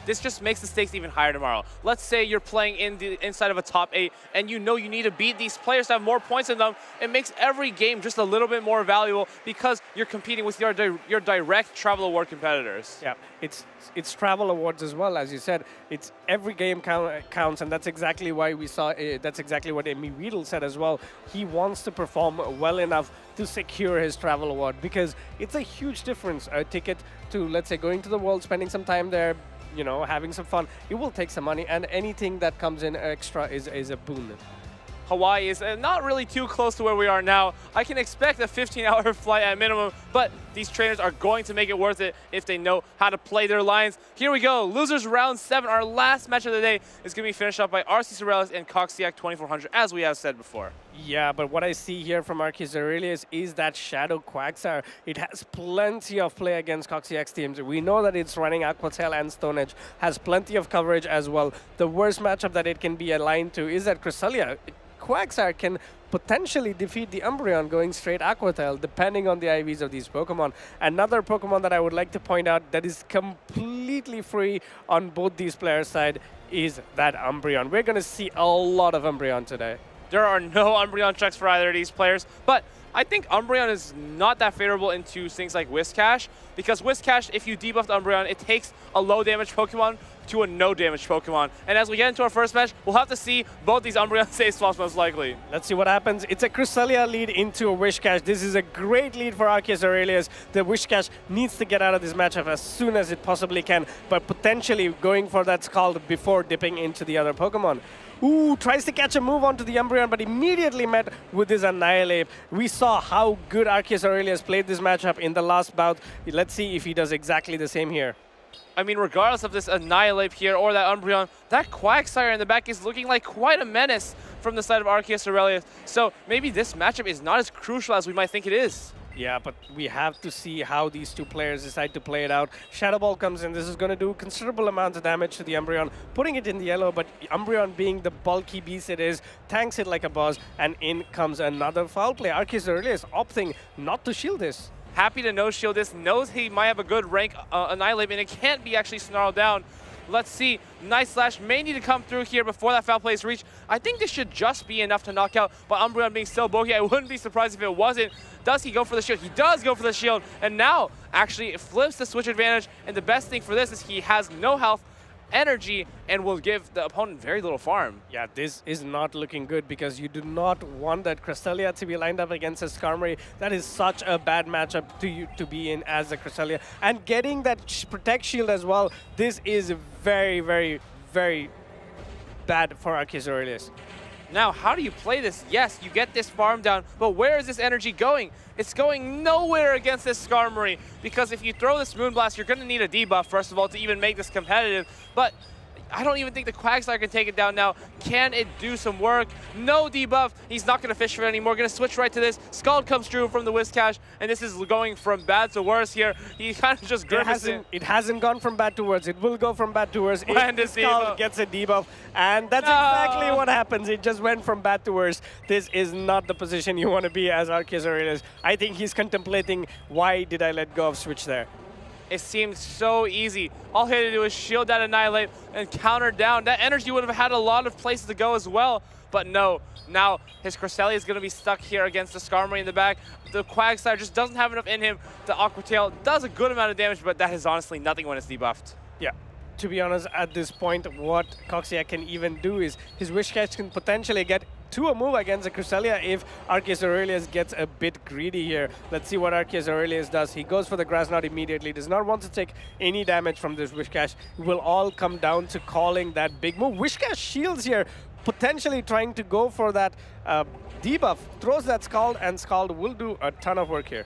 This just makes the stakes even higher tomorrow. Let's say you're playing inside of a top 8 and you know you need to beat these players to have more points than them. It makes every game just a little bit more valuable because you're competing with your direct travel award competitors. Yeah, it's travel awards as well, as you said. It's every game counts, and that's exactly why we saw. That's exactly what Emi Riedel said as well. He wants to perform well enough to secure his travel award because it's a huge difference. A ticket to, let's say, going to the World, spending some time there, you know, having some fun, it will take some money, and anything that comes in extra is a boon. Hawaii is not really too close to where we are now. I can expect a 15-hour flight at minimum, but these trainers are going to make it worth it if they know how to play their lines. Here we go, losers round 7. Our last match of the day is going to be finished up by RC Sorellis and Coxiac 2400, as we have said before. Yeah, but what I see here from Arceus Aurelius is that Shadow Quagsire. It has plenty of play against Coxiac's teams. We know that it's running Aquatail and Stone Edge, has plenty of coverage as well. The worst matchup that it can be aligned to is that Cresselia. Quagsire can potentially defeat the Umbreon going straight Aquatail, depending on the IVs of these Pokemon. Another Pokemon that I would like to point out that is completely free on both these players' side is that Umbreon. We're going to see a lot of Umbreon today. There are no Umbreon checks for either of these players, but I think Umbreon is not that favorable into things like Whiscash, because Whiscash, if you debuff the Umbreon, it takes a low damage Pokemon to a no damage Pokemon. And as we get into our first match, we'll have to see both these Umbreon save swaps most likely. Let's see what happens. It's a Cresselia lead into a Whiscash. This is a great lead for Arceus Aurelius. The Whiscash needs to get out of this matchup as soon as it possibly can, but potentially going for that Scald before dipping into the other Pokemon. Ooh, tries to catch a move onto the Umbreon, but immediately met with his Annihilate. We saw how good Arceus Aurelius played this matchup in the last bout. Let's see if he does exactly the same here. I mean, regardless of this Annihilate here or that Umbreon, that Quagsire in the back is looking like quite a menace from the side of Arceus Aurelius. So maybe this matchup is not as crucial as we might think it is. Yeah, but we have to see how these two players decide to play it out. Shadow Ball comes in. This is going to do considerable amounts of damage to the Umbreon, putting it in the yellow, but Umbreon, being the bulky beast it is, tanks it like a boss, and in comes another foul play. Arceus Aurelius opting not to shield this. Happy to no-shield this, knows he might have a good rank Annihilate, and it can't be actually snarled down. Let's see, Night Slash may need to come through here before that foul play is reached. I think this should just be enough to knock out, but Umbreon being so bulky, I wouldn't be surprised if it wasn't. Does he go for the shield? He does go for the shield, and now actually it flips the switch advantage, and the best thing for this is he has no health, energy, and will give the opponent very little farm. Yeah, this is not looking good because you do not want that Cresselia to be lined up against a Skarmory. That is such a bad matchup to be in as a Cresselia. And getting that Protect Shield as well, this is very, very, very bad for Arceus Aurelius. Now, how do you play this? Yes, you get this farm down, but where is this energy going? It's going nowhere against this Skarmory, because if you throw this Moonblast, you're going to need a debuff, first of all, to even make this competitive. But I don't even think the Quagsire can take it down now. Can it do some work? No debuff. He's not going to fish for it anymore. Going to switch right to this. Scald comes through from the Whiscash, and this is going from bad to worse here. He kind of just grimacing. It hasn't gone from bad to worse. It will go from bad to worse when if Scald gets a debuff. And that's exactly what happens. It just went from bad to worse. This is not the position you want to be as Arceus Aurelius. I think he's contemplating, why did I let go of Switch there? It seems so easy. All he had to do is shield that Annihilate and counter down. That energy would have had a lot of places to go as well. But no, now his Cresselia is going to be stuck here against the Skarmory in the back. The Quagsire just doesn't have enough in him. The Aquatail does a good amount of damage, but that is honestly nothing when it's debuffed. Yeah. To be honest, at this point, what Coxiac can even do is his Whiscash can potentially get to a move against a Cresselia if Arceus Aurelius gets a bit greedy here. Let's see what Arceus Aurelius does. He goes for the Grass Knot immediately, does not want to take any damage from this Whiscash. It will all come down to calling that big move. Whiscash shields here, potentially trying to go for that debuff, throws that Scald, and Scald will do a ton of work here.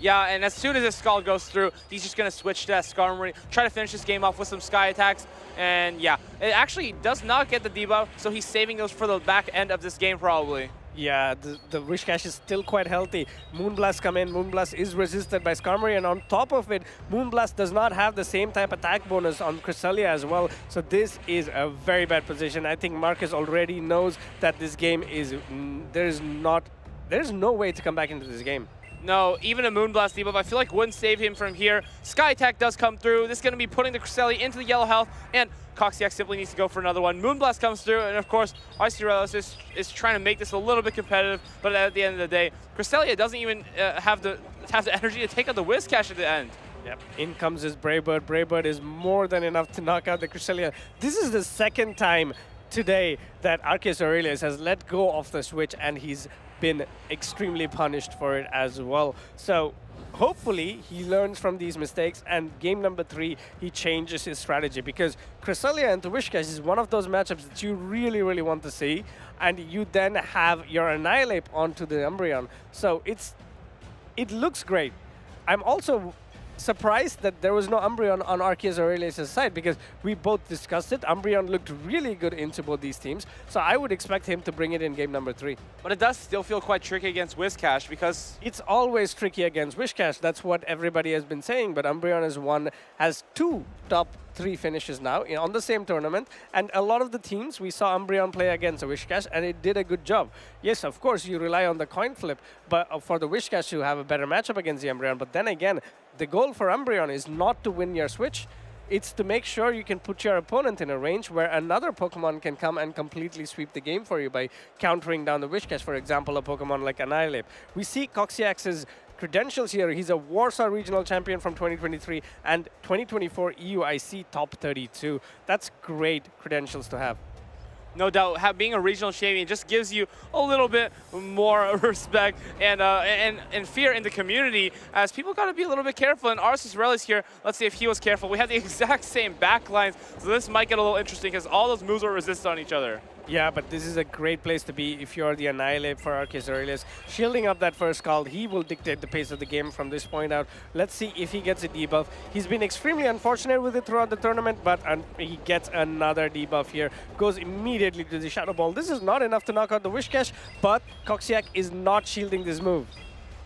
Yeah, and as soon as this Scald goes through, he's just going to switch to that Skarmory, try to finish this game off with some Sky attacks. And yeah, it actually does not get the debuff, so he's saving those for the back end of this game probably. Yeah, the Wishcash is still quite healthy. Moonblast come in, Moonblast is resisted by Skarmory, and on top of it, Moonblast does not have the same type attack bonus on Cresselia as well. So this is a very bad position. I think Marcus already knows that this game is, there's no way to come back into this game. No, even a Moonblast debuff I feel like wouldn't save him from here. Sky Attack does come through. This is going to be putting the Cresselia into the yellow health, and Coxiac simply needs to go for another one. Moonblast comes through, and of course, Icerelis is trying to make this a little bit competitive, but at the end of the day, Cresselia doesn't even have the energy to take out the Whiscash at the end. Yep, in comes his Brave Bird. Brave Bird is more than enough to knock out the Cresselia. This is the second time today that Arceus Aurelius has let go of the switch, and he's been extremely punished for it as well. So hopefully he learns from these mistakes, and game number 3 he changes his strategy, because Cresselia into Wishcash is one of those matchups that you really, really want to see, and you then have your Annihilate onto the Umbreon. So it looks great. I'm also surprised that there was no Umbreon on Arceus Aurelius' side, because we both discussed it. Umbreon looked really good into both these teams, so I would expect him to bring it in game number 3. But it does still feel quite tricky against Whiscash, because it's always tricky against Wishcash. That's what everybody has been saying, but Umbreon has 2 top 3 finishes now on the same tournament, and a lot of the teams we saw Umbreon play against a Wishcash, and it did a good job. Yes, of course, you rely on the coin flip, but for the Wishcash to have a better matchup against the Umbreon. But then again, the goal for Umbreon is not to win your switch. It's to make sure you can put your opponent in a range where another Pokemon can come and completely sweep the game for you by countering down the Wishcash, for example, a Pokemon like Annihilate. We see Coxiax's credentials here. He's a Warsaw Regional Champion from 2023 and 2024 EUIC Top 32. That's great credentials to have. No doubt, being a regional champion just gives you a little bit more respect and fear in the community, as people got to be a little bit careful. And Arceus Aurelius here, let's see if he was careful. We have the exact same backlines, so this might get a little interesting because all those moves are resistant on each other. Yeah, but this is a great place to be if you're the Annihilate for Arceus Aurelius. Shielding up that first call, he will dictate the pace of the game from this point out. Let's see if he gets a debuff. He's been extremely unfortunate with it throughout the tournament, but he gets another debuff here. Goes immediately to the Shadow Ball. This is not enough to knock out the Wishcash, but Coxiac is not shielding this move.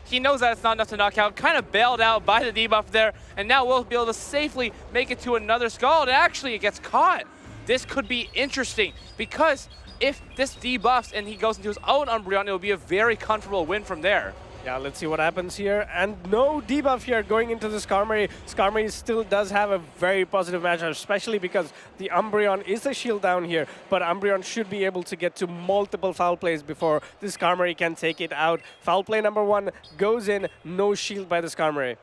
He knows that it's not enough to knock out, kind of bailed out by the debuff there, and now we'll be able to safely make it to another Scald. Actually, it gets caught. This could be interesting, because if this debuffs and he goes into his own Umbreon, it will be a very comfortable win from there. Yeah, let's see what happens here. And no debuff here going into the Skarmory. Skarmory still does have a very positive matchup, especially because the Umbreon is a shield down here, but Umbreon should be able to get to multiple foul plays before the Skarmory can take it out. Foul play number 1 goes in, no shield by the Skarmory.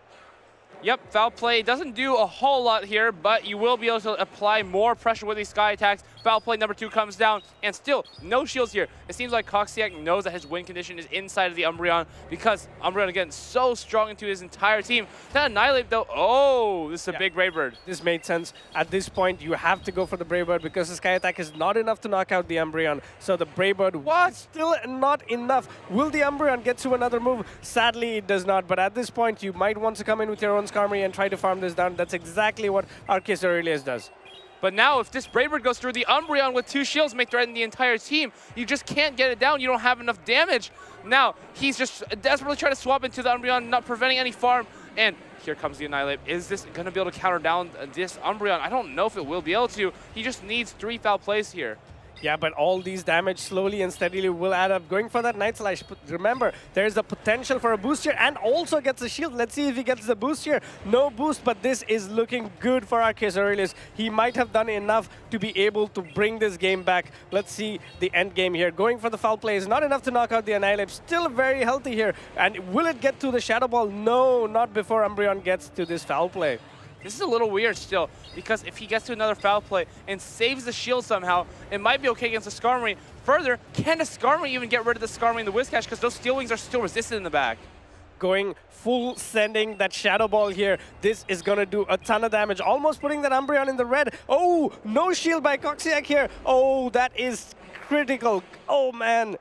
Yep, foul play doesn't do a whole lot here, but you will be able to apply more pressure with these Sky Attacks. Foul play number 2 comes down, and still no shields here. It seems like Coxiac knows that his win condition is inside of the Umbreon, because Umbreon, again, so strong into his entire team. That Annihilate, though, oh, this is a big Brave Bird. This made sense. At this point, you have to go for the Brave Bird, because the Sky Attack is not enough to knock out the Umbreon. So the Brave Bird was still not enough. Will the Umbreon get to another move? Sadly, it does not. But at this point, you might want to come in with your own Skarmory and try to farm this down. That's exactly what Arceus Aurelius does. But now, if this Brave Bird goes through, the Umbreon with 2 shields may threaten the entire team. You just can't get it down. You don't have enough damage. Now, he's just desperately trying to swap into the Umbreon, not preventing any farm. And here comes the Annihilate. Is this going to be able to counter down this Umbreon? I don't know if it will be able to. He just needs 3 foul plays here. Yeah, but all these damage slowly and steadily will add up. Going for that Night Slash. But remember, there's the potential for a boost here, and also gets a shield. Let's see if he gets the boost here. No boost, but this is looking good for Arceus Aurelius. He might have done enough to be able to bring this game back. Let's see the end game here. Going for the foul play is not enough to knock out the Annihilate. Still very healthy here. And will it get to the Shadow Ball? No, not before Umbreon gets to this foul play. This is a little weird still, because if he gets to another foul play and saves the shield somehow, it might be okay against the Skarmory. Further, can the Skarmory even get rid of the Skarmory and the Whiscash, because those Steel Wings are still resisted in the back? Going full sending that Shadow Ball here. This is going to do a ton of damage, almost putting that Umbreon in the red. Oh, no shield by Coxiac here. Oh, that is critical. Oh, man.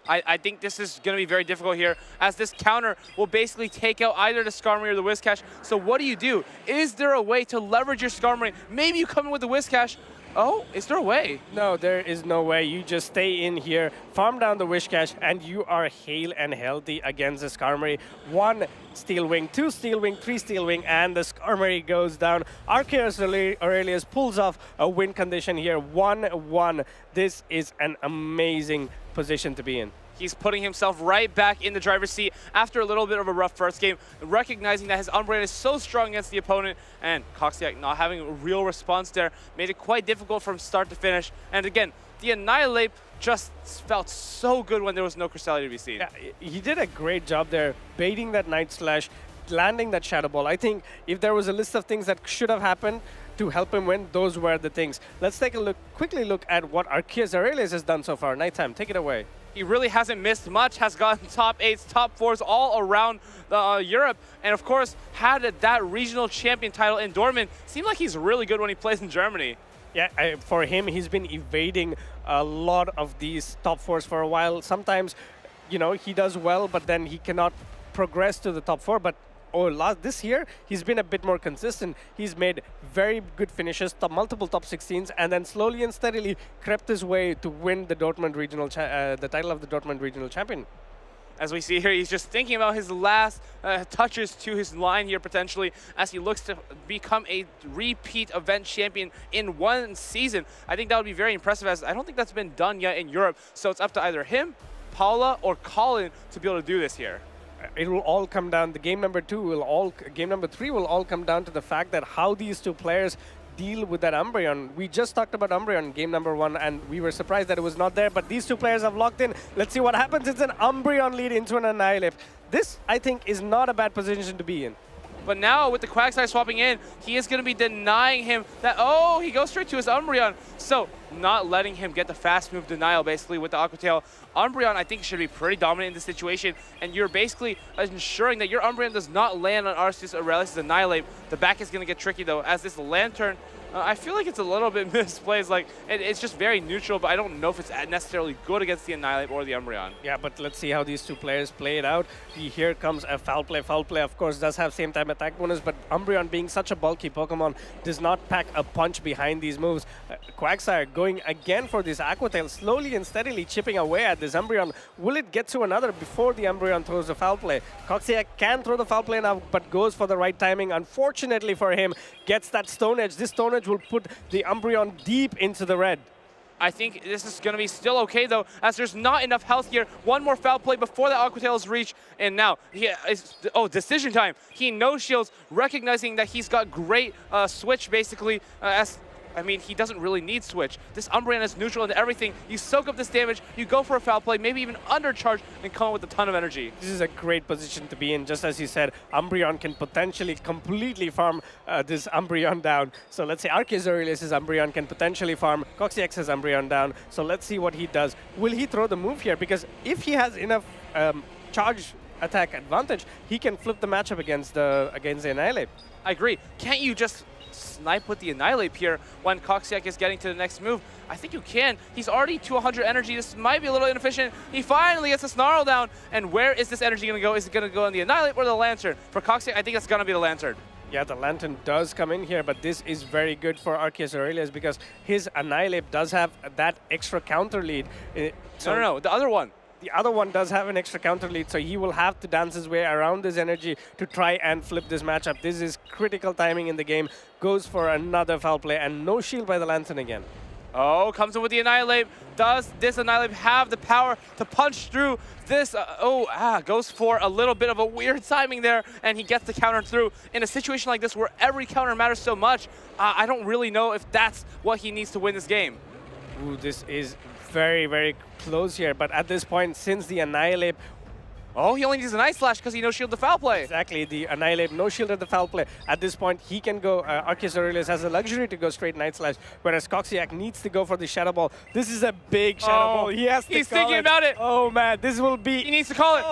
I think this is going to be very difficult here, as this counter will basically take out either the Skarmory or the Whiscash. So what do? Is there a way to leverage your Skarmory? Maybe you come in with the Whiscash, Oh, is there a way? No, there is no way. You just stay in here, farm down the Wish Cache, and you are hale and healthy against the Skarmory. 1 Steel Wing, 2 Steel Wing, 3 Steel Wing, and the Skarmory goes down. Arceus Aurelius pulls off a win condition here, 1-1. This is an amazing position to be in. He's putting himself right back in the driver's seat after a little bit of a rough first game, recognizing that his Umbreon is so strong against the opponent, and Coxiac not having a real response there made it quite difficult from start to finish. And again, the Annihilate just felt so good when there was no Cresselia to be seen. Yeah, he did a great job there, baiting that Night Slash, landing that Shadow Ball. I think if there was a list of things that should have happened to help him win, those were the things. Let's take a quickly look at what Arceus Aurelius has done so far. Nighttime, take it away. He really hasn't missed much, has gotten top 8s, top 4s all around Europe, and of course had that regional champion title in Dortmund. Seemed like he's really good when he plays in Germany. Yeah, for him, he's been evading a lot of these top 4s for a while. Sometimes, you know, he does well, but then he cannot progress to the top 4. But this year, he's been a bit more consistent. He's made very good finishes, multiple top 16s, and then slowly and steadily crept his way to win the Dortmund regional, the title of the Dortmund regional champion. As we see here, he's just thinking about his last touches to his line here potentially as he looks to become a repeat event champion in 1 season. I think that would be very impressive, as I don't think that's been done yet in Europe. So it's up to either him, Paula, or Colin to be able to do this here. It will all come down, the game number 3 will all come down to the fact that how these two players deal with that Umbreon. We just talked about Umbreon in game number 1, and we were surprised that it was not there, but these two players have locked in. Let's see what happens. It's an Umbreon lead into an Annihilate. This, I think, is not a bad position to be in. But now, with the Quagsire swapping in, he is going to be denying him that, oh, he goes straight to his Umbreon. So, not letting him get the fast move denial, basically, with the Aqua Tail. Umbreon, I think, should be pretty dominant in this situation, and you're basically ensuring that your Umbreon does not land on Arceus Aurelius' Annihilate. The back is going to get tricky, though, as this Lantern, I feel like it's a little bit misplaced. Like, it's just very neutral, but I don't know if it's necessarily good against the Annihilate or the Umbreon. Yeah, but let's see how these two players play it out. Here comes a foul play. Foul play, of course, does have same time attack bonus, but Umbreon, being such a bulky Pokemon, does not pack a punch behind these moves. Quagsire going again for this Aqua Tail, slowly and steadily chipping away at this Umbreon. Will it get to another before the Umbreon throws the foul play? Coxiac can throw the foul play now, but goes for the right timing. Unfortunately for him, gets that Stone Edge. This Stone Edge will put the Umbreon deep into the red. I think this is going to be still okay, though, as there's not enough health here. One more foul play before the Aqua Tail is reached, and now, decision time. He no-shields, recognizing that he's got great switch, basically, I mean, he doesn't really need switch. This Umbreon is neutral into everything. You soak up this damage, you go for a foul play, maybe even undercharge, and come with a ton of energy. This is a great position to be in. Just as you said, Umbreon can potentially completely farm this Umbreon down. So let's say Arceus Aurelius' Umbreon can potentially farm Coxiax's Umbreon down. So let's see what he does. Will he throw the move here? Because if he has enough charge attack advantage, he can flip the matchup against the Annihilate. I agree. Can't you just snipe with the Annihilate here when Coxiac is getting to the next move? I think you can. He's already to 100 energy. This might be a little inefficient. He finally gets a Snarl down. And where is this energy going to go? Is it going to go on the Annihilate or the Lantern? For Coxiac, I think it's going to be the Lantern. Yeah, the Lantern does come in here, but this is very good for Arceus Aurelius because his Annihilate does have that extra counter lead. No, the other one. The other one does have an extra counter lead, so he will have to dance his way around this energy to try and flip this matchup. This is critical timing in the game. Goes for another foul play, and no shield by the Lantern again. Oh, comes in with the Annihilate. Does this Annihilate have the power to punch through this? Goes for a little bit of a weird timing there, and he gets the counter through. In a situation like this where every counter matters so much, I don't really know if that's what he needs to win this game. Ooh, this is very, very close here, but at this point, since the Annihilate... Oh, he only needs an Ice Slash because he no-shielded the foul play. Exactly, the Annihilate no-shielded the foul play. At this point, he can go, Arceus Aurelius has the luxury to go straight Night Slash, whereas Coxiac needs to go for the Shadow Ball. This is a big Shadow Ball. He has to He's thinking about it. Oh man, this will be... He needs to call it.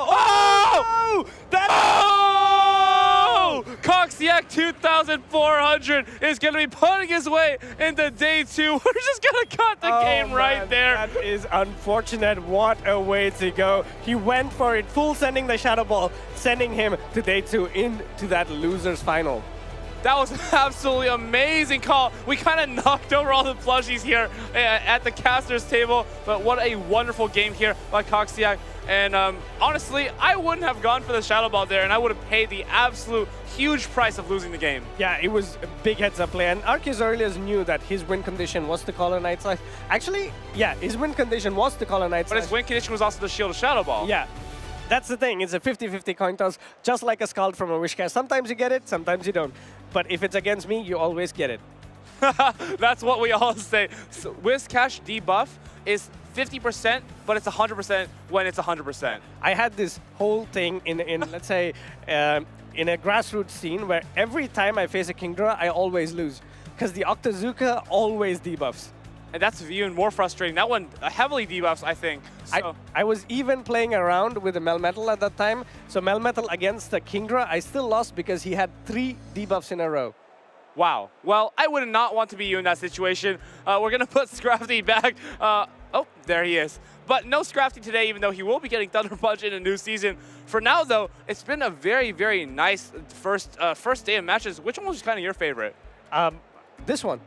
Coxiac 2,400 is going to be putting his way into day 2. We're just going to cut the game right there. That is unfortunate. What a way to go. He went for it, full sending the Shadow Ball, sending him to day 2 into that loser's final. That was an absolutely amazing call. We kind of knocked over all the plushies here at the caster's table, but what a wonderful game here by Coxiac. And honestly, I wouldn't have gone for the Shadow Ball there, and I would have paid the absolute huge price of losing the game. Yeah, it was a big heads-up play, and Arceus Aurelius knew that his win condition was to call a Night Slash. Actually, yeah, his win condition was to call a Night Slash. But his win condition was also to shield a Shadow Ball. Yeah. That's the thing, it's a 50-50 coin toss, just like a Scald from a Wishcast. Sometimes you get it, sometimes you don't. But if it's against me, you always get it. That's what we all say. So Wishcash debuff is 50%, but it's 100% when it's 100%. I had this whole thing in let's say, in a grassroots scene where every time I face a Kingdra, I always lose. Because the Octazooka always debuffs. And that's even more frustrating. That one heavily debuffs, I think. So. I was even playing around with the Melmetal at that time. So Melmetal against the Kingdra, I still lost because he had 3 debuffs in a row. Wow. Well, I would not want to be you in that situation. We're going to put Scrafty back. Oh, there he is. But no Scrafty today, even though he will be getting Thunder Punch in a new season. For now, though, it's been a very, very nice first day of matches. Which one was kind of your favorite? This one.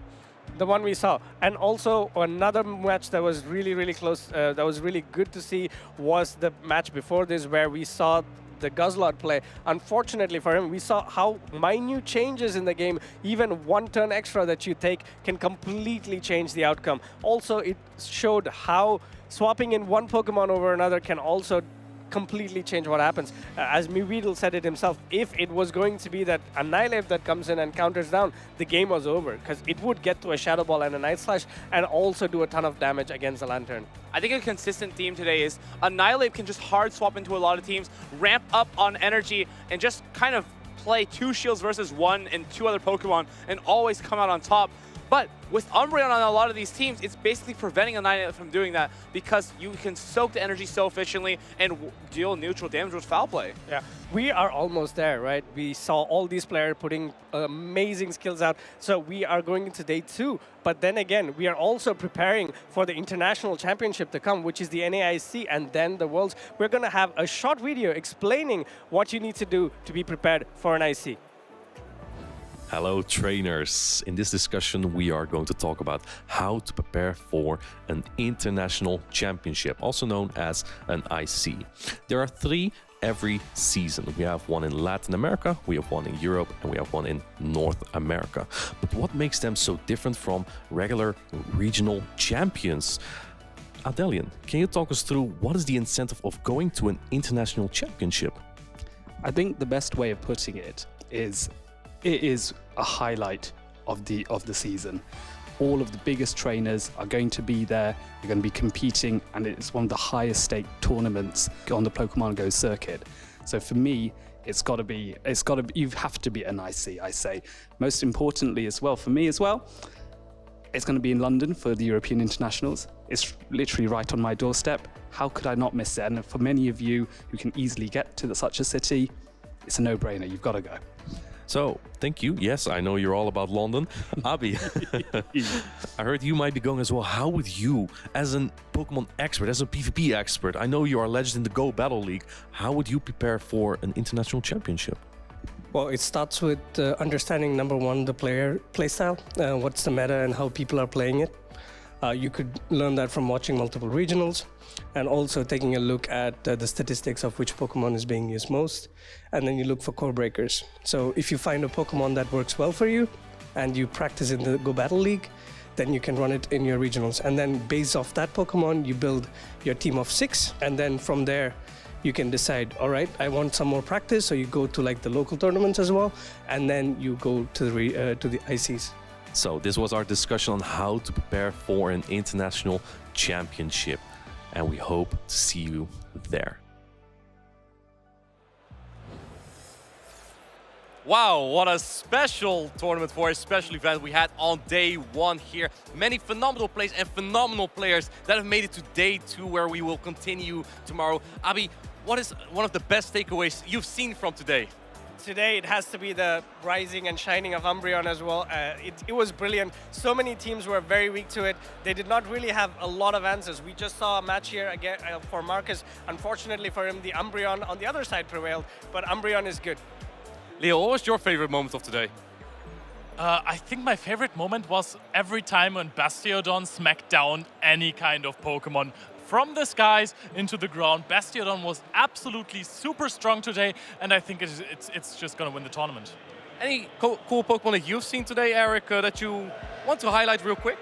The one we saw. And also another match that was really, really close, that was really good to see, was the match before this where we saw the Guzzlord play. Unfortunately for him, we saw how minute changes in the game, even 1 turn extra that you take, can completely change the outcome. Also, it showed how swapping in one Pokemon over another can also completely change what happens. As Meweedle said it himself, if it was going to be that Annihilate that comes in and counters down, the game was over, because it would get to a Shadow Ball and a Night Slash and also do a ton of damage against the Lantern. I think a consistent theme today is Annihilate can just hard swap into a lot of teams, ramp up on energy, and just kind of play 2 shields versus 1 and 2 other Pokemon and always come out on top. But with Umbreon on a lot of these teams, it's basically preventing Annihilate from doing that because you can soak the energy so efficiently and deal neutral damage with foul play. Yeah, we are almost there, right? We saw all these players putting amazing skills out, so we are going into day 2. But then again, we are also preparing for the International Championship to come, which is the NAIC and then the Worlds. We're going to have a short video explaining what you need to do to be prepared for an IC. Hello trainers! In this discussion we are going to talk about how to prepare for an international championship, also known as an IC. There are 3 every season. We have one in Latin America, we have one in Europe, and we have one in North America. But what makes them so different from regular regional champions? Adelian, can you talk us through what is the incentive of going to an international championship? I think the best way of putting it is a highlight of the season. All of the biggest trainers are going to be there. They're going to be competing, and it's one of the highest stake tournaments on the Pokemon Go circuit. So for me, you have to be an IC, I say. Most importantly as well, for me as well, it's going to be in London for the European Internationals. It's literally right on my doorstep. How could I not miss it? And for many of you who can easily get to such a city, it's a no-brainer. You've got to go. So, thank you. Yes, I know you're all about London. Abi, I heard you might be going as well. How would you, as a Pokemon expert, as a PvP expert, I know you are a legend in the Go Battle League, how would you prepare for an international championship? Well, it starts with understanding, number 1, the player playstyle, what's the meta and how people are playing it. You could learn that from watching multiple regionals and also taking a look at the statistics of which Pokemon is being used most. And then you look for core breakers. So if you find a Pokemon that works well for you and you practice in the Go Battle League, then you can run it in your regionals. And then based off that Pokemon, you build your team of 6. And then from there, you can decide, all right, I want some more practice. So you go to like the local tournaments as well. And then you go to the ICs. So this was our discussion on how to prepare for an international championship, and we hope to see you there. Wow, what a special tournament for a special event we had on day 1 here. Many phenomenal plays and phenomenal players that have made it to day 2, where we will continue tomorrow. Abi, what is one of the best takeaways you've seen from today? Today it has to be the rising and shining of Umbreon as well. It was brilliant. So many teams were very weak to it. They did not really have a lot of answers. We just saw a match here again for Marcus. Unfortunately for him, the Umbreon on the other side prevailed, but Umbreon is good. Leo, what was your favorite moment of today? I think my favorite moment was every time when Bastiodon smacked down any kind of Pokemon. From the skies into the ground, Bastiodon was absolutely super strong today, and I think it's just going to win the tournament. Any cool Pokemon that you've seen today, Eric, that you want to highlight real quick?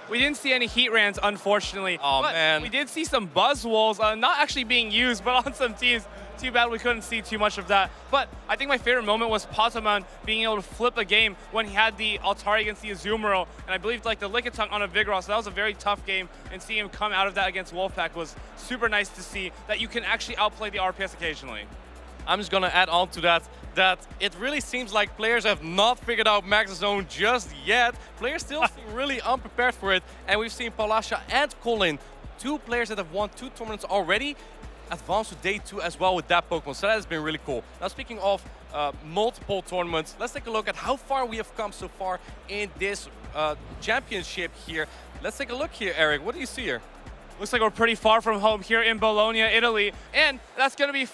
We didn't see any heat rants, unfortunately. Oh, but man. We did see some Buzzwoles, not actually being used, but on some teams. Too bad we couldn't see too much of that. But I think my favorite moment was Potamon being able to flip a game when he had the Altari against the Azumarill, and I believe like the Lickitung on a Vigoroth. So that was a very tough game, and seeing him come out of that against Wolfpack was super nice to see that you can actually outplay the RPS occasionally. I'm just gonna add on to that it really seems like players have not figured out Max Zone just yet. Players still seem really unprepared for it, and we've seen Paulasha and Colin, 2 players that have won 2 tournaments already, advance to day 2 as well with that Pokemon, so that has been really cool. Now speaking of multiple tournaments, let's take a look at how far we have come so far in this championship here. Let's take a look here, Eric. What do you see here? Looks like we're pretty far from home here in Bologna, Italy. And that's going to be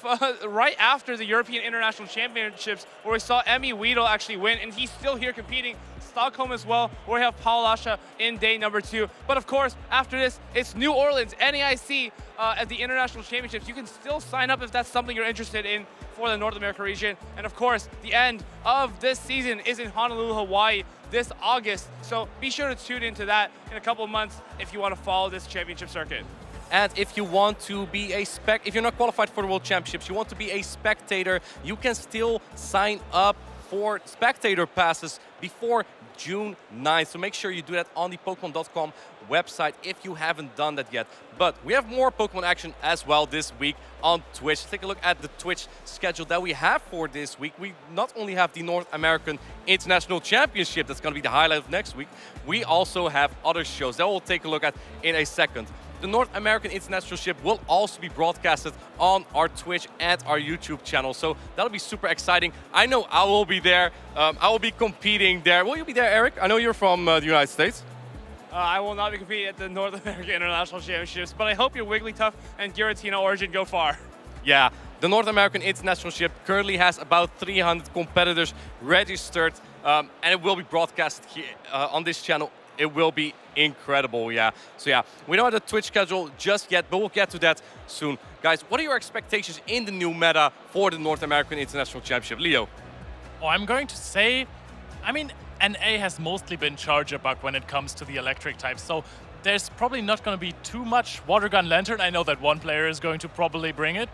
right after the European International Championships, where we saw Emmy Weedle actually win, and he's still here competing. Stockholm as well, where we have Paulasha in day number 2. But of course, after this, it's New Orleans, NAIC at the International Championships. You can still sign up if that's something you're interested in for the North America region. And of course, the end of this season is in Honolulu, Hawaii this August. So be sure to tune into that in a couple of months if you want to follow this championship circuit. And if you want to be if you're not qualified for the World Championships, you want to be a spectator, you can still sign up for spectator passes before June 9th. So make sure you do that on the Pokemon.com website if you haven't done that yet. But we have more Pokemon action as well this week on Twitch. Let's take a look at the Twitch schedule that we have for this week. We not only have the North American International Championship, that's going to be the highlight of next week, we also have other shows that we'll take a look at in a second. The North American International Ship will also be broadcasted on our Twitch and our YouTube channel, so that'll be super exciting. I know I will be there. I will be competing there. Will you be there, Eric? I know you're from the United States. I will not be competing at the North American International Championships, but I hope your Wigglytuff and Giratina Origin go far. Yeah, the North American International Ship currently has about 300 competitors registered, and it will be broadcast here on this channel. It will be incredible, yeah. So yeah, we don't have the Twitch schedule just yet, but we'll get to that soon. Guys, what are your expectations in the new meta for the North American International Championship? Leo? Oh, I'm going to say, I mean, NA has mostly been Charger Bug when it comes to the electric types, so there's probably not going to be too much Water Gun Lantern. I know that one player is going to probably bring it.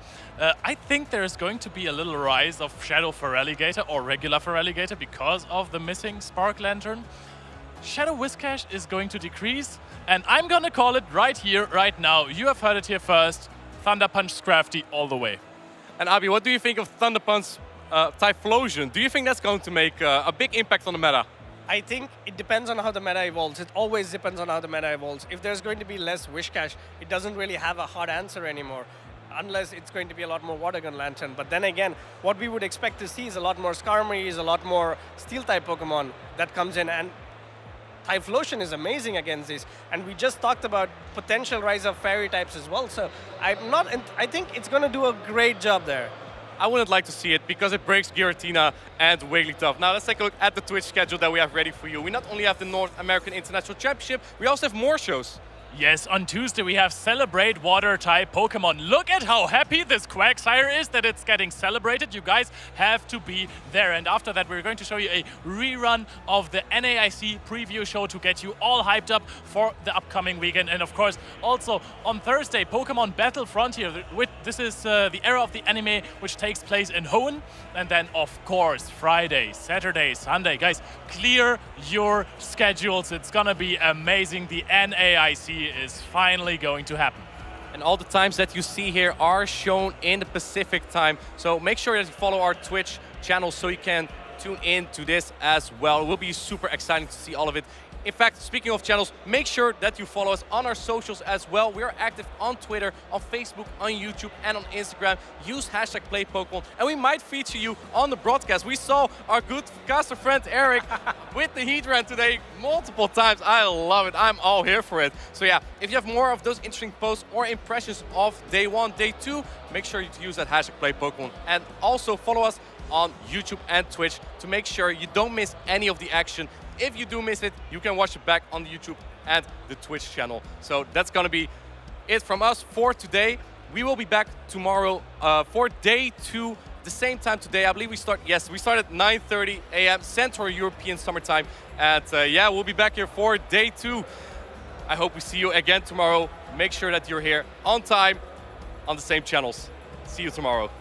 I think there's going to be a little rise of Shadow Feraligatr or regular Feraligatr because of the missing Spark Lantern. Shadow Whiscash is going to decrease, and I'm going to call it right here, right now. You have heard it here first. Thunder Punch Scrafty all the way. And Abi, what do you think of Thunder Punch Typhlosion? Do you think that's going to make a big impact on the meta? I think it depends on how the meta evolves. It always depends on how the meta evolves. If there's going to be less Whiscash, it doesn't really have a hard answer anymore, unless it's going to be a lot more Water Gun Lantern. But then again, what we would expect to see is a lot more Skarmory, a lot more Steel-type Pokemon that comes in, and Typhlosion is amazing against this, and we just talked about potential rise of fairy types as well. So I think it's going to do a great job there. I wouldn't like to see it because it breaks Giratina and Wigglytuff. Now let's take a look at the Twitch schedule that we have ready for you. We not only have the North American International Championship, we also have more shows. Yes, on Tuesday we have Celebrate Water-type Pokemon. Look at how happy this Quagsire is that it's getting celebrated. You guys have to be there. And after that, we're going to show you a rerun of the NAIC preview show to get you all hyped up for the upcoming weekend. And of course, also on Thursday, Pokemon Battle Frontier. This is the era of the anime, which takes place in Hoenn. And then, of course, Friday, Saturday, Sunday. Guys, clear your schedules. It's gonna be amazing. The NAIC is finally going to happen. And all the times that you see here are shown in the Pacific time. So make sure that you follow our Twitch channel so you can tune in to this as well. It will be super exciting to see all of it. In fact, speaking of channels, make sure that you follow us on our socials as well. We are active on Twitter, on Facebook, on YouTube, and on Instagram. Use #PlayPokemon, and we might feature you on the broadcast. We saw our good caster friend Eric with the Heat Run today multiple times. I love it. I'm all here for it. So yeah, if you have more of those interesting posts or impressions of day 1, day 2, make sure you use that #PlayPokemon. And also follow us on YouTube and Twitch to make sure you don't miss any of the action. If you do miss it, you can watch it back on the YouTube and the Twitch channel. So that's gonna be it from us for today. We will be back tomorrow for day 2, the same time today. I believe we start at 9:30 a.m. Central European Summertime. And yeah, we'll be back here for day 2. I hope we see you again tomorrow. Make sure that you're here on time on the same channels. See you tomorrow.